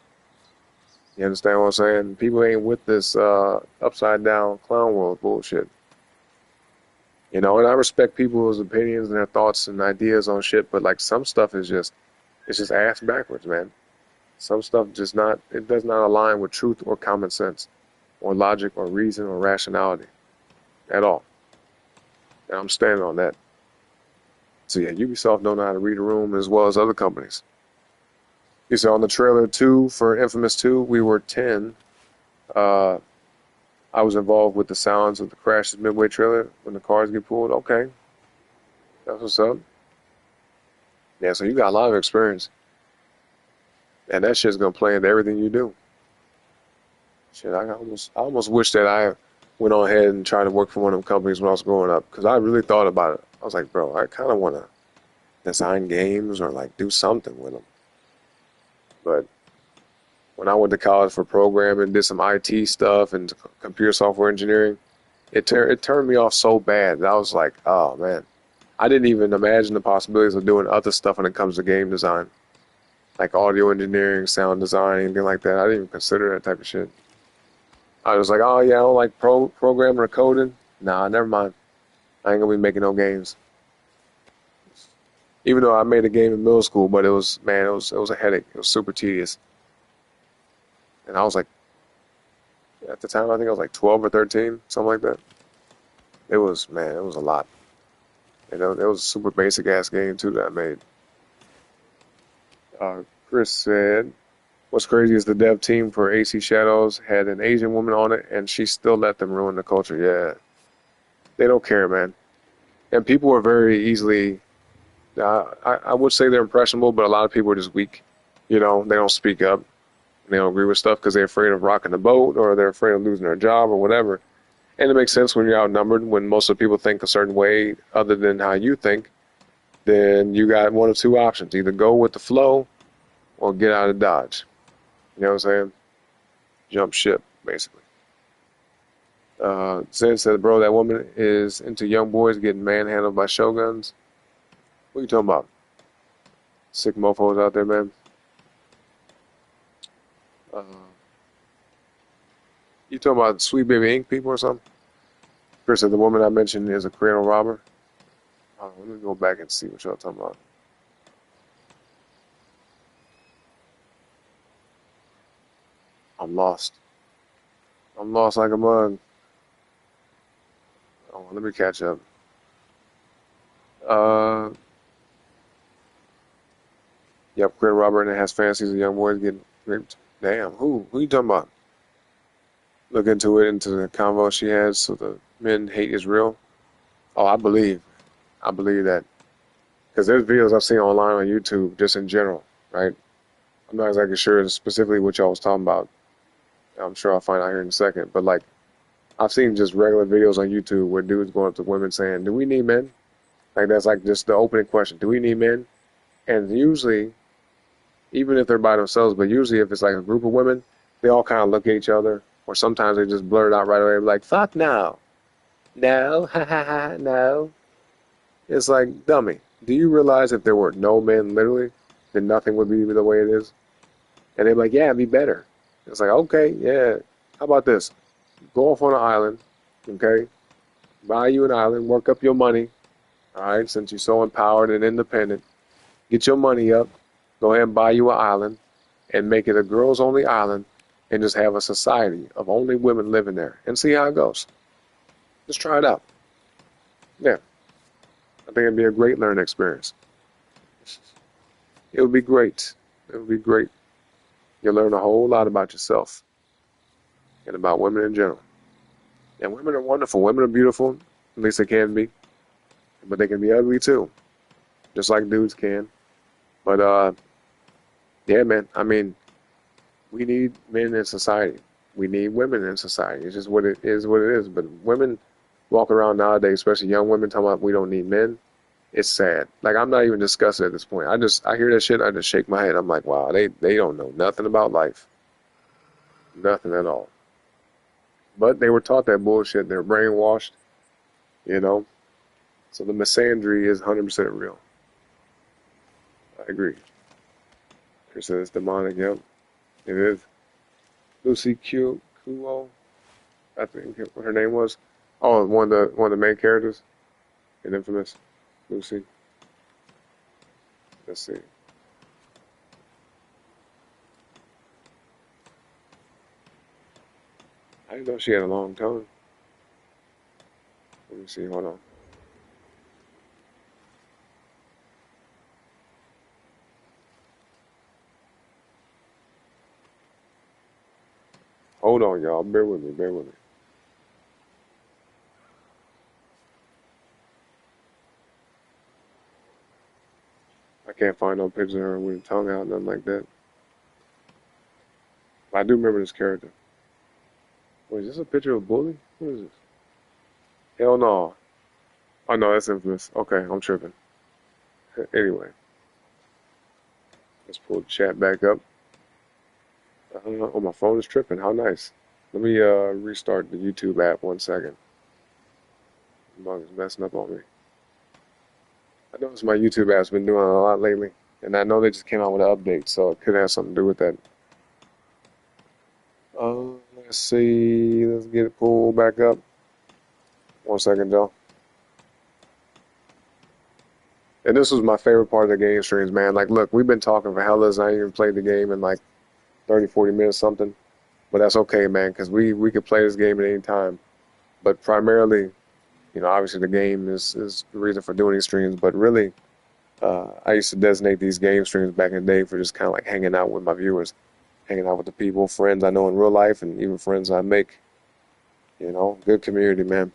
You understand what I'm saying? People ain't with this upside down clown world bullshit. And I respect people's opinions and their thoughts and ideas on shit, but like some stuff is just, it's just ass backwards, man. Some stuff it does not align with truth or common sense or logic or reason or rationality at all. And I'm standing on that. So yeah, Ubisoft don't know how to read a room as well as other companies. You said on the trailer 2 for Infamous 2, we were 10. I was involved with the sounds of the crashes midway trailer when the cars get pulled. Okay. That's what's up. Yeah, so you got a lot of experience. And that shit's going to play into everything you do. Shit, I almost wish that I went on ahead and tried to work for one of them companies when I was growing up, because I really thought about it. I was like, bro, I kind of want to design games or like do something with them. But when I went to college for programming, did some IT stuff and computer software engineering, it turned me off so bad that I was like, oh man, I didn't even imagine the possibilities of doing other stuff when it comes to game design, like audio engineering, sound design, anything like that. I didn't even consider that type of shit. I was like, oh yeah, I don't like programming or coding. Nah, never mind. I ain't gonna be making no games. Even though I made a game in middle school, but it was a headache. It was super tedious. And I was like, at the time, I think I was like 12 or 13, something like that. It was a lot. It was a super basic ass game too that I made. Chris said, what's crazy is the dev team for AC Shadows had an Asian woman on it, and she still let them ruin the culture. Yeah. They don't care, man. And people are very easily, I would say they're impressionable, but a lot of people are just weak. They don't speak up. They don't agree with stuff because they're afraid of rocking the boat, or they're afraid of losing their job or whatever. And it makes sense when you're outnumbered, when most of the people think a certain way other than how you think. then you got one of two options: either go with the flow or get out of Dodge. You know what I'm saying? Jump ship, basically. Zen said, bro, that woman is into young boys getting manhandled by shoguns. What are you talking about? Sick mofos out there, man. You talking about Sweet Baby Ink people or something? Chris said, the woman I mentioned is a cradle robber. Let me go back and see what y'all talking about. I'm lost. I'm lost like a mug. Oh, let me catch up. Yep, cradle robber, and it has fantasies of young boys getting raped. Damn, who you talking about? Look into it, into the convo she has, so the men hate is real. Oh, I believe that. Because there's videos I've seen online on YouTube, just in general, right? I'm not exactly sure specifically what y'all was talking about. I'm sure I'll find out here in a second. But, like, I've seen just regular videos on YouTube where dudes going up to women saying, do we need men? Like, that's like just the opening question. Do we need men? And usually, even if they're by themselves, but usually if it's like a group of women, they all kind of look at each other. Or sometimes they just blurt it out right away, like, fuck no. No, ha ha ha, no. It's like, dummy, do you realize if there were no men, literally, then nothing would be the way it is? And they're like, yeah, it'd be better. It's like, okay, yeah. How about this? Go off on an island, okay? Buy you an island, work up your money, all right, since you're so empowered and independent. Get your money up, go ahead and buy you an island, and make it a girls-only island, and just have a society of only women living there, and see how it goes. Just try it out. Yeah. I think it'd be a great learning experience. It would be great. It would be great. You'll learn a whole lot about yourself and about women in general. And women are wonderful. Women are beautiful. At least they can be. But they can be ugly too. Just like dudes can. But, yeah, man. I mean, we need men in society. We need women in society. It's just what it is, But women walking around nowadays, especially young women, talking about we don't need men. It's sad. Like, I'm not even discussing it at this point. I hear that shit, I just shake my head. I'm like, wow, they don't know nothing about life. Nothing at all. But they were taught that bullshit. They're brainwashed, you know? So the misandry is 100% real. I agree. Chris says it's demonic, yep. It is. Lucy Kuo, I think what her name was. Oh, one of the main characters in Infamous. Lucy. Let's see. I didn't know she had a long tongue. Let me see. Hold on. Hold on, y'all. Bear with me. Bear with me. I can't find no picture of her with her tongue out, nothing like that. I do remember this character. Wait, is this a picture of Bully? What is this? Hell no. Oh no, that's Infamous. Okay, I'm tripping. Anyway. Let's pull the chat back up. Oh, my phone is tripping. How nice. Let me restart the YouTube app 1 second. The bug is messing up on me. I noticed my YouTube app's been doing a lot lately, and I know they just came out with an update, so it could have something to do with that. Let's see. Let's get it pulled back up. 1 second, Joe. And this was my favorite part of the game streams, man. Like, look, we've been talking for hellas. I ain't even played the game in like 30, 40 minutes something. But that's okay, man, because we could play this game at any time. But primarily, you know, obviously the game is the reason for doing these streams. But really, I used to designate these game streams back in the day for just kind of like hanging out with my viewers, hanging out with the people, friends I know in real life, and even friends I make. You know, good community, man.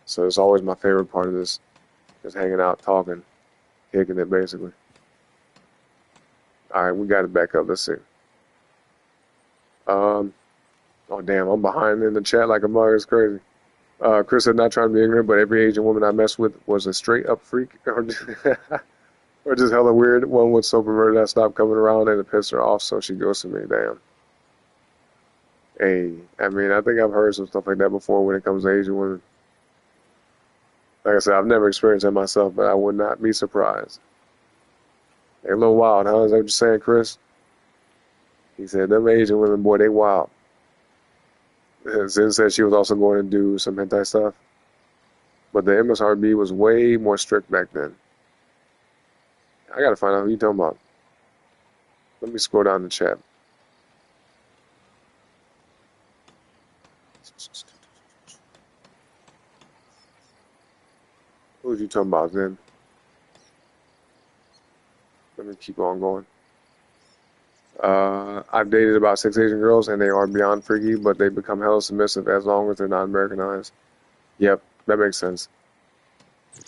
So it's always my favorite part of this, just hanging out, talking, kicking it, basically. All right, we got it back up. Let's see. Oh, damn, I'm behind in the chat like a mug. It's crazy. Chris said, not trying to be ignorant, but every Asian woman I messed with was a straight up freak, or just hella weird. One was so perverted I stopped coming around and it pissed her off, so she ghosted me. Damn. Hey, I mean, I think I've heard some stuff like that before when it comes to Asian women. Like I said, I've never experienced that myself, but I would not be surprised. They a little wild, huh? Is that what you're saying, Chris? He said, them Asian women, boy, they wild. Zin said she was also going to do some hentai stuff. But the MSRB was way more strict back then. I gotta find out who you talking about. Let me scroll down the chat. Who was you talking about, Zin? Let me keep on going. I've dated about 6 Asian girls, and they are beyond freaky, but they become hella submissive as long as they're not Americanized. Yep, that makes sense.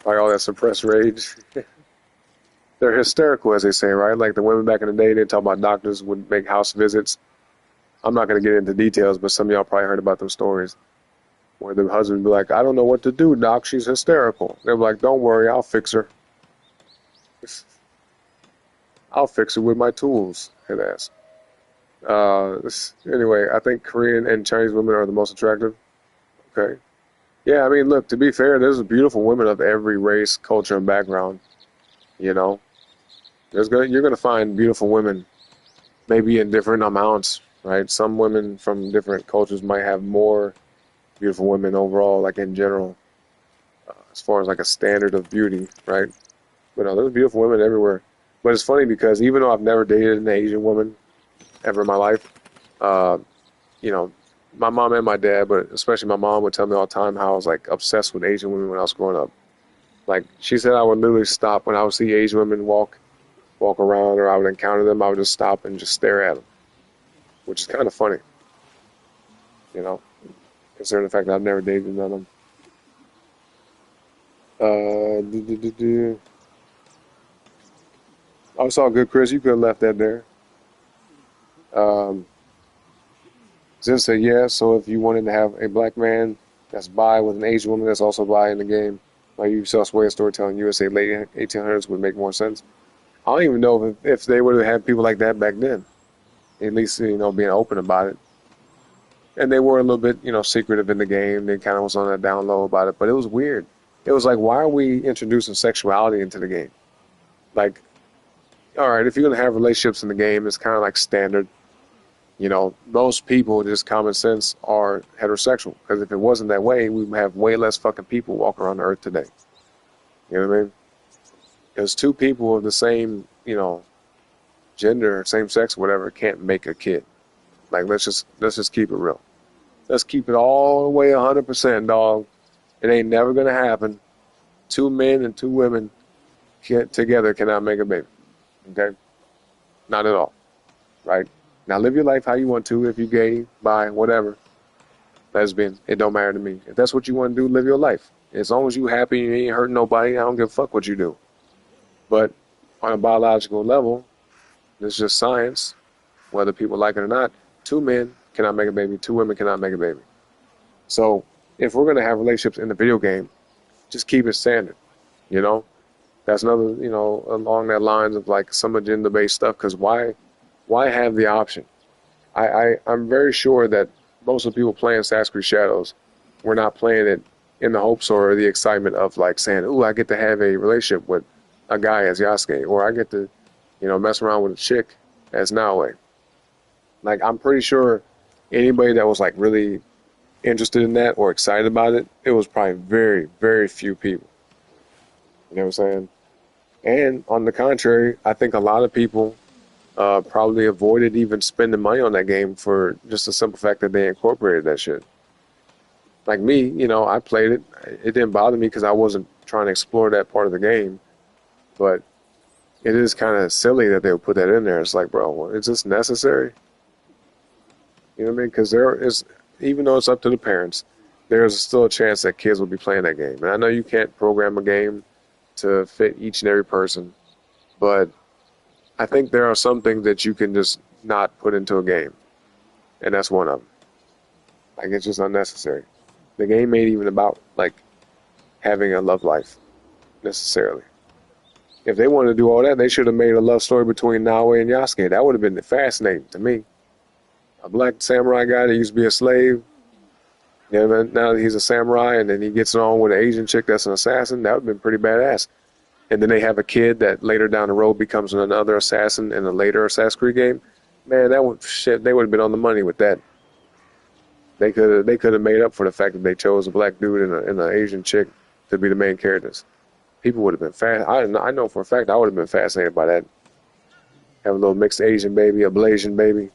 Like all that suppressed rage. They're hysterical, as they say, right? Like the women back in the day, they talk about doctors would make house visits. I'm not going to get into details, but some of y'all probably heard about those stories where the husband would be like, I don't know what to do, doc. She's hysterical. They're like, don't worry, I'll fix her. I'll fix it with my tools, head ass. Anyway, I think Korean and Chinese women are the most attractive. Okay. Yeah, I mean, look, to be fair, there's beautiful women of every race, culture, and background. You know, you're gonna find beautiful women, maybe in different amounts, right? Some women from different cultures might have more beautiful women overall, like in general, as far as like a standard of beauty, right? But no, there's beautiful women everywhere. But it's funny because even though I've never dated an Asian woman ever in my life, you know, my mom and my dad, but especially my mom would tell me all the time how I was like obsessed with Asian women when I was growing up. Like she said, I would literally stop when I would see Asian women walk around, or I would encounter them. I would just stop and just stare at them, which is kind of funny, you know, considering the fact that I've never dated none of them. Oh, it's all good, Chris. You could have left that there. Zin said, yeah, so if you wanted to have a black man that's bi with an Asian woman that's also bi in the game, like you saw Sway Storytelling USA late 1800s would make more sense. I don't even know if they would have had people like that back then. At least, you know, being open about it. And they were a little bit, you know, secretive in the game. They kind of was on that down low about it. But it was weird. It was like, why are we introducing sexuality into the game? Like, all right, if you're going to have relationships in the game, it's kind of like standard. You know, most people, just common sense, are heterosexual. Because if it wasn't that way, we would have way less fucking people walking around the earth today. You know what I mean? Because two people of the same, you know, gender, same sex, whatever, can't make a kid. Like, let's just keep it real. Let's keep it all the way 100%, dog. It ain't never going to happen. 2 men and 2 women together cannot make a baby. Okay? Not at all. Right? Now live your life how you want to. If you're gay, bi, whatever, lesbian, it don't matter to me. If that's what you want to do, live your life. As long as you happy and you ain't hurting nobody, I don't give a fuck what you do. But on a biological level, it's just science, whether people like it or not. 2 men cannot make a baby. 2 women cannot make a baby. So if we're going to have relationships in the video game, just keep it standard, you know? That's another, you know, along that lines of like some agenda-based stuff, because why have the option? I'm very sure that most of the people playing Assassin's Creed Shadows were not playing it in the hopes or the excitement of like saying, ooh, I get to have a relationship with a guy as Yasuke, or I get to, you know, mess around with a chick as Naoe. Like, I'm pretty sure anybody that was like really interested in that or excited about it, it was probably very, very few people. You know what I'm saying? And on the contrary, I think a lot of people probably avoided even spending money on that game for just the simple fact that they incorporated that shit. Like me, you know, I played it. It didn't bother me because I wasn't trying to explore that part of the game. But it is kind of silly that they would put that in there. It's like, bro, is this necessary? You know what I mean? Because there is, even though it's up to the parents, there's still a chance that kids will be playing that game. And I know you can't program a game to fit each and every person, but I think there are some things that you can just not put into a game, and that's one of them. Like, it's just unnecessary. The game ain't even about like having a love life necessarily. If they wanted to do all that, they should have made a love story between Naoe and Yasuke. That would have been fascinating to me. A black samurai guy that used to be a slave. Yeah, man, now that he's a samurai and then he gets on with an Asian chick that's an assassin, that would have been pretty badass. And then they have a kid that later down the road becomes another assassin in a later Assassin's Creed game. Man, that would they would have been on the money with that. They could have made up for the fact that they chose a black dude and an Asian chick to be the main characters. People would have been I know for a fact I would have been fascinated by that. Have a little mixed Asian baby, a Blasian baby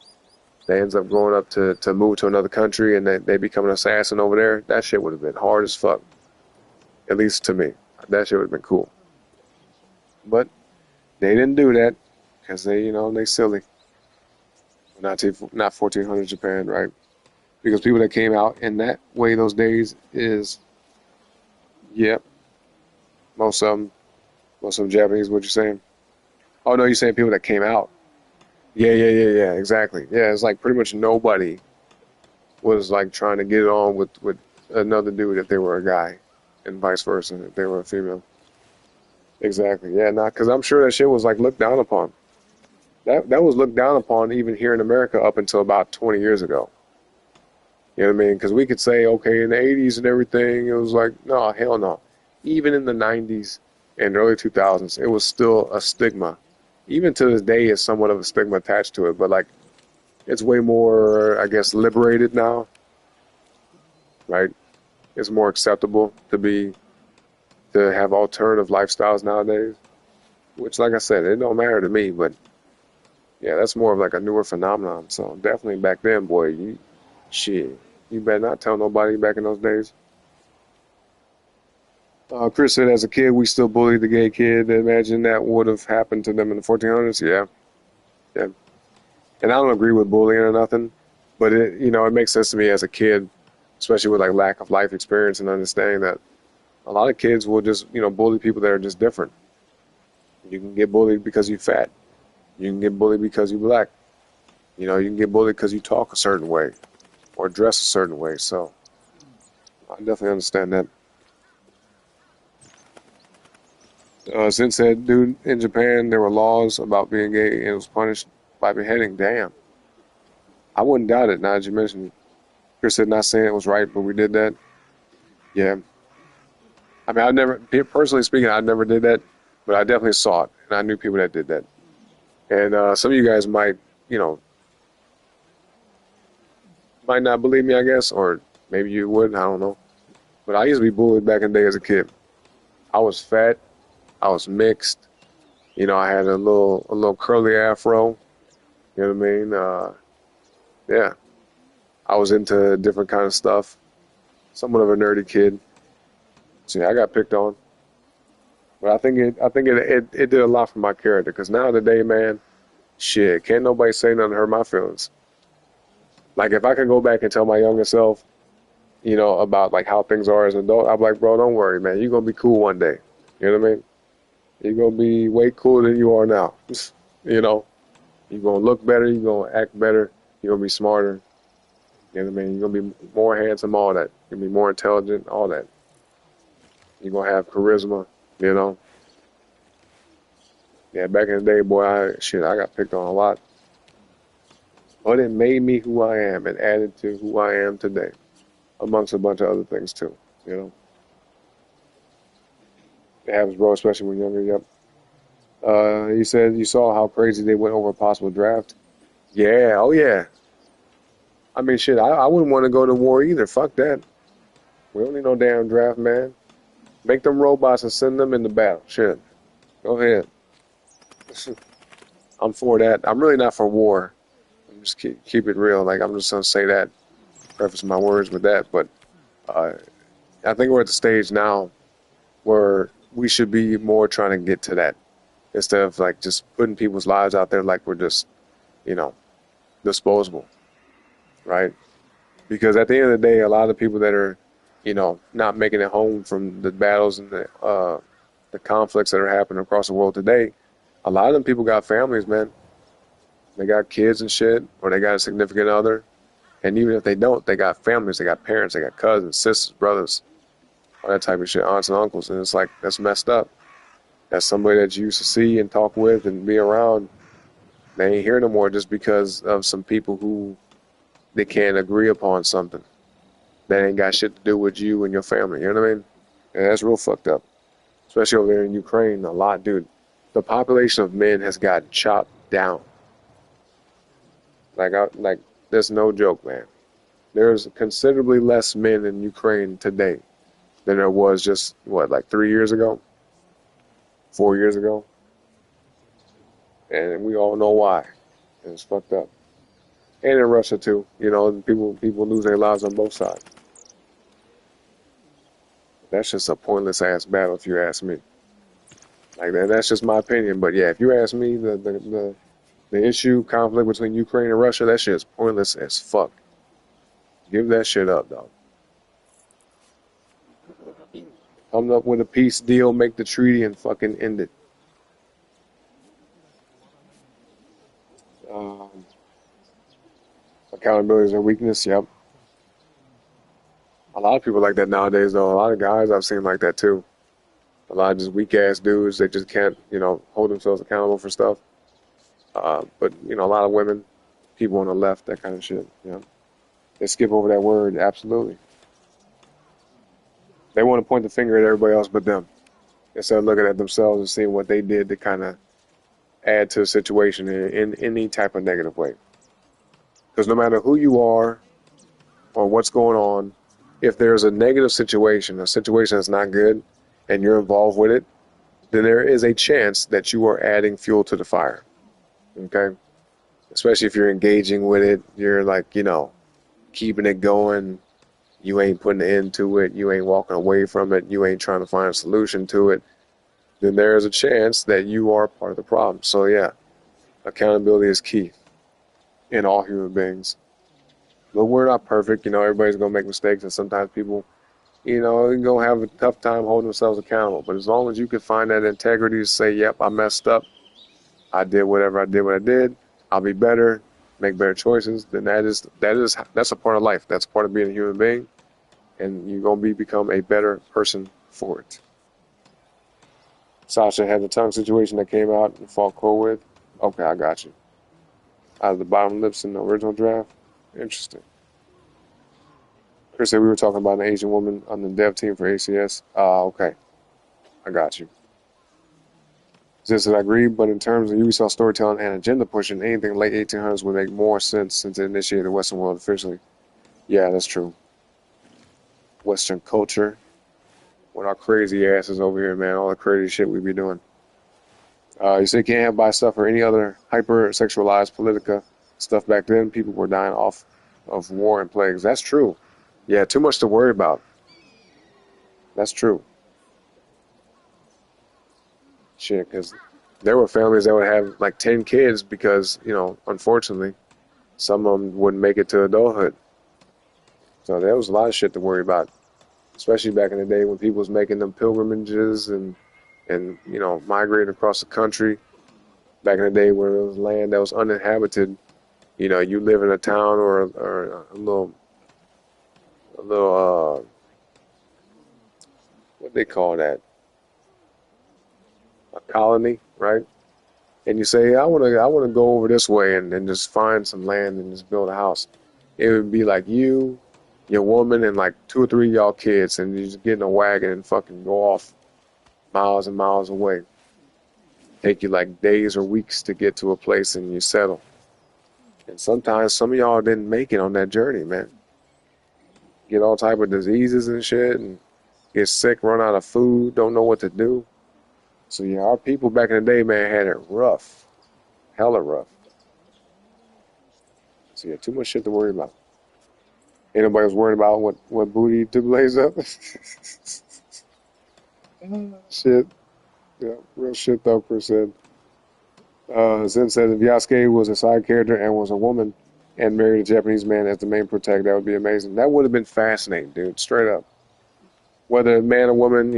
that ends up growing up to move to another country and they become an assassin over there. That shit would have been hard as fuck. At least to me. That shit would have been cool. But they didn't do that because they silly. Not 1400 Japan, right? Because people that came out in that way those days is, yep, most of them Japanese. What you saying? Oh no, you're saying people that came out. Yeah, exactly. Yeah, it's like pretty much nobody was like trying to get it on with another dude if they were a guy, and vice versa if they were a female. Exactly. Yeah, because I'm sure that shit was like looked down upon. That was looked down upon even here in America up until about 20 years ago. You know what I mean? Because we could say, okay, in the 80s and everything, it was like, no, hell no. Even in the 90s and early 2000s, it was still a stigma. Even to this day, it's somewhat of a stigma attached to it. But, like, it's way more, I guess, liberated now. Right? It's more acceptable to have alternative lifestyles nowadays. Which, like I said, it don't matter to me. But, yeah, that's more of like a newer phenomenon. So, definitely back then, boy, you better not tell nobody back in those days. Chris said, as a kid, we still bullied the gay kid. Imagine that would have happened to them in the 1400s. Yeah. And I don't agree with bullying or nothing, but it makes sense to me as a kid, especially with like lack of life experience and understanding that a lot of kids will just, bully people that are just different. You can get bullied because you're fat. You can get bullied because you're black. You can get bullied because you talk a certain way or dress a certain way. So I definitely understand that. Since said, dude, in Japan, there were laws about being gay and it was punished by beheading. Damn. I wouldn't doubt it now that you mentioned it. Chris said, not saying it was right, but we did that. Yeah. I mean, personally speaking, I never did that, but I definitely saw it, and I knew people that did that. And some of you guys might not believe me, I guess, or maybe you would, I don't know. But I used to be bullied back in the day as a kid. I was fat. I was mixed. I had a little curly afro. You know what I mean? Yeah. I was into different kind of stuff. Somewhat of a nerdy kid. So yeah, I got picked on. But I think it did a lot for my character. Because now today, man, shit, can't nobody say nothing to hurt my feelings. Like if I could go back and tell my younger self, about like how things are as an adult, I'd be like, bro, don't worry, man. You're going to be cool one day. You know what I mean? You're going to be way cooler than you are now. You're going to look better. You're going to act better. You're going to be smarter. You know what I mean? You're going to be more handsome, all that. You're going to be more intelligent, all that. You're going to have charisma, Yeah, back in the day, boy, I got picked on a lot. But it made me who I am and added to who I am today, amongst a bunch of other things too, It happens, bro, especially when you're younger, yep. He said you saw how crazy they went over a possible draft. Yeah, oh yeah. I mean, shit, I wouldn't want to go to war either. Fuck that. We don't need no damn draft, man. Make them robots and send them into battle. Shit. Go ahead. I'm for that. I'm really not for war. I'm just keep it real. Like, I'm just going to say that, preface my words with that. But I think we're at the stage now where we should be more trying to get to that instead of like just putting people's lives out there like we're just, disposable, right? Because at the end of the day, a lot of people that are, not making it home from the battles and the conflicts that are happening across the world today, a lot of them people got families, man. They got kids and shit, or they got a significant other, And even if they don't, they got families, they got parents, they got cousins, sisters, brothers, all that type of shit, aunts and uncles. And it's like, that's messed up. That's somebody that you used to see and talk with and be around. They ain't here no more just because of some people who they can't agree upon something. That ain't got shit to do with you and your family. You know what I mean? And that's real fucked up. Especially over there in Ukraine, a lot, dude. The population of men has got chopped down. Like, there's no joke, man. There's considerably less men in Ukraine today than there was just, what, like 3 years ago? 4 years ago? And we all know why. And it's fucked up. And in Russia, too. You know, people lose their lives on both sides. That's just a pointless-ass battle, if you ask me. Like, that's just my opinion. But, yeah, if you ask me, the issue, conflict between Ukraine and Russia, that shit is pointless as fuck. Give that shit up, dog. Come up with a peace deal, make the treaty, and fucking end it. Accountability is a weakness, yep. A lot of people like that nowadays, though. A lot of guys I've seen like that, too. A lot of just weak-ass dudes, they just can't, hold themselves accountable for stuff. But, a lot of women, people on the left, that kind of shit, They skip over that word, absolutely. They want to point the finger at everybody else but them, instead of looking at themselves and seeing what they did to kind of add to the situation in any type of negative way. Because no matter who you are or what's going on, if there's a negative situation, a situation that's not good, and you're involved with it, then there is a chance that you are adding fuel to the fire. Okay? Especially if you're engaging with it, you're like, keeping it going. You ain't putting an end to it. You ain't walking away from it. You ain't trying to find a solution to it. Then there is a chance that you are part of the problem. So, yeah, accountability is key in all human beings. But we're not perfect. Everybody's going to make mistakes, and sometimes people, they're going to have a tough time holding themselves accountable. But as long as you can find that integrity to say, yep, I messed up. I did whatever I did what I did. I'll be better, make better choices. Then that's a part of life. That's part of being a human being. And you're going to become a better person for it. Sasha had the tongue situation that came out and fought Cole with. Okay, I got you. Out of the bottom lips in the original draft. Interesting. Chris said we were talking about an Asian woman on the dev team for ACS. Okay. I got you. Just I agree, but in terms of Ubisoft storytelling and agenda pushing, anything late 1800s would make more sense since it initiated the Western world officially. Yeah, that's true. Western culture. With our crazy asses over here, man. All the crazy shit we be doing. You say you can't have buy stuff or any other hyper-sexualized politica stuff back then. People were dying off of war and plagues. That's true. Yeah, too much to worry about. That's true. Shit, because there were families that would have like 10 kids because, unfortunately, some of them wouldn't make it to adulthood. So there was a lot of shit to worry about, especially back in the day when people was making them pilgrimages and migrating across the country. Back in the day where it was land that was uninhabited, you live in a town or a little what they call that? A colony, right? And you say, I want to go over this way and just find some land and just build a house. It would be like you, your woman, and like 2 or 3 of y'all kids, and you just get in a wagon and fucking go off miles and miles away. Take you like days or weeks to get to a place and you settle. And sometimes some of y'all didn't make it on that journey, man. Get all type of diseases and shit and get sick, run out of food, don't know what to do. So yeah, our people back in the day, man, had it rough. Hella rough. So yeah, too much shit to worry about. Ain't nobody was worried about what booty to blaze up. Shit. Yeah, real shit though, Chris said. Zen said if Yasuke was a side character and was a woman and married a Japanese man as the main protector, that would be amazing. That would have been fascinating, dude. Straight up. Whether a man or woman,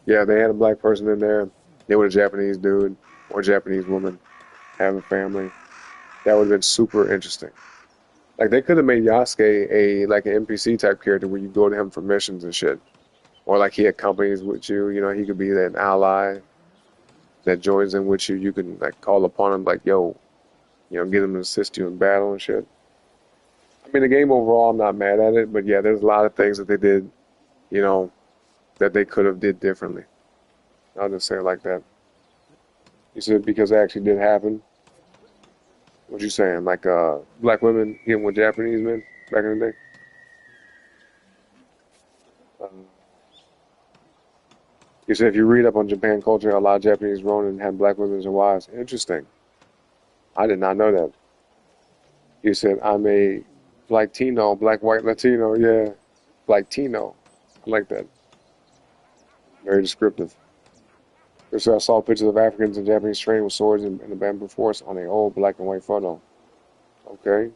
yeah, they had a black person in there. They were a Japanese dude or a Japanese woman having a family. That would have been super interesting. Like they could have made Yasuke a like an NPC type character where you go to him for missions and shit, or like he accompanies with you. You know, he could be an ally that joins in with you. You can like call upon him, like, yo, get him to assist you in battle and shit. I mean, the game overall, I'm not mad at it, but yeah, there's a lot of things that they did, you know, that they could have did differently. I'll just say it like that. You said because it actually did happen. What you saying? Like black women getting with Japanese men back in the day? You said if you read up on Japan culture, a lot of Japanese Ronin had black women as wives. Interesting. I did not know that. You said I'm a Latino, black, white, Latino. Yeah, Latino. I like that. Very descriptive. So I saw pictures of Africans and Japanese trained with swords in the bamboo forest on an old black and white photo. Okay.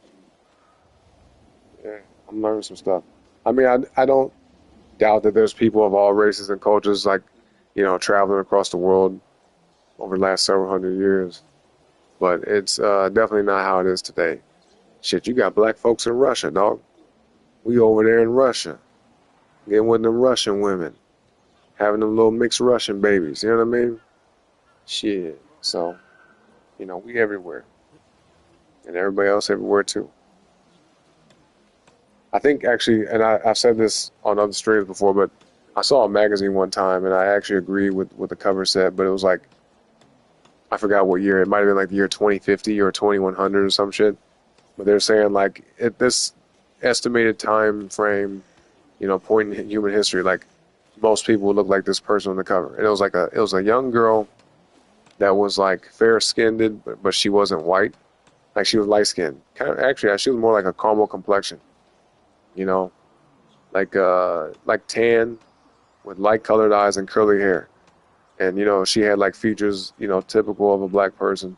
Yeah, I'm learning some stuff. I mean, I don't doubt that there's people of all races and cultures, like, traveling across the world over the last several hundred years. But it's definitely not how it is today. Shit, you got black folks in Russia, dog. We over there in Russia, getting with them Russian women, having them little mixed Russian babies. You know what I mean? Shit. So, we everywhere. And everybody else everywhere too. I think actually, and I've said this on other streams before, but I saw a magazine one time and I actually agreed with what the cover said, but it was like, I forgot what year. It might have been like the year 2050 or 2100 or some shit. But they're saying like at this estimated time frame, point in human history, like most people would look like this person on the cover. And it was a young girl that was like fair skinned, but she wasn't white. Like she was light skinned. Kind of actually, she was more like a caramel complexion. You know, like tan with light colored eyes and curly hair. And she had like features, typical of a black person,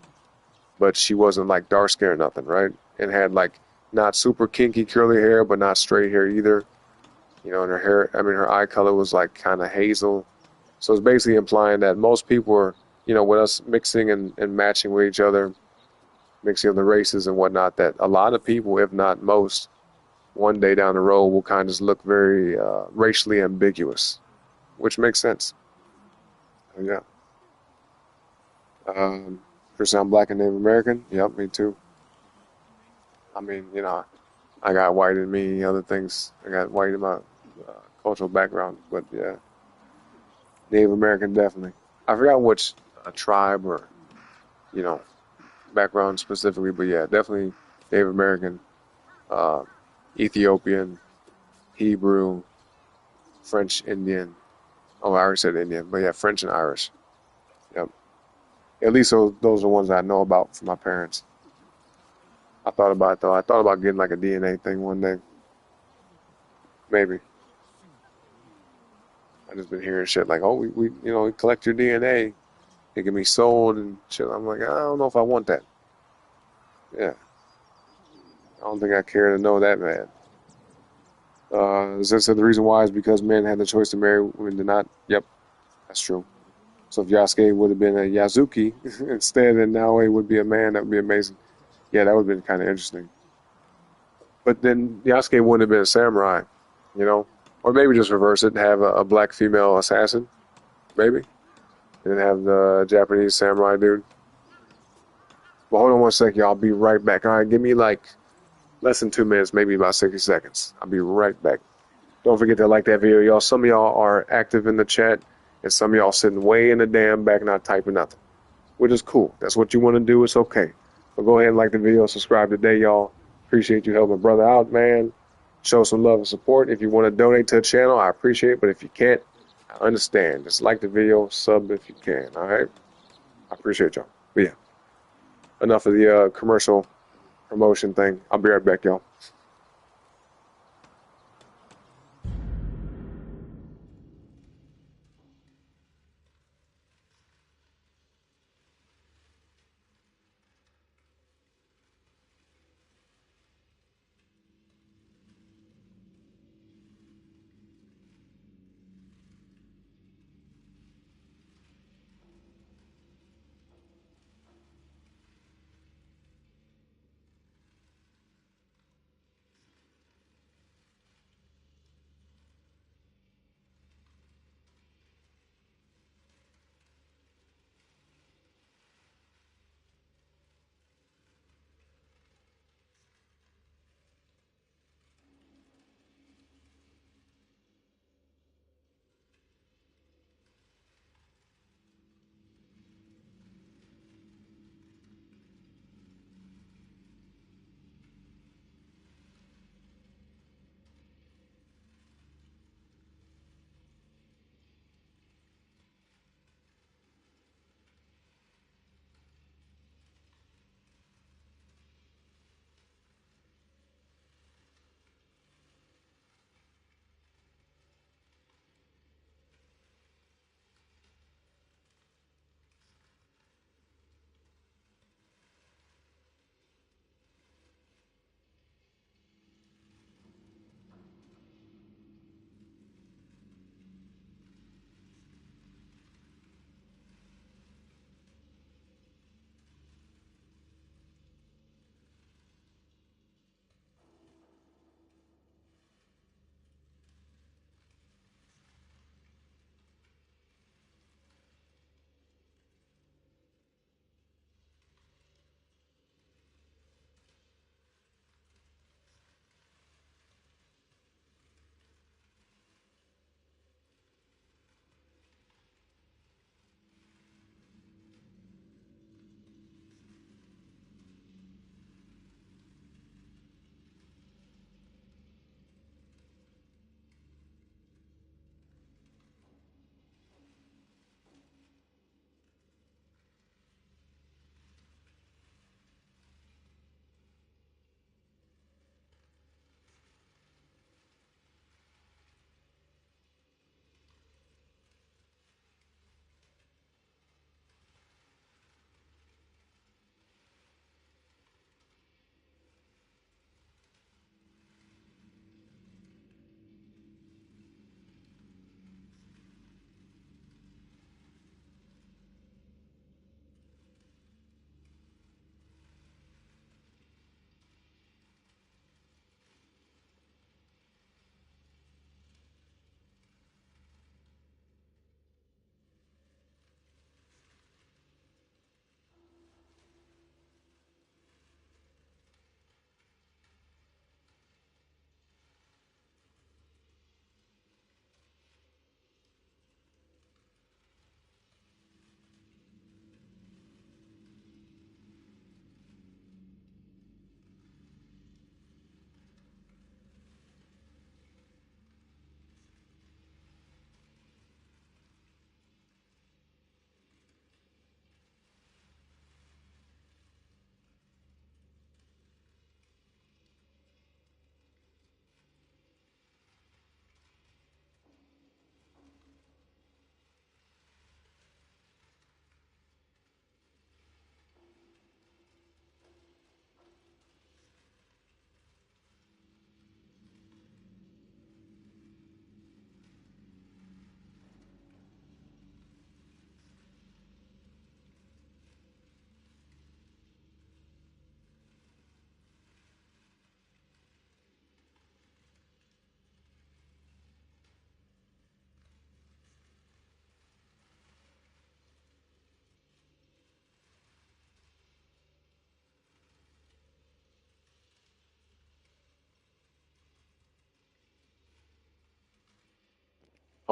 but she wasn't like dark skinned or nothing, right? And had like not super kinky curly hair, but not straight hair either. And her hair, I mean, her eye color was like kind of hazel. So it's basically implying that most people are, with us mixing and matching with each other, mixing of the races and whatnot, that a lot of people, if not most, one day down the road will kind of just look very racially ambiguous, which makes sense. Yeah. Chris, I'm black and Native American. Yep, me too. I mean, I got white in me, other things. I got white in my cultural background, but yeah, Native American definitely. I forgot which tribe or, you know, background specifically, but yeah, definitely Native American, uh, Ethiopian, Hebrew, French, Indian. Oh, I already said Indian, but yeah, French and Irish. Yep. At least those are the ones I know about from my parents. I thought about it though. I thought about getting like a DNA thing one day. Maybe. I just been hearing shit like, oh, we collect your DNA. It can be sold and shit. I'm like, I don't know if I want that. Yeah. I don't think I care to know that bad. Zen said the reason why is because men had the choice to marry, women did not. Yep, that's true. So if Yasuke would have been a Yazuki instead, and Naoe would be a man, that would be amazing. Yeah, that would have been kind of interesting. But then Yasuke wouldn't have been a samurai, Or maybe just reverse it and have a black female assassin, maybe. And then have the Japanese samurai dude. Well, hold on one second, y'all. I'll be right back. All right, give me like less than 2 minutes, maybe about 60 seconds. I'll be right back. Don't forget to like that video, y'all. Some of y'all are active in the chat, and some of y'all sitting way in the damn back not typing nothing, which is cool. That's what you want to do. It's okay. But go ahead and like the video, subscribe today, y'all. Appreciate you helping brother out, man. Show some love and support. If you want to donate to the channel, I appreciate it. But if you can't, I understand. Just like the video, sub if you can, all right? I appreciate y'all. But yeah, enough of the commercial promotion thing. I'll be right back, y'all.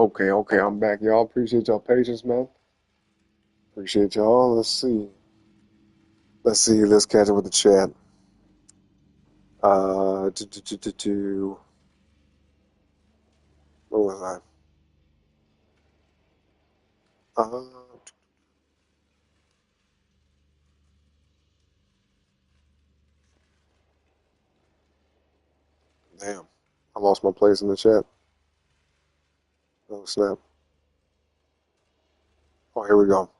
Okay, I'm back, y'all. Appreciate y'all patience, man. Appreciate y'all. Let's see. Let's catch up with the chat. Uh, do, do, do, do, do. Where was I? Damn. I lost my place in the chat. Oh, snap. Oh, here we go.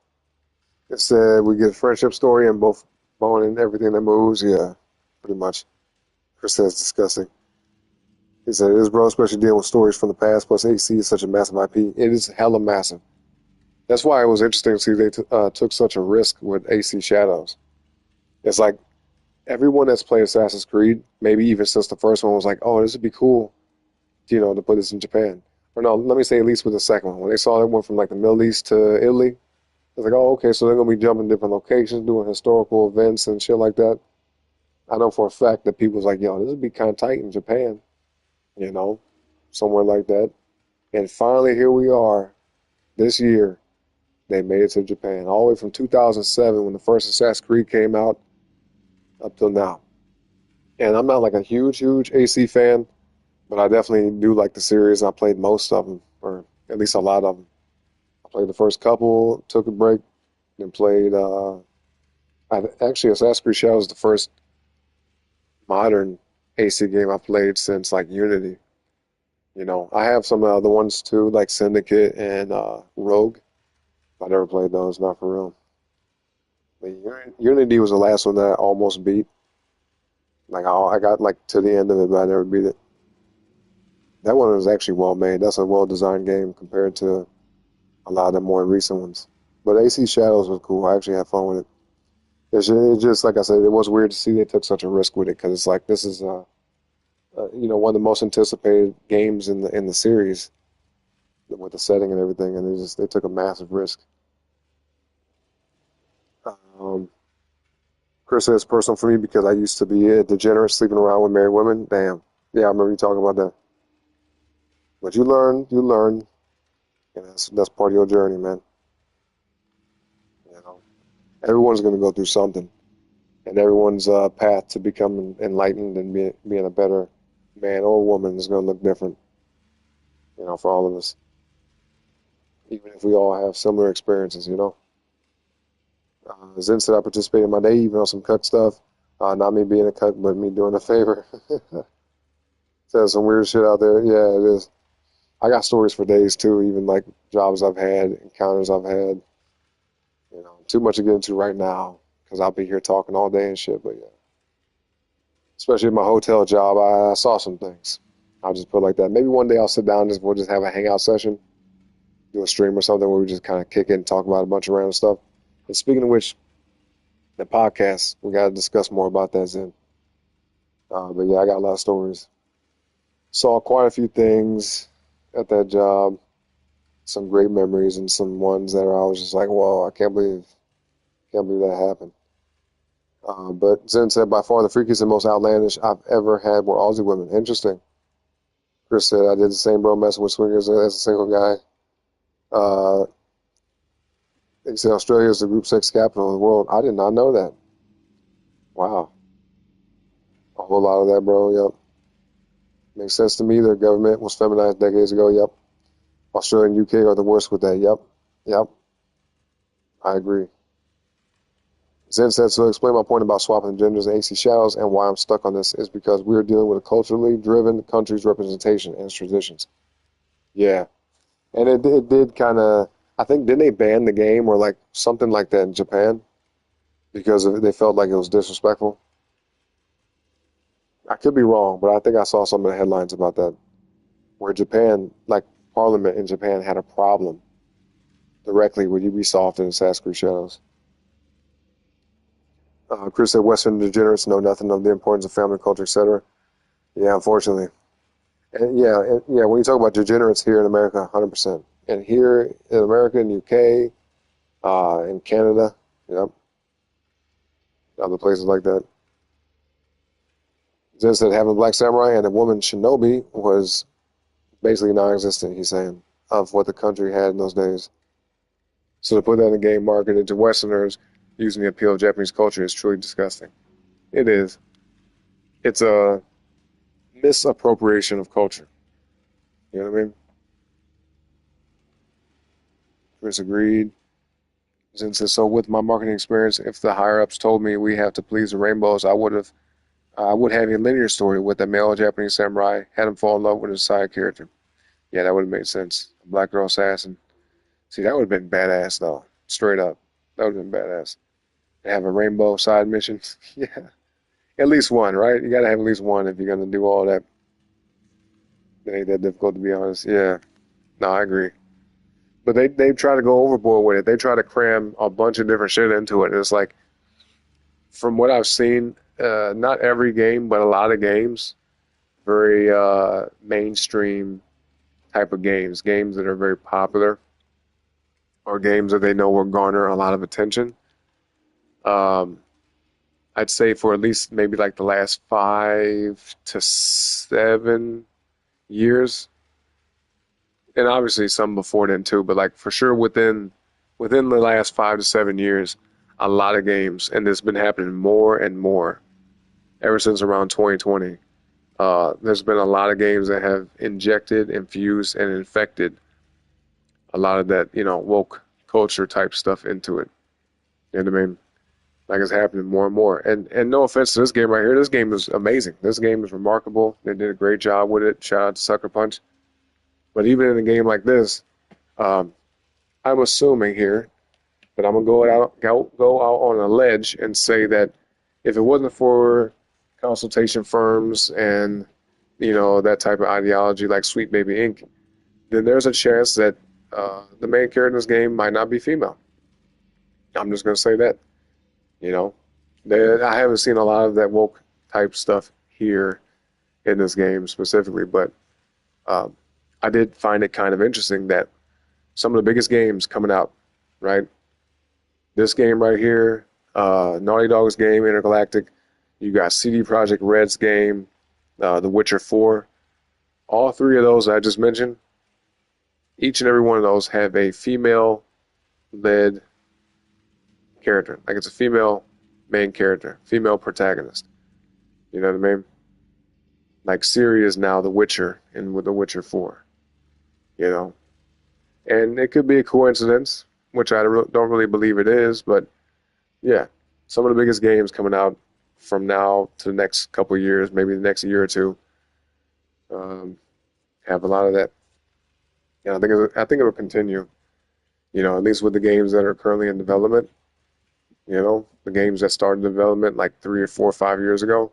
It said we get a friendship story and both bone and everything that moves. Yeah, pretty much. Chris says disgusting. He said, it is bro, especially dealing with stories from the past, plus AC is such a massive IP. It is hella massive. That's why it was interesting to see they took such a risk with AC Shadows. It's like everyone that's played Assassin's Creed, maybe even since the first one, was like, oh, this would be cool, to put this in Japan. Or no, let me say at least with the second one. When they saw it went from like the Middle East to Italy, it's like, oh, okay, so they're going to be jumping different locations, doing historical events and shit like that. I know for a fact that people's like, yo, this would be kind of tight in Japan, somewhere like that. And finally, here we are this year. They made it to Japan, all the way from 2007 when the first Assassin's Creed came out up till now. And I'm not like a huge AC fan, but I definitely do like the series. I played most of them, or at least a lot of them. I played the first couple, took a break, then played. Actually, Assassin's Creed Shadows is the first modern AC game I played since like Unity. I have some other ones too, like Syndicate and Rogue. I never played those, not for real. But Unity was the last one that I almost beat. Like I got like to the end of it, but I never beat it. That one was actually well made. That's a well designed game compared to a lot of the more recent ones. But AC Shadows was cool. I actually had fun with it. It's just like I said, it was weird to see they took such a risk with it because it's like this is one of the most anticipated games in the series with the setting and everything, and they took a massive risk. Chris says personal for me because I used to be a degenerate sleeping around with married women. Damn. Yeah, I remember you talking about that. But you learn, and that's part of your journey, man. Everyone's going to go through something, and everyone's path to becoming enlightened and being a better man or woman is going to look different, for all of us. Even if we all have similar experiences, Zen said I participated in my day, even on some cut stuff. Not me being a cut, but me doing a favor. Says some weird shit out there. Yeah, it is. I got stories for days too, even like jobs I've had, encounters I've had. Too much to get into right now because I'll be here talking all day and shit. But yeah, especially in my hotel job, I saw some things. I'll just put it like that. Maybe one day I'll sit down and we'll just have a hangout session, do a stream or something where we just kind of kick it and talk about a bunch of random stuff. And speaking of which, the podcast, we got to discuss more about that then. But yeah, I got a lot of stories. Saw quite a few things at that job. Some great memories and some ones that I was just like, whoa, I can't believe that happened. But Zen said, by far the freakiest and most outlandish I've ever had were Aussie women. Interesting. Chris said, I did the same, bro, messing with swingers as a single guy. They said Australia is the group sex capital of the world. I did not know that. Wow. A whole lot of that, bro, yep. Makes sense to me. Their government was feminized decades ago, yep. Australia and UK are the worst with that, yep. I agree. Zen said, so explain my point about swapping genders and AC Shadows and why I'm stuck on this is because we're dealing with a culturally driven country's representation and its traditions. Yeah. And it did kind of, I think, didn't they ban the game or like something like that in Japan? Because they felt like it was disrespectful. I could be wrong, but I think I saw some of the headlines about that. Where Japan, like Parliament in Japan had a problem directly with Ubisoft and Assassin's Creed Shadows. Chris said Western degenerates know nothing of the importance of family culture, etc. Yeah, unfortunately. And yeah, when you talk about degenerates here in America, 100%. And here in America, in UK, in Canada, yep. Other places like that. Zen said having a black samurai and a woman shinobi was basically non-existent, he's saying. of what the country had in those days. So to put that in a game marketed to Westerners using the appeal of Japanese culture is truly disgusting. It is. It's a misappropriation of culture. You know what I mean? Chris agreed. Since so with my marketing experience, if the higher ups told me we have to please the rainbows, I would have a linear story with a male Japanese samurai, had him fall in love with his side character. Yeah, that would have made sense. A black girl assassin. See, that would have been badass though. Straight up. That would have been badass. Have a rainbow side mission. Yeah. At least one, right? You gotta have at least one if you're gonna do all that. It ain't that difficult to be honest. Yeah. No, I agree. But they try to go overboard with it. They try to cram a bunch of different shit into it. And it's like, from what I've seen, not every game, but a lot of games, very mainstream type of games that are very popular, or games that they know will garner a lot of attention. Um, I'd say for at least maybe like the last 5 to 7 years, and obviously some before then too, but like for sure within the last 5 to 7 years, a lot of games, and it's been happening more and more ever since around 2020. There's been a lot of games that have injected, infused, and infected a lot of that, woke culture type stuff into it. You know what I mean? Like it's happening more and more. And no offense to this game right here, this game is amazing. This game is remarkable. They did a great job with it. Shout out to Sucker Punch. But even in a game like this, I'm assuming here, but I'm gonna go out on a ledge and say that if it wasn't for consultation firms and that type of ideology like Sweet Baby Inc., then there's a chance that the main character in this game might not be female. I'm just gonna say that. I haven't seen a lot of that woke type stuff here in this game specifically, but I did find it kind of interesting that some of the biggest games coming out, right? This game right here, Naughty Dog's game, Intergalactic. You got CD Projekt Red's game, The Witcher 4. All three of those I just mentioned, each and every one of those have a female-led character. Like it's a female main character, female protagonist. You know what I mean? Like Ciri is now the Witcher with The Witcher 4. And it could be a coincidence, which I don't really believe it is, but yeah, some of the biggest games coming out from now to the next couple of years, maybe the next year or two, have a lot of that. I think it will continue. At least with the games that are currently in development. The games that started development like 3 or 4 or 5 years ago.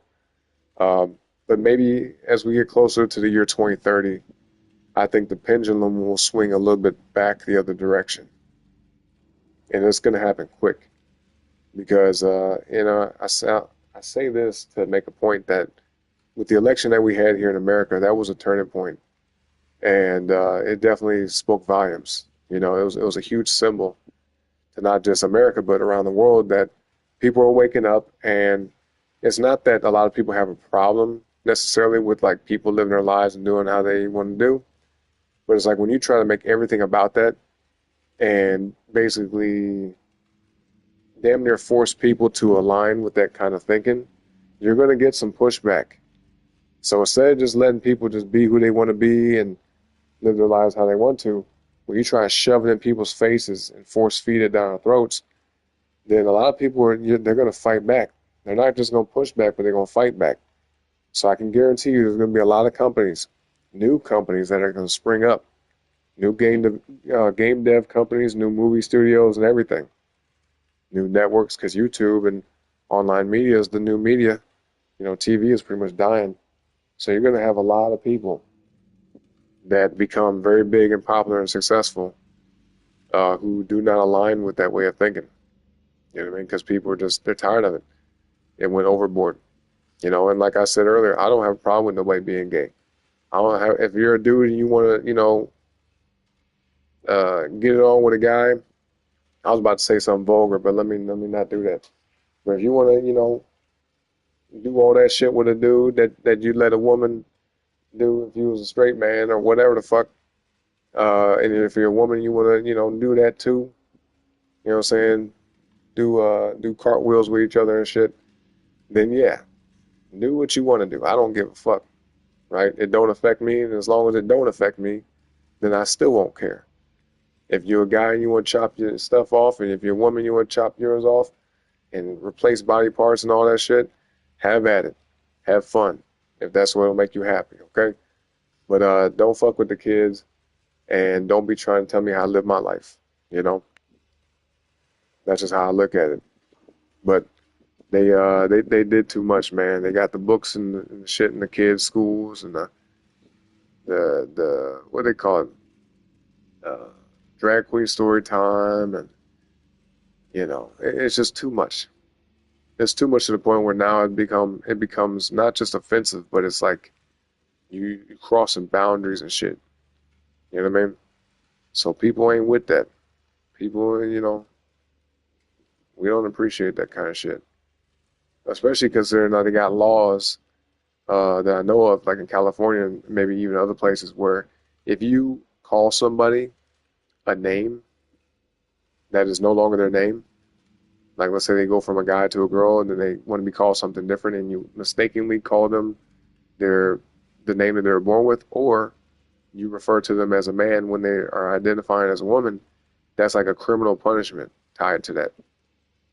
But maybe as we get closer to the year 2030, I think the pendulum will swing a little bit back the other direction. And it's going to happen quick. Because, I say this to make a point that with the election that we had here in America, that was a turning point. And it definitely spoke volumes. It was a huge symbol to not just America, but around the world that people are waking up. And it's not that a lot of people have a problem necessarily with like people living their lives and doing how they want to do. But it's like when you try to make everything about that and basically damn near force people to align with that kind of thinking, you're going to get some pushback. So instead of just letting people just be who they want to be and live their lives how they want to, when you try to shove it in people's faces and force feed it down our throats, then a lot of people they're going to fight back. They're not just going to push back, but they're going to fight back. So I can guarantee you there's going to be a lot of companies, new companies that are going to spring up, new game dev companies, new movie studios and everything, new networks, because YouTube and online media is the new media. TV is pretty much dying. So you're going to have a lot of people that become very big and popular and successful who do not align with that way of thinking. You know what I mean? Because people they're tired of it. It went overboard. And like I said earlier, I don't have a problem with nobody being gay. If you're a dude and you want to, get it on with a guy, I was about to say something vulgar, but let me not do that. But if you want to, do all that shit with a dude that you let a woman do if you was a straight man or whatever the fuck, And if you're a woman, you want to, do that too. You know what I'm saying? Do cartwheels with each other and shit. Then yeah, do what you want to do. I don't give a fuck, right? It don't affect me, and as long as it don't affect me, then I still won't care. If you're a guy and you want to chop your stuff off, and if you're a woman you want to chop yours off and replace body parts and all that shit, have at it. Have fun. If that's what'll make you happy, okay? But don't fuck with the kids and don't be trying to tell me how to live my life. You know? That's just how I look at it. But they did too much, man. They got the books and the shit in the kids' schools and the what they call it? Drag queen story time, and it's just too much. It's too much to the point where now it becomes not just offensive, but it's like you crossing boundaries and shit. You know what I mean? So people ain't with that. People, we don't appreciate that kind of shit. Especially considering that they got laws that I know of, like in California and maybe even other places, where if you call somebody a name that is no longer their name, like let's say they go from a guy to a girl and then they want to be called something different and you mistakenly call them the name that they were born with, or you refer to them as a man when they are identifying as a woman, that's like a criminal punishment tied to that.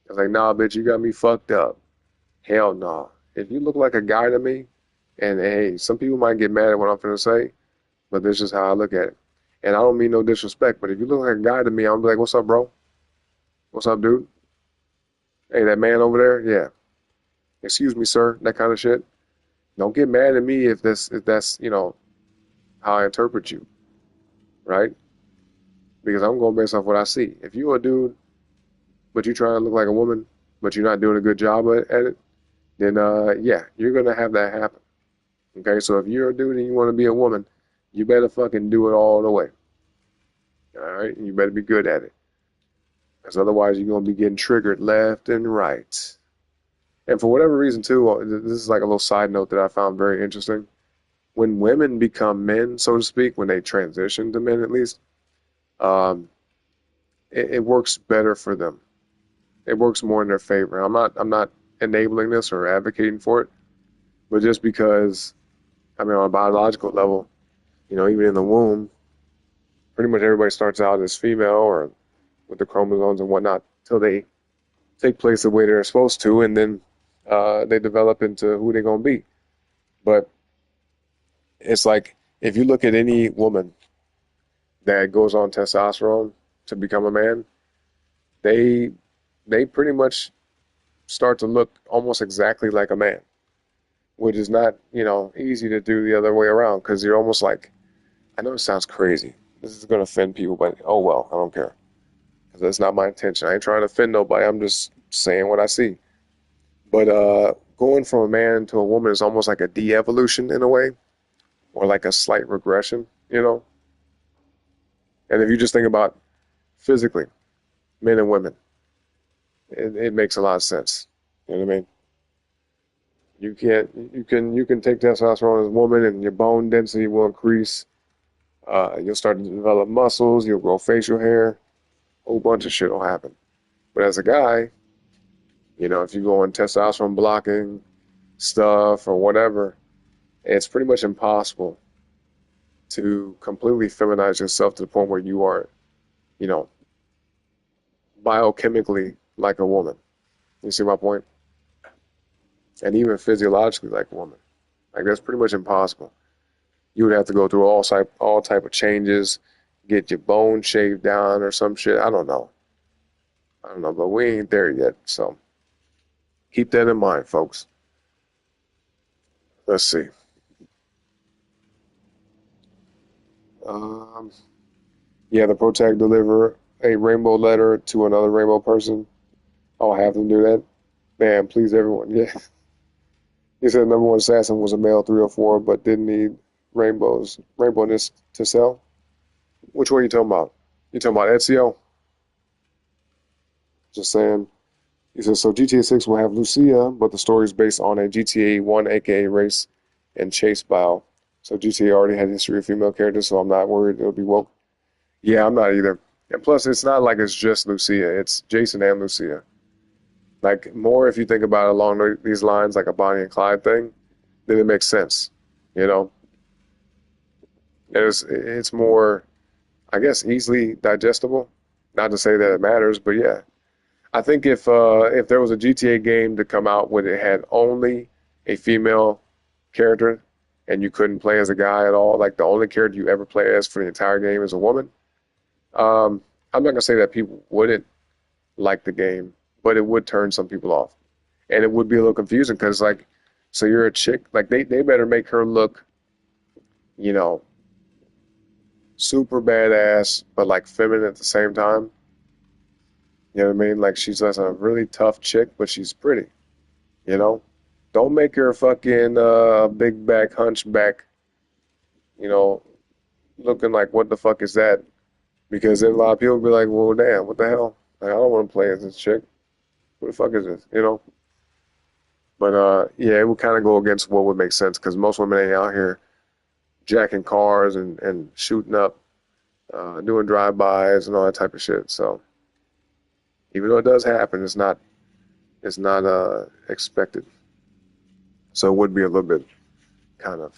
It's like, nah, bitch, you got me fucked up. Hell nah. If you look like a guy to me, and hey, some people might get mad at what I'm finna say, but this is how I look at it. And I don't mean no disrespect, but if you look like a guy to me, I'm gonna be like, what's up, bro? What's up, dude? Hey, that man over there? Yeah. Excuse me, sir. That kind of shit. Don't get mad at me if that's how I interpret you, right? Because I'm going based off what I see. If you're a dude, but you trying to look like a woman, but you're not doing a good job at it, then yeah, you're gonna have that happen. Okay, so if you're a dude and you want to be a woman, you better fucking do it all the way. All right, and you better be good at it, because otherwise you're gonna be getting triggered left and right. And for whatever reason too, this is like a little side note that I found very interesting. When women become men, so to speak, when they transition to men at least, um, it works better for them. It works more in their favor. I'm not enabling this or advocating for it, but just because, I mean, on a biological level, even in the womb, pretty much everybody starts out as female or with the chromosomes and whatnot till they take place the way they're supposed to, and then they develop into who they're gonna be. But it's like if you look at any woman that goes on testosterone to become a man, they pretty much start to look almost exactly like a man, which is not, easy to do the other way around, because you're almost like, I know it sounds crazy. This is going to offend people, but oh well, I don't care. Because that's not my intention. I ain't trying to offend nobody. I'm just saying what I see. But going from a man to a woman is almost like a de-evolution in a way, or like a slight regression. And if you just think about physically, men and women, it makes a lot of sense. You know what I mean? You can take testosterone as a woman and your bone density will increase. You'll start to develop muscles, you'll grow facial hair, a whole bunch of shit will happen. But as a guy, if you go on testosterone blocking stuff or whatever, it's pretty much impossible to completely feminize yourself to the point where you are, biochemically like a woman. You see my point? And even physiologically like a woman. Like that's pretty much impossible. You would have to go through all type of changes, get your bone shaved down or some shit. I don't know, but we ain't there yet. So keep that in mind, folks. Let's see. Yeah, the protag deliver a rainbow letter to another rainbow person. I'll have them do that. Man, please everyone. Yeah. He said number one assassin was a male 304, but didn't need rainbowness to sell. Which one are you talking about? You talking about Ezio? Just saying. He says, so GTA 6 will have Lucia, but the story is based on a GTA 1 aka race and chase bio. So GTA already had history of female characters, so I'm not worried it'll be woke. Yeah, I'm not either. And plus, it's not like it's just Lucia. It's Jason and Lucia. Like more, if you think about it along these lines, like a Bonnie and Clyde thing, then it makes sense. You know, it's more, I guess, easily digestible. Not to say that it matters, but yeah, I think if there was a GTA game to come out when it had only a female character and you couldn't play as a guy at all, like the only character you ever play as for the entire game is a woman, I'm not gonna say that people wouldn't like the game, but it would turn some people off, and it would be a little confusing because like, so you're a chick, like they better make her look, you know, super badass, but like feminine at the same time. You know what I mean? Like she's just a really tough chick, but she's pretty. You know, don't make her a fucking big back hunchback. You know, looking like what the fuck is that? Because then a lot of people be like, well, damn, what the hell? Like I don't want to play as this chick. Who the fuck is this? You know? But yeah, it would kind of go against what would make sense because most women ain't out here jacking cars and shooting up, doing drive-bys and all that type of shit. So even though it does happen, it's not expected. So it would be a little bit kind of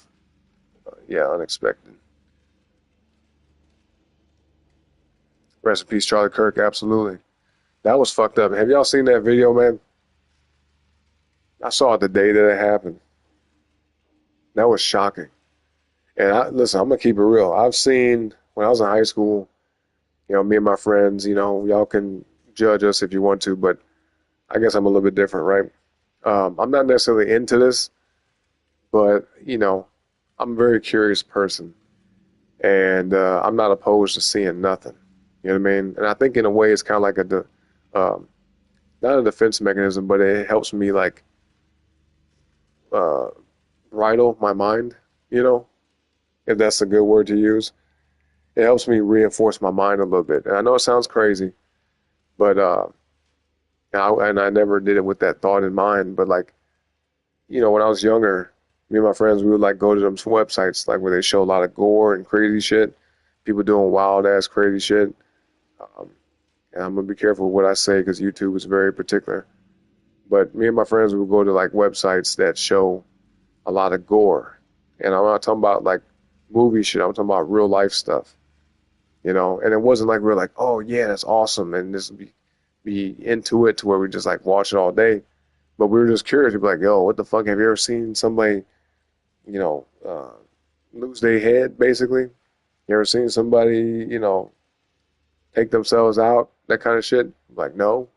yeah, unexpected. Rest in peace, Charlie Kirk. Absolutely, that was fucked up. Have y'all seen that video, man? I saw it the day that it happened. That was shocking. And listen, I'm gonna keep it real. I've seen when I was in high school, you know, me and my friends, you know, y'all can judge us if you want to, but I guess I'm a little bit different, right? I'm not necessarily into this, but you know, I'm a very curious person, and I'm not opposed to seeing nothing. You know what I mean? And I think in a way it's kind of like not a defense mechanism, but it helps me like uh, bridle my mind. You know, if that's a good word to use. It helps me reinforce my mind a little bit. And I know it sounds crazy, but I never did it with that thought in mind. But like, you know, when I was younger, me and my friends, we would like go to them websites like where they show a lot of gore and crazy shit, people doing wild ass crazy shit. Um, and I'm gonna be careful with what I say because YouTube is very particular. But me and my friends would go to like websites that show a lot of gore, and I'm not talking about like movie shit. I'm talking about real life stuff. You know, and it wasn't like we were like, oh yeah, that's awesome, and this be into it to where we just like watch it all day. But we were just curious. We'd be like, yo, what the fuck? Have you ever seen somebody, you know, lose their head, basically? You ever seen somebody, you know, take themselves out, that kind of shit? Like, no.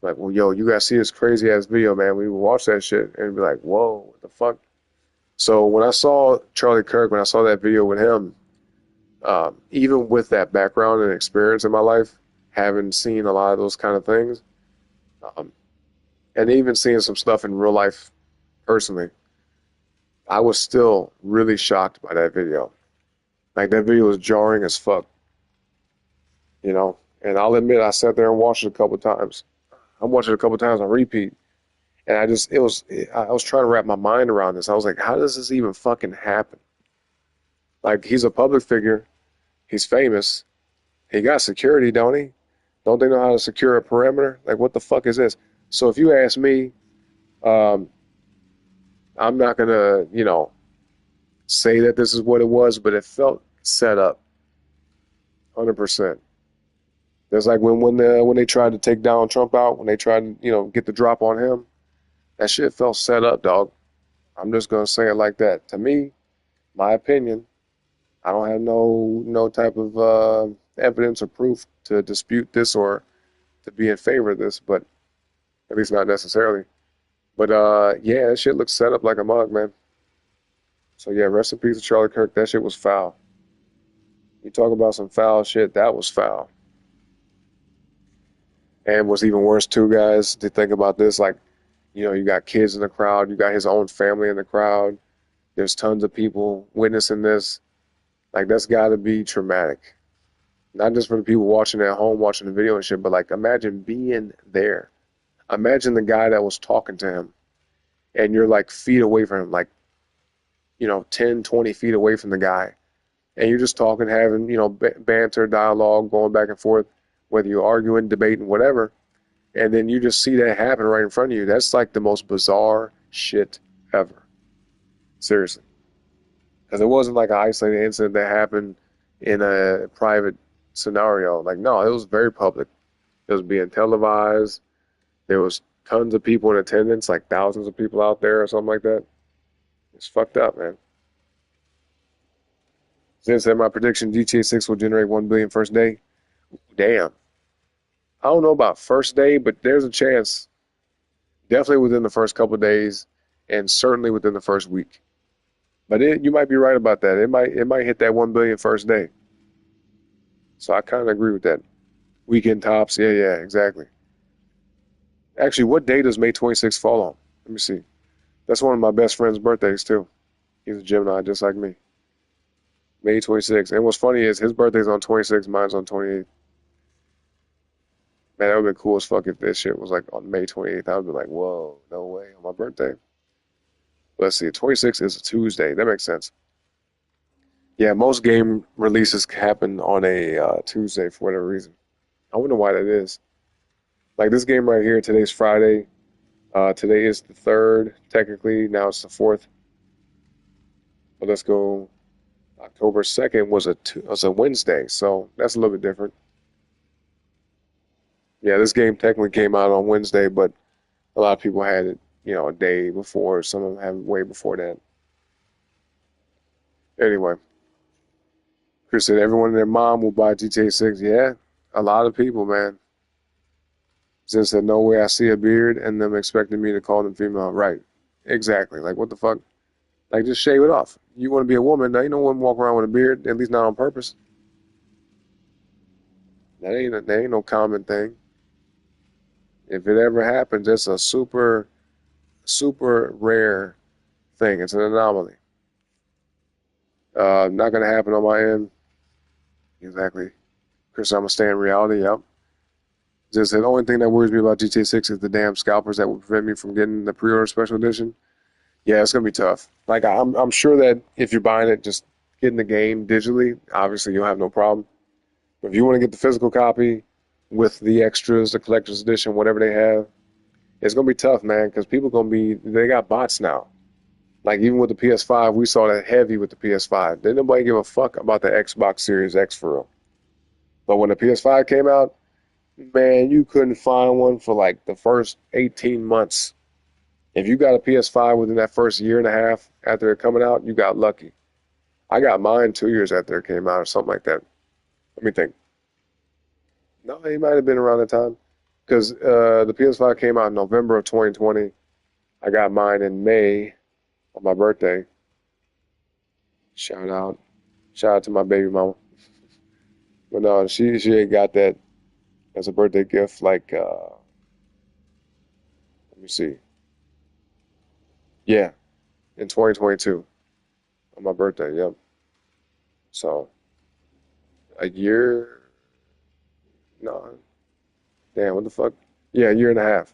Like, well, yo, you gotta see this crazy ass video, man. We would watch that shit and be like, whoa, what the fuck? So when I saw Charlie Kirk, when I saw that video with him, even with that background and experience in my life, having seen a lot of those kind of things, um, and even seeing some stuff in real life personally, I was still really shocked by that video. Like that video was jarring as fuck, you know. And I'll admit, I sat there and watched it a couple times. I watched it a couple times on repeat, and I was trying to wrap my mind around this. I was like, how does this even fucking happen? Like he's a public figure, he's famous, he got security, don't he? Don't they know how to secure a perimeter? Like, what the fuck is this? So if you ask me, um, I'm not gonna, you know, say that this is what it was, but it felt set up, 100%. That's like when they tried to take Donald Trump out, when they tried to, you know, get the drop on him, that shit felt set up, dog. I'm just gonna say it like that. To me, my opinion, I don't have no type of evidence or proof to dispute this or to be in favor of this, but at least not necessarily. But yeah, that shit looks set up like a mug, man. So yeah, rest in peace to Charlie Kirk. That shit was foul. You talk about some foul shit, that was foul. And what's even worse too, guys, to think about this, like, you know, you got kids in the crowd, you got his own family in the crowd. There's tons of people witnessing this. Like that's gotta be traumatic. Not just for the people watching at home, watching the video and shit, but like imagine being there. Imagine the guy that was talking to him and you're like feet away from him, like, you know, 10, 20 feet away from the guy. and you're just talking, having, banter, dialogue, going back and forth, whether you're arguing, debating, whatever, and then you just see that happen right in front of you. That's like the most bizarre shit ever. Seriously. Because it wasn't like an isolated incident that happened in a private scenario. Like, no, it was very public. It was being televised. There was tons of people in attendance, like thousands of people out there or something like that. It's fucked up, man. Zen said, my prediction, GTA 6 will generate 1 billion first day. Damn. I don't know about first day, but there's a chance. Definitely within the first couple of days, and certainly within the first week. But you might be right about that. It might hit that 1 billion first day. So I kind of agree with that. Weekend tops. Yeah, exactly. Actually, what day does May 26th fall on? Let me see. That's one of my best friend's birthdays, too. He's a Gemini, just like me. May 26th. And what's funny is his birthday's on 26th, mine's on 28th. Man, that would have been cool as fuck if this shit was like on May 28th. I would be like, whoa, no way, on my birthday. Let's see, 26th is a Tuesday. That makes sense. Yeah, most game releases happen on a Tuesday for whatever reason. I wonder why that is. Like this game right here, today's Friday. Today is the 3rd, technically. Now it's the 4th. But let's go. October 2nd was a Wednesday, so that's a little bit different. Yeah, this game technically came out on Wednesday, but a lot of people had it, a day before. Some of them had it way before that. Anyway, Chris said everyone and their mom will buy GTA 6. Yeah, a lot of people, man. Zen said, no way I see a beard and them expecting me to call them female. Right, exactly. Like, what the fuck? Like, just shave it off. You want to be a woman, now you don't want to walk around with a beard, at least not on purpose. That ain't no common thing. If it ever happens, it's a super, super rare thing. It's an anomaly. Not going to happen on my end. Exactly. Chris, I'm going to stay in reality. Yep. Just the only thing that worries me about GTA 6 is the damn scalpers that will prevent me from getting the pre-order special edition. Yeah, it's going to be tough. Like, I'm sure that if you're buying it, just getting the game digitally, obviously you'll have no problem. But if you want to get the physical copy with the extras, the collector's edition, whatever they have, it's going to be tough, man, because people they got bots now. Like, even with the PS5, we saw that heavy with the PS5. Didn't nobody give a fuck about the Xbox Series X for real. But when the PS5 came out, man, you couldn't find one for like the first 18 months. If you got a PS5 within that first year and a half after it coming out, you got lucky. I got mine 2 years after it came out or something like that. Let me think. No, it might have been around that time. Because the PS5 came out in November of 2020. I got mine in May on my birthday. Shout out to my baby mama. But no, she ain't got that as a birthday gift. Like, let me see. Yeah, in 2022 on my birthday. Yep. So a year. No, damn, what the fuck? Yeah, a year and a half.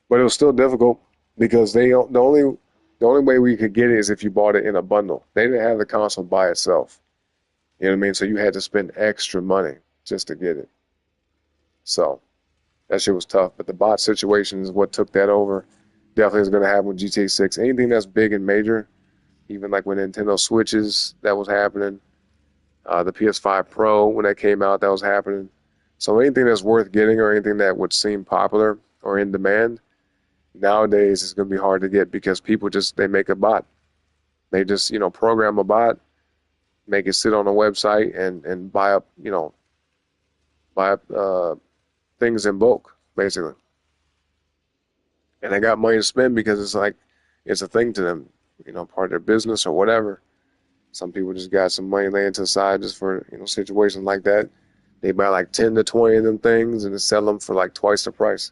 But it was still difficult because the only way we could get it is if you bought it in a bundle. They didn't have the console by itself. You know what I mean? So you had to spend extra money just to get it. So that shit was tough. But the bot situation is what took that over. Definitely is going to happen with GTA 6. Anything that's big and major, even like when Nintendo Switches, that was happening. The PS5 Pro, when that came out, that was happening. So anything that's worth getting or anything that would seem popular or in demand, nowadays it's going to be hard to get because people they make a bot. They just, program a bot, make it sit on a website and buy up things in bulk, basically. And they got money to spend because it's a thing to them, part of their business or whatever. Some people just got some money laying to the side just for, situations like that. They buy like 10 to 20 of them things and then sell them for like twice the price.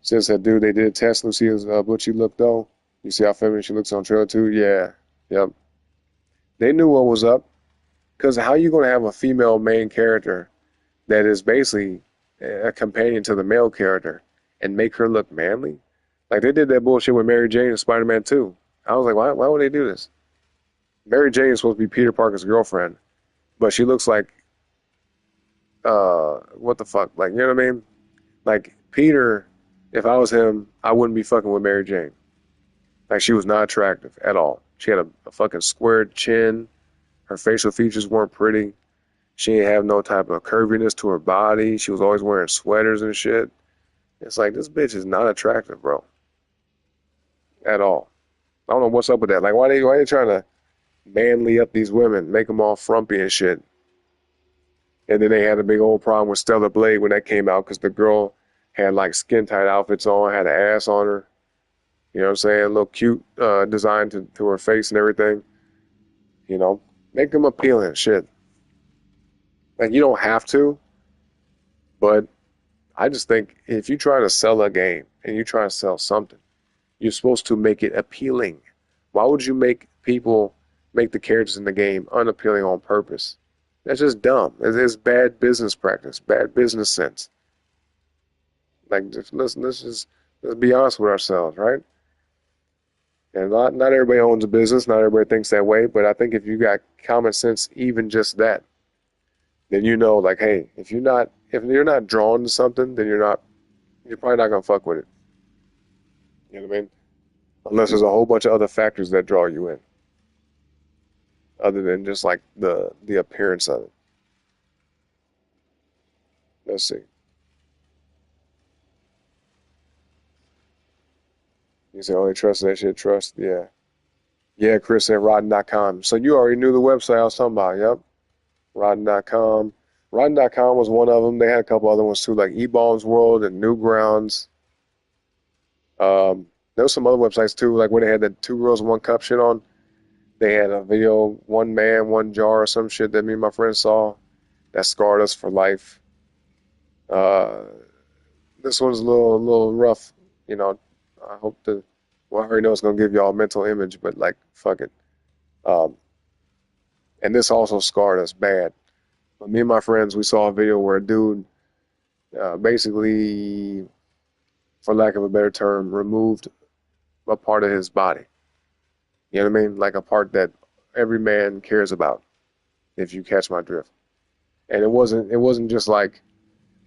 Since that dude, they did a test. Lucy is what she looked though. You see how feminine she looks on trailer 2? Yeah. Yep. They knew what was up. Because how you going to have a female main character that is basically a companion to the male character and make her look manly? Like they did that bullshit with Mary Jane in Spider-Man 2. I was like, why would they do this? Mary Jane is supposed to be Peter Parker's girlfriend, but she looks like, what the fuck? Like, you know what I mean? Like, Peter, if I was him, I wouldn't be fucking with Mary Jane. Like, she was not attractive at all. She had a fucking squared chin. Her facial features weren't pretty. She didn't have no type of curviness to her body. She was always wearing sweaters and shit. It's like, this bitch is not attractive, bro. At all. I don't know what's up with that. Like, why they trying to manly up these women, make them all frumpy and shit? And then they had a big old problem with Stellar Blade when that came out because the girl had like skin tight outfits on, had an ass on her. You know what I'm saying? A little cute design to her face and everything. You know, make them appealing, shit. Like, you don't have to, but I just think if you try to sell a game and you try to sell something, you're supposed to make it appealing. Why would you make the characters in the game unappealing on purpose? That's just dumb. It's bad business practice, bad business sense. Like, let's be honest with ourselves, right? And not everybody owns a business, not everybody thinks that way, but I think if you got common sense, even just that, then you know, like, hey, if you're not drawn to something, then you're probably not gonna fuck with it. You know what I mean? Unless there's a whole bunch of other factors that draw you in, other than just like the appearance of it. Let's see. You say only trust that shit. Trust, yeah. Yeah, Chris said Rotten.com. So you already knew the website I was talking about. Yep. Rotten.com. Rotten.com was one of them. They had a couple other ones too, like E-Bombs World and Newgrounds. There was some other websites too, like when they had that 2 Girls 1 Cup shit on. They had a video, 1 man, 1 jar or some shit that me and my friend saw that scarred us for life. This one's a little rough, you know. I hope I already know it's gonna give y'all a mental image, but like, fuck it. And this also scarred us bad. But me and my friends, we saw a video where a dude basically, for lack of a better term, removed a part of his body. You know what I mean? Like a part that every man cares about, if you catch my drift. And it wasn't just like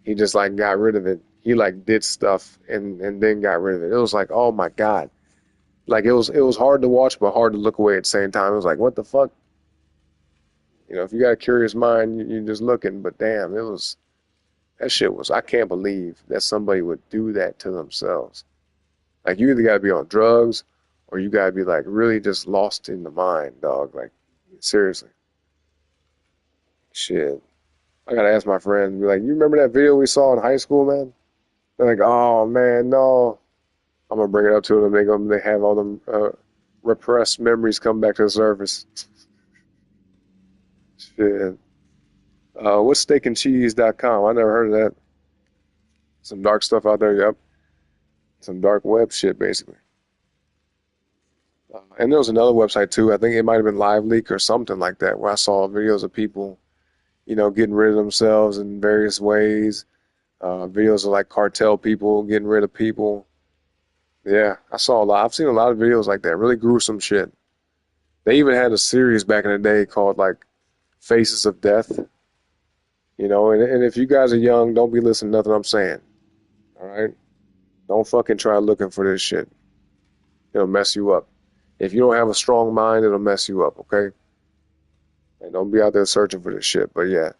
he just like got rid of it. He like did stuff and then got rid of it. It was like, oh my God. Like it was hard to watch but hard to look away at the same time. It was like, what the fuck? You know, if you got a curious mind, you're just looking, but damn, that shit was, I can't believe that somebody would do that to themselves. Like, you either gotta be on drugs or you gotta be like really just lost in the mind, dog. Like, seriously. Shit. I gotta ask my friends, be like, you remember that video we saw in high school, man? They're like, oh man, no. I'm gonna bring it up to them. They have all them repressed memories come back to the surface. Shit. What's steakandcheese.com? I never heard of that. Some dark stuff out there, yep. Some dark web shit, basically. And there was another website too. I think it might have been LiveLeak or something like that, where I saw videos of people, you know, getting rid of themselves in various ways. Videos of like cartel people getting rid of people. Yeah, I saw a lot. I've seen a lot of videos like that. Really gruesome shit. They even had a series back in the day called like Faces of Death. You know, and if you guys are young, don't be listening to nothing I'm saying. All right? Don't fucking try looking for this shit. It'll mess you up. If you don't have a strong mind, it'll mess you up, okay? And don't be out there searching for this shit. But yeah,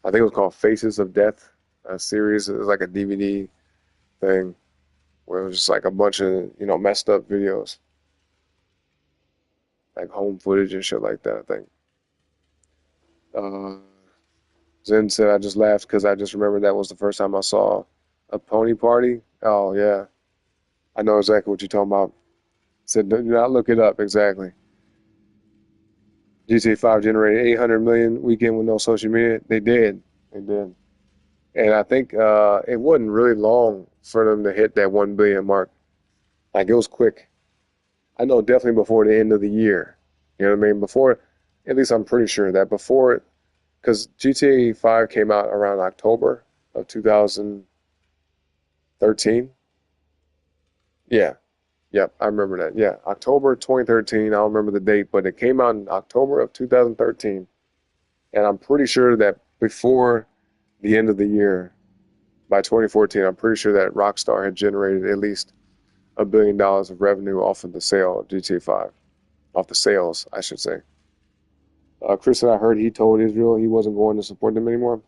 I think it was called Faces of Death, a series. It was like a DVD thing where it was just like a bunch of, you know, messed up videos. Like home footage and shit like that, I think. Zen said, I just laughed because I just remembered that was the first time I saw a pony party. Oh, yeah. I know exactly what you're talking about. Said, do not look it up, exactly. GTA 5 generated 800 million weekend with no social media. They did. They did. And I think it wasn't really long for them to hit that 1 billion mark. Like, it was quick. I know definitely before the end of the year. You know what I mean? Before, at least I'm pretty sure that before it, because GTA 5 came out around October of 2013. Yeah. Yep, I remember that. Yeah, October 2013. I don't remember the date, but it came out in October of 2013. And I'm pretty sure that before the end of the year, by 2014, I'm pretty sure that Rockstar had generated at least $1 billion of revenue off of the sale of GTA 5. Off the sales, I should say. Chris said I heard he told Israel he wasn't going to support them anymore.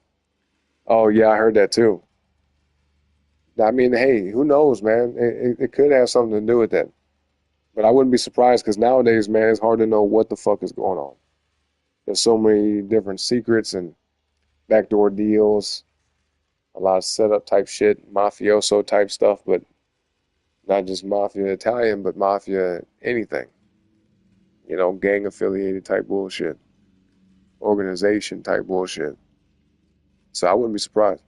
Oh, yeah, I heard that too. I mean, hey, who knows, man? It could have something to do with that. But I wouldn't be surprised because nowadays, man, it's hard to know what the fuck is going on. There's so many different secrets and backdoor deals, a lot of setup type shit, mafioso type stuff, but not just mafia Italian, but mafia anything. You know, gang affiliated type bullshit, organization type bullshit. So I wouldn't be surprised.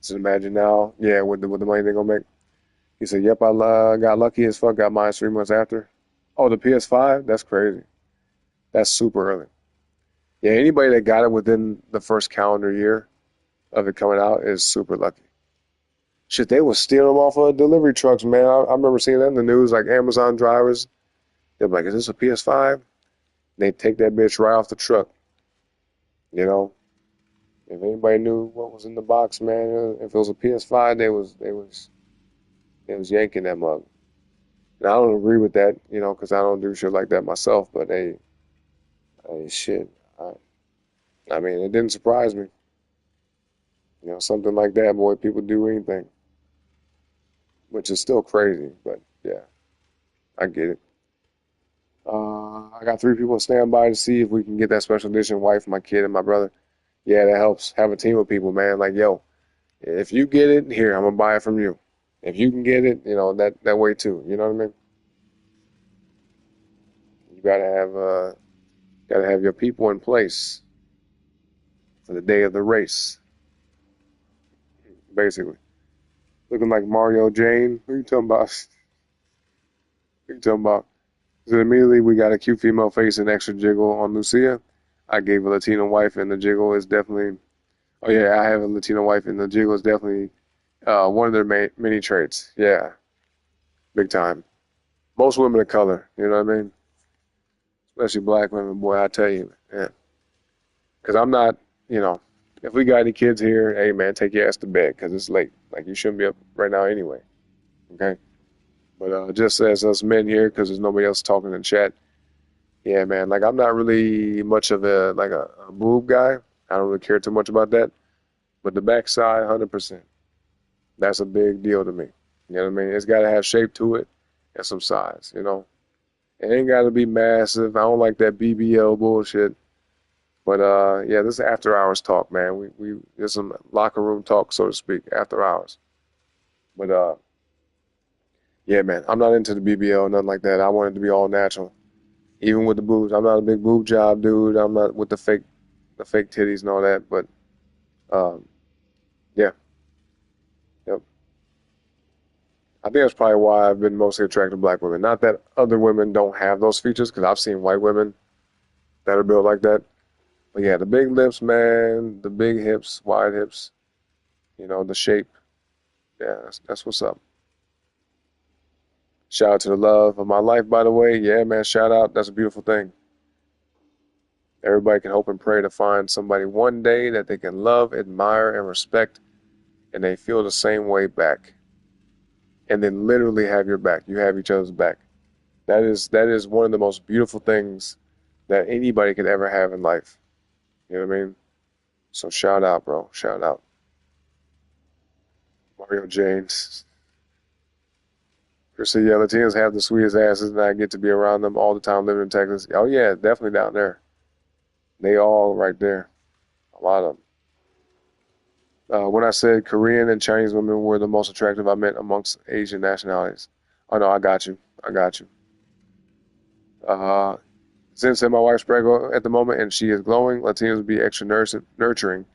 Just imagine now, yeah, with the money they're gonna make. He said, "Yep, I got lucky as fuck. Got mine 3 months after." Oh, the PS5? That's crazy. That's super early. Yeah, anybody that got it within the first calendar year of it coming out is super lucky. Shit, they was stealing them off of delivery trucks, man. I remember seeing that in the news, like Amazon drivers. They're like, "Is this a PS5?" They take that bitch right off the truck. You know, if anybody knew what was in the box, man, if it was a PS5, they was yanking that mug. And I don't agree with that, you know, because I don't do shit like that myself. But hey, shit. I mean, it didn't surprise me. You know, something like that, boy, people do anything, which is still crazy. But yeah, I get it. I got 3 people on standby to see if we can get that special edition wife, my kid, and my brother. Yeah, that helps. Have a team of people, man. Like, yo, if you get it, here, I'm gonna buy it from you. If you can get it, you know, that way too. You know what I mean? You gotta have your people in place for the day of the race, basically. Looking like Mario Jane. Who you talking about? Who you talking about? So immediately we got a cute female face and extra jiggle on Lucia. I gave a Latino wife, and the jiggle is definitely. Oh yeah, I have a Latino wife, and the jiggle is definitely one of their many traits. Yeah, big time. Most women of color, you know what I mean? Especially black women, boy, I tell you, yeah. Because I'm not, you know, if we got any kids here, hey man, take your ass to bed because it's late. Like you shouldn't be up right now anyway. Okay. But just as us men here, because there's nobody else talking in chat. Yeah, man. Like I'm not really much of a boob guy. I don't really care too much about that. But the backside, 100%. That's a big deal to me. You know what I mean? It's got to have shape to it and some size. You know, it ain't got to be massive. I don't like that BBL bullshit. But yeah, this is after hours talk, man. We there's some locker room talk, so to speak, after hours. But yeah, man, I'm not into the BBL, nothing like that. I want it to be all natural, even with the boobs. I'm not a big boob job dude. I'm not with the fake titties and all that. But yeah, yep. I think that's probably why I've been mostly attracted to black women. Not that other women don't have those features, because I've seen white women that are built like that. But yeah, the big lips, man, the big hips, wide hips, you know, the shape. Yeah, that's what's up. Shout out to the love of my life, by the way. Yeah, man, shout out. That's a beautiful thing. Everybody can hope and pray to find somebody one day that they can love, admire, and respect, and they feel the same way back. And then literally have your back. You have each other's back. That is one of the most beautiful things that anybody could ever have in life. You know what I mean? So shout out, bro. Shout out. Mario James. Chris said, yeah, Latinos have the sweetest asses, and I get to be around them all the time living in Texas. Oh, yeah, definitely down there. They all right there. A lot of them. When I said Korean and Chinese women were the most attractive, I meant amongst Asian nationalities. Oh, no, I got you. I got you. Since my wife's pregnant at the moment and she is glowing, Latinos would be extra nurturing,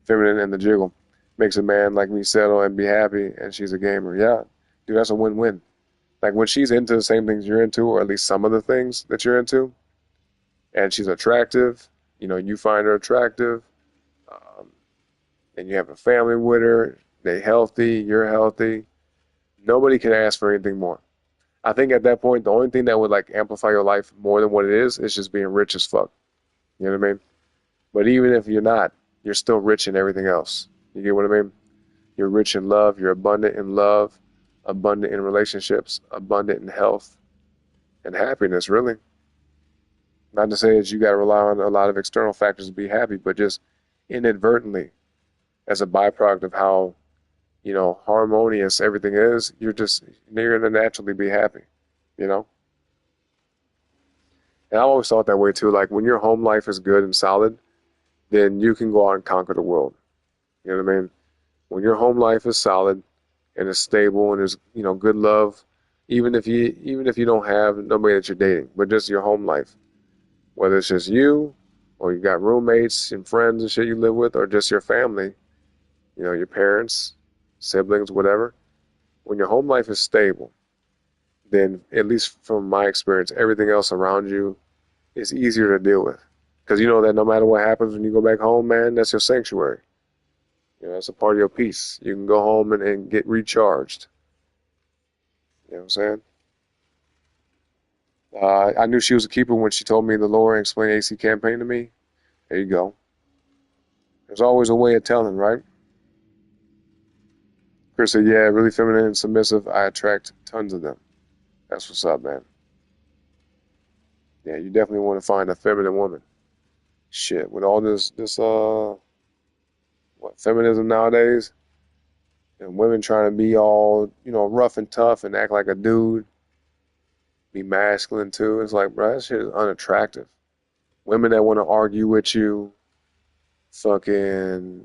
feminine, and the jiggle. Makes a man like me settle and be happy, and she's a gamer. Yeah, dude, that's a win-win. Like when she's into the same things you're into, or at least some of the things that you're into, and she's attractive, you know, you find her attractive, and you have a family with her, they healthy, you're healthy, Nobody can ask for anything more. I think at that point, the only thing that would like amplify your life more than what it is just being rich as fuck. You know what I mean? But even if you're not, you're still rich in everything else. You get what I mean? You're rich in love. You're abundant in love, abundant in relationships, abundant in health and happiness, really. Not to say that you got to rely on a lot of external factors to be happy, but just inadvertently, as a byproduct of how, harmonious everything is, you're going to naturally be happy, you know? And I always thought that way too. Like when your home life is good and solid, then you can go out and conquer the world. You know what I mean? When your home life is solid and is stable and there's, good love, even if you don't have nobody that you're dating, but just your home life, whether it's just you or you got roommates and friends and shit you live with, or just your family, your parents, siblings, whatever. When your home life is stable, then at least from my experience, everything else around you is easier to deal with. Because you know that no matter what happens when you go back home, man, that's your sanctuary. That's a part of your peace. You can go home and get recharged. You know what I'm saying? I knew she was a keeper when she told me the lower and explain AC campaign to me. There you go. There's always a way of telling, right? Chris said, yeah, really feminine and submissive. I attract tons of them. That's what's up, man. Yeah, you definitely want to find a feminine woman. Shit, with all this feminism nowadays, and women trying to be all, rough and tough and act like a dude, be masculine too. It's like, bro, that shit is unattractive. Women that want to argue with you, fucking,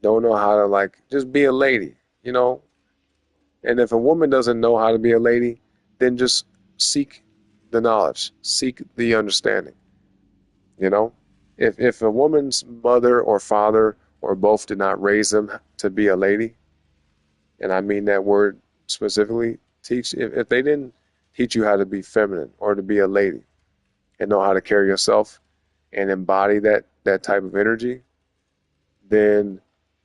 don't know how to just be a lady, And if a woman doesn't know how to be a lady, then just seek the knowledge, seek the understanding, If a woman's mother or father or both did not raise them to be a lady, and I mean that word specifically, if they didn't teach you how to be feminine or to be a lady and know how to carry yourself and embody that type of energy, then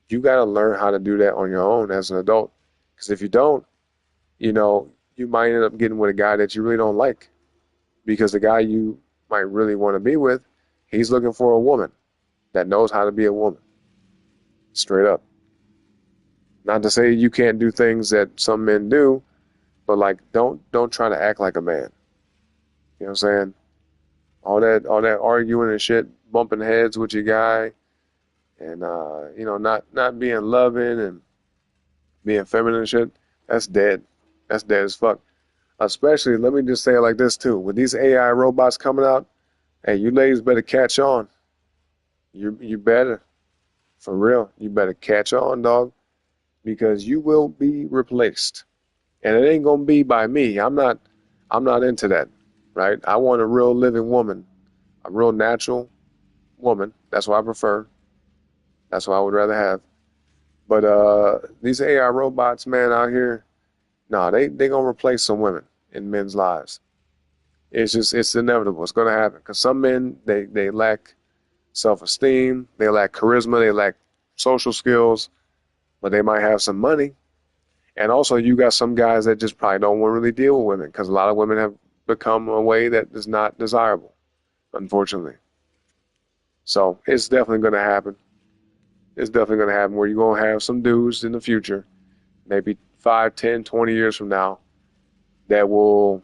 you got to learn how to do that on your own as an adult. Because if you don't, you might end up getting with a guy that you really don't like, because the guy you might really want to be with, he's looking for a woman that knows how to be a woman. Straight up. Not to say you can't do things that some men do, but don't try to act like a man. You know what I'm saying? All that arguing and shit, bumping heads with your guy, and not being loving and being feminine and shit, that's dead. That's dead as fuck. Especially, let me just say it like this too. With these AI robots coming out, hey, you ladies better catch on. You better. For real. You better catch on, dog. Because you will be replaced. And it ain't gonna be by me. I'm not into that. Right? I want a real living woman. A real natural woman. That's what I prefer. That's what I would rather have. But these AI robots, man, out here, nah, they gonna replace some women in men's lives. It's inevitable. It's gonna happen. Because some men, they lack self-esteem, they lack charisma, they lack social skills, but they might have some money. And also, you got some guys that just probably don't want to really deal with women, because a lot of women have become a way that is not desirable, unfortunately. So it's definitely going to happen. It's definitely going to happen where you're going to have some dudes in the future, maybe 5, 10, 20 years from now, that will,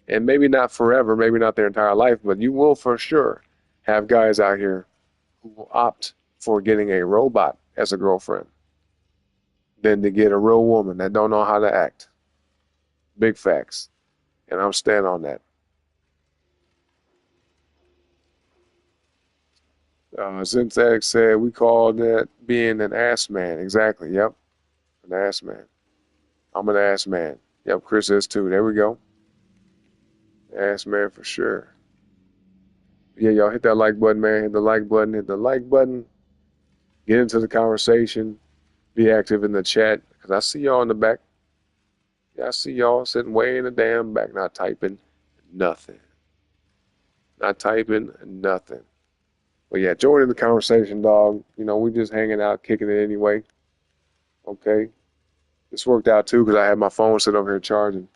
and maybe not forever, maybe not their entire life, but you will for sure have guys out here who will opt for getting a robot as a girlfriend than to get a real woman that don't know how to act. Big facts. And I'm standing on that. Synthetic said, we call that being an ass man. Exactly. Yep. An ass man. I'm an ass man. Yep, Chris is too. There we go. Ass man for sure. Yeah, y'all hit that like button, man. Hit the like button. Hit the like button. Get into the conversation. Be active in the chat, because I see y'all in the back. Yeah, I see y'all sitting way in the damn back, not typing nothing. Not typing nothing. But yeah, join in the conversation, dog. We just hanging out, kicking it anyway. Okay? This worked out too because I had my phone sit over here charging.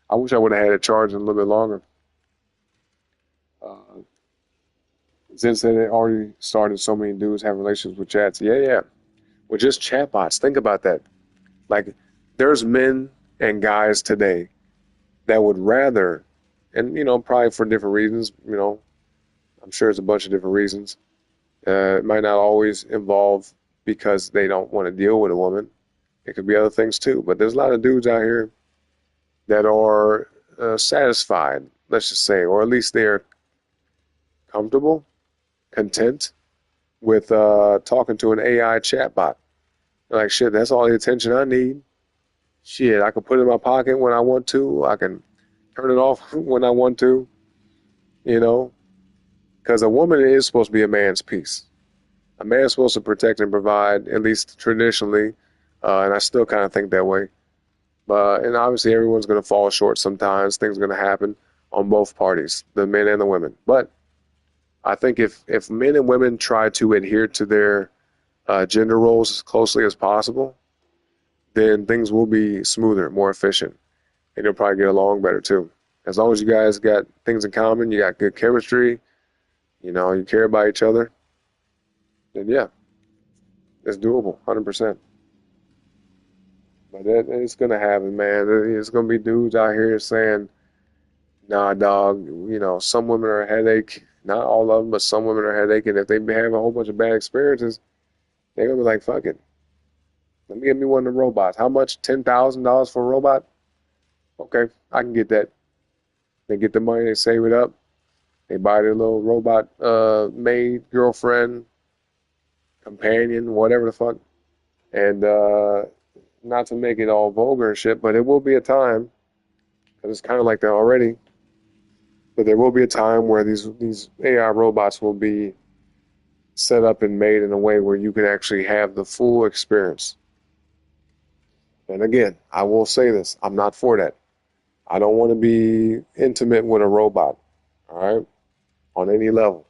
I wish I would have had it charging a little bit longer. Since they had already started so many dudes having relationships with chats. Yeah, yeah. With just chatbots. Think about that. Like, there's men and guys today that would rather, and probably for different reasons, I'm sure it's a bunch of different reasons. It might not always involve because they don't want to deal with a woman. It could be other things too. But there's a lot of dudes out here that are satisfied, let's just say, or at least they're comfortable, content with talking to an AI chatbot. Like, shit, that's all the attention I need. Shit, I can put it in my pocket when I want to. I can turn it off when I want to, because a woman is supposed to be a man's piece. A man's supposed to protect and provide, at least traditionally, and I still kind of think that way. And obviously everyone's going to fall short sometimes. Things are going to happen on both parties, the men and the women. But I think if men and women try to adhere to their gender roles as closely as possible, then things will be smoother, more efficient, and you'll probably get along better too. As long as you guys got things in common, you got good chemistry, you care about each other, then yeah, it's doable, 100%. But it's going to happen, man. It's going to be dudes out here saying, nah, dog, some women are a headache. Not all of them, but some women are a headache. And if they have a whole bunch of bad experiences, they're going to be like, fuck it. Let me get me one of the robots. How much? $10,000 for a robot? Okay, I can get that. They get the money, they save it up. They buy their little robot maid, girlfriend, companion, whatever the fuck. And not to make it all vulgar and shit, but it will be a time, because it's kind of like that already, but there will be a time where these AI robots will be set up and made in a way where you can actually have the full experience. And again, I will say this, I'm not for that. I don't want to be intimate with a robot, all right, on any level.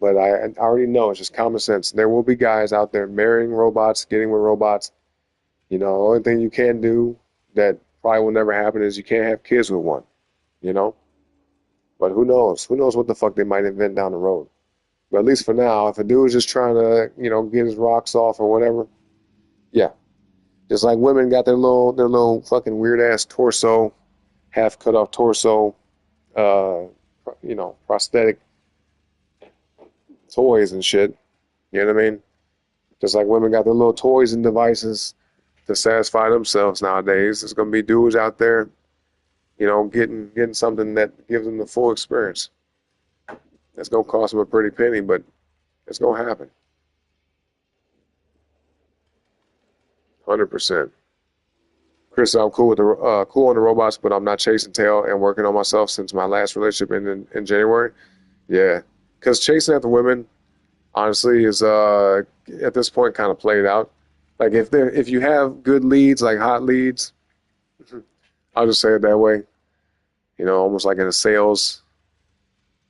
But I already know, it's just common sense. There will be guys out there marrying robots, getting with robots. The only thing you can do that probably will never happen is you can't have kids with one, But who knows? Who knows what the fuck they might invent down the road. But at least for now, if a dude is just trying to, get his rocks off or whatever, yeah. Just like women got their little fucking weird ass torso, half cut off torso, prosthetic toys and shit. You know what I mean? Just like women got their little toys and devices to satisfy themselves nowadays. There's gonna be dudes out there, getting something that gives them the full experience. It's gonna cost them a pretty penny, but it's gonna happen. 100%. Chris, I'm cool with cool on the robots, but I'm not chasing tail and working on myself since my last relationship ended in January. Yeah, because chasing after women, honestly, is at this point kind of played out. Like if you have good leads, like hot leads, I'll just say it that way. Almost like in a sales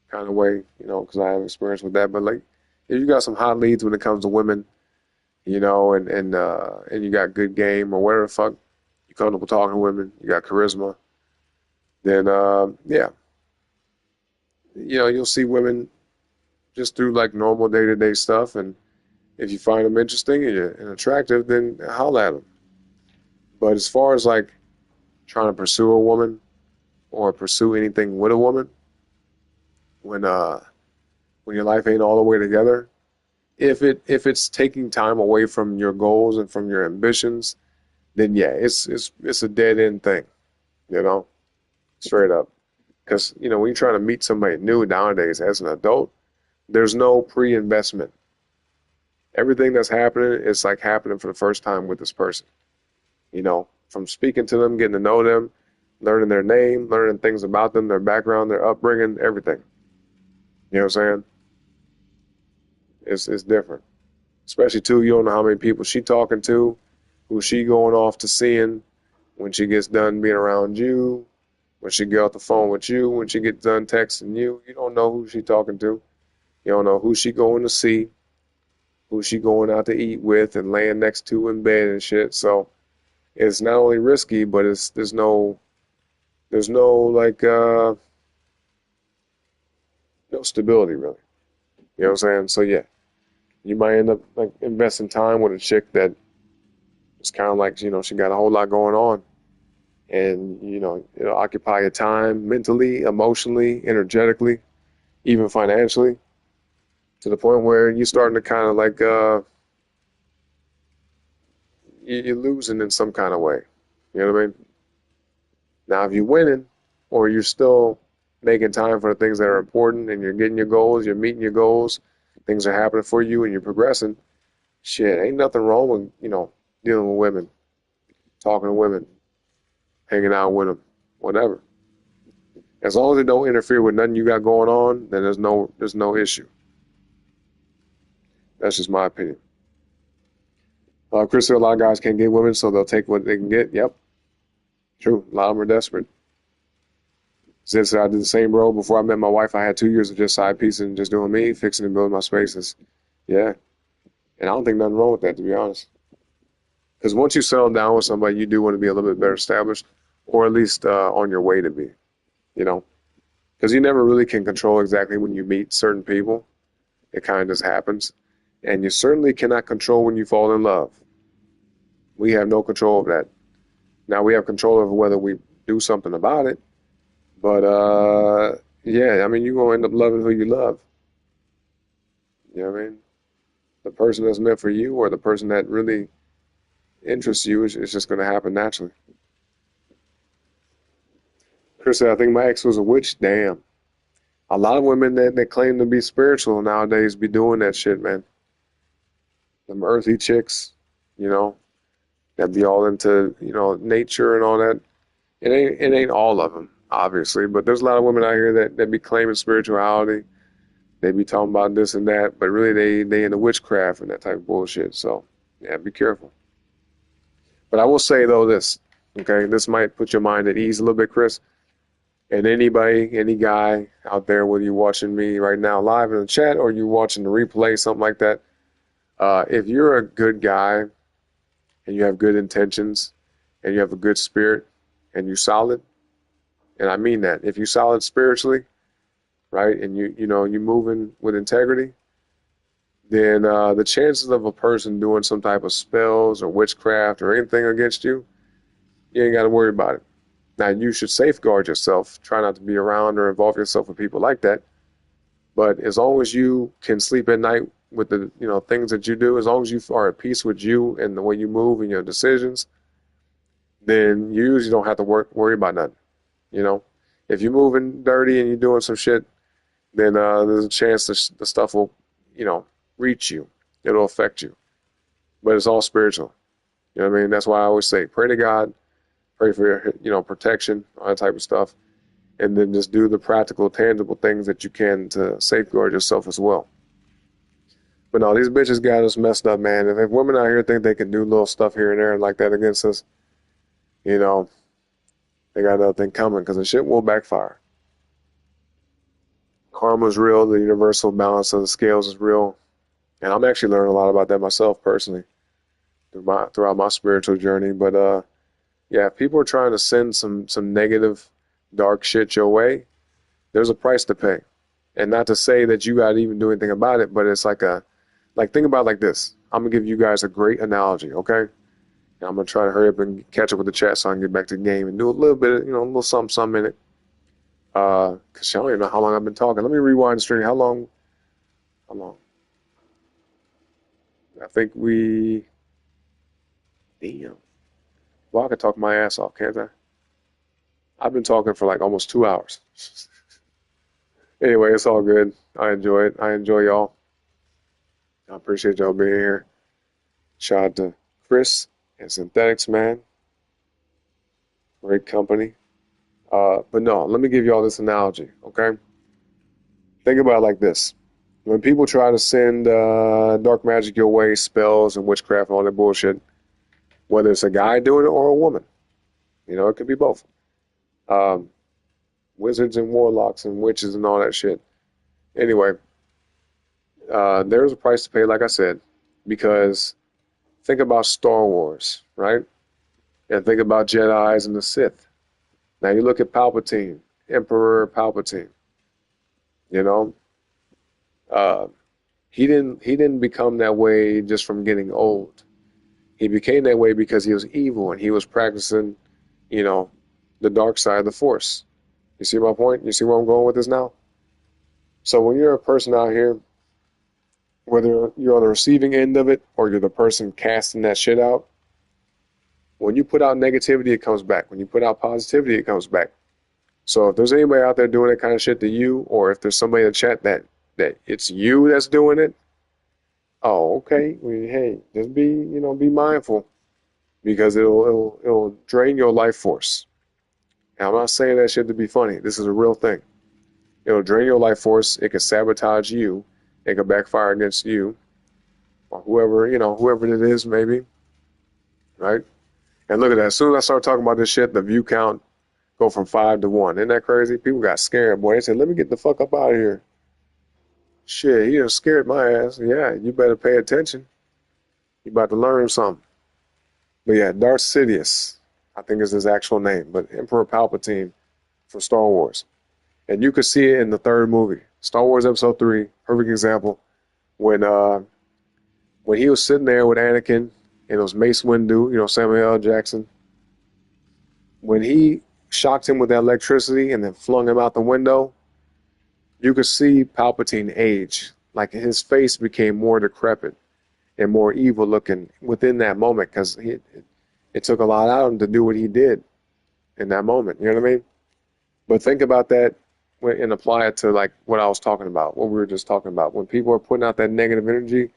kind of way, because I have experience with that. But like, if you got some hot leads when it comes to women, and you got good game or whatever the fuck, you're comfortable talking to women, you got charisma, then yeah, you'll see women just through like normal day-to-day stuff, and if you find them interesting and attractive, then holla at them. But as far as like trying to pursue a woman or pursue anything with a woman, when your life ain't all the way together, if it's taking time away from your goals and from your ambitions, then yeah, it's a dead end thing, straight up. Because when you're trying to meet somebody new nowadays as an adult, there's no pre-investment. Everything that's happening is like happening for the first time with this person. From speaking to them, getting to know them, learning their name, learning things about them, their background, their upbringing, everything. You know what I'm saying? It's different. Especially too, you don't know how many people she talking to, who she going off to seeing when she gets done being around you, when she get off the phone with you, when she gets done texting you. You don't know who she talking to. You don't know who she going to see, who she going out to eat with and laying next to in bed and shit. So, it's not only risky, but there's no like no stability really. You know what I'm saying? So yeah, you might end up like investing time with a chick that it's kind of like, you know, she got a whole lot going on, and you know, it'll occupy your time mentally, emotionally, energetically, even financially, to the point where you're starting to kind of like you're losing in some kind of way. You know what I mean? Now, if you're winning, or you're still making time for the things that are important, and you're getting your goals, you're meeting your goals, things are happening for you, and you're progressing, shit, ain't nothing wrong with, you know, dealing with women, talking to women, hanging out with them, whatever. As long as it don't interfere with nothing you got going on, then there's no issue. That's just my opinion. Chris said a lot of guys can't get women, so they'll take what they can get. Yep, true. A lot of them are desperate. Since I did the same role before I met my wife, I had 2 years of just side piecing and just doing me, fixing and building my spaces. Yeah, and I don't think nothing wrong with that, to be honest. Because once you settle down with somebody, you do want to be a little bit better established, or at least on your way to be, you know? Because you never really can control exactly when you meet certain people. It kind of just happens. And you certainly cannot control when you fall in love. We have no control of that. Now, we have control over whether we do something about it. But, yeah, I mean, you're going to end up loving who you love. You know what I mean? The person that's meant for you, or the person that really interests you, is just going to happen naturally. Chris said, I think my ex was a witch. Damn. A lot of women that claim to be spiritual nowadays be doing that shit, man. Them earthy chicks, you know, that be all into, you know, nature and all that. It ain't all of them, obviously, but there's a lot of women out here that be claiming spirituality. They be talking about this and that, but really they into witchcraft and that type of bullshit. So, yeah, be careful. But I will say, though, this, okay? This might put your mind at ease a little bit, Chris. And anybody, any guy out there, whether you're watching me right now live in the chat or you're watching the replay, something like that, if you're a good guy and you have good intentions and you have a good spirit and you're solid, and I mean that, if you're solid spiritually, right, and you know you're moving with integrity, then the chances of a person doing some type of spells or witchcraft or anything against you, you ain't got to worry about it. Now, you should safeguard yourself. Try not to be around or involve yourself with people like that. But as long as you can sleep at night with the, you know, things that you do, as long as you are at peace with you and the way you move and your decisions, then you usually don't have to worry about nothing. You know, if you're moving dirty and you're doing some shit, then there's a chance the stuff will, you know, reach you. It'll affect you. But it's all spiritual. You know what I mean? That's why I always say, pray to God, pray for your, you know, protection, all that type of stuff, and then just do the practical, tangible things that you can to safeguard yourself as well. But no, these bitches got us messed up, man. If women out here think they can do little stuff here and there like that against us, you know, they got another thing coming, because the shit will backfire. Karma's real. The universal balance of the scales is real. And I'm actually learning a lot about that myself personally throughout my spiritual journey. But yeah, if people are trying to send some negative, dark shit your way, there's a price to pay. And not to say that you got to even do anything about it, but it's like think about it like this. I'm going to give you guys a great analogy, okay? And I'm going to try to hurry up and catch up with the chat so I can get back to the game and do a little bit of, you know, a little something in it. Because I don't even know how long I've been talking. Let me rewind the stream. How long? I think damn. Well, I could talk my ass off, can't I? I've been talking for like almost 2 hours. Anyway, it's all good. I enjoy it. I enjoy y'all. I appreciate y'all being here. Shout out to Chris and Synthetics, man. Great company. But no, let me give y'all this analogy, okay? Think about it like this. When people try to send dark magic your way, spells and witchcraft and all that bullshit, whether it's a guy doing it or a woman, you know, it could be both. Wizards and warlocks and witches and all that shit. Anyway, there's a price to pay, like I said, because think about Star Wars, right? And think about Jedis and the Sith. Now you look at Palpatine, Emperor Palpatine. You know, uh, he didn't become that way just from getting old. He became that way because he was evil and he was practicing, you know, the dark side of the Force. You see my point? You see where I'm going with this now? So when you're a person out here, whether you're on the receiving end of it or you're the person casting that shit out, when you put out negativity, it comes back. When you put out positivity, it comes back. So if there's anybody out there doing that kind of shit to you, or if there's somebody in the chat that it's you that's doing it, oh, okay. Well, hey, just be mindful because it'll drain your life force. And I'm not saying that shit to be funny. This is a real thing. It'll drain your life force. It can sabotage you. It can backfire against you or whoever it is, maybe. Right? And look at that. As soon as I start talking about this shit, the view count go from 5 to 1. Isn't that crazy? People got scared, boy. They said, let me get the fuck up out of here. Shit, he done scared my ass. Yeah, you better pay attention. You about to learn something. But yeah, Darth Sidious, I think is his actual name, but Emperor Palpatine from Star Wars. And you could see it in the third movie. Star Wars Episode 3, perfect example. When he was sitting there with Anakin and it was Mace Windu, Samuel L. Jackson, when he shocked him with that electricity and then flung him out the window, you could see Palpatine age. Like his face became more decrepit and more evil looking within that moment because it took a lot out of him to do what he did in that moment. You know what I mean? But think about that and apply it to like what I was talking about, what we were just talking about. When people are putting out that negative energy,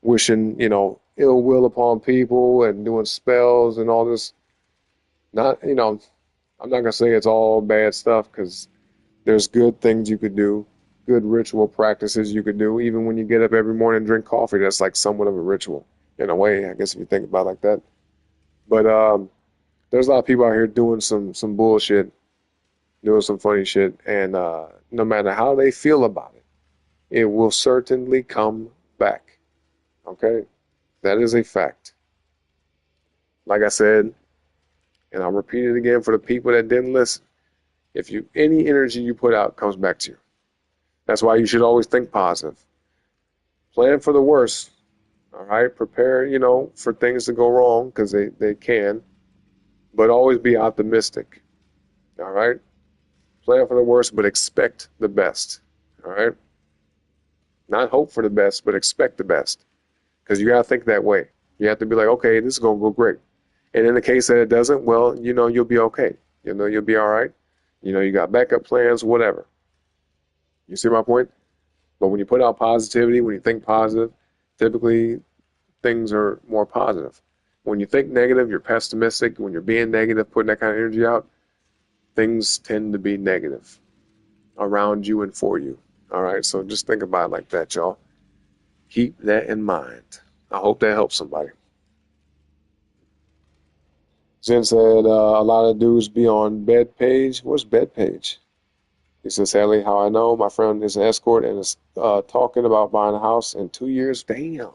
wishing, ill will upon people and doing spells and all this, I'm not going to say it's all bad stuff because there's good things you could do, good ritual practices you could do. Even when you get up every morning and drink coffee, that's like somewhat of a ritual in a way, I guess, if you think about it like that. But there's a lot of people out here doing some bullshit, doing some funny shit, and no matter how they feel about it, it will certainly come back. Okay? That is a fact. Like I said, and I'll repeat it again for the people that didn't listen. Any energy you put out comes back to you. That's why you should always think positive. Plan for the worst. All right? Prepare, for things to go wrong because they can. But always be optimistic. All right? Plan for the worst, but expect the best. All right? Not hope for the best, but expect the best. Because you got to think that way. You have to be like, okay, this is going to go great. And in the case that it doesn't, well, you'll be okay. You'll be all right. You got backup plans, whatever. You see my point? But when you put out positivity, when you think positive, typically things are more positive. When you think negative, you're pessimistic. When you're being negative, putting that kind of energy out, things tend to be negative around you and for you. All right? So just think about it like that, y'all. Keep that in mind. I hope that helps somebody. Zen said a lot of dudes be on bed page. What's bed page? He says, sadly, how I know my friend is an escort and is talking about buying a house in 2 years. Damn.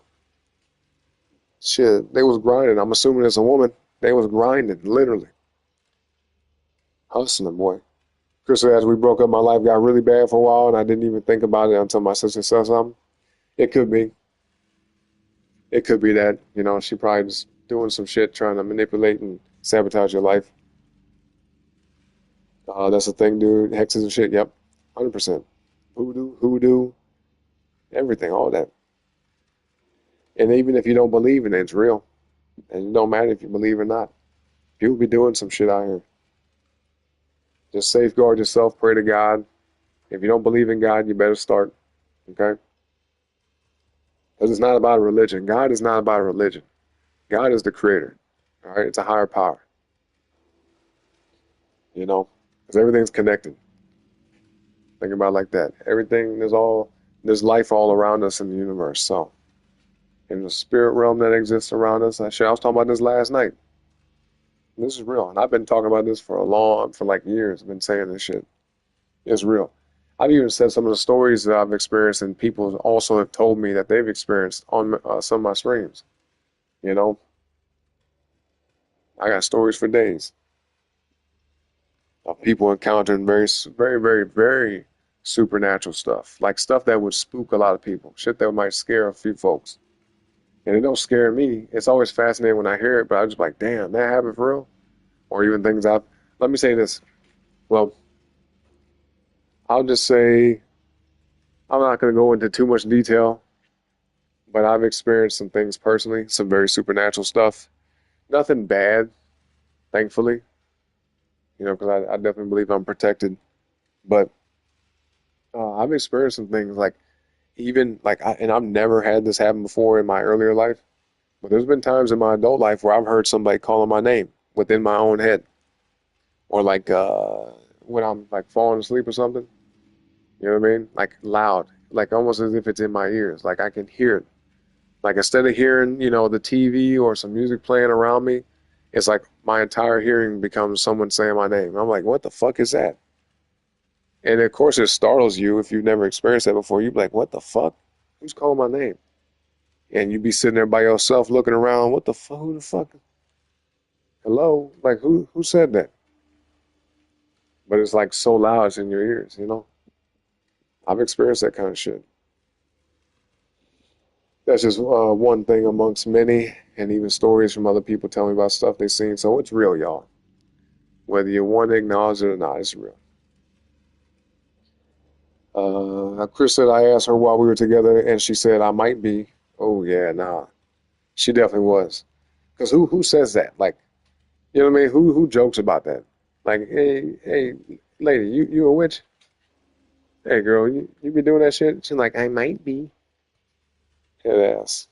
Shit, they was grinding. I'm assuming it's a woman. They was grinding, literally. Hustling, boy. Chris said, as we broke up, my life got really bad for a while, and I didn't even think about it until my sister said something. It could be. It could be that, she probably just doing some shit, trying to manipulate and sabotage your life. That's the thing, dude. Hexes and shit. Yep. 100%. Hoodoo, everything, all that. And even if you don't believe in it, it's real. And it don't matter if you believe or not. People be doing some shit out here. Just safeguard yourself. Pray to God. If you don't believe in God, you better start. Okay? Because it's not about a religion. God is not about a religion. God is the creator. All right? It's a higher power. Because everything's connected. Think about it like that. Everything, there's life all around us in the universe. So, in the spirit realm that exists around us, I was talking about this last night. This is real. And I've been talking about this for like years. I've been saying this shit. It's real. I've even said some of the stories that I've experienced and people also have told me that they've experienced on some of my streams. I got stories for days of people encountering very, very, very supernatural stuff, like stuff that would spook a lot of people, shit that might scare a few folks. And it don't scare me. It's always fascinating when I hear it, but I'm just like, damn, that happened for real? Or even things I've, let me say this. Well, I'll just say, I'm not going to go into too much detail, but I've experienced some things personally, some very supernatural stuff. Nothing bad, thankfully, because I definitely believe I'm protected. But I've experienced some things like even like, and I've never had this happen before in my earlier life, but there's been times in my adult life where I've heard somebody calling my name within my own head, or like when I'm like falling asleep or something. You know what I mean? Like loud, like almost as if it's in my ears. Like I can hear it. Like instead of hearing, the TV or some music playing around me, it's like my entire hearing becomes someone saying my name. I'm like, what the fuck is that? And of course, it startles you if you've never experienced that before. You'd be like, what the fuck? Who's calling my name? And you'd be sitting there by yourself looking around. What the fuck? Who the fuck? Hello? Like, who said that? But it's like so loud, it's in your ears. I've experienced that kind of shit. That's just one thing amongst many, and even stories from other people telling me about stuff they've seen. So it's real, y'all. Whether you want to acknowledge it or not, it's real. Chris said I asked her while we were together, and she said I might be. Oh yeah, nah, she definitely was. Cause who says that? Like, you know what I mean? Who jokes about that? Like, hey, lady, you a witch? Hey, girl, you be doing that shit? She's like, I might be. Head ass.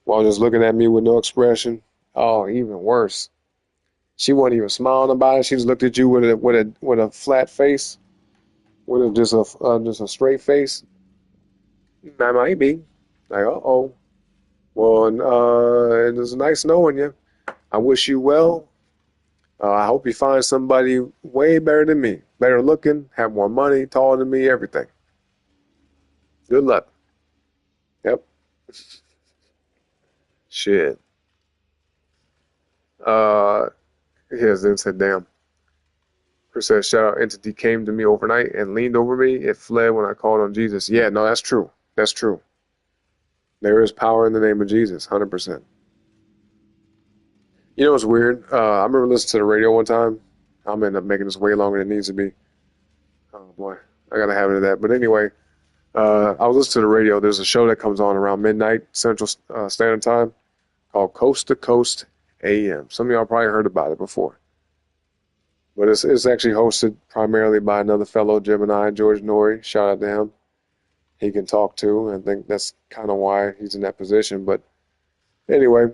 While just looking at me with no expression. Oh, even worse. She wasn't even smiling about it. She just looked at you with a flat face, with just a straight face. I might be. Like, uh-oh. Well, it was nice knowing you. I wish you well. I hope you find somebody way better than me. Better looking, have more money, taller than me, everything. Good luck. Yep. Shit. Here's then said, damn. Chris said, shout out entity came to me overnight and leaned over me. It fled when I called on Jesus. Yeah, no, that's true. That's true. There is power in the name of Jesus, 100%. You know what's weird? I remember listening to the radio one time. I'm end up making this way longer than it needs to be. Oh boy, I got a habit of that. But anyway, I was listening to the radio. There's a show that comes on around midnight Central Standard Time called Coast to Coast AM. Some of y'all probably heard about it before. But it's actually hosted primarily by another fellow Gemini, George Norrie. Shout out to him. He can talk too, and I think that's kind of why he's in that position. But anyway,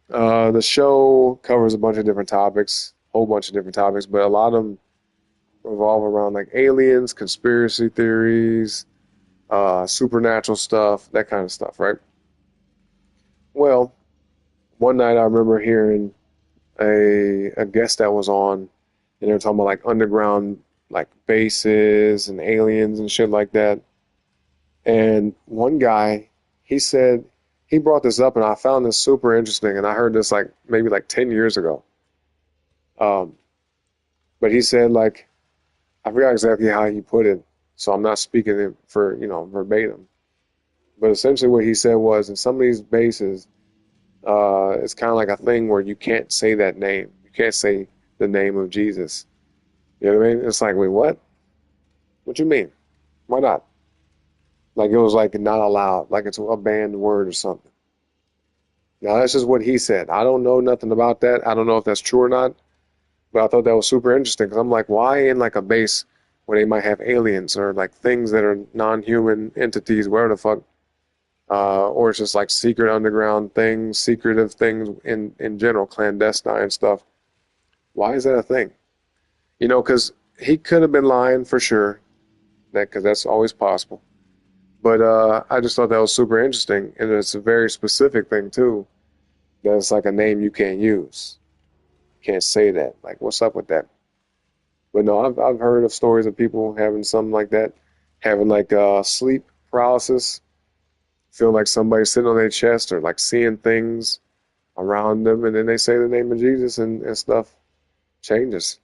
the show covers a bunch of different topics, whole bunch of different topics, but a lot of them revolve around like aliens, conspiracy theories, supernatural stuff, that kind of stuff, right? Well, one night I remember hearing a guest that was on, and they were talking about like underground like bases and aliens and shit like that. And one guy, he said, he brought this up, and I found this super interesting, and I heard this like maybe like 10 years ago. But he said like, I forgot exactly how he put it, so I'm not speaking it for, verbatim. But essentially what he said was, in some of these bases, it's kind of like a thing where you can't say that name. You can't say the name of Jesus. You know what I mean? It's like, wait, what? What you mean? Why not? Like it was like not allowed, like it's a banned word or something. Now that's just what he said. I don't know nothing about that. I don't know if that's true or not, but I thought that was super interesting because I'm like, why in like a base where they might have aliens or like things that are non-human entities, whatever the fuck, or it's just like secret underground things, secretive things in general, clandestine stuff. Why is that a thing? Because he could have been lying for sure, because that's always possible. But I just thought that was super interesting, and it's a very specific thing too. That's like a name you can't use. You can't say that. Like, what's up with that? But no, I've heard of stories of people having something like that, having like sleep paralysis, feeling like somebody's sitting on their chest, or like seeing things, around them, and then they say the name of Jesus and stuff changes.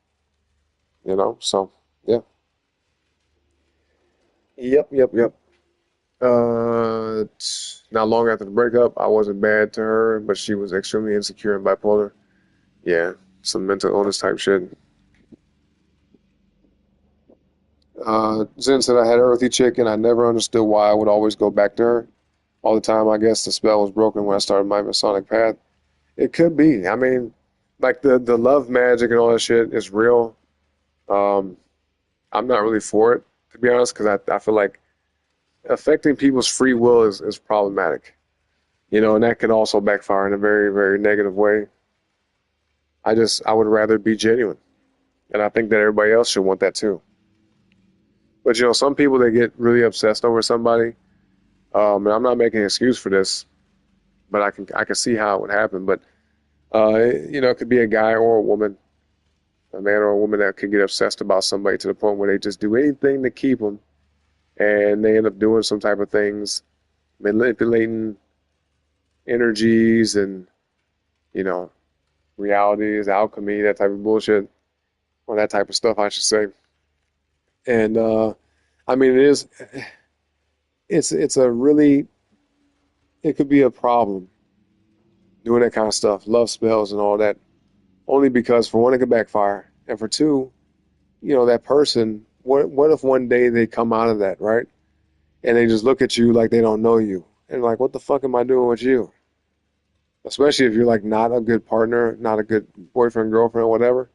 You know, so yeah. Yep. Not long after the breakup, I wasn't bad to her, but she was extremely insecure and bipolar. Yeah, some mental illness type shit. Zen said I had an earthy chick and I never understood why I would always go back to her all the time. I guess the spell was broken when I started my Masonic path. It could be. I mean, like the love magic and all that shit is real. Um, I'm not really for it, to be honest, because I feel like affecting people's free will is problematic. You know, and that can also backfire in a very, very negative way. I would rather be genuine. And I think that everybody else should want that too. But you know, some people they get really obsessed over somebody. And I'm not making an excuse for this, but I can see how it would happen. But you know, it could be a guy or a woman, a man or a woman that could get obsessed about somebody to the point where they just do anything to keep them, and they end up doing some type of things, manipulating energies and you know, realities, alchemy, that type of bullshit, or that type of stuff, I should say. And I mean, it's a really, it could be a problem doing that kind of stuff, love spells and all that, only because for one, it could backfire, and for two, you know, that person, what if one day they come out of that, right? And they just look at you like they don't know you. And like, what the fuck am I doing with you? Especially if you're like not a good partner, not a good boyfriend, girlfriend, whatever.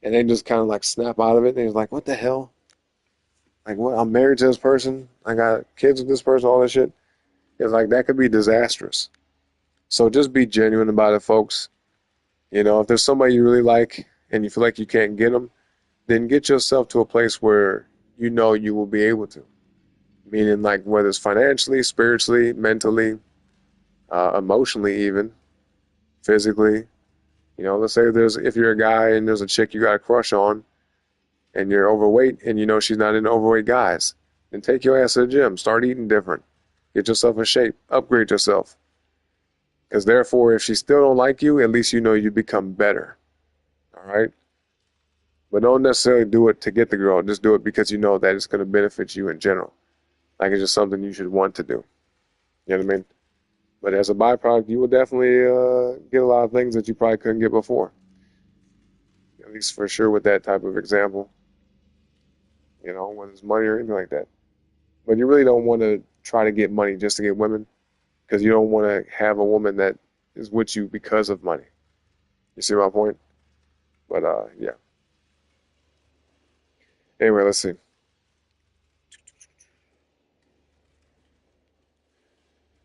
And they just kind of like snap out of it. And they're like, what the hell? Like, what? I'm married to this person. I got kids with this person, all this shit. It's like, that could be disastrous. So just be genuine about it, folks. You know, if there's somebody you really like and you feel like you can't get them, then get yourself to a place where you know you will be able to. Meaning, like, whether it's financially, spiritually, mentally, emotionally, even physically. You know, let's say if you're a guy and there's a chick you got a crush on, and you're overweight, and you know she's not into overweight guys, then take your ass to the gym, start eating different, get yourself in shape, upgrade yourself. Because therefore, if she still don't like you, at least you know you become better. All right. But don't necessarily do it to get the girl. Just do it because you know that it's going to benefit you in general. Like it's just something you should want to do. You know what I mean? But as a byproduct, you will definitely get a lot of things that you probably couldn't get before. At least for sure with that type of example. You know, whether it's money or anything like that. But you really don't want to try to get money just to get women, because you don't want to have a woman that is with you because of money. You see my point? But yeah. Anyway, let's see.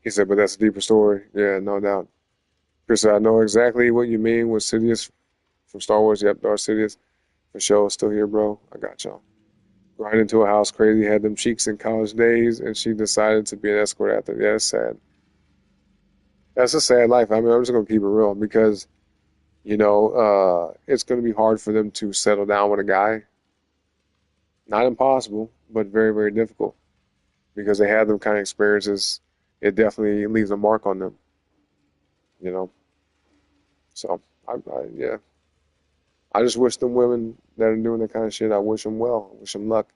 He said, but that's a deeper story. Yeah, no doubt. Chris said, I know exactly what you mean with Sidious from Star Wars. Yep, Darth Sidious. For sure, still here, bro. I got y'all. Right into a house crazy, had them cheeks in college days, and she decided to be an escort after. Yeah, it's sad. That's a sad life. I mean, I'm just going to keep it real because, you know, it's going to be hard for them to settle down with a guy. Not impossible, but very, very difficult because they have them kind of experiences. It definitely leaves a mark on them, you know. So, yeah. I just wish them women that are doing that kind of shit, I wish them well. I wish them luck.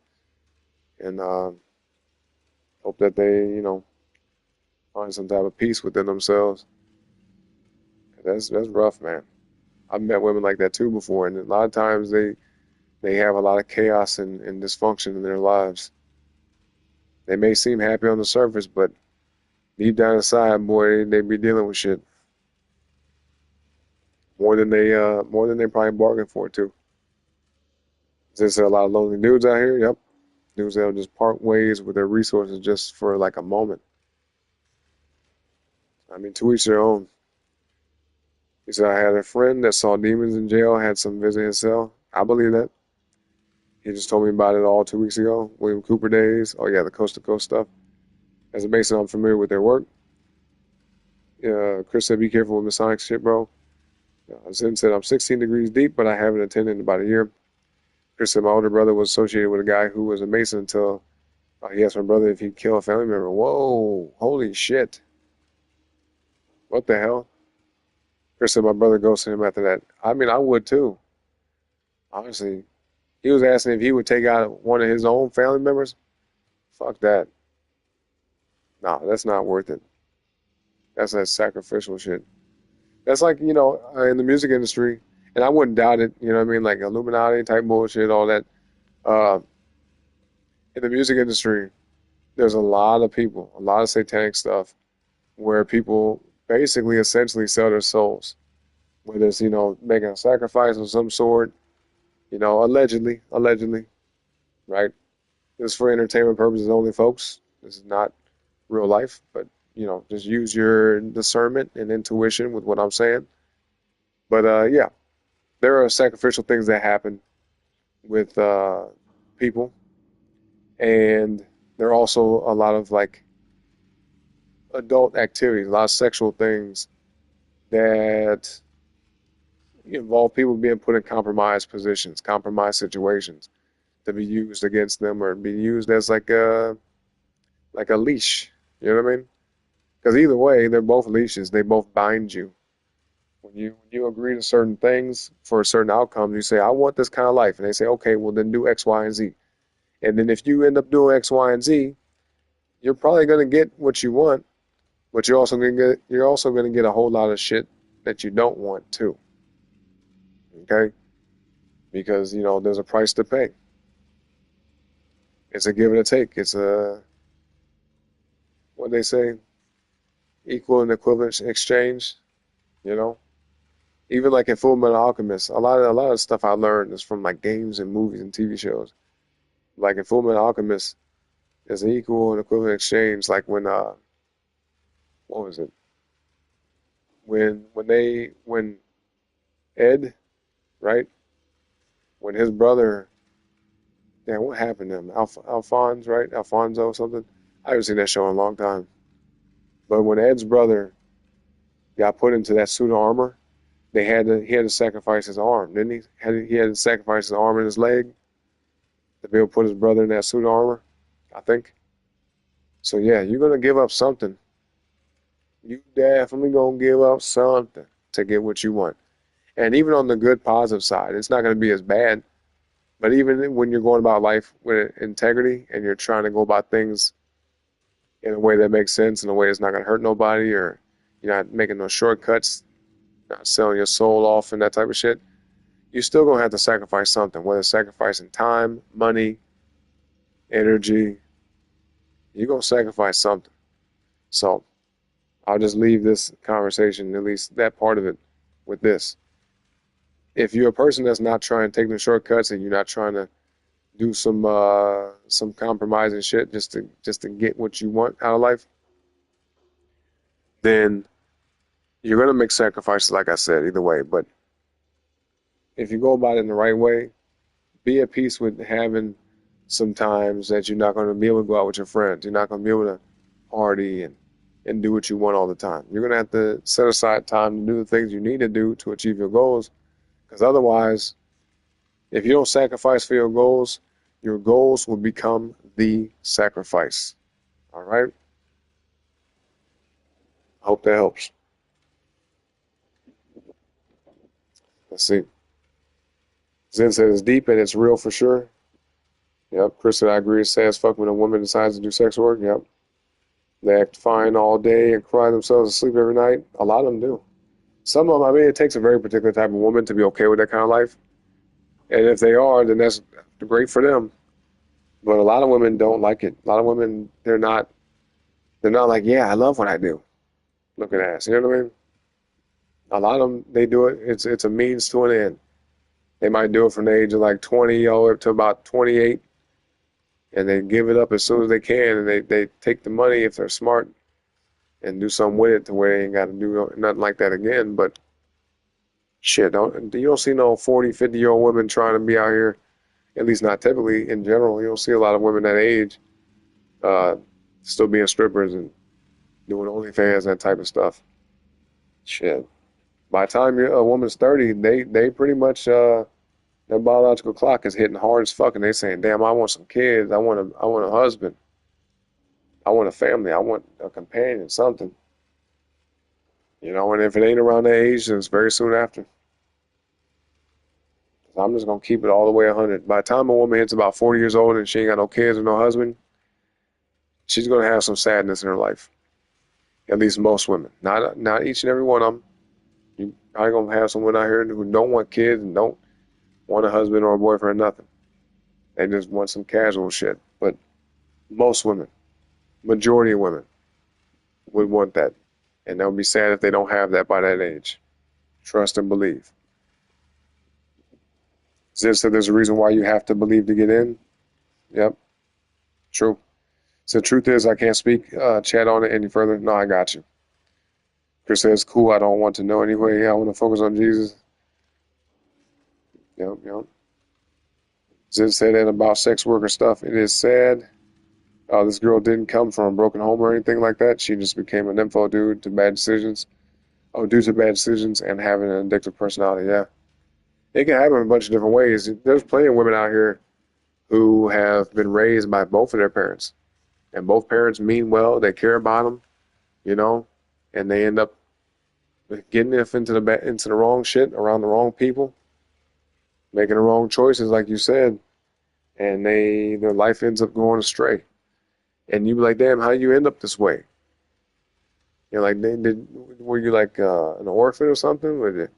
And hope that they, you know, find some type of peace within themselves. That's rough, man. I've met women like that too before, and a lot of times they have a lot of chaos and dysfunction in their lives. They may seem happy on the surface, but deep down inside, boy, they be dealing with shit more than they probably bargained for too. There's a lot of lonely dudes out here. Yep, dudes that'll just part ways with their resources just for like a moment. I mean, to each their own. He said, I had a friend that saw demons in jail, had some visit his cell. I believe that. He just told me about it all 2 weeks ago. William Cooper days. Oh, yeah, the coast to coast stuff. As a Mason, I'm familiar with their work. Chris said, be careful with Masonic shit, bro. Zen said, I'm 16 degrees deep, but I haven't attended in about a year. Chris said, my older brother was associated with a guy who was a Mason until he asked my brother if he'd kill a family member. Whoa, holy shit. What the hell? Chris said my brother goes to him after that. I mean, I would too. Honestly, he was asking if he would take out one of his own family members. Fuck that. Nah, that's not worth it. That's that sacrificial shit. That's like, in the music industry, and I wouldn't doubt it, you know what I mean? Like Illuminati type bullshit, all that. Uh, in the music industry, there's a lot of people, a lot of satanic stuff where people basically essentially sell their souls. Whether it's, making a sacrifice of some sort, allegedly, right? This is for entertainment purposes only, folks. This is not real life, but, just use your discernment and intuition with what I'm saying. But, yeah, there are sacrificial things that happen with people, and there are also a lot of, like, adult activities, a lot of sexual things that involve people being put in compromised positions, compromised situations to be used against them or be used as like a leash. You know what I mean? Because either way, they're both leashes. They both bind you. When you agree to certain things for certain outcomes, you say, I want this kind of life. And they say, okay, well then do X, Y, and Z. And then if you end up doing X, Y, and Z, you're probably going to get what you want, but you're also going to get a whole lot of shit that you don't want too. Okay? Because, there's a price to pay. It's a give and a take. It's what they say, equal and equivalent exchange, Even like in Full Metal Alchemist, a lot of stuff I learned is from like games and movies and TV shows. Like in Full Metal Alchemist, there's an equal and equivalent exchange. Like when what was it? When Ed, right? When his brother, damn, what happened to him? Alphonse, right? Alfonso or something. I haven't seen that show in a long time. But when Ed's brother got put into that suit of armor, he had to sacrifice his arm, didn't he? He had to sacrifice his arm and his leg to be able to put his brother in that suit of armor, I think. So yeah, you're gonna give up something. You definitely gonna give up something to get what you want. And even on the good, positive side, it's not gonna be as bad. But even when you're going about life with integrity and you're trying to go about things in a way that makes sense, in a way that's not gonna hurt nobody, or you're not making no shortcuts, not selling your soul off and that type of shit, you're still going to have to sacrifice something, whether it's sacrificing time, money, energy. You're going to sacrifice something. So I'll just leave this conversation, at least that part of it, with this. If you're a person that's not trying to take the shortcuts and you're not trying to do some compromising shit just to get what you want out of life, then you're going to make sacrifices, like I said, either way. But if you go about it in the right way, be at peace with having some times that you're not going to be able to go out with your friends. You're not going to be able to party and do what you want all the time. You're going to have to set aside time to do the things you need to do to achieve your goals. Because otherwise, if you don't sacrifice for your goals will become the sacrifice. All right? I hope that helps. Let's see. Zen said it's deep and it's real for sure. Yep. Chris said I agree. It's sad as fuck when a woman decides to do sex work. Yep. They act fine all day and cry themselves to sleep every night. A lot of them do. Some of them, I mean, it takes a very particular type of woman to be okay with that kind of life. And if they are, then that's great for them. But a lot of women don't like it. A lot of women, they're not like, yeah, I love what I do. Looking at us. You know what I mean? A lot of them, they do it. It's a means to an end. They might do it from the age of like 20 all the way up to about 28, and they give it up as soon as they can, and they take the money if they're smart and do something with it to where they ain't got to do nothing like that again. But shit, you don't see no 40, 50-year-old women trying to be out here, at least not typically in general. You don't see a lot of women that age still being strippers and doing OnlyFans, that type of stuff. Shit. By the time a woman's 30, they pretty much their biological clock is hitting hard as fuck, and they saying, "Damn, I want some kids. I want a husband. I want a family. I want a companion, something." You know, and if it ain't around that age, then it's very soon after. I'm just going to keep it all the way 100. By the time a woman hits about 40 years old and she ain't got no kids or no husband, she's going to have some sadness in her life. At least most women. Not each and every one of them. You probably going to have someone out here who don't want kids and don't want a husband or a boyfriend or nothing. They just want some casual shit. But most women, majority of women, would want that. And they'll be sad if they don't have that by that age. Trust and believe. Ziz said there's a reason why you have to believe to get in. Yep. True. So the truth is I can't speak, chat on it any further. No, I got you. Chris says, cool, I don't want to know anyway. I want to focus on Jesus. Yep. Ziz said that about sex worker stuff. It is sad. This girl didn't come from a broken home or anything like that. She just became an info dude to bad decisions. Due to bad decisions and having an addictive personality, yeah. It can happen in a bunch of different ways. There's plenty of women out here who have been raised by both of their parents. And both parents mean well, they care about them, you know, and they end up getting into the wrong shit around the wrong people, making the wrong choices, like you said, and their life ends up going astray. And you be like, damn, how you end up this way? You're like, were you like an orphan or something?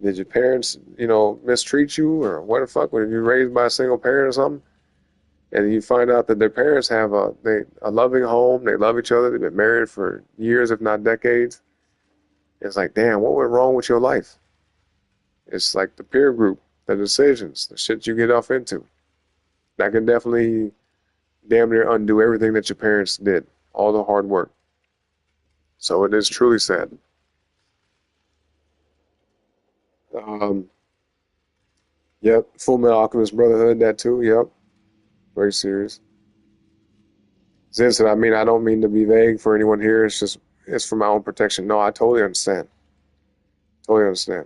Did your parents, mistreat you, or what the fuck? Were you raised by a single parent or something? And you find out that their parents have a loving home. They love each other. They've been married for years, if not decades. It's like, damn, what went wrong with your life? It's like the peer group, the decisions, the shit you get off into. That can definitely damn near undo everything that your parents did, all the hard work. So it is truly sad. Yep, Full Metal Alchemist Brotherhood, that too, yep. Very serious. Zin said, I don't mean to be vague for anyone here. It's for my own protection. No, I totally understand. Totally understand.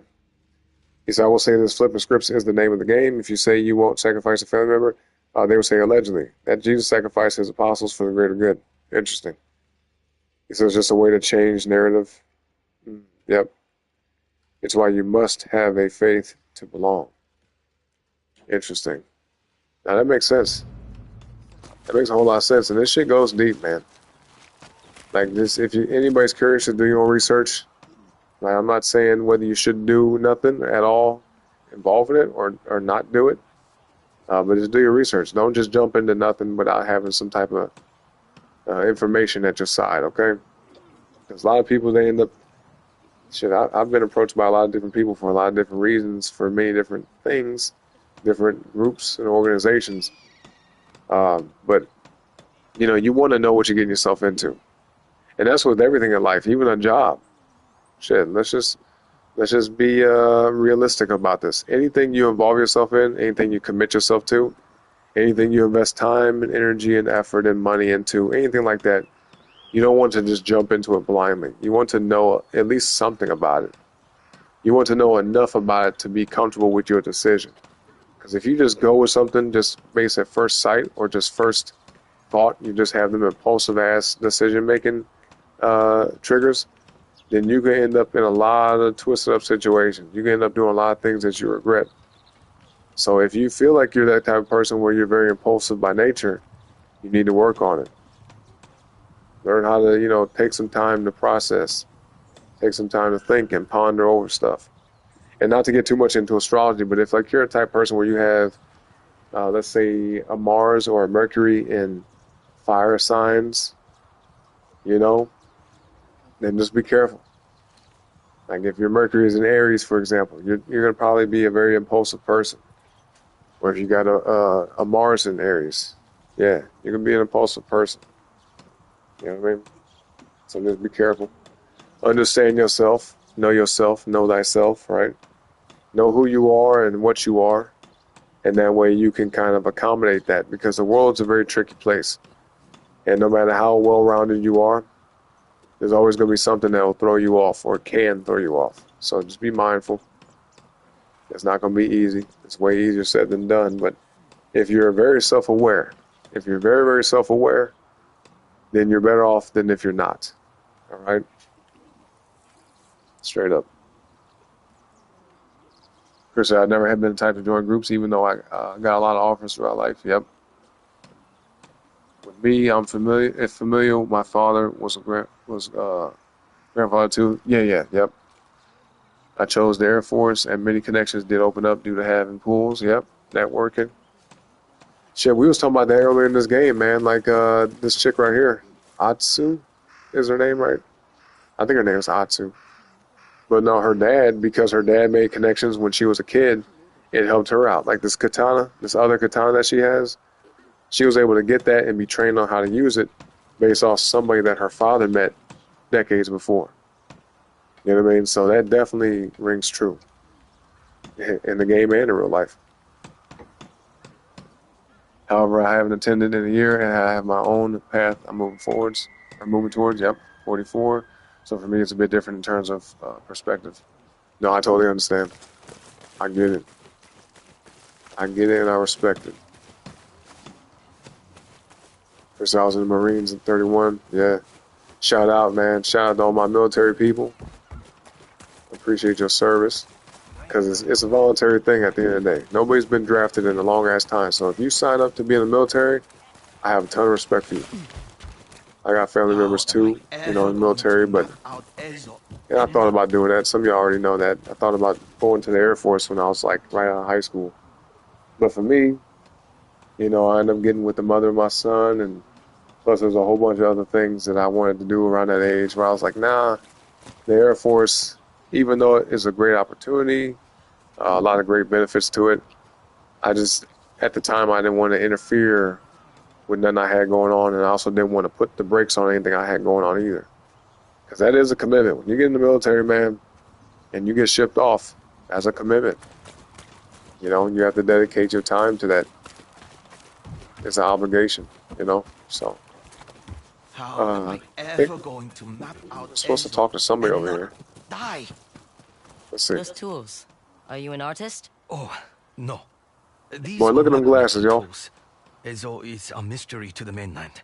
He said, I will say this, flipping scripts is the name of the game. If you say you won't sacrifice a family member, they will say allegedly that Jesus sacrificed his apostles for the greater good. Interesting. He says, just a way to change narrative. Yep. It's why you must have a faith to belong. Interesting. Now that makes sense. That makes a whole lot of sense, and this shit goes deep, man. Like this, if anybody's curious to do your own research, like I'm not saying whether you should do nothing at all involved in it or not do it, but just do your research. Don't just jump into nothing without having some type of information at your side, okay? Because a lot of people, they end up, I've been approached by a lot of different people for a lot of different reasons, for many different things, different groups and organizations. But you want to know what you're getting yourself into, and that's with everything in life, even a job. Shit, let's just be realistic about this. Anything you involve yourself in, anything you commit yourself to, anything you invest time and energy and effort and money into, anything like that, you don't want to just jump into it blindly. You want to know at least something about it. You want to know enough about it to be comfortable with your decision. Because if you just go with something just based at first sight or just first thought, you just have them impulsive-ass decision-making triggers, then you can end up in a lot of twisted-up situations. You can end up doing a lot of things that you regret. So if you feel like you're that type of person where you're very impulsive by nature, you need to work on it. Learn how to, take some time to process, take some time to think and ponder over stuff. And not to get too much into astrology, but if you're a type of person where you have, let's say, a Mars or a Mercury in fire signs, then just be careful. Like if your Mercury is in Aries, for example, you're going to probably be a very impulsive person. Or if you got a Mars in Aries, yeah, you're going to be an impulsive person. You know what I mean? So just be careful. Understand yourself, know thyself, right? Know who you are and what you are, and that way you can kind of accommodate that, because the world's a very tricky place. And no matter how well-rounded you are, there's always going to be something that will throw you off or can throw you off. So just be mindful. It's not going to be easy. It's way easier said than done. But if you're very self-aware, if you're very, very self-aware, then you're better off than if you're not. All right? Straight up. Chris said, I never had been the type to join groups, even though I got a lot of offers throughout life. Yep. With me, I'm familiar. If familiar, my father was grandfather too. Yep. I chose the Air Force, and many connections did open up due to having pools. Yep, networking. Shit, we was talking about that earlier in this game, man. Like this chick right here, Atsu, is her name, right? I think her name is Atsu. But no, her dad, because her dad made connections when she was a kid, it helped her out. Like this katana, this other katana that she has, she was able to get that and be trained on how to use it based off somebody that her father met decades before. You know what I mean? So that definitely rings true in the game and in real life. However, I haven't attended in a year, and I have my own path I'm moving towards. Yep, 44. So for me, it's a bit different in terms of perspective. No, I totally understand. I get it. I get it, and I respect it. First, I was in the Marines in 31. Yeah. Shout out, man. Shout out to all my military people. Appreciate your service. Because it's a voluntary thing at the end of the day. Nobody's been drafted in a long-ass time. So if you sign up to be in the military, I have a ton of respect for you. I got family members too, in the military, but I thought about doing that. Some of y'all already know that. I thought about going to the Air Force when I was like right out of high school. But for me, I ended up getting with the mother of my son, and plus there's a whole bunch of other things that I wanted to do around that age where I was like, nah, the Air Force, even though it is a great opportunity, a lot of great benefits to it, I just, at the time, I didn't want to interfere with nothing I had going on, and I also didn't want to put the brakes on anything I had going on either. Because that is a commitment. When you get in the military, man, and you get shipped off, that's a commitment. You have to dedicate your time to that. It's an obligation, so. How am I ever going to map out I'm supposed to talk to somebody over here. Die. Let's see. Those tools. Are you an artist? Oh, no. These Boy, look are at them glasses, weapon-making y'all. tools. Ezo is a mystery to the mainland.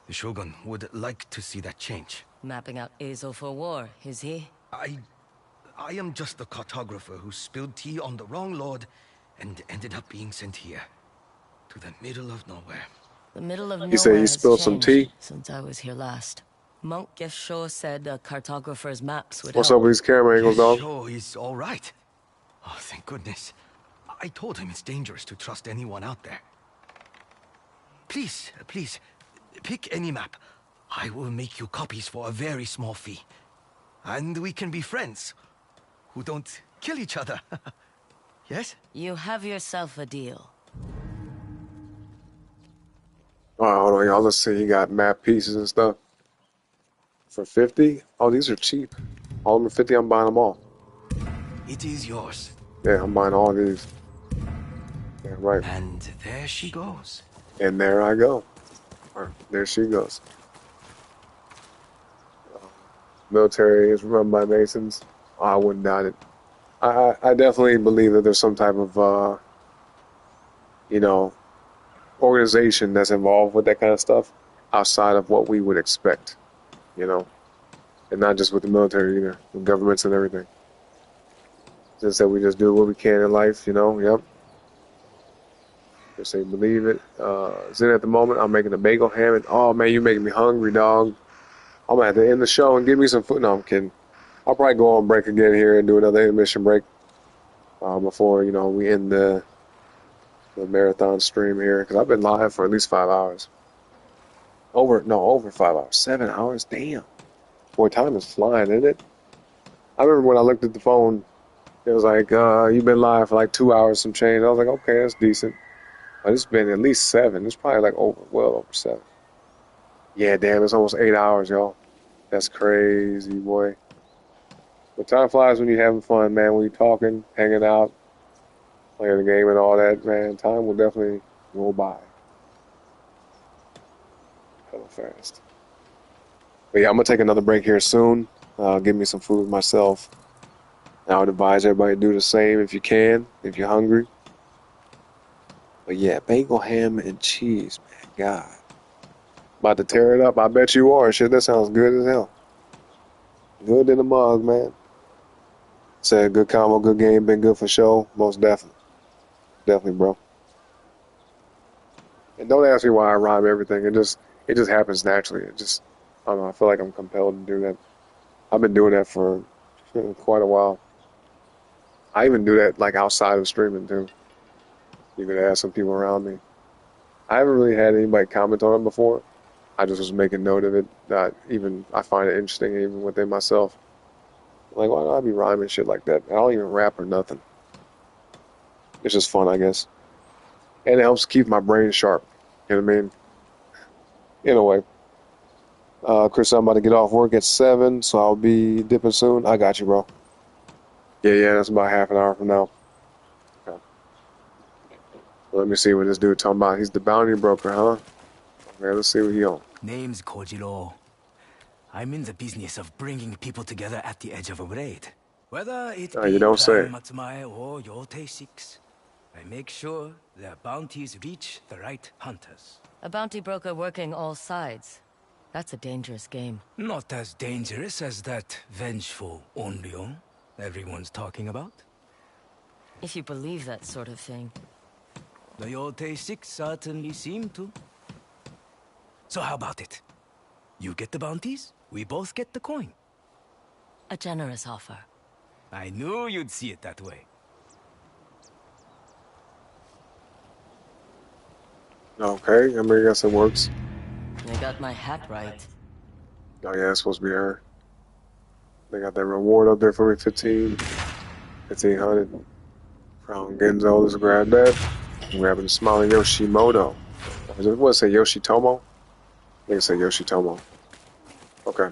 The Shogun would like to see that change. Mapping out Azo for war, is he? I am just the cartographer who spilled tea on the wrong lord and ended up being sent here. To the middle of nowhere. The middle of He said nowhere he spilled has some changed tea. since I was here last. Monk Gesho said a cartographer's maps would What's help. up with these camera angles, dog? Gesho is all right. Oh, thank goodness. I told him it's dangerous to trust anyone out there. Please, pick any map. I will make you copies for a very small fee. And we can be friends who don't kill each other. Yes? You have yourself a deal. All right, hold on, y'all. Let's see. You got map pieces and stuff. For 50? Oh, these are cheap. All of them are 50. I'm buying them all. It is yours. Yeah, I'm buying all these. Yeah, right. And there she goes. And there I go. Or there she goes. Military is run by Masons. Oh, I wouldn't doubt it. I definitely believe that there's some type of, organization that's involved with that kind of stuff outside of what we would expect, and not just with the military either, with governments and everything. Just that we just do what we can in life, yep. Just say believe it. Zen at the moment, I'm making a bagel ham, and oh man, you're making me hungry, dog. I'm gonna have to end the show and give me some food. No, I'm kidding. I'll probably go on break again here and do another intermission break before, we end the marathon stream here, because I've been live for at least 5 hours. Over 5 hours. 7 hours? Damn. Boy, time is flying, isn't it? I remember when I looked at the phone, it was like, you've been live for like 2 hours, some change. I was like, okay, that's decent. But it's been at least 7. It's probably like well over 7. Yeah, damn, it's almost 8 hours, y'all. That's crazy, boy. But time flies when you're having fun, man. When you're talking, hanging out, playing the game and all that, man. Time will definitely go by. Hella fast. But yeah, I'm going to take another break here soon. Give me some food myself. I would advise everybody to do the same if you can, if you're hungry. But yeah, bagel, ham, and cheese, man. God. About to tear it up. I bet you are. Shit, that sounds good as hell. Good in the mug, man. Said good combo, good game, been good for show. Most definitely. Definitely, bro. And don't ask me why I rhyme everything. It just happens naturally. I don't know, I feel like I'm compelled to do that. I've been doing that for quite a while. I even do that like outside of streaming too. You could ask some people around me. I haven't really had anybody comment on it before. I just was making note of it. I find it interesting even within myself. Like, why do I be rhyming shit like that? I don't even rap or nothing. It's just fun, I guess. And it helps keep my brain sharp. You know what I mean? In a way. Chris, I'm about to get off work at 7, so I'll be dipping soon. I got you, bro. Yeah, that's about half an hour from now. Okay. Let me see what this dude talking about. He's the bounty broker, huh? Okay, let's see what he on. Name's Kojiro. I'm in the business of bringing people together at the edge of a raid. Whether it be You don't say. Clan Matsumae or Yotei 6, I make sure their bounties reach the right hunters. A bounty broker working all sides. That's a dangerous game. Not as dangerous as that vengeful Onryo everyone's talking about. If you believe that sort of thing. The Yotei 6 certainly seem to. So how about it? You get the bounties, we both get the coin. A generous offer. I knew you'd see it that way. Okay, I mean, I guess it works. I got my hat right. Oh yeah, it's supposed to be her. They got that reward up there for me, 1500. From Genzo, let's grab that. I'm grabbing the smiling Yoshimoto. What did it say, Yoshitomo? I think it said Yoshitomo. Okay.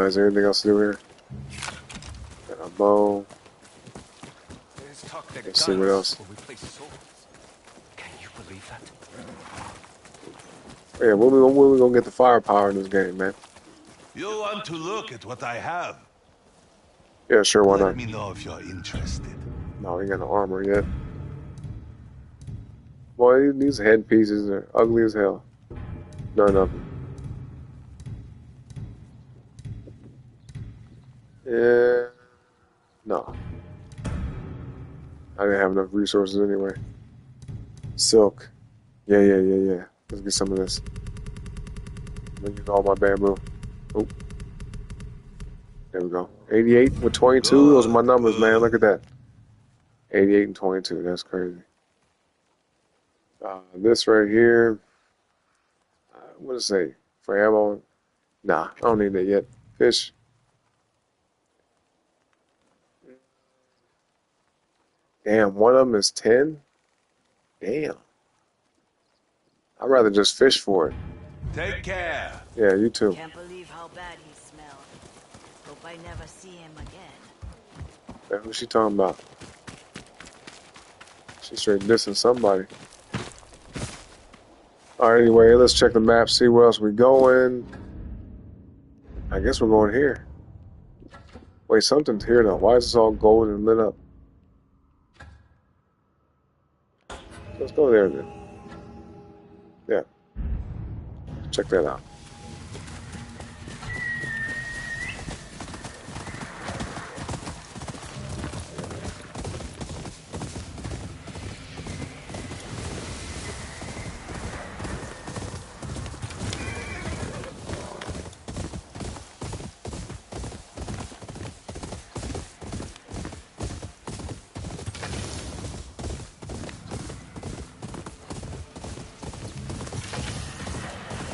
Is there anything else to do here? Got a bow. Let's see what else. Can you believe that? Yeah, when we gonna get the firepower in this game, man? You want to look at what I have? Yeah, sure, why not? Let me know if you're interested. No, we ain't got no armor yet. Boy, these headpieces are ugly as hell. None of them. Yeah. No. I didn't have enough resources anyway. Silk. Yeah. Let's get some of this. I'm gonna use all my bamboo. Oh. There we go. 88 with 22. Those are my numbers, man. Look at that. 88 and 22. That's crazy. This right here. What does it say? For ammo? Nah, I don't need that yet. Fish. Damn, one of them is 10? Damn. I'd rather just fish for it. Take care. Yeah, you too. Can't believe how bad he smelled. Hope I never see him again. Man, who's she talking about? She's straight dissing somebody. Alright, anyway, let's check the map, see where else we're going. I guess we're going here. Wait, something's here now. Why is this all gold and lit up? Let's go there then. Yeah. Check that out.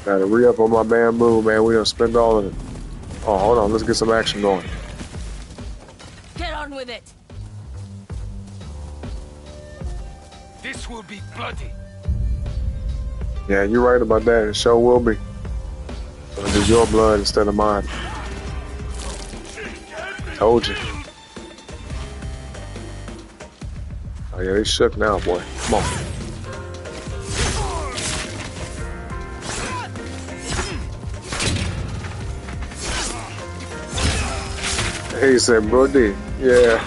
Gotta re-up on my bamboo, man. We done spend all of it. Oh, hold on. Let's get some action going. Get on with it. This will be bloody. Yeah, you're right about that. It sure will be. It'll be your blood instead of mine. Told you. Oh yeah, they shook now, boy. Come on. He said, Brody. Yeah.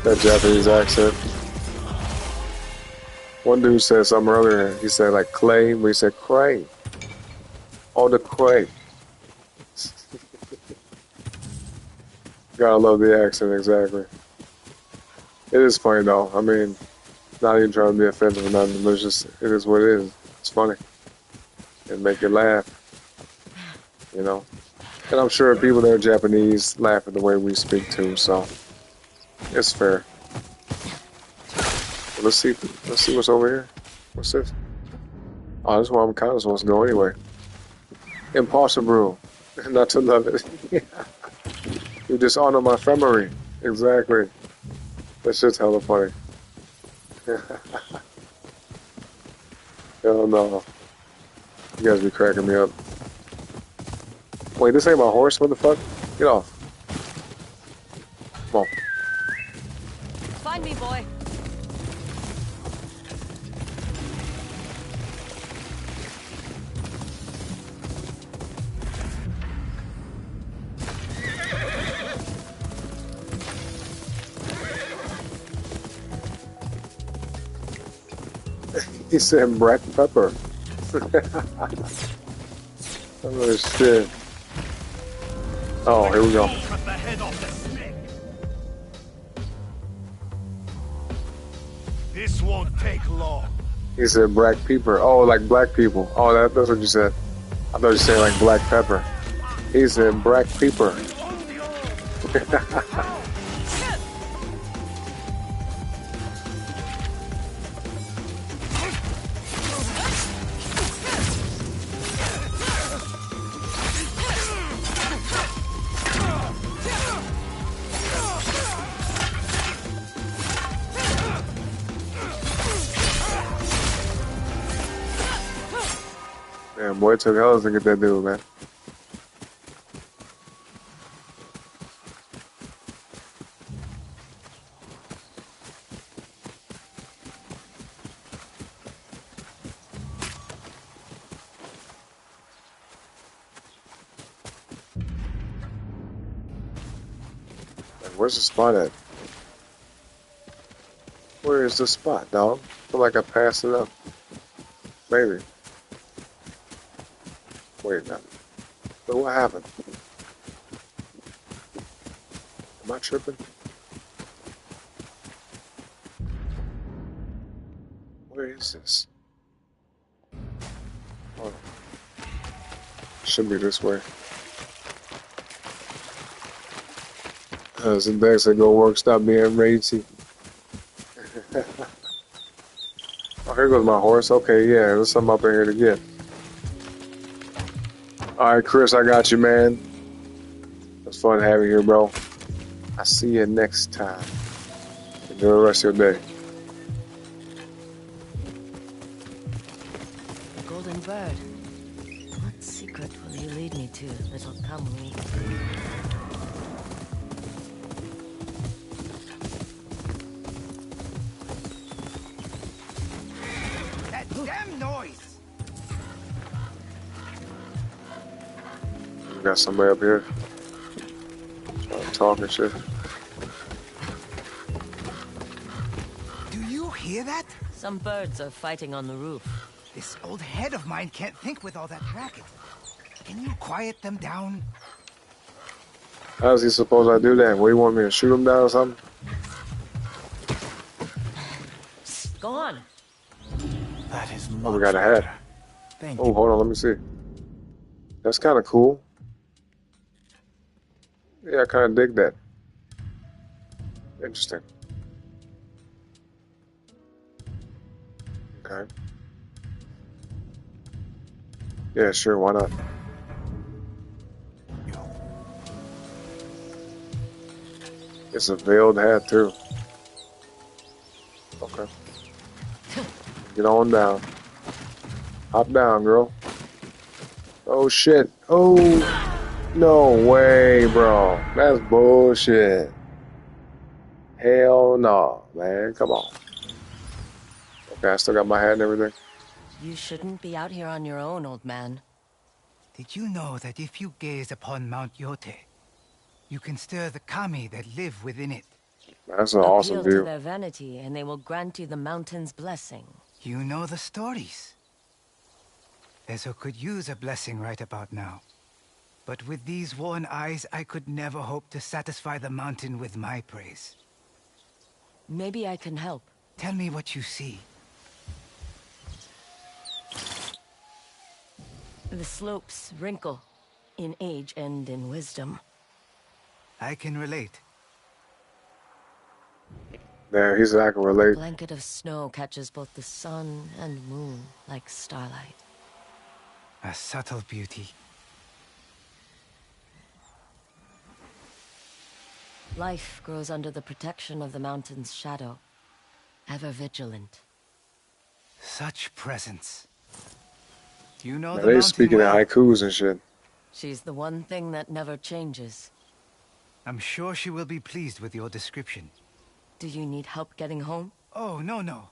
That Japanese accent. One dude said something earlier. He said like clay, but he said cray. Oh, the cray. Gotta love the accent, exactly. It is funny though. I mean, not even trying to be offensive or nothing, but it's just, it is what it is. It's funny. And make you laugh, you know? And I'm sure people that are Japanese laugh at the way we speak too, so it's fair. But let's see what's over here. What's this? Oh, this is where I'm kind of supposed to go anyway. Impossible. Not to love it. You dishonor my family. Exactly. That's just hella funny. Hell no. You guys be cracking me up. Wait, this ain't my horse? What the fuck? Get off. Come on. Find me, boy. He said black pepper. Oh shit. Oh, here we go. This won't take long. He said black pepper. Oh, like black people. Oh, that's what you said. I thought you said like black pepper. He said black pepper. Damn, boy, it took hell to get that dude, man. Where's the spot at? Where is the spot, dog? I feel like I passed it up. Maybe. Wait a minute. But what happened? Am I tripping? Where is this? Oh. Should be this way. As the day said, go work, stop being racy. Oh, here goes my horse. Okay, yeah, there's something up in here to get. Alright, Chris, I got you, man. It's fun having you here, bro. I'll see you next time. Enjoy the rest of your day. Golden bird. What secret will you lead me to, little Kamui? That damn noise! We got somebody up here. Trying to talk and shit. Do you hear that? Some birds are fighting on the roof. This old head of mine can't think with all that racket. Can you quiet them down? How's he supposed I do that? What, you want me to shoot him down or something? Go on. That is Oh, we got a hat. Thank Oh, hold on, let me see. That's kind of cool. Yeah, I kind of dig that. Interesting. Okay. Yeah, sure, why not? It's a veiled hat, too. Okay. Get on down. Hop down, girl. Oh, shit. Oh, no way, bro. That's bullshit. Hell no, man. Come on. Okay, I still got my hat and everything. You shouldn't be out here on your own, old man. Did you know that if you gaze upon Mount Yotei, you can stir the kami that live within it? That's an awesome Appeal to view. their vanity, and they will grant you the mountain's blessing. You know the stories. Ezo could use a blessing right about now. But with these worn eyes, I could never hope to satisfy the mountain with my praise. Maybe I can help. Tell me what you see. The slopes wrinkle, in age and in wisdom. I can relate. There, he said I can A relate. blanket of snow catches both the sun and moon like starlight. A subtle beauty. Life grows under the protection of the mountain's shadow, ever vigilant. Such presence. You know Man, the they mountain speaking in well. haikus and shit. She's the one thing that never changes. I'm sure she will be pleased with your description. Do you need help getting home? Oh, no.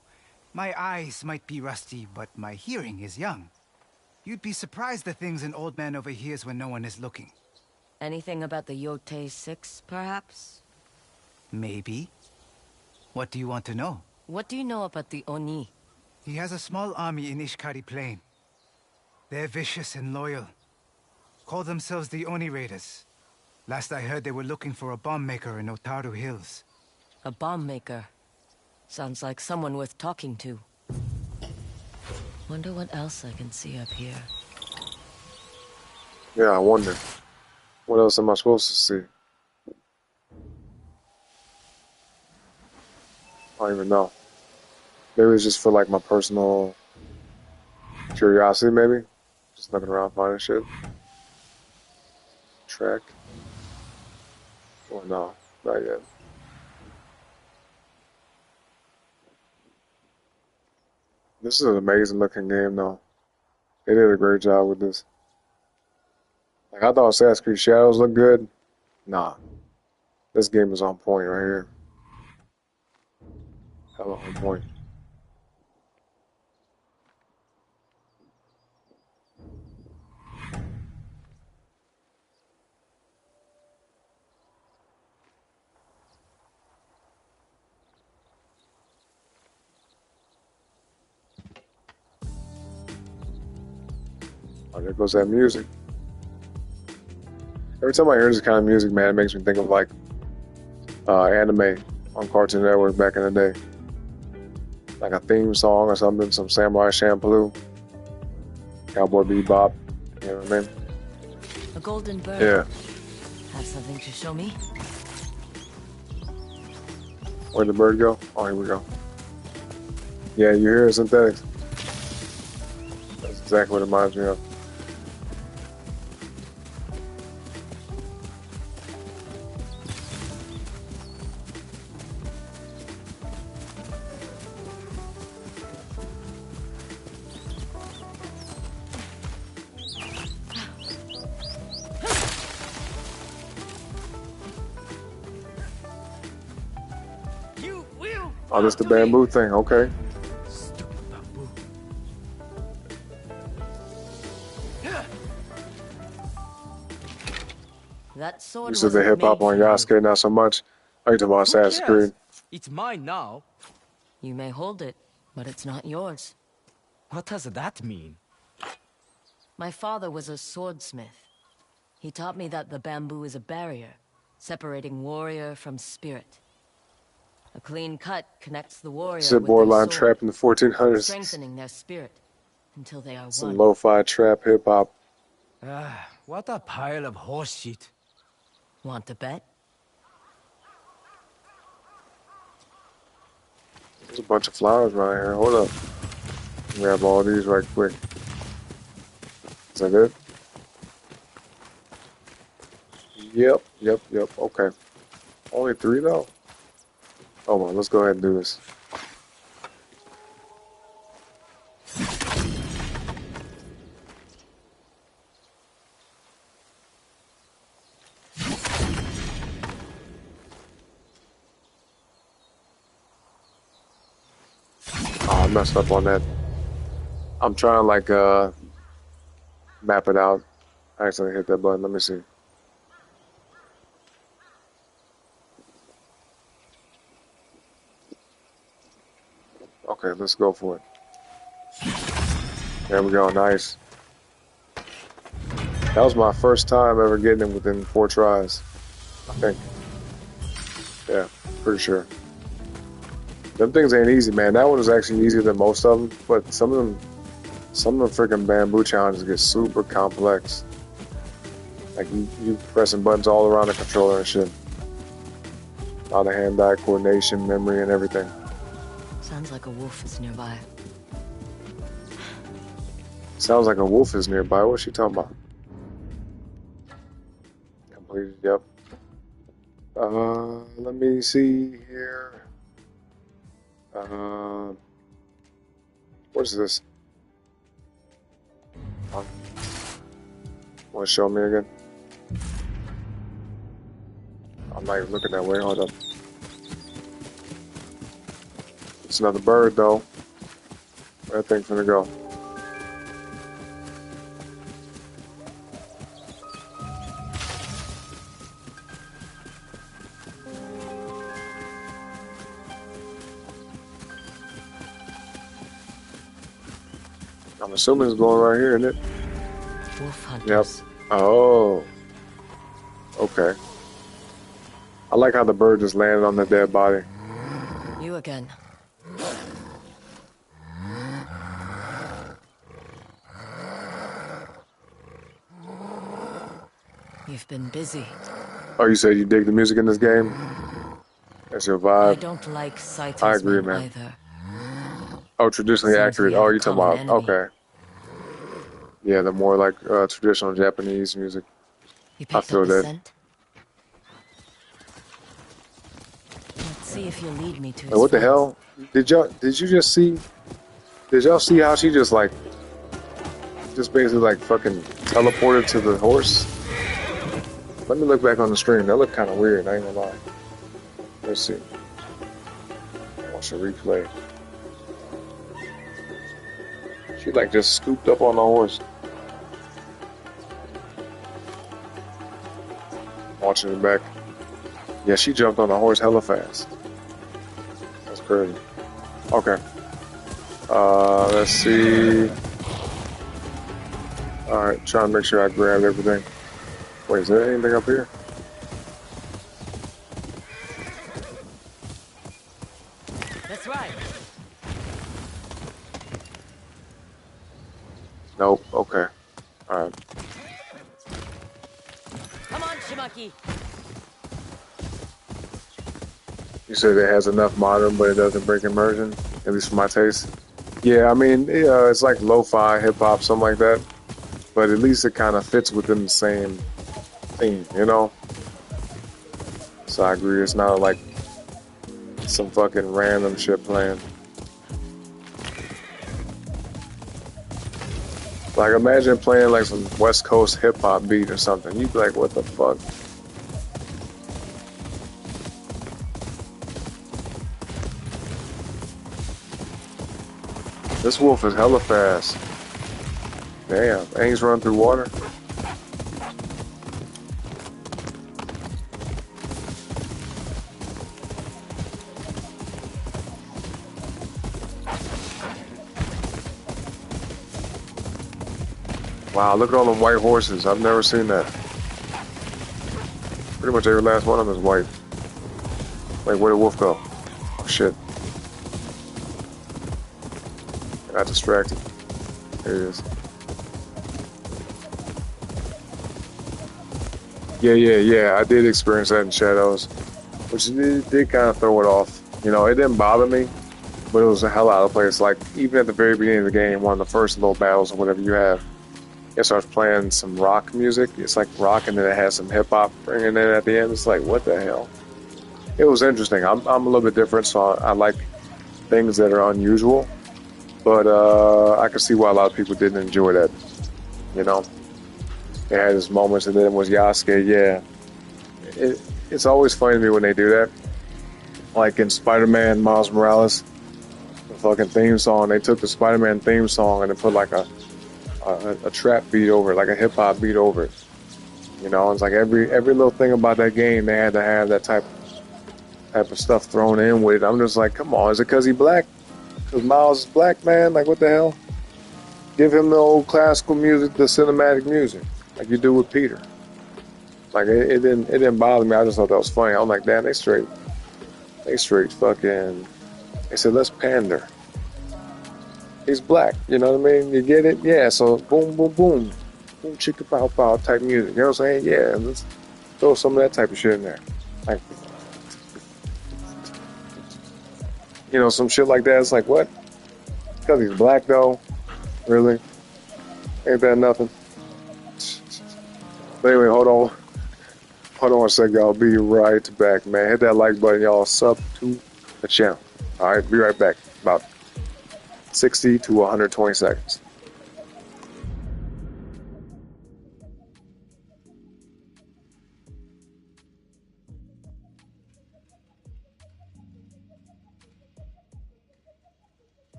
My eyes might be rusty, but my hearing is young. You'd be surprised the things an old man overhears when no one is looking. Anything about the Yotei 6, perhaps? Maybe. What do you want to know? What do you know about the Oni? He has a small army in Ishikari Plain. They're vicious and loyal. Call themselves the Oni Raiders. Last I heard, they were looking for a bomb maker in Otaru Hills. A bomb maker. Sounds like someone worth talking to. Wonder what else I can see up here. Yeah, I wonder. What else am I supposed to see? I don't even know. Maybe it's just for like my personal curiosity, maybe. Just looking around finding shit. Track. Oh no, not yet. This is an amazing looking game though. They did a great job with this. Like I thought Assassin's Creed Shadows looked good. Nah. This game is on point right here. Hella on point. Oh, there goes that music. Every time I hear this kind of music, man, it makes me think of like anime on Cartoon Network back in the day. Like a theme song or something, some Samurai Champloo, Cowboy Bebop, you know what I mean? A golden bird. Yeah. Have something to show me? Where'd the bird go? Oh, here we go. Yeah, you hear synthetics. That's exactly what it reminds me of. Oh, this the bamboo thing, okay. That sword You said the hip hop on Yasuke, not so much. Are you talking about Assassin's Creed? It's mine now. You may hold it, but it's not yours. What does that mean? My father was a swordsmith. He taught me that the bamboo is a barrier, separating warrior from spirit. A clean cut connects the warrior It's a with borderline their sword, trap in the 1400s. strengthening their spirit until they are Some one. lo-fi trap hip hop. What a pile of horse shit. Want to bet? There's a bunch of flowers right here. Hold up. Grab all these right quick. Is that it? Yep. Okay. Only 3 though? Oh well, let's go ahead and do this. Oh, I messed up on that. I'm trying to like map it out. I accidentally hit that button. Let me see. Okay, let's go for it. There we go. Nice. That was my first time ever getting it within 4 tries. I think. Yeah, pretty sure. Them things ain't easy, man. That one was actually easier than most of them, but some of them freaking bamboo challenges get super complex. Like you pressing buttons all around the controller and shit. A lot of hand-eye coordination, memory, and everything. Sounds like a wolf is nearby. Sounds like a wolf is nearby. What's she talking about? Completed, yep. Let me see here. What is this? Want to show me again? I'm not even looking that way. Hold up. It's another bird, though. Where that thing finna go? I'm assuming it's going right here, isn't it? Wolf hunters. Yep. Oh. Okay. I like how the bird just landed on the dead body. You again. You've been busy. Oh, you said you dig the music in this game? That's your vibe? I don't like Saito's I agree, men man. either. Oh, traditionally Seems accurate. we have Oh, a you're talking common about, enemy. okay. Yeah, the more like traditional Japanese music. You I picked feel up the that. scent? Let's see if you'll lead me to his Hey, what the friends. hell? Did you just see? Did y'all see how she just basically like fucking teleported to the horse? Let me look back on the stream. That looked kind of weird. I ain't gonna lie. Let's see. Watch the replay. She like just scooped up on the horse. Watching it back. Yeah, she jumped on the horse hella fast. That's crazy. Okay. Let's see. Alright, trying to make sure I grabbed everything. Wait, is there anything up here? That's right. Nope. Okay. Alright. Come on, Shimaki. You said it has enough modern, but it doesn't break immersion, at least for my taste. Yeah, I mean, yeah, it's like lo-fi, hip-hop, something like that. But at least it kind of fits within the same theme, you know? So I agree, it's not like some fucking random shit playing. Like, imagine playing like some West Coast hip-hop beat or something. You'd be like, what the fuck? This wolf is hella fast. Damn, and he's running through water. Wow, look at all them white horses. I've never seen that. Pretty much every last one of them is white. Wait, where'd the wolf go? Oh, shit. I got distracted. There he is. Yeah. I did experience that in Shadows, which did kind of throw it off. You know, it didn't bother me, but it was a hell out of place. Like, even at the very beginning of the game, one of the first little battles or whatever you have, it starts playing some rock music. It's like rock, and then it has some hip-hop bringing in at the end. It's like, what the hell? It was interesting. I'm a little bit different, so I like things that are unusual. But I can see why a lot of people didn't enjoy that. You know? They had his moments, and then it was Yasuke. Yeah. It's always funny to me when they do that. Like in Spider-Man Miles Morales, the fucking theme song, they took the Spider-Man theme song and they put like a trap beat over it, like a hip-hop beat over it. You know, it's like every little thing about that game, they had to have that type of stuff thrown in with it. I'm just like, come on, is it because he black? Because Miles is black, man? Like, what the hell? Give him the old classical music, the cinematic music. like you do with Peter. Like it didn't bother me. I just thought that was funny. I'm like, damn, they straight fucking. They said let's pander. He's black, you know what I mean? You get it? Yeah. So boom, boom, boom, boom, chicka pow pow type music. You know what I'm saying? Yeah. Let's throw some of that type of shit in there, like some shit like that. It's like what? Because he's black though. Really? Ain't that nothing? But anyway, hold on a second, y'all. Be right back, man. Hit that like button, y'all. Sub to the channel. All right, be right back. About 60 to 120 seconds.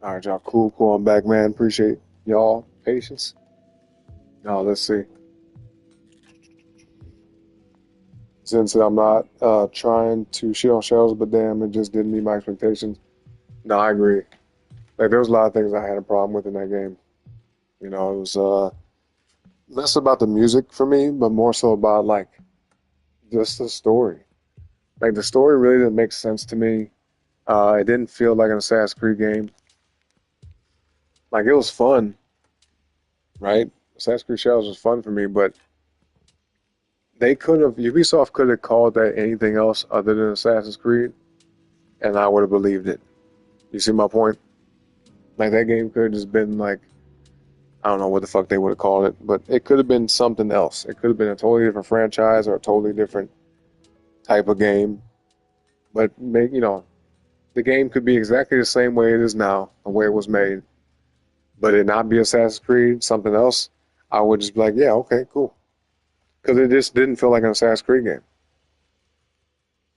All right, y'all. Cool. I'm back, man. Appreciate y'all patience. Now let's see. Since I'm not trying to shit on shells, but damn, it just didn't meet my expectations. No, I agree. Like there was a lot of things I had a problem with in that game. It was less about the music for me, but more so about like just the story. Like the story really didn't make sense to me. It didn't feel like an Assassin's Creed game. Like it was fun, right? Assassin's Creed Shadows was fun for me, but Ubisoft could have called that anything else other than Assassin's Creed, and I would have believed it. You see my point? Like that game could have just been like, I don't know what the fuck they would have called it, but it could have been something else. It could have been a totally different franchise or a totally different type of game. But the game could be exactly the same way it is now, the way it was made, but it not be Assassin's Creed, something else. I would just be like, yeah, okay, cool. Because it just didn't feel like an Assassin's Creed game.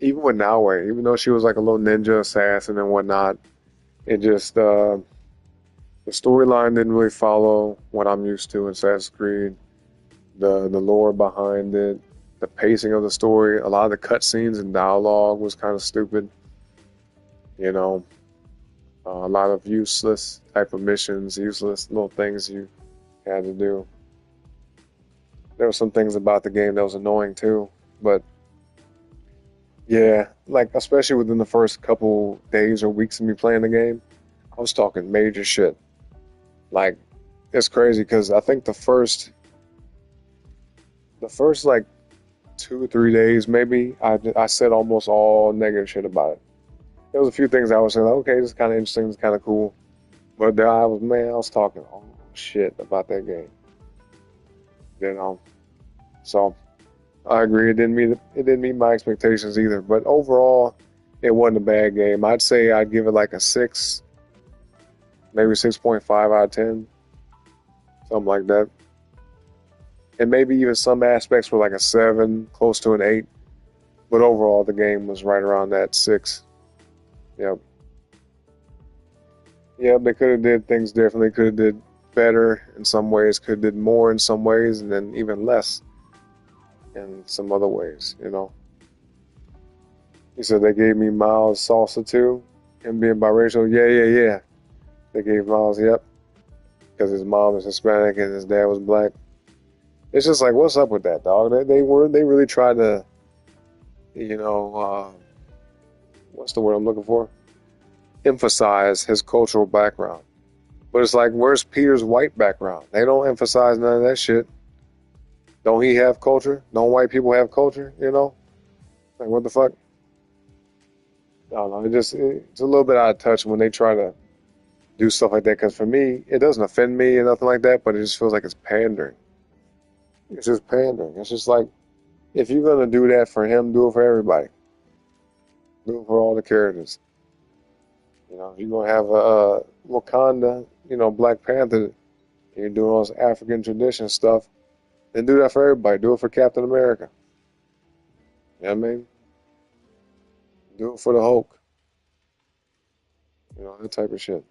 Even with Naue, even though she was like a little ninja assassin and whatnot, it just, The storyline didn't really follow what I'm used to in Assassin's Creed. The lore behind it, the pacing of the story, a lot of the cutscenes and dialogue was kind of stupid. You know, a lot of useless type of missions, useless little things you had to do. There were some things about the game that was annoying too, but yeah, like especially within the first couple days or weeks of me playing the game, I was talking major shit. Like, it's crazy because I think the first like 2 or 3 days maybe I said almost all negative shit about it. There was a few things I was saying, like, okay, this is kind of interesting, it's kind of cool, but there I was talking all shit about that game. You know, so I agree. It didn't meet my expectations either. But overall, it wasn't a bad game. I'd say I'd give it like a 6, maybe 6.5 out of 10, something like that. And maybe even some aspects were like a 7, close to an 8. But overall, the game was right around that 6. Yep. Yep, they could have did things differently. Could have did better in some ways. Could have did more in some ways, and then even less in some other ways. You know. He said they gave me Miles salsa too, him being biracial. Yeah. They gave Miles, yep, because his mom is Hispanic and his dad was black. It's just like, what's up with that, dog? They really tried to, what's the word I'm looking for? Emphasize his cultural background. But it's like, where's Peter's white background? They don't emphasize none of that shit. Don't he have culture? Don't white people have culture? You know? Like, what the fuck? I don't know. It's a little bit out of touch when they try to do stuff like that. Because for me, it doesn't offend me or nothing like that, but it just feels like it's pandering. It's just pandering. It's just like, if you're going to do that for him, do it for everybody. Do it for all the characters. You know, if you're going to have a Wakanda, Black Panther, and you're doing all this African tradition stuff, then do that for everybody. Do it for Captain America. You know what I mean? Do it for the Hulk. That type of shit.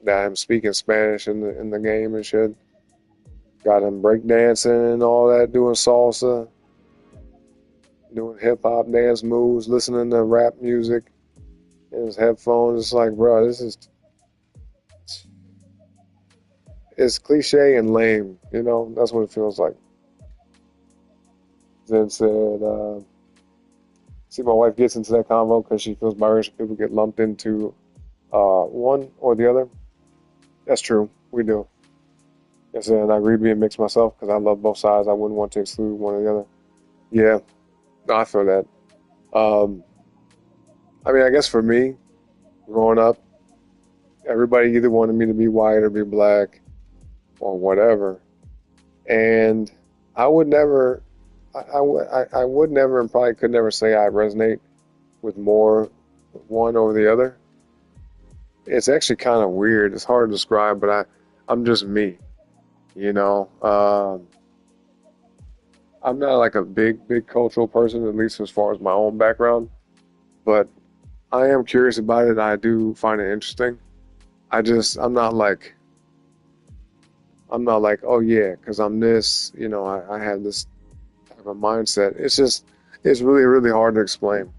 Got him speaking Spanish in the game and shit. Got him breakdancing and all that, doing salsa, doing hip hop dance moves, listening to rap music in his headphones. It's like, bro, it's cliche and lame. That's what it feels like. Then said, see, my wife gets into that convo because she feels biracial people get lumped into one or the other. That's true. We do. Yes, and I agree being mixed myself because I love both sides. I wouldn't want to exclude one or the other. Yeah, no, I feel that. I mean, I guess for me, growing up, everybody either wanted me to be white or be black or whatever. And I would never, I would never and probably could never say I resonate with more one over the other. It's actually kind of weird. It's hard to describe, but I'm just me. I'm not like a big cultural person, at least as far as my own background, but I am curious about it. I do find it interesting. I'm not like, oh yeah, because I'm this, I have this type of mindset. It's really, really hard to explain.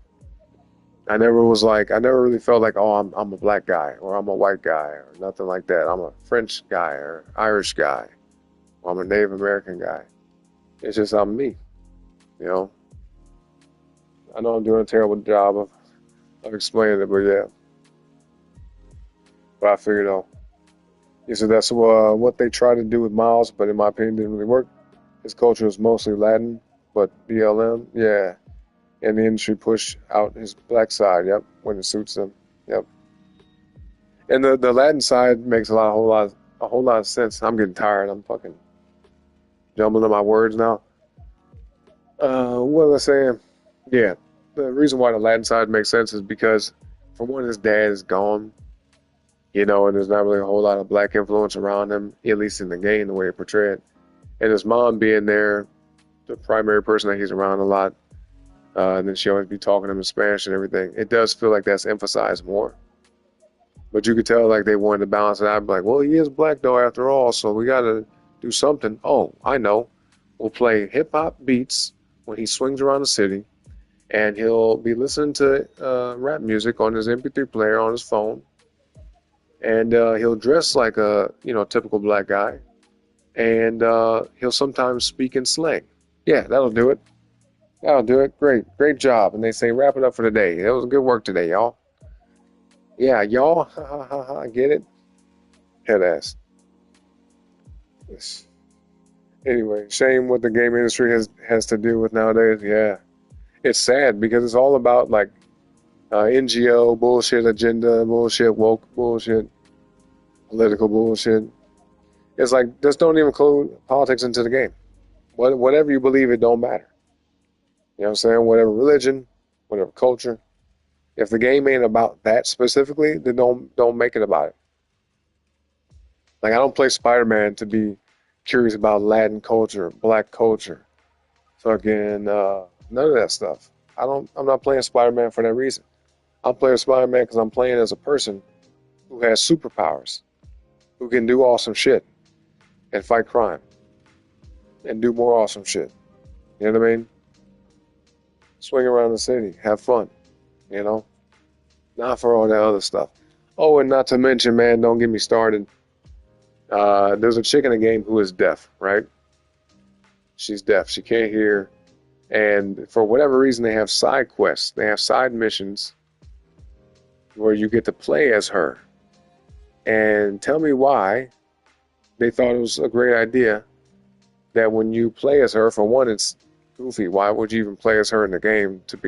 I never really felt like, oh, I'm a black guy or I'm a white guy or nothing like that. I'm a French guy or Irish guy or I'm a Native American guy. It's just I'm me, I know I'm doing a terrible job of explaining it, but yeah. But I figured out. He said that's what they tried to do with Miles, but in my opinion, didn't really work. His culture is mostly Latin, but BLM, yeah. And the industry push out his black side, yep, when it suits them, yep. And the Latin side makes a whole lot of sense. I'm getting tired. I'm fucking jumbling on my words now. What was I saying? Yeah, the reason why the Latin side makes sense is because, for one, his dad is gone, and there's not really a whole lot of black influence around him, at least in the game, the way it portrayed. And his mom being there, the primary person that he's around a lot. And then she always be talking to him in Spanish and everything. It does feel like that's emphasized more. But you could tell like they wanted to balance it out. Like, well, he is black though after all, so we gotta do something. Oh, I know. We'll play hip hop beats when he swings around the city, and he'll be listening to rap music on his MP3 player on his phone, and he'll dress like a typical black guy, and he'll sometimes speak in slang. Yeah, that'll do it. That'll do it. Great job. And they say wrap it up for the day. It was good work today, y'all. Yeah, y'all. Ha ha ha ha. Get it? Head ass. Yes. Anyway, shame what the game industry has to deal with nowadays. Yeah, it's sad because it's all about like NGO bullshit, agenda bullshit, woke bullshit, political bullshit. It's like just don't even include politics into the game. Whatever you believe, it don't matter. You know what I'm saying? Whatever religion, whatever culture. If the game ain't about that specifically, then don't make it about it. Like I don't play Spider-Man to be curious about Latin culture, black culture, fucking none of that stuff. I'm not playing Spider-Man for that reason. I'm playing Spider-Man because I'm playing as a person who has superpowers, who can do awesome shit and fight crime and do more awesome shit. You know what I mean? Swing around the city, have fun, not for all that other stuff. Oh, and not to mention, man, don't get me started. There's a chick in the game who is deaf, right? She's deaf. She can't hear. And for whatever reason, they have side quests. They have side missions where you get to play as her. And tell me why they thought it was a great idea that when you play as her, for one, it's goofy. Why would you even play as her in the game to begin